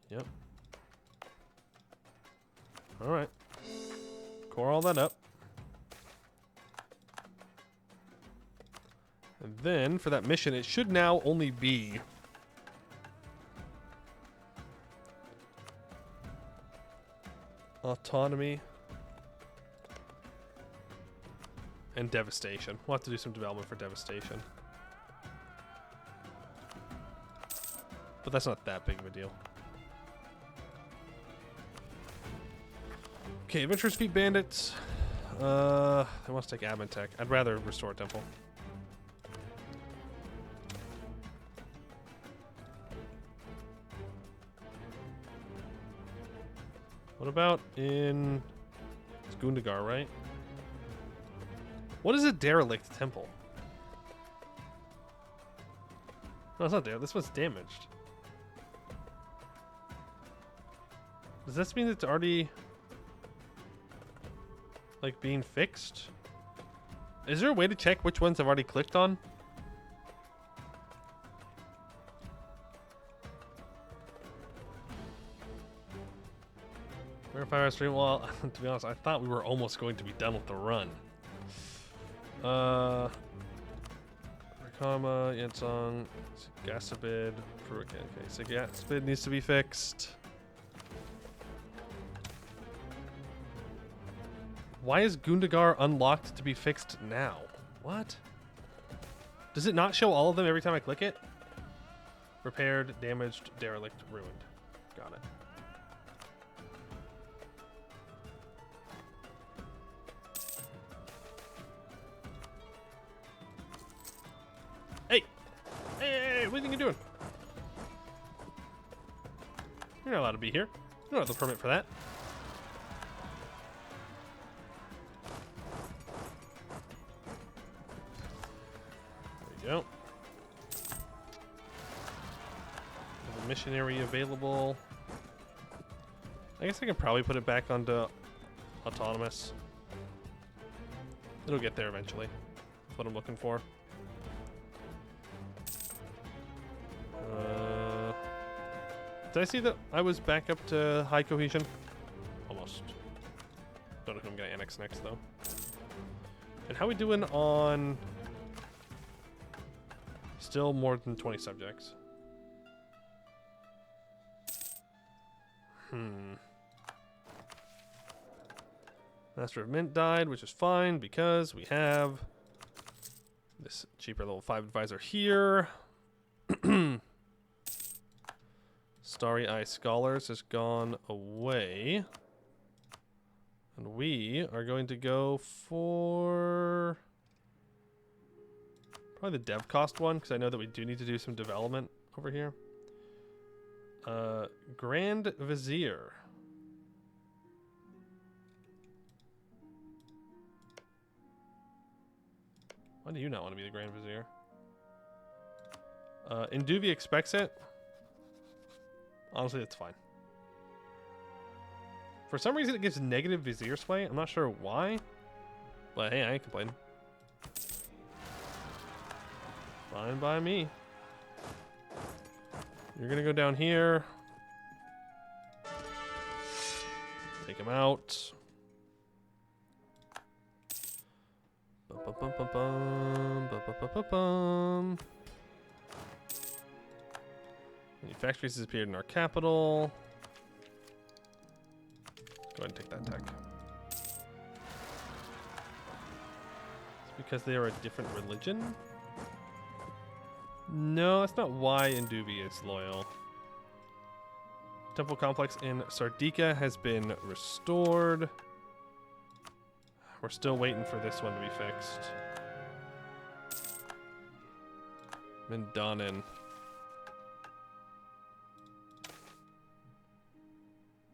Speaker 1: Yep. Alright. Core all that up. And then, for that mission, it should now only be... autonomy. And devastation. We'll have to do some development for devastation. But that's not that big of a deal. Okay, Adventurous Feet Bandits. They want to take admin tech. I'd rather restore a temple. What about in... It's Gundagar, right? What is a derelict temple? No, it's not there. This one's damaged. Does this mean it's already... like being fixed? Is there a way to check which ones I've already clicked on? Verify our stream. Well, to be honest, I thought we were almost going to be done with the run. Rakama, Yansong, Gasabid, okay, so Gasabid needs to be fixed. Why is Gundagar unlocked to be fixed now? What? Does it not show all of them every time I click it? Repaired, damaged, derelict, ruined. Got it. Hey! Hey, what do you think you're doing? You're not allowed to be here. You don't have the permit for that. There you go. There's a missionary available. I guess I can probably put it back onto autonomous. It'll get there eventually. That's what I'm looking for. Did I see that I was back up to high cohesion? Almost. Don't know if I'm gonna annex next though. And how we doing on... Still more than 20 subjects. Master of Mint died, which is fine because we have this cheaper level 5 advisor here. Starry Eye Scholars has gone away. And we are going to go for probably the dev cost one, because I know that we do need to do some development over here. Grand Vizier. Why do you not want to be the Grand Vizier? Induvi expects it. Honestly, that's fine. For some reason, it gives negative Vizier sway. I'm not sure why. But hey, I ain't complaining. Fine by me. You're gonna go down here. Take him out. Any factories disappeared in our capital. Go ahead and take that tech. It's because they are a different religion? No, that's not why Induvi is loyal. Temple complex in Sardica has been restored. We're still waiting for this one to be fixed. Mindanen.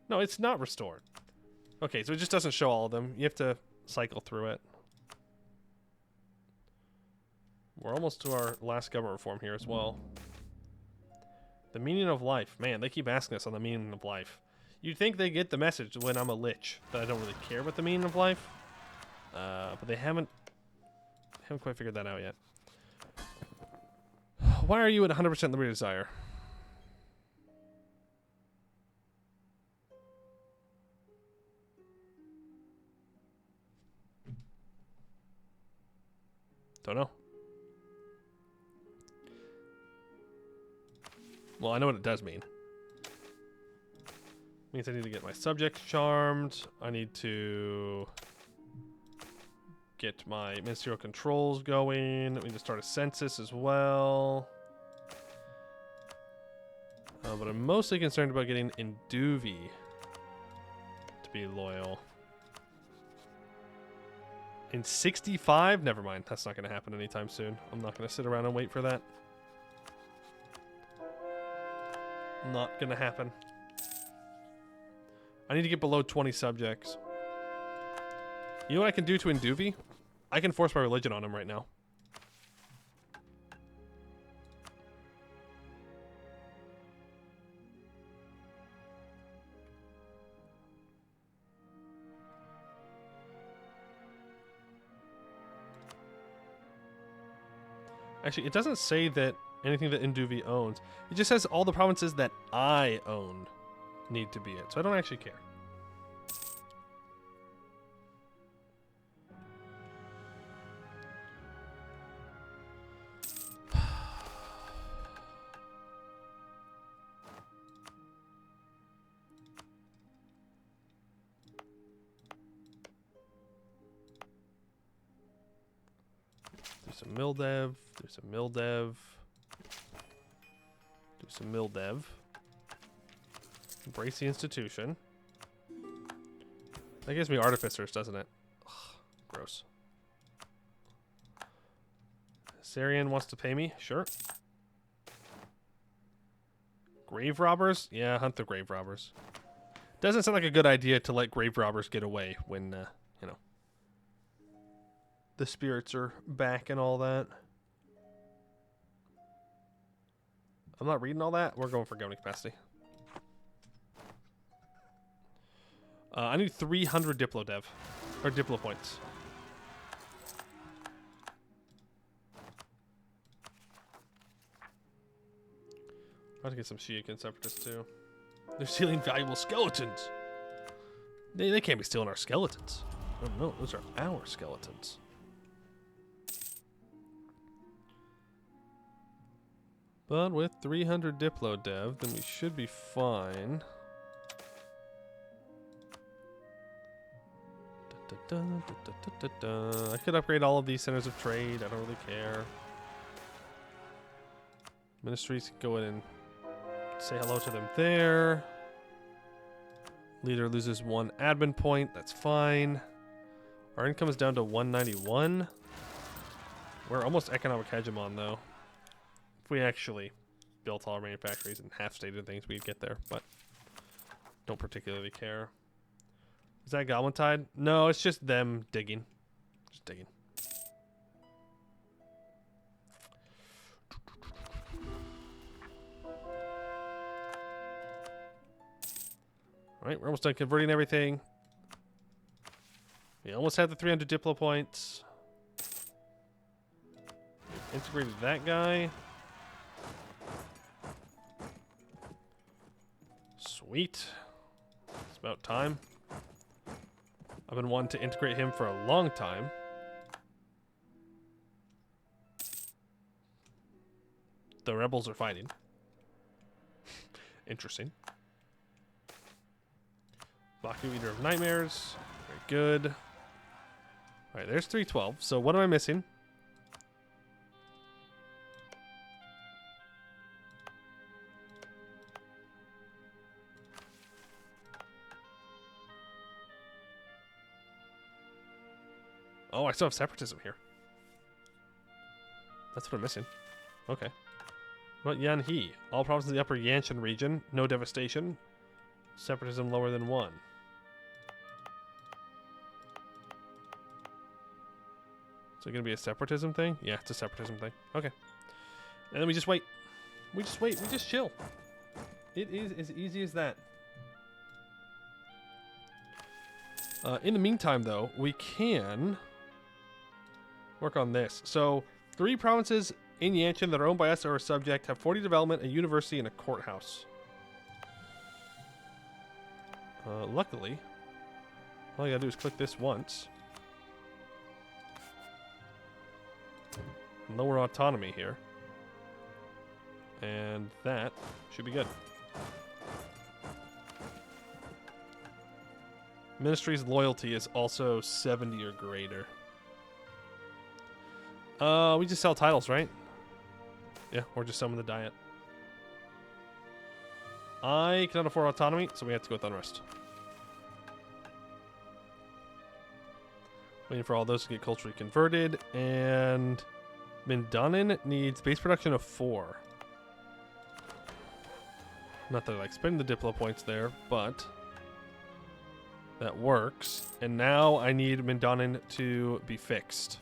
Speaker 1: No, it's not restored. Okay, so it just doesn't show all of them. You have to cycle through it. We're almost to our last government reform here as well. The meaning of life. Man, they keep asking us on the meaning of life. You'd think they get the message when I'm a lich that I don't really care about the meaning of life. But they haven't quite figured that out yet. Why are you at 100% liberty desire? Don't know. Well, I know what it does mean. It means I need to get my subjects charmed. I need to get my ministerial controls going. I need to start a census as well. But I'm mostly concerned about getting Induvi to be loyal. In 65? Never mind. That's not going to happen anytime soon. I'm not going to sit around and wait for that. Not going to happen. I need to get below 20 subjects. You know what I can do to Induvi? I can force my religion on him right now. Actually, it doesn't say that anything that Induvi owns. It just says all the provinces that I own need to be it. So I don't actually care. Do some mill dev. Do some mill dev. Do some mill dev. Embrace the institution. That gives me artificers, doesn't it? Ugh, gross. Syrian wants to pay me? Sure. Grave robbers? Yeah, hunt the grave robbers. Doesn't sound like a good idea to let grave robbers get away when, you know, the spirits are back and all that. I'm not reading all that. We're going for governing capacity. I need 300 Diplo dev. Or Diplo points. I have to get some Shiikan separatists too. They're stealing valuable skeletons. They can't be stealing our skeletons. Oh no, those are our skeletons. But with 300 Diplo dev, then we should be fine. I could upgrade all of these centers of trade. I don't really care. Ministries can go in and say hello to them there. Leader loses 1 admin point. That's fine. Our income is down to 191. We're almost economic hegemon though. If we actually built all our manufactories and half-stated things, we'd get there, but don't particularly care. Is that Goblin Tide? No, it's just them digging. Just digging. All right, we're almost done converting everything. We almost had the 300 Diplo points. We've integrated that guy. Sweet. It's about time. I've been wanting to integrate him for a long time. The rebels are fighting. Interesting. Baku, Eater of Nightmares. Very good. Alright, there's 312. So what am I missing? Oh, I still have separatism here. That's what I'm missing. Okay. What about Yanhee? All provinces in the upper Yanshan region. No devastation. Separatism lower than 1. Is it going to be a separatism thing? Yeah, it's a separatism thing. Okay. And then we just wait. We just wait. We just chill. It is as easy as that. In the meantime, though, we can work on this. So, 3 provinces in Yanshan that are owned by us or a subject have 40 development, a university, and a courthouse. Luckily, all you gotta do is click this once. Lower autonomy here. And that should be good. Ministry's loyalty is also 70 or greater. We just sell titles, right? Yeah, or just summon the diet. I cannot afford autonomy, so we have to go with unrest. Waiting for all those to get culturally converted, and Mindanin needs base production of 4. Not that I like spending the Diplo points there, but that works. And now I need Mindanin to be fixed.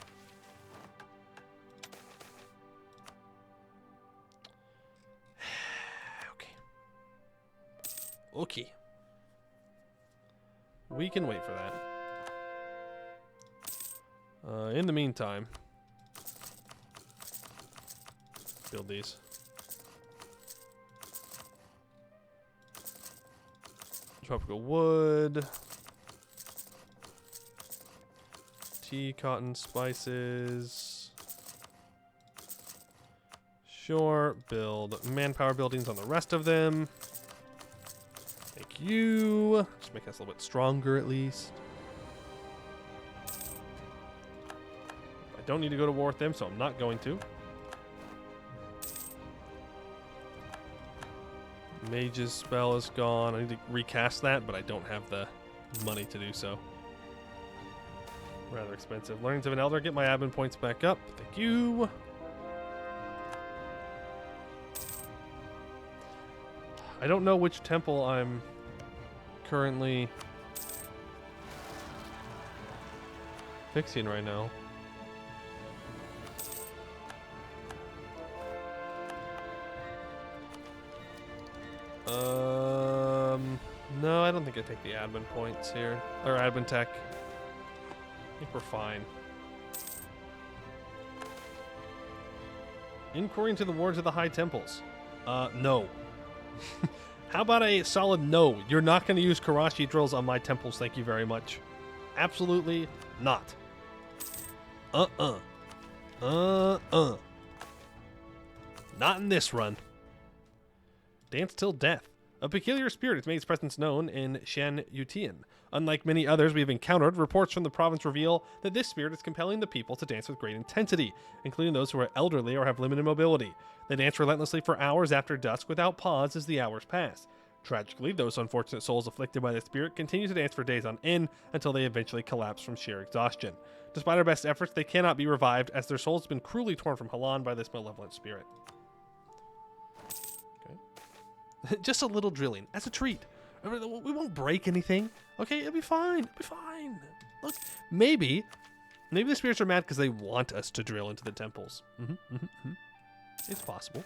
Speaker 1: Okay. We can wait for that. In the meantime, build these. Tropical wood. Tea, cotton, spices. Sure, build manpower buildings on the rest of them. Thank you. Just make us a little bit stronger at least. I don't need to go to war with them, so I'm not going to. Mage's spell is gone. I need to recast that, but I don't have the money to do so. Rather expensive. Learnings of an Elder. Get my admin points back up. Thank you. I don't know which temple I'm currently fixing right now. No, I don't think I take the admin points here. Or admin tech. I think we're fine. Inquiry into the wards of the high temples. No. How about a solid no? You're not going to use Karashi drills on my temples, thank you very much. Absolutely not. Not in this run. Dance till death. A peculiar spirit has made its presence known in Shan Yutian. Unlike many others we have encountered, reports from the province reveal that this spirit is compelling the people to dance with great intensity, including those who are elderly or have limited mobility. They dance relentlessly for hours after dusk without pause as the hours pass. Tragically, those unfortunate souls afflicted by the spirit continue to dance for days on end until they eventually collapse from sheer exhaustion. Despite our best efforts, they cannot be revived as their souls have been cruelly torn from Halan by this malevolent spirit. Just a little drilling as a treat. We won't break anything. Okay, it'll be fine. It'll be fine. Look, maybe the spirits are mad because they want us to drill into the temples. It's possible.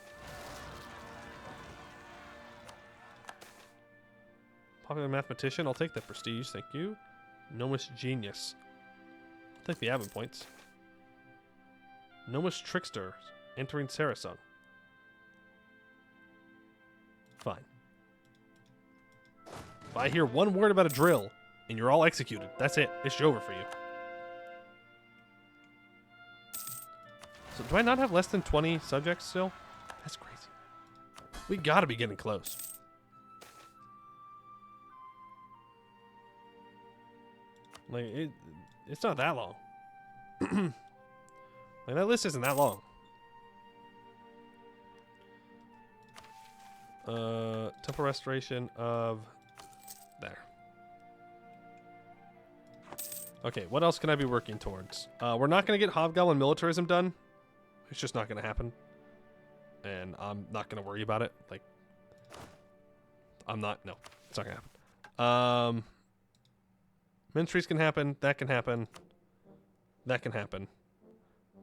Speaker 1: Popular mathematician. I'll take the prestige. Thank you. Gnomish genius. I'll take the admin points. Gnomish trickster. Entering Sarasung. Fine. If I hear one word about a drill, and you're all executed, that's it. It's over for you. So do I not have less than 20 subjects still? That's crazy. We gotta be getting close. Like, it's not that long. Like, that list isn't that long. Temple restoration of... There. Okay, what else can I be working towards? We're not going to get Hobgoblin militarism done. It's just not going to happen. And I'm not going to worry about it. Like, I'm not... No, it's not going to happen. Ministries can happen. That can happen. That can happen.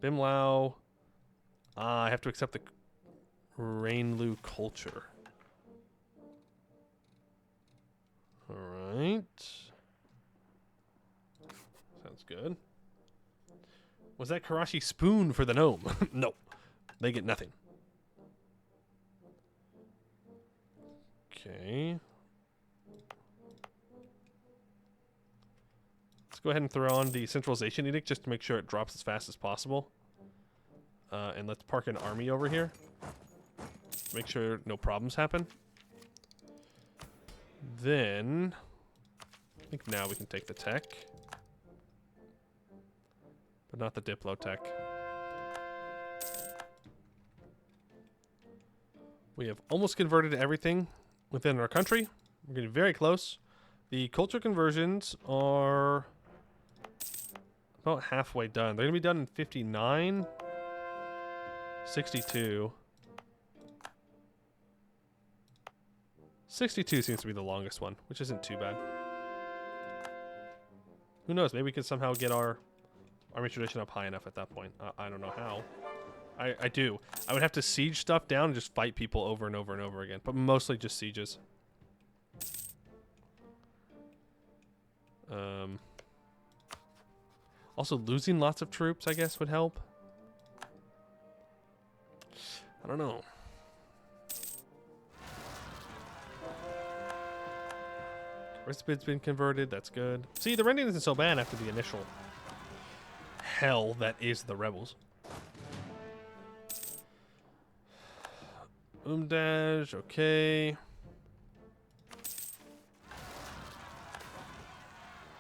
Speaker 1: Bimlau. I have to accept the Rainlu culture. Alright. Sounds good. Was that Karashi spoon for the gnome? No. They get nothing. Okay. Let's go ahead and throw on the centralization edict just to make sure it drops as fast as possible. And let's park an army over here. Make sure no problems happen. Then, I think now we can take the tech. But not the Diplo tech. We have almost converted everything within our country. We're getting very close. The culture conversions are about halfway done. They're going to be done in 59, 62. 62 seems to be the longest one, which isn't too bad. Who knows? Maybe we could somehow get our army tradition up high enough at that point. I don't know how. I do. I would have to siege stuff down and just fight people over and over and over again, but mostly just sieges. Also, losing lots of troops, I guess, would help. I don't know. Rispid's been converted. That's good. See, the rending isn't so bad after the initial hell that is the rebels. Umdaj, okay.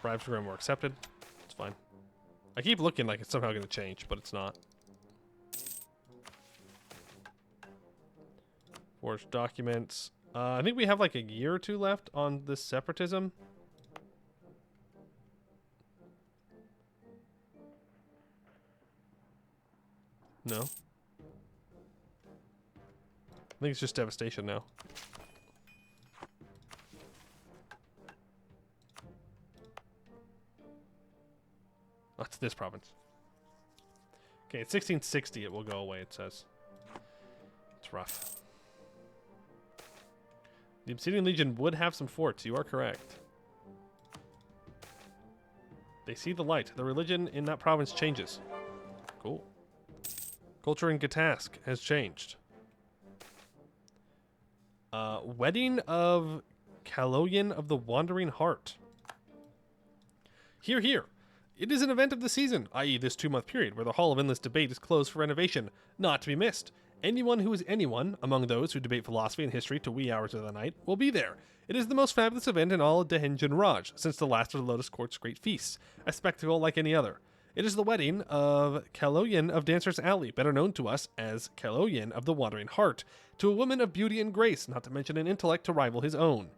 Speaker 1: Bribes program were accepted. It's fine. I keep looking like it's somehow going to change, but it's not. Forged documents. I think we have like a year or two left on this separatism. No. I think it's just devastation now. Oh, it's this province. Okay, it's 1660. It will go away, it says. It's rough. The Obsidian Legion would have some forts. You are correct. They see the light. The religion in that province changes. Cool. Culture in Gatask has changed. Wedding of Kaloyan of the Wandering Heart. Hear, hear. It is an event of the season, i.e. this 2-month period, where the Hall of Endless Debate is closed for renovation, not to be missed. Anyone who is anyone, among those who debate philosophy and history to wee hours of the night, will be there. It is the most fabulous event in all of Dehenjan Raj, since the last of the Lotus Court's great feasts, a spectacle like any other. It is the wedding of Kaloyan of Dancer's Alley, better known to us as Kaloyan of the Wandering Heart, to a woman of beauty and grace, not to mention an intellect to rival his own.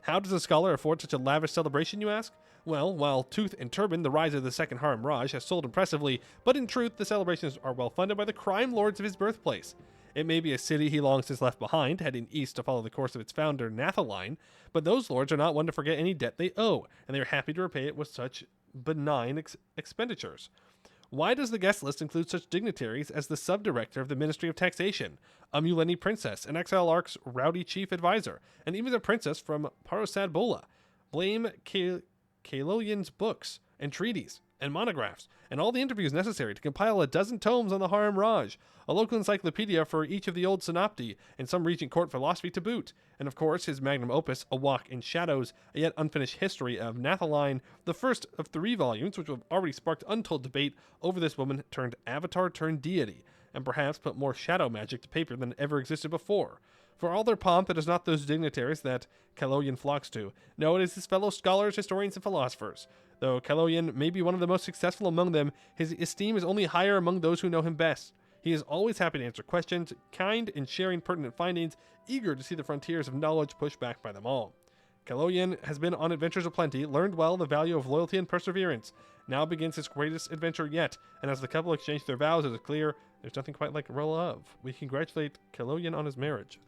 Speaker 1: How does a scholar afford such a lavish celebration, you ask? Well, while Tooth and Turban, the rise of the second Harimraj, has sold impressively, but in truth, the celebrations are well funded by the crime lords of his birthplace. It may be a city he long since left behind, heading east to follow the course of its founder, Nathaline, but those lords are not one to forget any debt they owe, and they are happy to repay it with such benign expenditures. Why does the guest list include such dignitaries as the sub-director of the Ministry of Taxation, a Muleni princess, an Exile Ark's rowdy chief advisor, and even a princess from Parasad Bola? Blame Kalolian's books and treaties and monographs and all the interviews necessary to compile a dozen tomes on the Harimraj, a local encyclopedia for each of the old synopti, and some regent court philosophy to boot, and of course his magnum opus, A Walk in Shadows, a yet unfinished history of Nathaline, the first of 3 volumes, which have already sparked untold debate over this woman turned avatar turned deity, and perhaps put more shadow magic to paper than ever existed before. For all their pomp, it is not those dignitaries that Kalolian flocks to. No, it is his fellow scholars, historians, and philosophers. Though Kalolian may be one of the most successful among them, his esteem is only higher among those who know him best. He is always happy to answer questions, kind in sharing pertinent findings, eager to see the frontiers of knowledge pushed back by them all. Kalolian has been on adventures aplenty, learned well the value of loyalty and perseverance. Now begins his greatest adventure yet, and as the couple exchange their vows, it is clear there's nothing quite like real love. We congratulate Kalolian on his marriage.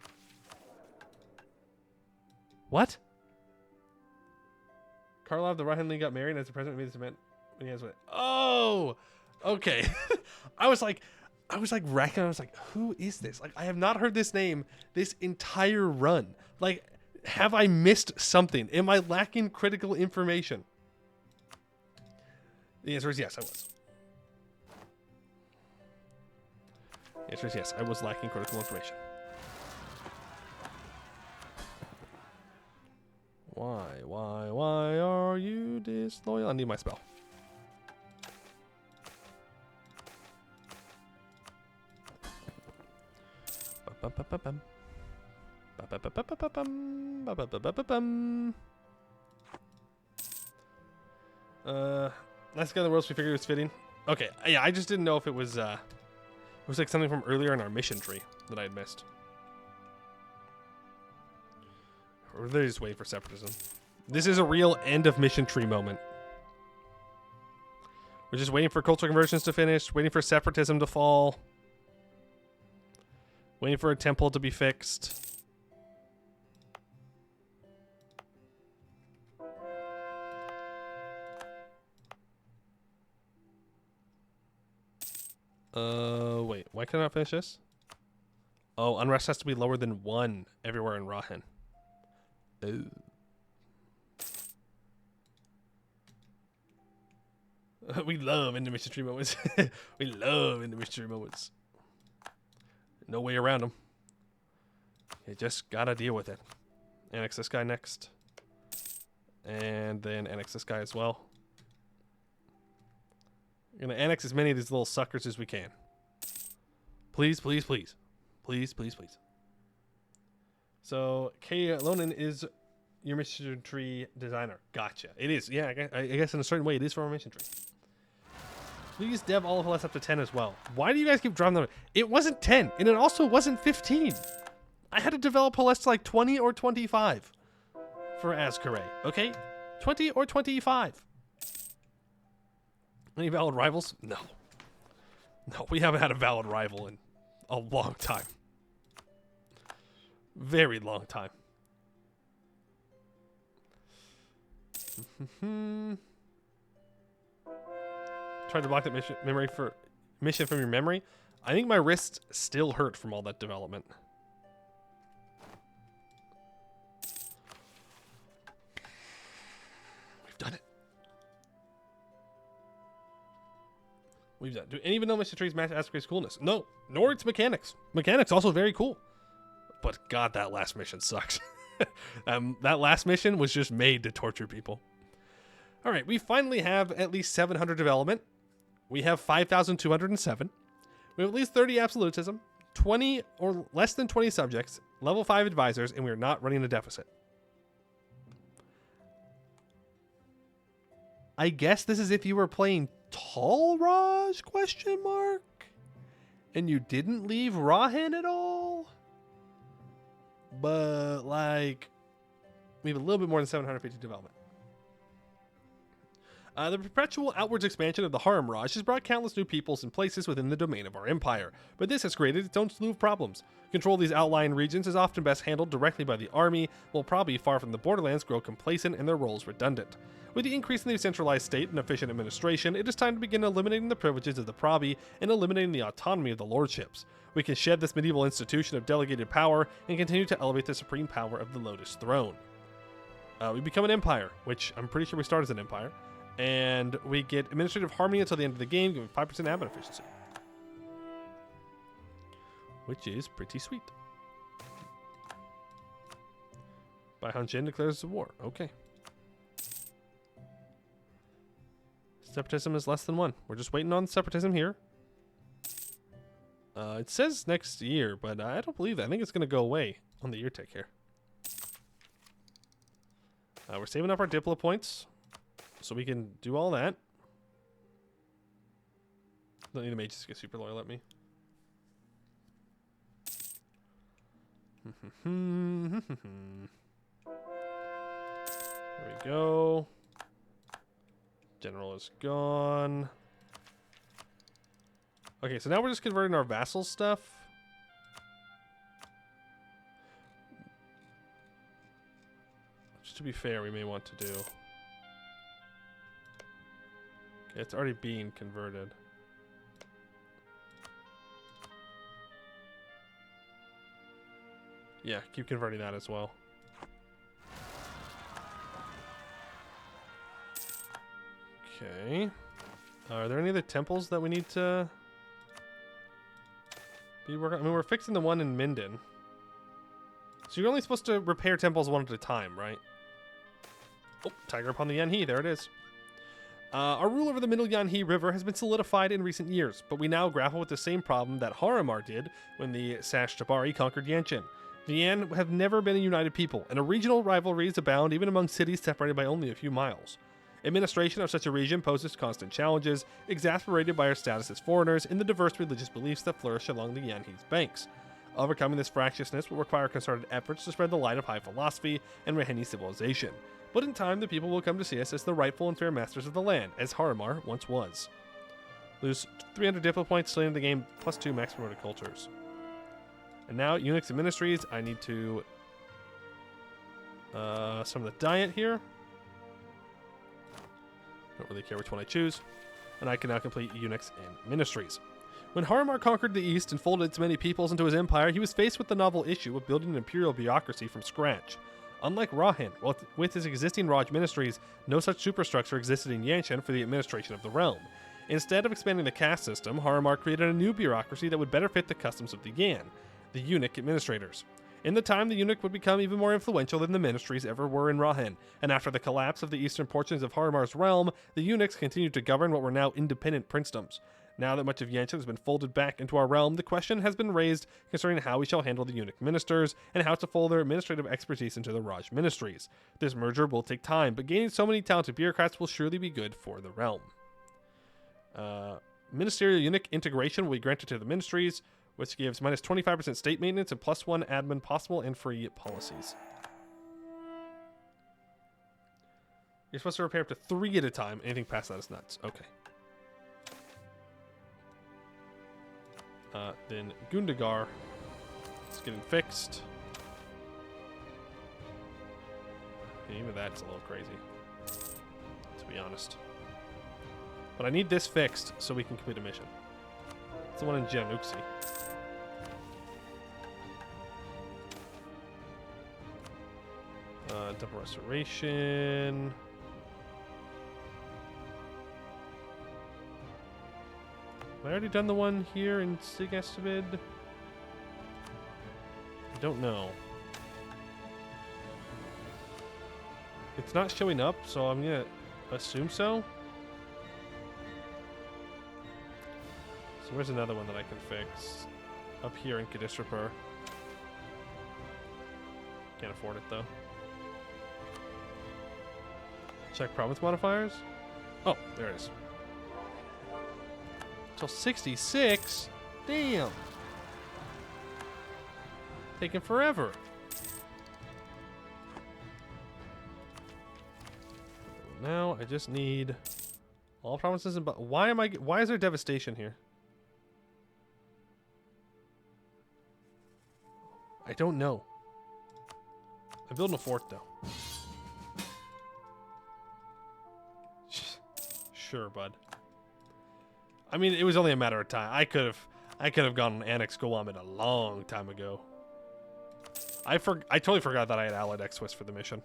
Speaker 1: What? Karlov, the Rahan Lee, got married as the president made this event. When he has what? Oh, okay. I was like racking. I was like, who is this? Like, I have not heard this name this entire run. Like, have I missed something? Am I lacking critical information? The answer is yes, I was. The answer is yes, I was lacking critical information. Why are you disloyal? I need my spell. Last guy in the world we figured was fitting. Okay, yeah, I just didn't know if it was like something from earlier in our mission tree that I had missed. Or they're just waiting for separatism. This is a real end of mission tree moment. We're just waiting for cultural conversions to finish, waiting for separatism to fall, waiting for a temple to be fixed. Wait, why can I not finish this? Oh, unrest has to be lower than 1 everywhere in Rahan. Oh. We love intermission tree moments. We love intermission tree moments. No way around them. You just gotta deal with it. Annex this guy next. And then annex this guy as well. We're gonna annex as many of these little suckers as we can. Please, please, please. Please, please, please. So, K. Lonan is your mission tree designer. Gotcha. It is. Yeah, I guess in a certain way it is for our mission tree. Please dev all of us up to 10 as well. Why do you guys keep dropping them? It wasn't 10, and it also wasn't 15. I had to develop Hellas to like 20 or 25 for Azkaray, okay? 20 or 25. Any valid rivals? No. No, we haven't had a valid rival in a long time. Very long time. Tried to block that mission from your memory. I think my wrist still hurt from all that development. We've done it. We've done it. Do any of the mission trees match Askray's coolness? No, nor its mechanics. Mechanics also very cool. But God, that last mission sucks. That last mission was just made to torture people. All right, we finally have at least 700 development. We have 5,207. We have at least 30 absolutism, 20 or less than 20 subjects, level 5 advisors, and we are not running a deficit. I guess this is if you were playing Tall Raj, question mark? And you didn't leave Rahan at all? But, like, we have a little bit more than 750 development. The perpetual outwards expansion of the Harimraj has brought countless new peoples and places within the domain of our empire, but this has created its own slew of problems. Control of these outlying regions is often best handled directly by the army, while Prabi far from the borderlands grow complacent and their roles redundant. With the increase in the centralized state and efficient administration, it is time to begin eliminating the privileges of the Prabi and eliminating the autonomy of the lordships. We can shed this medieval institution of delegated power and continue to elevate the supreme power of the Lotus Throne. We become an empire, which I'm pretty sure we start as an empire, and we get administrative harmony until the end of the game, giving 5% admin efficiency, which is pretty sweet. Bai Hanjin declares war. Okay. Separatism is less than 1. We're just waiting on separatism here. It says next year, but I don't believe that. I think it's going to go away on the year tech here. We're saving up our Diplo points so we can do all that. Don't need a mage to get super loyal at me. There we go. General is gone. Okay, so now we're just converting our vassal stuff. Just to be fair, we may want to do... Okay, it's already being converted. Yeah, keep converting that as well. Okay. Are there any other temples that we need to be working on? I mean, we're fixing the one in Minden. So you're only supposed to repair temples one at a time, right? Oh, Tiger upon the Yanhi. There it is. Our rule over the Middle Yanhi River has been solidified in recent years, but we now grapple with the same problem that Harimar did when the Sash Tabari conquered Yanshin. The Yan have never been a united people, and regional rivalries abound even among cities separated by only a few miles. Administration of such a region poses constant challenges, exacerbated by our status as foreigners in the diverse religious beliefs that flourish along the Yanhi's banks. Overcoming this fractiousness will require concerted efforts to spread the light of high philosophy and Raheni civilization. But in time, the people will come to see us as the rightful and fair masters of the land, as Harimar once was. Lose 300 Diplo points, slating the game, +2 max promoted cultures. And now, eunuchs and ministries, I need to... some of the diet here. Don't really care which one I choose. And I can now complete eunuchs and ministries. When Harimar conquered the East and folded its many peoples into his empire, he was faced with the novel issue of building an imperial bureaucracy from scratch. Unlike Rahan, with his existing Raj ministries, no such superstructure existed in Yanshan for the administration of the realm. Instead of expanding the caste system, Harimar created a new bureaucracy that would better fit the customs of the Yan, the eunuch administrators. In the time, the eunuch would become even more influential than the ministries ever were in Rahan, and after the collapse of the eastern portions of Harimar's realm, the eunuchs continued to govern what were now independent princedoms. Now that much of Yanshan has been folded back into our realm, the question has been raised concerning how we shall handle the eunuch ministers, and how to fold their administrative expertise into the Raj ministries. This merger will take time, but gaining so many talented bureaucrats will surely be good for the realm. Ministerial eunuch integration will be granted to the ministries, which gives minus 25% state maintenance and +1 admin possible and free policies. You're supposed to repair up to 3 at a time. Anything past that is nuts. Okay. Then Gundagar is getting fixed. And even that's a little crazy, to be honest. But I need this fixed so we can complete a mission. It's the one in Januxi. Double restoration. Have I already done the one here in Sigastabid? I don't know. It's not showing up, so I'm gonna assume so. So where's another one that I can fix? Up here in Kadishrapur. Can't afford it though. Check province modifiers. Oh, there it is. Till 66? Damn. Taking forever. Now I just need
Speaker 2: All provinces and why is there devastation here? I don't know. I'm building a fort though. Sure, bud. I mean, it was only a matter of time. I could have gone and annexed Guam a long time ago. I totally forgot that I had allied X-Swiss for the mission.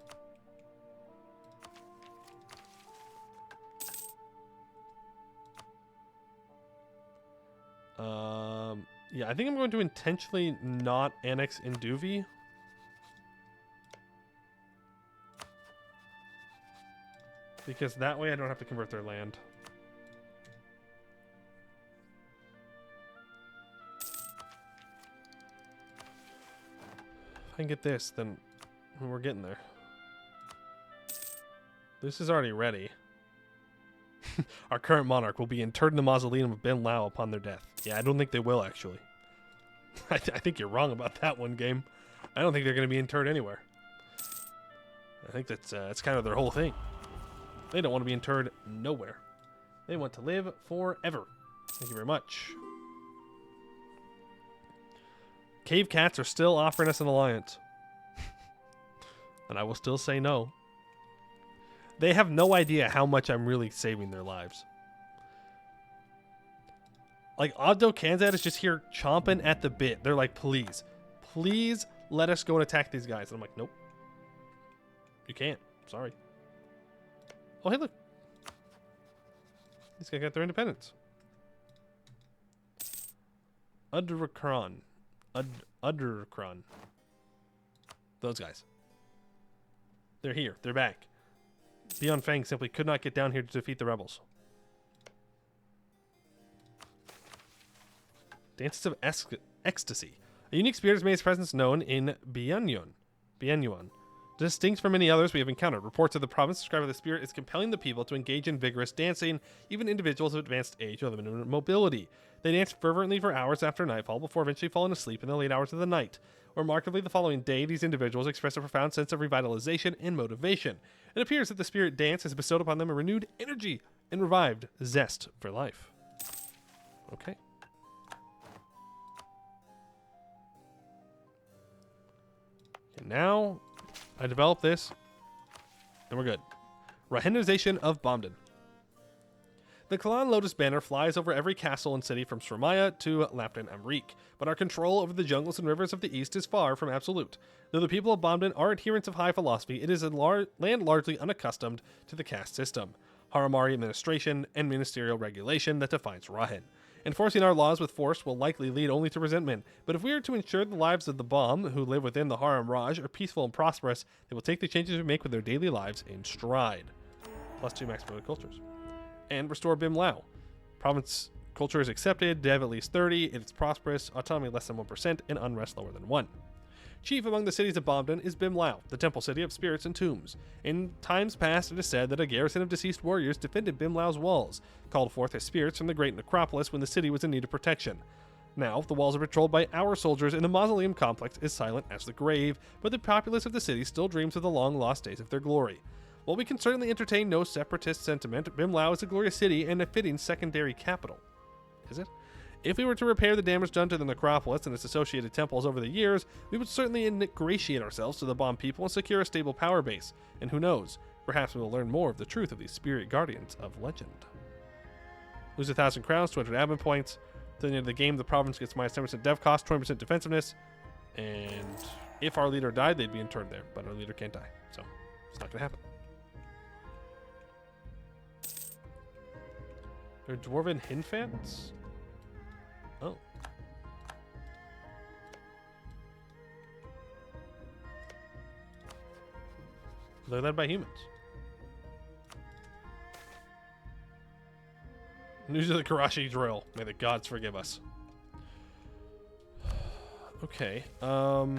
Speaker 2: Yeah, I think I'm going to intentionally not annex Induvi. Because that way I don't have to convert their land. If I can get this, then we're getting there. This is already ready. Our current monarch will be interred in the mausoleum of Bin Lao upon their death. Yeah, I don't think they will, actually. I think you're wrong about that one, game. I don't think they're going to be interred anywhere. I think that's kind of their whole thing. They don't want to be interred nowhere. They want to live forever. Thank you very much. Cave cats are still offering us an alliance. And I will still say no. They have no idea how much I'm really saving their lives. Like, Abdo Kanzad is just here chomping at the bit. They're like, please let us go and attack these guys. And I'm like, nope. You can't. Sorry. Oh, hey, look. These guys got their independence. Udrakron. Udrakron. Those guys. They're here. They're back. Beyond Fang simply could not get down here to defeat the rebels. Dances of Ecstasy. A unique spirit has made its presence known in Bianyuan. Distinct from many others we have encountered. Reports of the province describe the spirit is compelling the people to engage in vigorous dancing, even individuals of advanced age or limited mobility. They dance fervently for hours after nightfall before eventually falling asleep in the late hours of the night. Remarkably, the following day, these individuals express a profound sense of revitalization and motivation. It appears that the spirit dance has bestowed upon them a renewed energy and revived zest for life. Okay. And now, I develop this, and we're good. Rahinization of Bomden. The Kalan Lotus banner flies over every castle and city from Sremaya to Lapton Amrik, but our control over the jungles and rivers of the east is far from absolute. Though the people of Bomden are adherents of high philosophy, it is a land largely unaccustomed to the caste system, Harimari administration, and ministerial regulation that defines Rahin. Enforcing our laws with force will likely lead only to resentment, but if we are to ensure the lives of the Bam who live within the Harimraj are peaceful and prosperous, they will take the changes we make with their daily lives in stride. +2 max cultures. And restore Bim Lao. Province culture is accepted, dev at least 30, it is prosperous, autonomy less than 1%, and unrest lower than 1. Chief among the cities of Bomden is Bim Lao, the temple city of spirits and tombs. In times past, it is said that a garrison of deceased warriors defended Bim Lao's walls, called forth as spirits from the great necropolis when the city was in need of protection. Now, the walls are patrolled by our soldiers, and the mausoleum complex is silent as the grave, but the populace of the city still dreams of the long-lost days of their glory. While we can certainly entertain no separatist sentiment, Bim Lao is a glorious city and a fitting secondary capital. Is it? If we were to repair the damage done to the necropolis and its associated temples over the years, we would certainly ingratiate ourselves to the Bam people and secure a stable power base. And who knows, perhaps we will learn more of the truth of these spirit guardians of legend. Lose 1,000 crowns, 200 admin points. At the end of the game, the province gets minus 10% dev cost, 20% defensiveness. And if our leader died, they'd be interred there. But our leader can't die, so it's not going to happen. They're dwarven hinfants? Oh. They're led by humans. News of the Karashi drill. May the gods forgive us. Okay. Oh,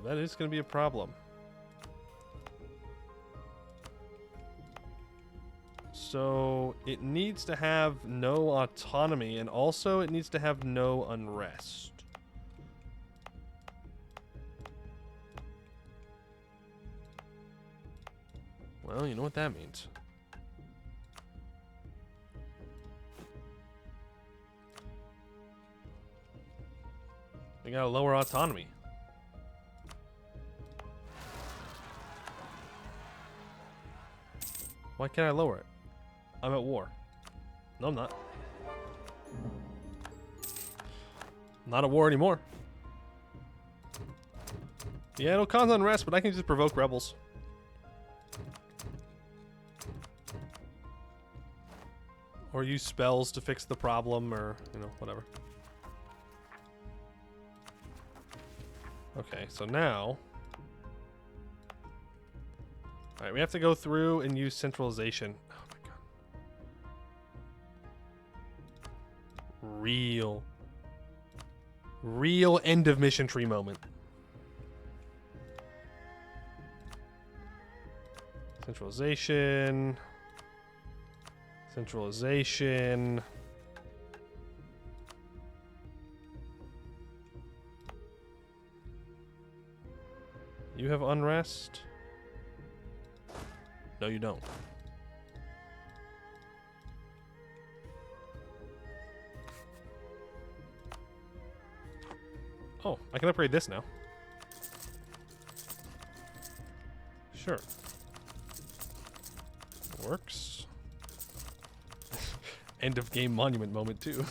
Speaker 2: that is going to be a problem. So it needs to have no autonomy, and also it needs to have no unrest. Well, you know what that means. We gotta lower autonomy. Why can't I lower it? I'm at war. No, I'm not. Not at war anymore. Yeah, it'll cause unrest, but I can just provoke rebels. Or use spells to fix the problem, or, you know, whatever. Okay, so now... Alright, we have to go through and use centralization. Oh my god. Real end of mission tree moment. Centralization. Centralization. You have unrest? No, you don't. Oh, I can upgrade this now. Sure. Works. End of game monument moment, too.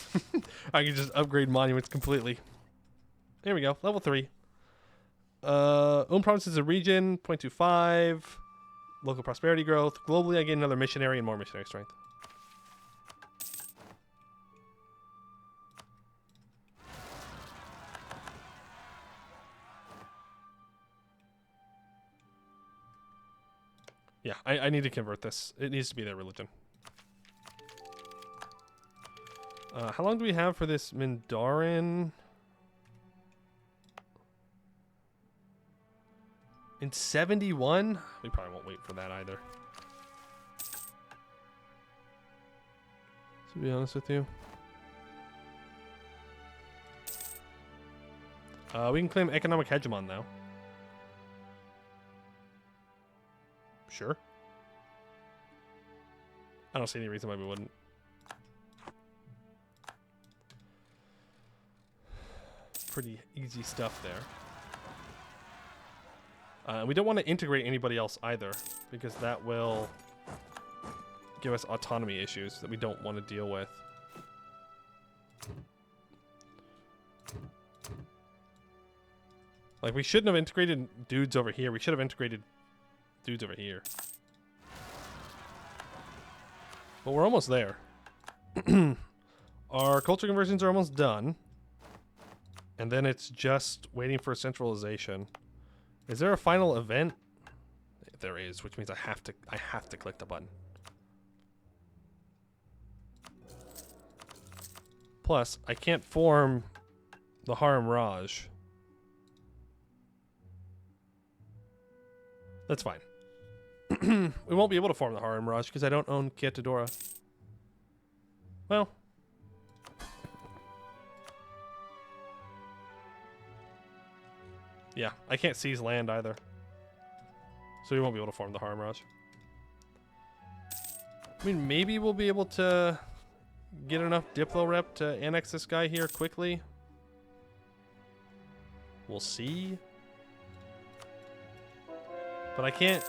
Speaker 2: I can just upgrade monuments completely. There we go. Level 3. Own province is a region. 0.25. Local prosperity growth. Globally, I get another missionary and more missionary strength. Yeah, I need to convert this. It needs to be their religion. How long do we have for this Mindarin? In 71? We probably won't wait for that either. To be honest with you. We can claim economic hegemon now. Sure. I don't see any reason why we wouldn't. Pretty easy stuff there. We don't want to integrate anybody else either, because that will give us autonomy issues that we don't want to deal with. Like, we shouldn't have integrated dudes over here. We should have integrated dudes over here. But we're almost there. Our culture conversions are almost done. And then it's just waiting for centralization. Is there a final event? There is, which means I have to click the button. Plus, I can't form the Harimraj. That's fine. We won't be able to form the Harimraj because I don't own Kiatadora. Well. Yeah, I can't seize land either. So we won't be able to form the Harimraj. I mean, maybe we'll be able to get enough Diplo rep to annex this guy here quickly. We'll see. But I can't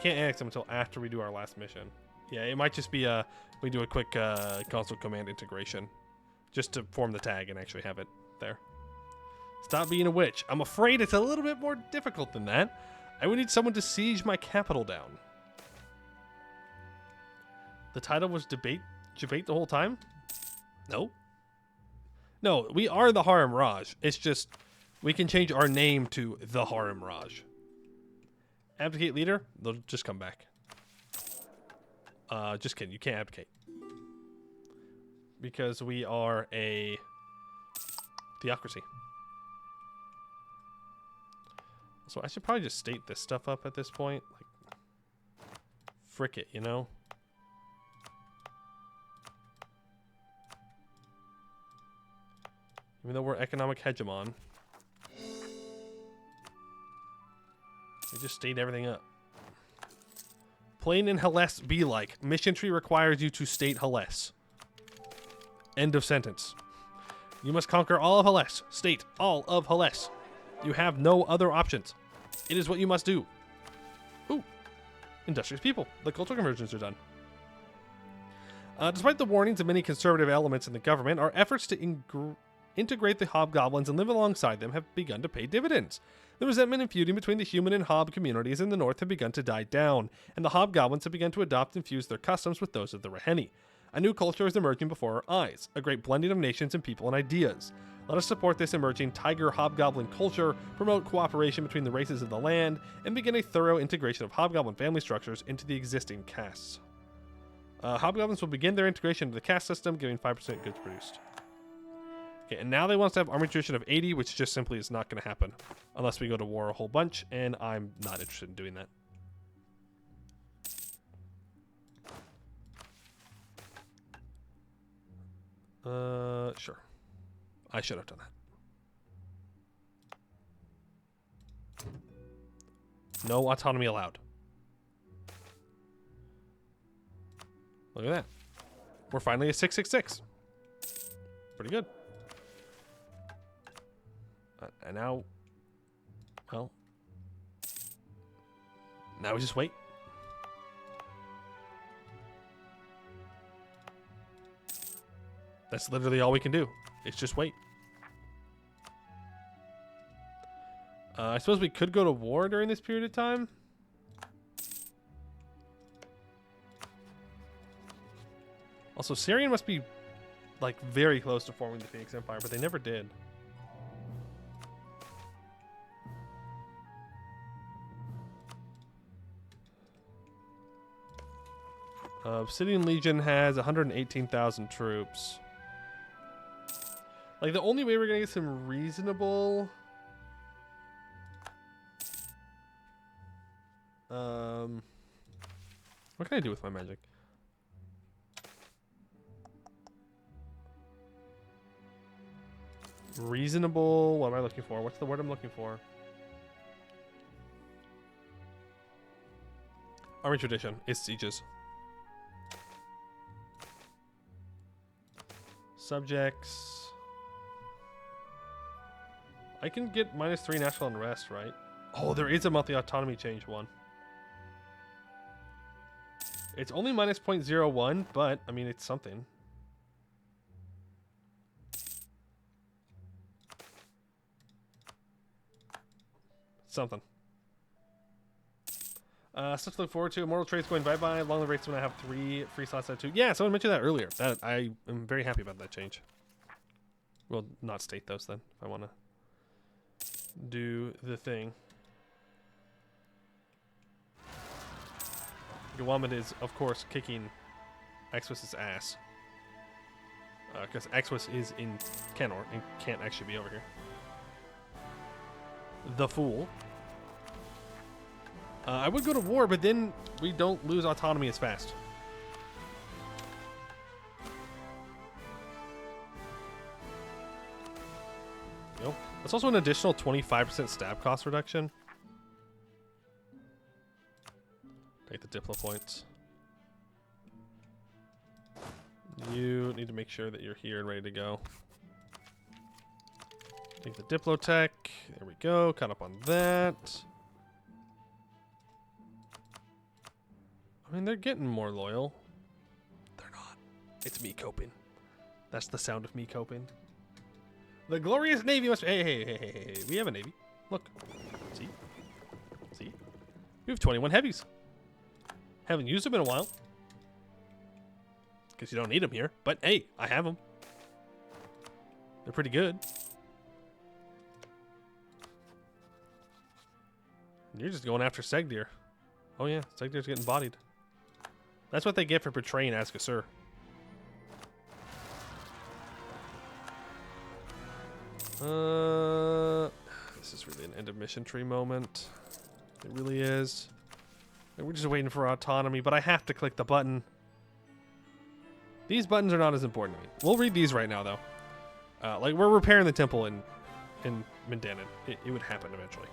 Speaker 2: annex him until after we do our last mission. Yeah, it might just be we do a quick console command integration just to form the tag and actually have it there. Stop being a witch. I'm afraid it's a little bit more difficult than that. I would need someone to siege my capital down. The title was debate the whole time? No. No, we are the Harimraj. It's just we can change our name to the Harimraj. Abdicate leader? They'll just come back. Just kidding. You can't abdicate. Because we are a theocracy. So I should probably just state this stuff up at this point. Like, frick it, you know? Even though we're economic hegemon. We just stayed everything up. Plain in Hellas be like. Mission tree requires you to state Hellas. End of sentence. You must conquer all of Hellas. State all of Hellas. You have no other options. It is what you must do. Ooh. Industrious people. The cultural conversions are done. Despite the warnings of many conservative elements in the government, our efforts to integrate the hobgoblins and live alongside them have begun to pay dividends. The resentment and feuding between the human and hob communities in the north have begun to die down, and the hobgoblins have begun to adopt and fuse their customs with those of the Raheni. A new culture is emerging before our eyes, a great blending of nations and people and ideas. Let us support this emerging tiger hobgoblin culture, promote cooperation between the races of the land, and begin a thorough integration of hobgoblin family structures into the existing castes. Hobgoblins will begin their integration into the caste system, giving 5% goods produced. Okay, and now they want us to have army attrition of 80, which just simply is not going to happen unless we go to war a whole bunch, and I'm not interested in doing that. Sure. I should have done that. No autonomy allowed. Look at that. We're finally a 666. Pretty good. And now, well, now we just wait. That's literally all we can do. It's just wait. I suppose we could go to war during this period of time. Also, Syrian must be, like, very close to forming the Phoenix Empire, but they never did. Obsidian Legion has 118,000 troops. Like, the only way we're gonna get some reasonable... what can I do with my magic? Reasonable... What am I looking for? What's the word I'm looking for? Army tradition is sieges. Subjects... I can get -3 national unrest, right? Oh, there is a monthly autonomy change one. It's only -0.01, but, I mean, it's something. Something. Stuff to look forward to. Immortal traits going bye-bye. Long live rates when I have 3 free slots at 2. Yeah, someone mentioned that earlier. That I am very happy about that change. We'll not state those then, if I want to do the thing. Gawamid is, of course, kicking Exwis' ass. Because Exwis is in Kenor and can't actually be over here. The fool. I would go to war, but then we don't lose autonomy as fast. Yep. That's also an additional 25% stab cost reduction. Take the Diplo points. You need to make sure that you're here and ready to go. Take the Diplotech. There we go. Caught up on that. I mean, they're getting more loyal. They're not. It's me coping. That's the sound of me coping. The glorious Navy must... Hey. We have a Navy. Look. See? We have 21 heavies. Haven't used them in a while. Because you don't need them here. But hey, I have them. They're pretty good. You're just going after Segdir. Oh yeah, Segdir's getting bodied. That's what they get for betraying Asgasur. This is really an end of mission tree moment. It really is. And we're just waiting for autonomy, but I have to click the button. These buttons are not as important to me. We'll read these right now, though. Like, we're repairing the temple in Mindanen. It would happen eventually.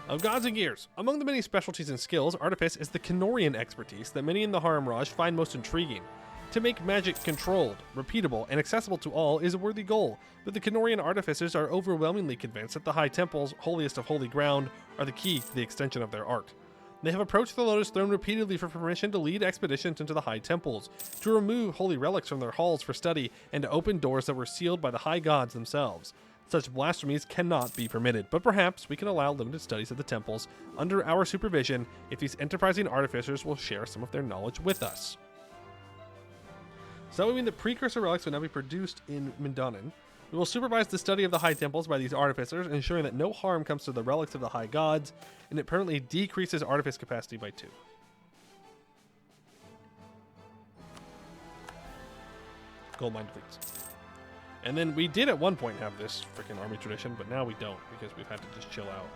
Speaker 2: Of gods and gears. Among the many specialties and skills, artifice is the Kenorian expertise that many in the Harimraj find most intriguing. To make magic controlled, repeatable, and accessible to all is a worthy goal, but the Kenorian artificers are overwhelmingly convinced that the high temples, holiest of holy ground, are the key to the extension of their art. They have approached the Lotus Throne repeatedly for permission to lead expeditions into the high temples, to remove holy relics from their halls for study, and to open doors that were sealed by the high gods themselves. Such blasphemies cannot be permitted, but perhaps we can allow limited studies of the temples under our supervision if these enterprising artificers will share some of their knowledge with us. So that would mean that precursor relics would now be produced in Mindanen. We will supervise the study of the high temples by these artificers, ensuring that no harm comes to the relics of the high gods, and it permanently decreases artifice capacity by 2. Gold mine fleets. And then we did at one point have this freaking army tradition, but now we don't because we've had to just chill out.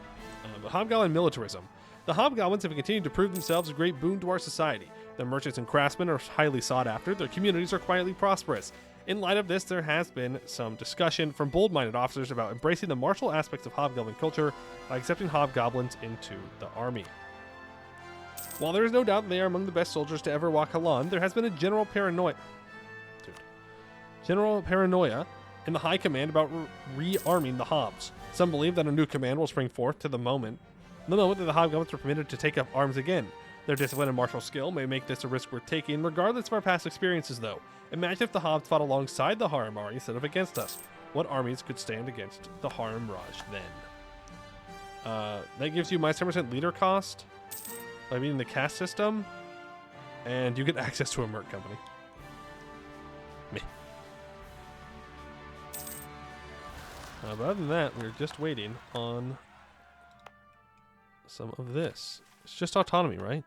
Speaker 2: But Hobgoblin militarism. The Hobgoblins have continued to prove themselves a great boon to our society. Their merchants and craftsmen are highly sought after. Their communities are quietly prosperous. In light of this, there has been some discussion from bold-minded officers about embracing the martial aspects of Hobgoblin culture by accepting Hobgoblins into the army. While there is no doubt they are among the best soldiers to ever walk Halan, there has been a general paranoia in the high command about rearming the Hobs. Some believe that a new command will spring forth to the moment that the Hobgoblins are permitted to take up arms again. Their discipline and martial skill may make this a risk worth taking, regardless of our past experiences, though. Imagine if the Hobs fought alongside the Harimar instead of against us. What armies could stand against the Harimraj then? That gives you minus 10% leader cost by beating the caste system, and you get access to a merc company. Meh. But other than that, we're just waiting on some of this. It's just autonomy, right?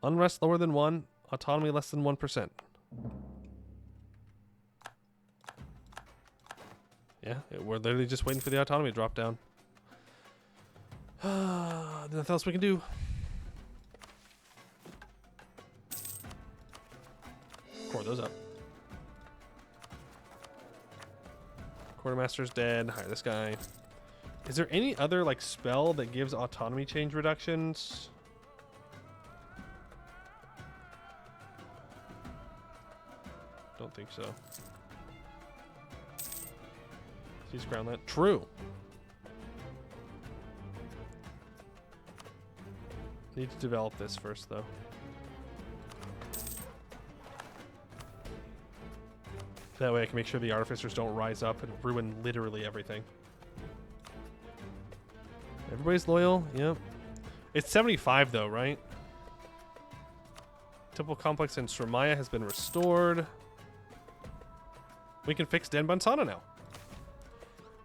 Speaker 2: Unrest lower than 1, autonomy less than 1%. Yeah, we're literally just waiting for the autonomy to drop down. Nothing else we can do. Core those up. Quartermaster's dead. Hire this guy. Is there any other like spell that gives autonomy change reductions? Don't think so. Seize ground land. True. Need to develop this first though. That way I can make sure the artificers don't rise up and ruin literally everything. Everybody's loyal? Yep. It's 75 though, right? Temple complex in Sramaya has been restored. We can fix Denbansana now.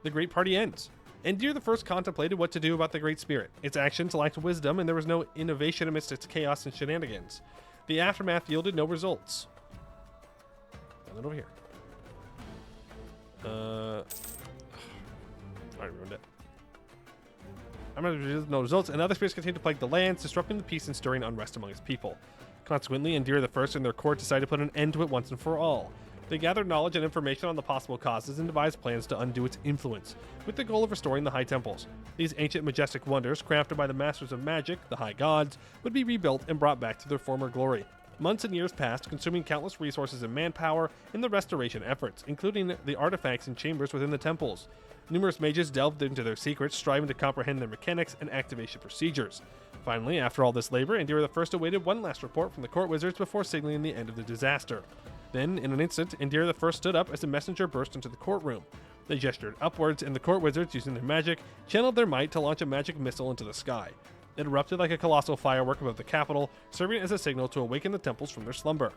Speaker 2: The great party ends. Endir the First contemplated what to do about the Great Spirit. Its actions lacked wisdom, and there was no innovation amidst its chaos and shenanigans. The aftermath yielded no results. Nothing over here. I already ruined it. I'm going to no results, and other spirits continue to plague the lands, disrupting the peace and stirring unrest among its people. Consequently, Endir the First and their court decided to put an end to it once and for all. They gathered knowledge and information on the possible causes and devised plans to undo its influence, with the goal of restoring the High Temples. These ancient majestic wonders, crafted by the masters of magic, the High Gods, would be rebuilt and brought back to their former glory. Months and years passed, consuming countless resources and manpower in the restoration efforts, including the artifacts and chambers within the temples. Numerous mages delved into their secrets, striving to comprehend their mechanics and activation procedures. Finally, after all this labor, Endir the First awaited one last report from the court wizards before signaling the end of the disaster. Then, in an instant, Endir the First stood up as a messenger burst into the courtroom. They gestured upwards, and the court wizards, using their magic, channeled their might to launch a magic missile into the sky. It erupted like a colossal firework above the capital, serving as a signal to awaken the temples from their slumber.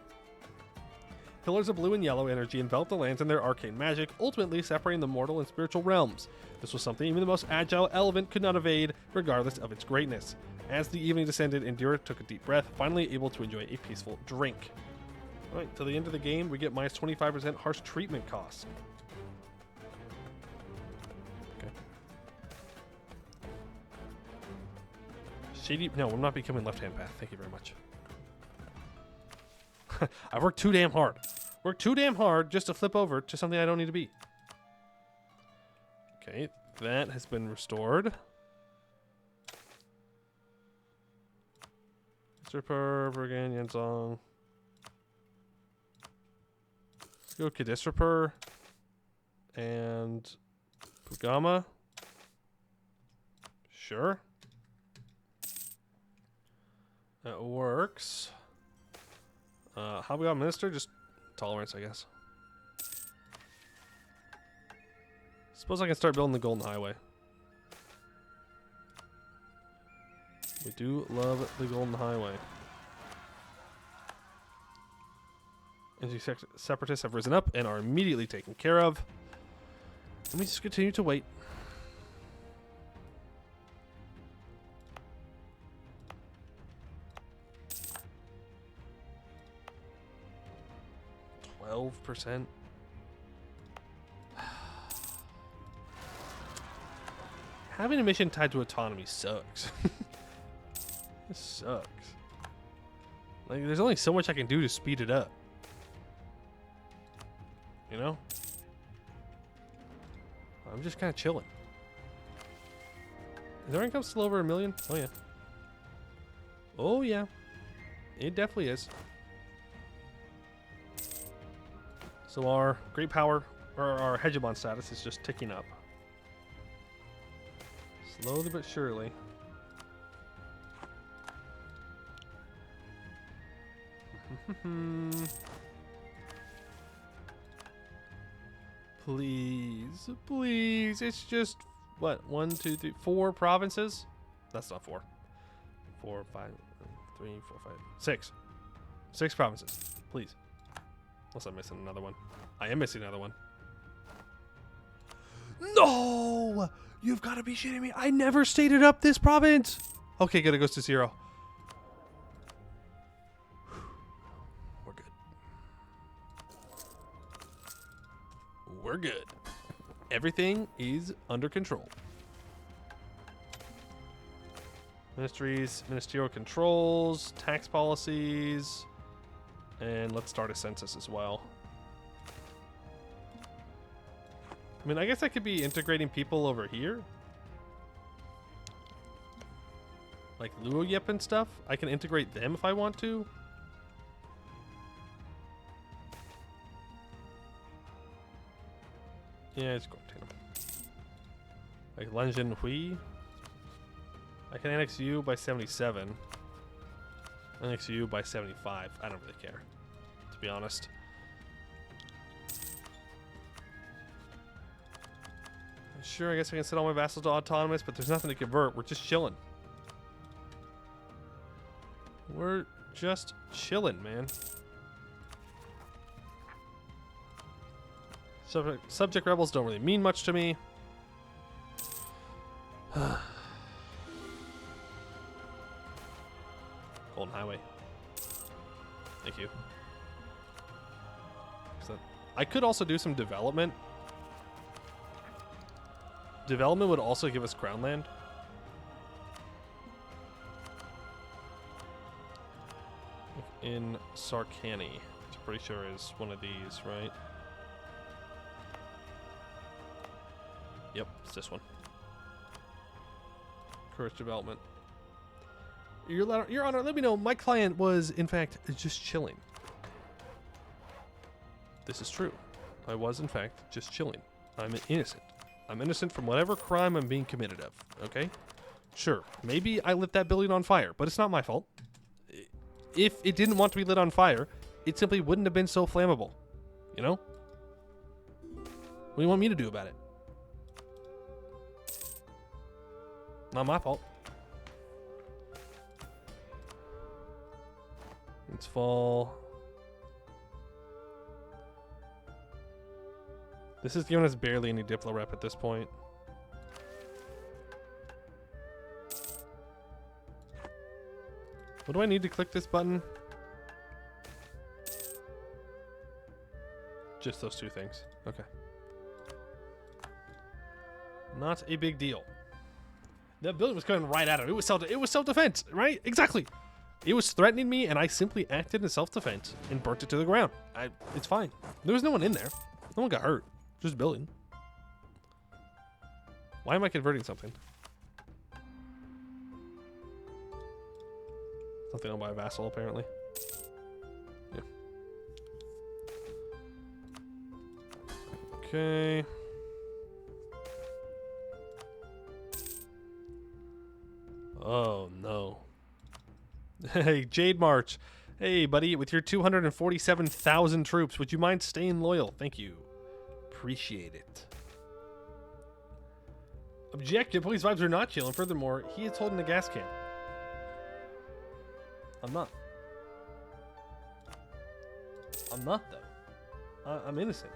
Speaker 2: Pillars of blue and yellow energy enveloped the lands in their arcane magic, ultimately separating the mortal and spiritual realms. This was something even the most agile elephant could not evade, regardless of its greatness. As the evening descended, Endir took a deep breath, finally able to enjoy a peaceful drink. Alright, till the end of the game, we get minus 25% harsh treatment costs. Okay. Shady... No, I'm not becoming left-hand path. Thank you very much. I've worked too damn hard. Work too damn hard just to flip over to something I don't need to be. Okay, that has been restored. Stripper, Burganian Song. Let's go Kadistripper and Pugama. Sure. That works. How we got Minister? Just tolerance, I guess. Suppose I can start building the Golden Highway. We do love the Golden Highway. Separatists have risen up and are immediately taken care of. Let me just continue to wait. %. Having a mission tied to autonomy sucks. This sucks. Like, there's only so much I can do to speed it up. You know? I'm just kind of chilling. Is our income still over 1 million? Oh, yeah. Oh, yeah. It definitely is. So our great power, or our hegemon status, is just ticking up. Slowly but surely. Please, please. It's just, what, 1, 2, 3, 4 provinces? That's not 4. 4, 5, 3, 4, 5, 6. 6 provinces. Please. Unless I'm missing another one. I am missing another one. No! You've got to be shitting me. I never stated up this province. Okay, good. It goes to 0. We're good. We're good. Everything is under control. Ministries, ministerial controls, tax policies, and let's start a census as well. I mean, I guess I could be integrating people over here. Like Luoyep and stuff. I can integrate them if I want to. Yeah, it's going to. Like Lenjin Hui. I can annex you by 77. Annex you by 75. I don't really care, to be honest. Sure, I guess I can set all my vassals to autonomous, but there's nothing to convert. We're just chilling. We're just chilling, man. Subject rebels don't really mean much to me. Golden Highway. Thank you. Excellent. I could also do some development. Development would also give us crown land. In Sarkani, which I'm pretty sure is one of these, right? Yep, it's this one. Courage development. Your Honor, let me know. My client was, in fact, just chilling. This is true. I was, in fact, just chilling. I'm innocent. I'm innocent from whatever crime I'm being committed of, okay? Sure, maybe I lit that building on fire, but it's not my fault. If it didn't want to be lit on fire, it simply wouldn't have been so flammable. You know? What do you want me to do about it? Not my fault. It's fall. This is giving us barely any Diplo rep at this point. What do I need to click this button? Just those 2 things. Okay. Not a big deal. That building was coming right at him. It was self-defense, right? Exactly. It was threatening me, and I simply acted in self-defense and burnt it to the ground. It's fine. There was no one in there. No one got hurt. Just building. Why am I converting something? Something owned by a vassal, apparently. Yeah. Okay. Oh, no. Hey, Jade March. Hey, buddy, with your 247,000 troops, would you mind staying loyal? Thank you. Appreciate it. Objective, police vibes are not chill, and furthermore, he is holding a gas can. I'm not. I'm not, though. I'm innocent.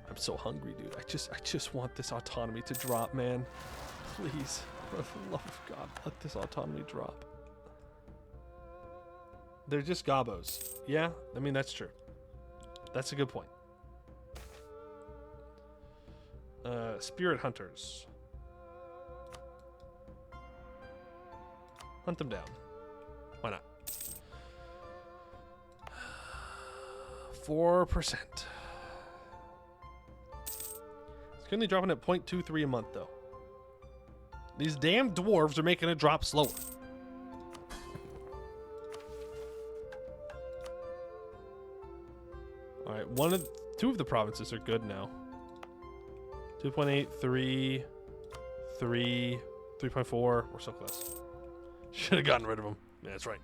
Speaker 2: I'm so hungry, dude. I just want this autonomy to drop, man. Please, for the love of God, let this autonomy drop. They're just gobos. Yeah, I mean, that's true. That's a good point. Spirit hunters. Hunt them down. Why not? 4%. It's currently dropping at 0.23 a month, though. These damn dwarves are making it drop slower. All right, two of the provinces are good now. 2.8, 3, 3.4. We're so close. Should have gotten rid of them. Yeah, that's right.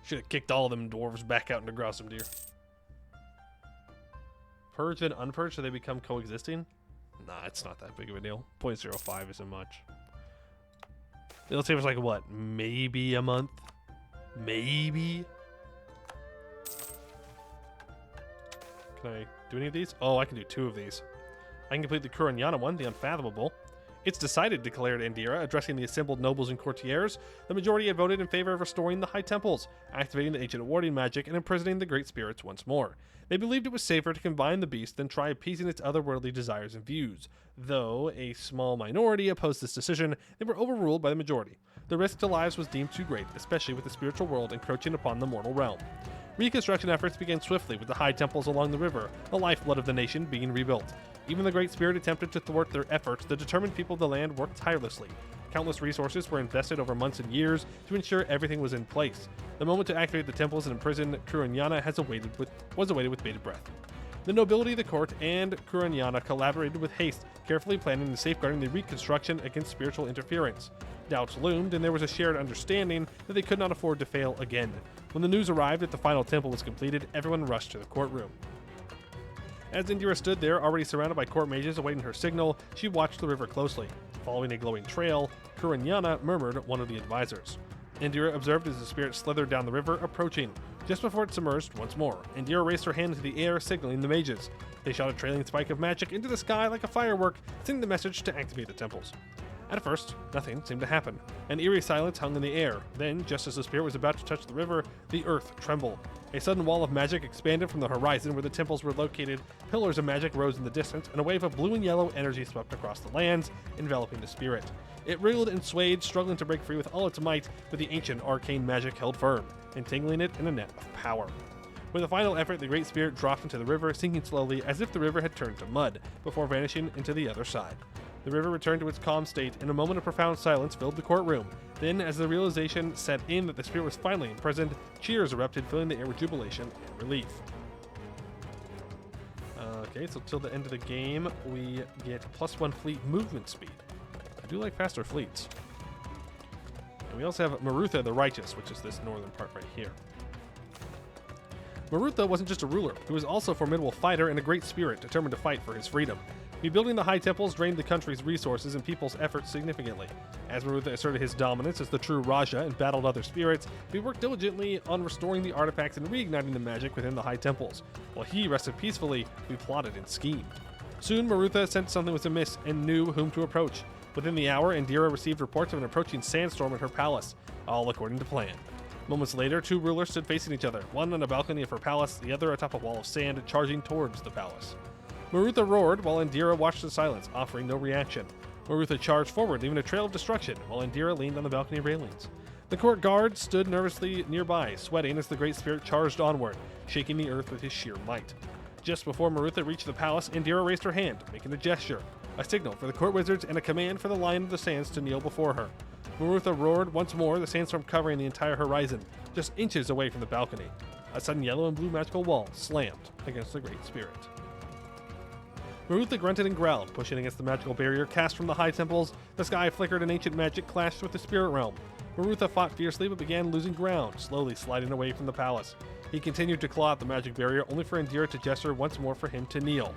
Speaker 2: Should have kicked all of them dwarves back out into Grossum Deer. Purged and unpurged, so they become coexisting? Nah, it's not that big of a deal. 0.05 isn't much. It'll save us like what? Maybe a month? Maybe? Can I do any of these? Oh, I can do 2 of these. I can complete the Kuranyana one, the Unfathomable. It's decided, declared Indira, addressing the assembled nobles and courtiers. The majority had voted in favor of restoring the High Temples, activating the ancient warding magic, and imprisoning the Great Spirits once more. They believed it was safer to combine the beast than try appeasing its otherworldly desires and views. Though a small minority opposed this decision, they were overruled by the majority. The risk to lives was deemed too great, especially with the spiritual world encroaching upon the mortal realm. Reconstruction efforts began swiftly with the High Temples along the river, the lifeblood of the nation, being rebuilt. Even the Great Spirit attempted to thwart their efforts. The determined people of the land worked tirelessly. Countless resources were invested over months and years to ensure everything was in place. The moment to activate the temples and imprison Kuranyana was awaited with bated breath. The nobility of the court and Kuranyana collaborated with haste, carefully planning and safeguarding the reconstruction against spiritual interference. Doubts loomed, and there was a shared understanding that they could not afford to fail again. When the news arrived that the final temple was completed, everyone rushed to the courtroom. As Indira stood there, already surrounded by court mages awaiting her signal, she watched the river closely. Following a glowing trail, Kuranyana murmured, one of the advisors. Indira observed as the spirit slithered down the river, approaching. Just before it submerged once more, Indira raised her hand into the air, signaling the mages. They shot a trailing spike of magic into the sky like a firework, sending the message to activate the temples. At first, nothing seemed to happen. An eerie silence hung in the air. Then, just as the spirit was about to touch the river, the earth trembled. A sudden wall of magic expanded from the horizon where the temples were located. Pillars of magic rose in the distance, and a wave of blue and yellow energy swept across the lands, enveloping the spirit. It wriggled and swayed, struggling to break free with all its might, but the ancient arcane magic held firm, entangling it in a net of power. With a final effort, the Great Spirit dropped into the river, sinking slowly as if the river had turned to mud, before vanishing into the other side. The river returned to its calm state, and a moment of profound silence filled the courtroom. Then, as the realization set in that the spirit was finally imprisoned, cheers erupted, filling the air with jubilation and relief. Okay, so till the end of the game, we get +1 fleet movement speed. I do like faster fleets. And we also have Marutha the Righteous, which is this northern part right here. Marutha wasn't just a ruler, he was also a formidable fighter and a great spirit determined to fight for his freedom. Rebuilding the High Temples drained the country's resources and people's efforts significantly. As Marutha asserted his dominance as the true Raja and battled other spirits, he worked diligently on restoring the artifacts and reigniting the magic within the High Temples. While he rested peacefully, we plotted and schemed. Soon, Marutha sensed something was amiss and knew whom to approach. Within the hour, Indira received reports of an approaching sandstorm at her palace, all according to plan. Moments later, 2 rulers stood facing each other, one on a balcony of her palace, the other atop a wall of sand, charging towards the palace. Marutha roared while Indira watched in silence, offering no reaction. Marutha charged forward, leaving a trail of destruction, while Indira leaned on the balcony railings. The court guard stood nervously nearby, sweating as the Great Spirit charged onward, shaking the earth with his sheer might. Just before Marutha reached the palace, Indira raised her hand, making a gesture, a signal for the court wizards and a command for the Lion of the Sands to kneel before her. Marutha roared once more, the sandstorm covering the entire horizon, just inches away from the balcony. A sudden yellow and blue magical wall slammed against the Great Spirit. Marutha grunted and growled, pushing against the magical barrier cast from the high temples. The sky flickered and ancient magic clashed with the spirit realm. Marutha fought fiercely but began losing ground, slowly sliding away from the palace. He continued to claw at the magic barrier, only for Indira to gesture once more for him to kneel.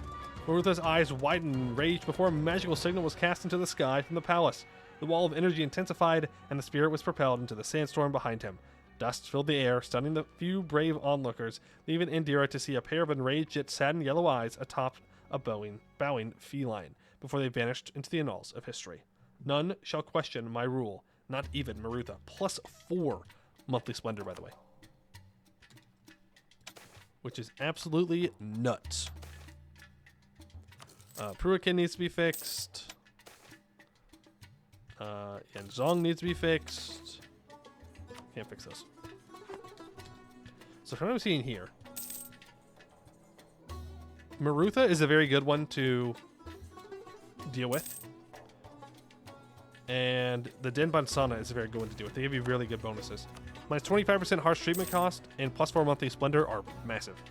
Speaker 2: Marutha's eyes widened in rage before a magical signal was cast into the sky from the palace. The wall of energy intensified, and the spirit was propelled into the sandstorm behind him. Dust filled the air, stunning the few brave onlookers, leaving Indira to see a pair of enraged yet saddened yellow eyes atop a bowing feline, before they vanished into the annals of history. None shall question my rule, not even Marutha. +4 monthly splendor, by the way. Which is absolutely nuts. Pruikin needs to be fixed. Yanzong needs to be fixed. Can't fix those. So from what I'm seeing here, Marutha is a very good one to deal with. And the Denbansana is a very good one to deal with. They give you really good bonuses. Minus 25% harsh treatment cost and +4 monthly splendor are massive.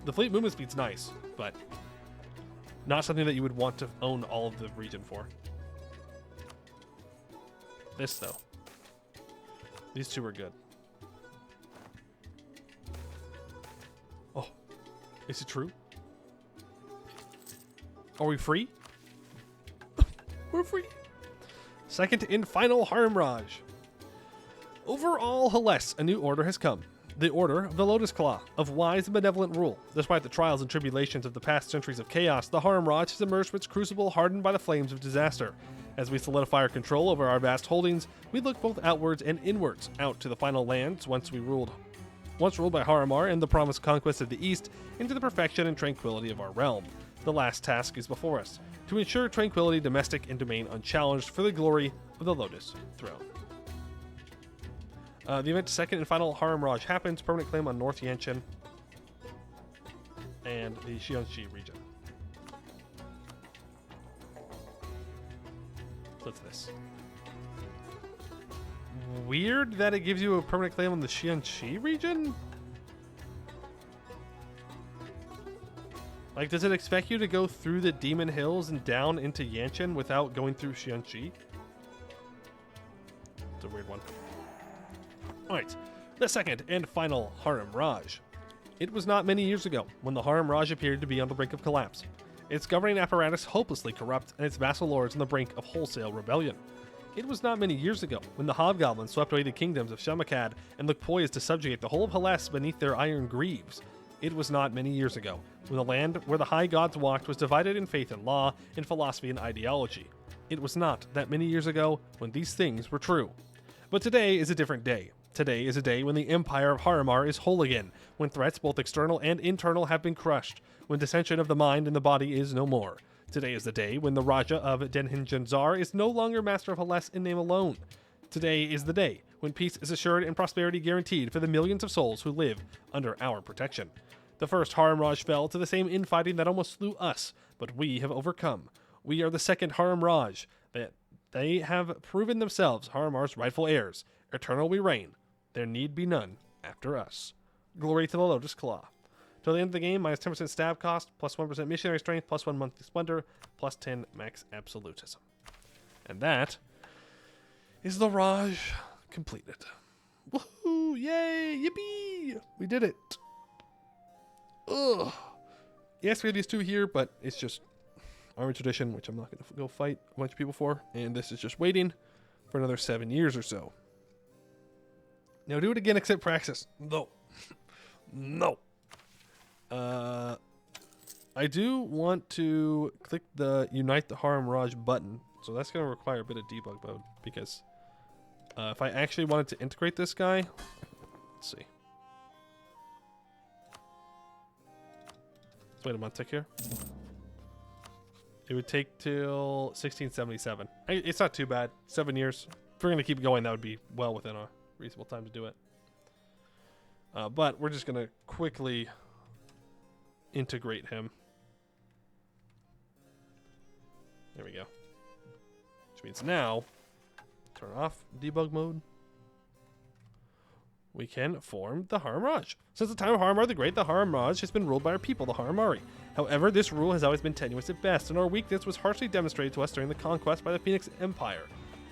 Speaker 2: The fleet movement speed's nice, but not something that you would want to own all of the region for. This, though. These two are good. Oh, is it true? Are we free? We're free. Second and final Harimraj. Over all Hellas, a new order has come. The Order of the Lotus Claw, of wise and benevolent rule. Despite the trials and tribulations of the past centuries of chaos, the Harimraj has emerged from its crucible hardened by the flames of disaster. As we solidify our control over our vast holdings, we look both outwards and inwards, out to the final lands once ruled by Harimar and the promised conquest of the East, into the perfection and tranquility of our realm. The last task is before us, to ensure tranquility domestic and domain unchallenged for the glory of the Lotus Throne. The event's second and final Harimraj happens, permanent claim on North Yanshan and the Xianxi region. What's this? Weird that it gives you a permanent claim on the Xianxi region? Like, does it expect you to go through the Demon Hills and down into Yanshan without going through Xianxi? It's a weird one. Alright, the second and final Harimraj. It was not many years ago when the Harimraj appeared to be on the brink of collapse. Its governing apparatus hopelessly corrupt and its vassal lords on the brink of wholesale rebellion. It was not many years ago when the Hobgoblins swept away the kingdoms of Shamakad and looked poised to subjugate the whole of Hellas beneath their iron greaves. It was not many years ago when the land where the high gods walked was divided in faith and law, in philosophy and ideology. It was not that many years ago when these things were true. But today is a different day. Today is a day when the Empire of Harimar is whole again, when threats both external and internal have been crushed, when dissension of the mind and the body is no more. Today is the day when the Raja of Denhinjanzar is no longer master of Hellas in name alone. Today is the day when peace is assured and prosperity guaranteed for the millions of souls who live under our protection. The first Harimraj fell to the same infighting that almost slew us, but we have overcome. We are the second Harimraj. They have proven themselves Harimar's rightful heirs. Eternal we reign. There need be none after us. Glory to the Lotus Claw. Till the end of the game, minus 10% stab cost, plus 1% missionary strength, plus 1 monthly splendor, plus 10 max absolutism. And that is the Raj completed. Woohoo! Yay! Yippee! We did it. Ugh. Yes, we have these two here, but it's just Army Tradition, which I'm not going to go fight a bunch of people for. And this is just waiting for another 7 years or so. Now do it again, except Praxis. No. No. I do want to click the Unite the Harimraj button. So that's going to require a bit of debug mode. Because if I actually wanted to integrate this guy... Let's see. Let's wait a month tick here. It would take till 1677. It's not too bad. 7 years. If we're going to keep going, that would be well within a reasonable time to do it. But we're just going to quickly integrate him. There we go. Which means now, turn off debug mode. We can form the Harimraj. Since the time of Harimar the Great, the Harimraj has been ruled by our people, the Harimari. However, this rule has always been tenuous at best, and our weakness was harshly demonstrated to us during the conquest by the Phoenix Empire.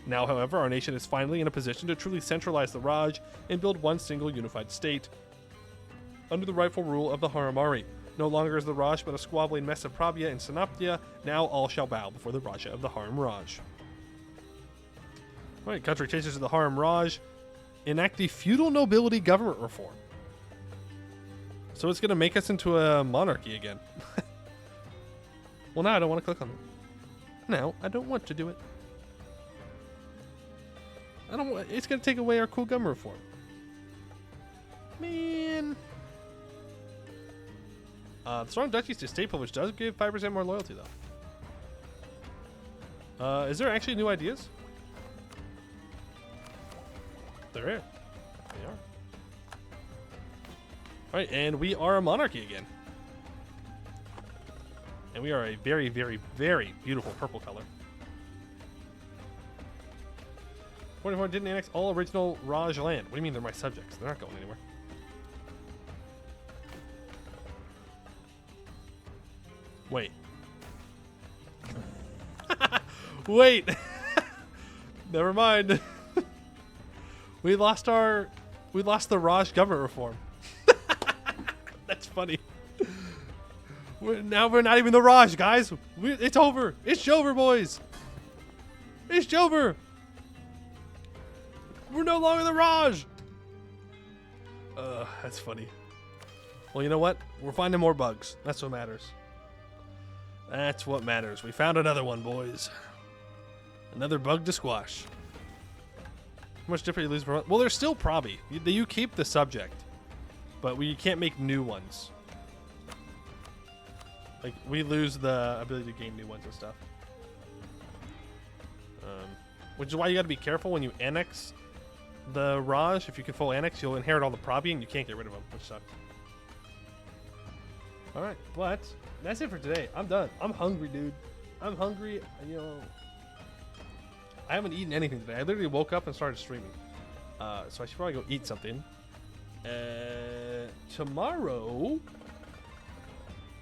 Speaker 2: Now, however, our nation is finally in a position to truly centralize the Raj and build one single unified state under the rightful rule of the Harimari. No longer is the Raj but a squabbling mess of Prabya and Sanaptia. Now all shall bow before the Raja of the Harimraj. Alright, country changes to the Harimraj. Enact the feudal nobility government reform. So it's going to make us into a monarchy again. Well, now I don't want to click on it. No, I don't want to do it. I don't want, it's going to take away our cool government reform. Man. The Strong Duchies to state privilege does give 5% more loyalty, though. Is there actually new ideas? There is. They are. Alright, and we are a monarchy again. And we are a very, very, very beautiful purple color. 44 didn't annex all original Raj land. What do you mean they're my subjects? They're not going anywhere. Wait. Wait. Never mind. We lost the Raj government reform. That's funny. Now we're not even the Raj, guys. It's over. It's over, boys. It's over. We're no longer the Raj. That's funny. Well, you know what? We're finding more bugs. That's what matters. That's what matters. We found another one, boys. Another bug to squash. How much different you lose per month? Well, they're still probby. You keep the subject, but we can't make new ones. Like, we lose the ability to gain new ones and stuff. Which is why you got to be careful when you annex the Raj. If you can full annex, you'll inherit all the probby, and you can't get rid of them, which sucks. All right, but that's it for today. I'm done. I'm hungry, dude. I'm hungry. You know, I haven't eaten anything today. I literally woke up and started streaming. So I should probably go eat something. Tomorrow,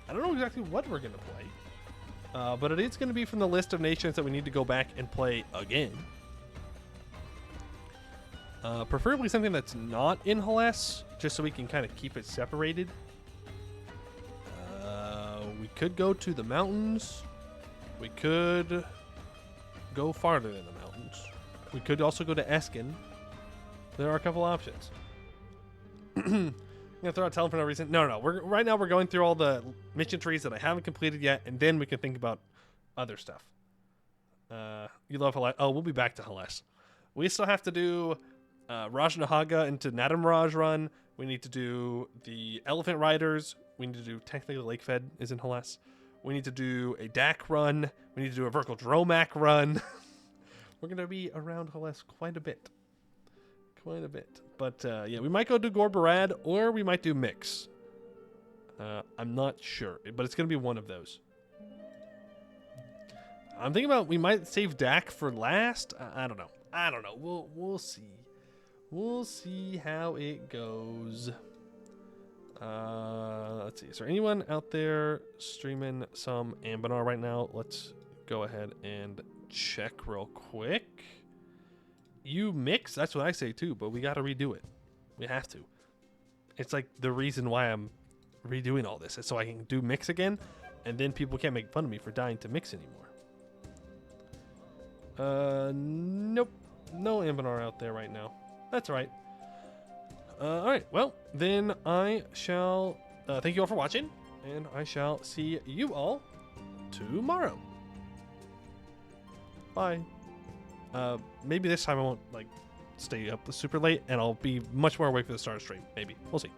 Speaker 2: I don't know exactly what we're going to play. But it is going to be from the list of nations that we need to go back and play again. Preferably something that's not in Hellas, just so we can kind of keep it separated. We could go to the mountains. We could go farther than the mountains. We could also go to Eskin. There are a couple options. I'm gonna throw out Talon for no reason. No. Right now we're going through all the mission trees that I haven't completed yet, and then we can think about other stuff. You love Hellas. Oh, we'll be back to Hellas. We still have to do Raj Nahaga into Nadamraj run. We need to do the Elephant Riders. We need to do technically the Lake Fed is in Hellas. We need to do a Dak run. We need to do a Vertical Dromac run. We're going to be around Hellas quite a bit. Quite a bit. But yeah, we might go do Gorbarad or we might do Mix. I'm not sure, but it's going to be one of those. I'm thinking about we might save Dak for last. I don't know. We'll see. We'll see how it goes. Let's see. Is there anyone out there streaming some Anbennar right now? Let's go ahead and check real quick. You Mix? That's what I say too, but we got to redo it. We have to. It's like the reason why I'm redoing all this is so I can do Mix again, and then people can't make fun of me for dying to Mix anymore. Nope. No Anbennar out there right now. That's right. Alright, well, then I shall thank you all for watching, and I shall see you all tomorrow. Bye. Maybe this time I won't, like, stay up super late, and I'll be much more awake for the start of stream. Maybe. We'll see.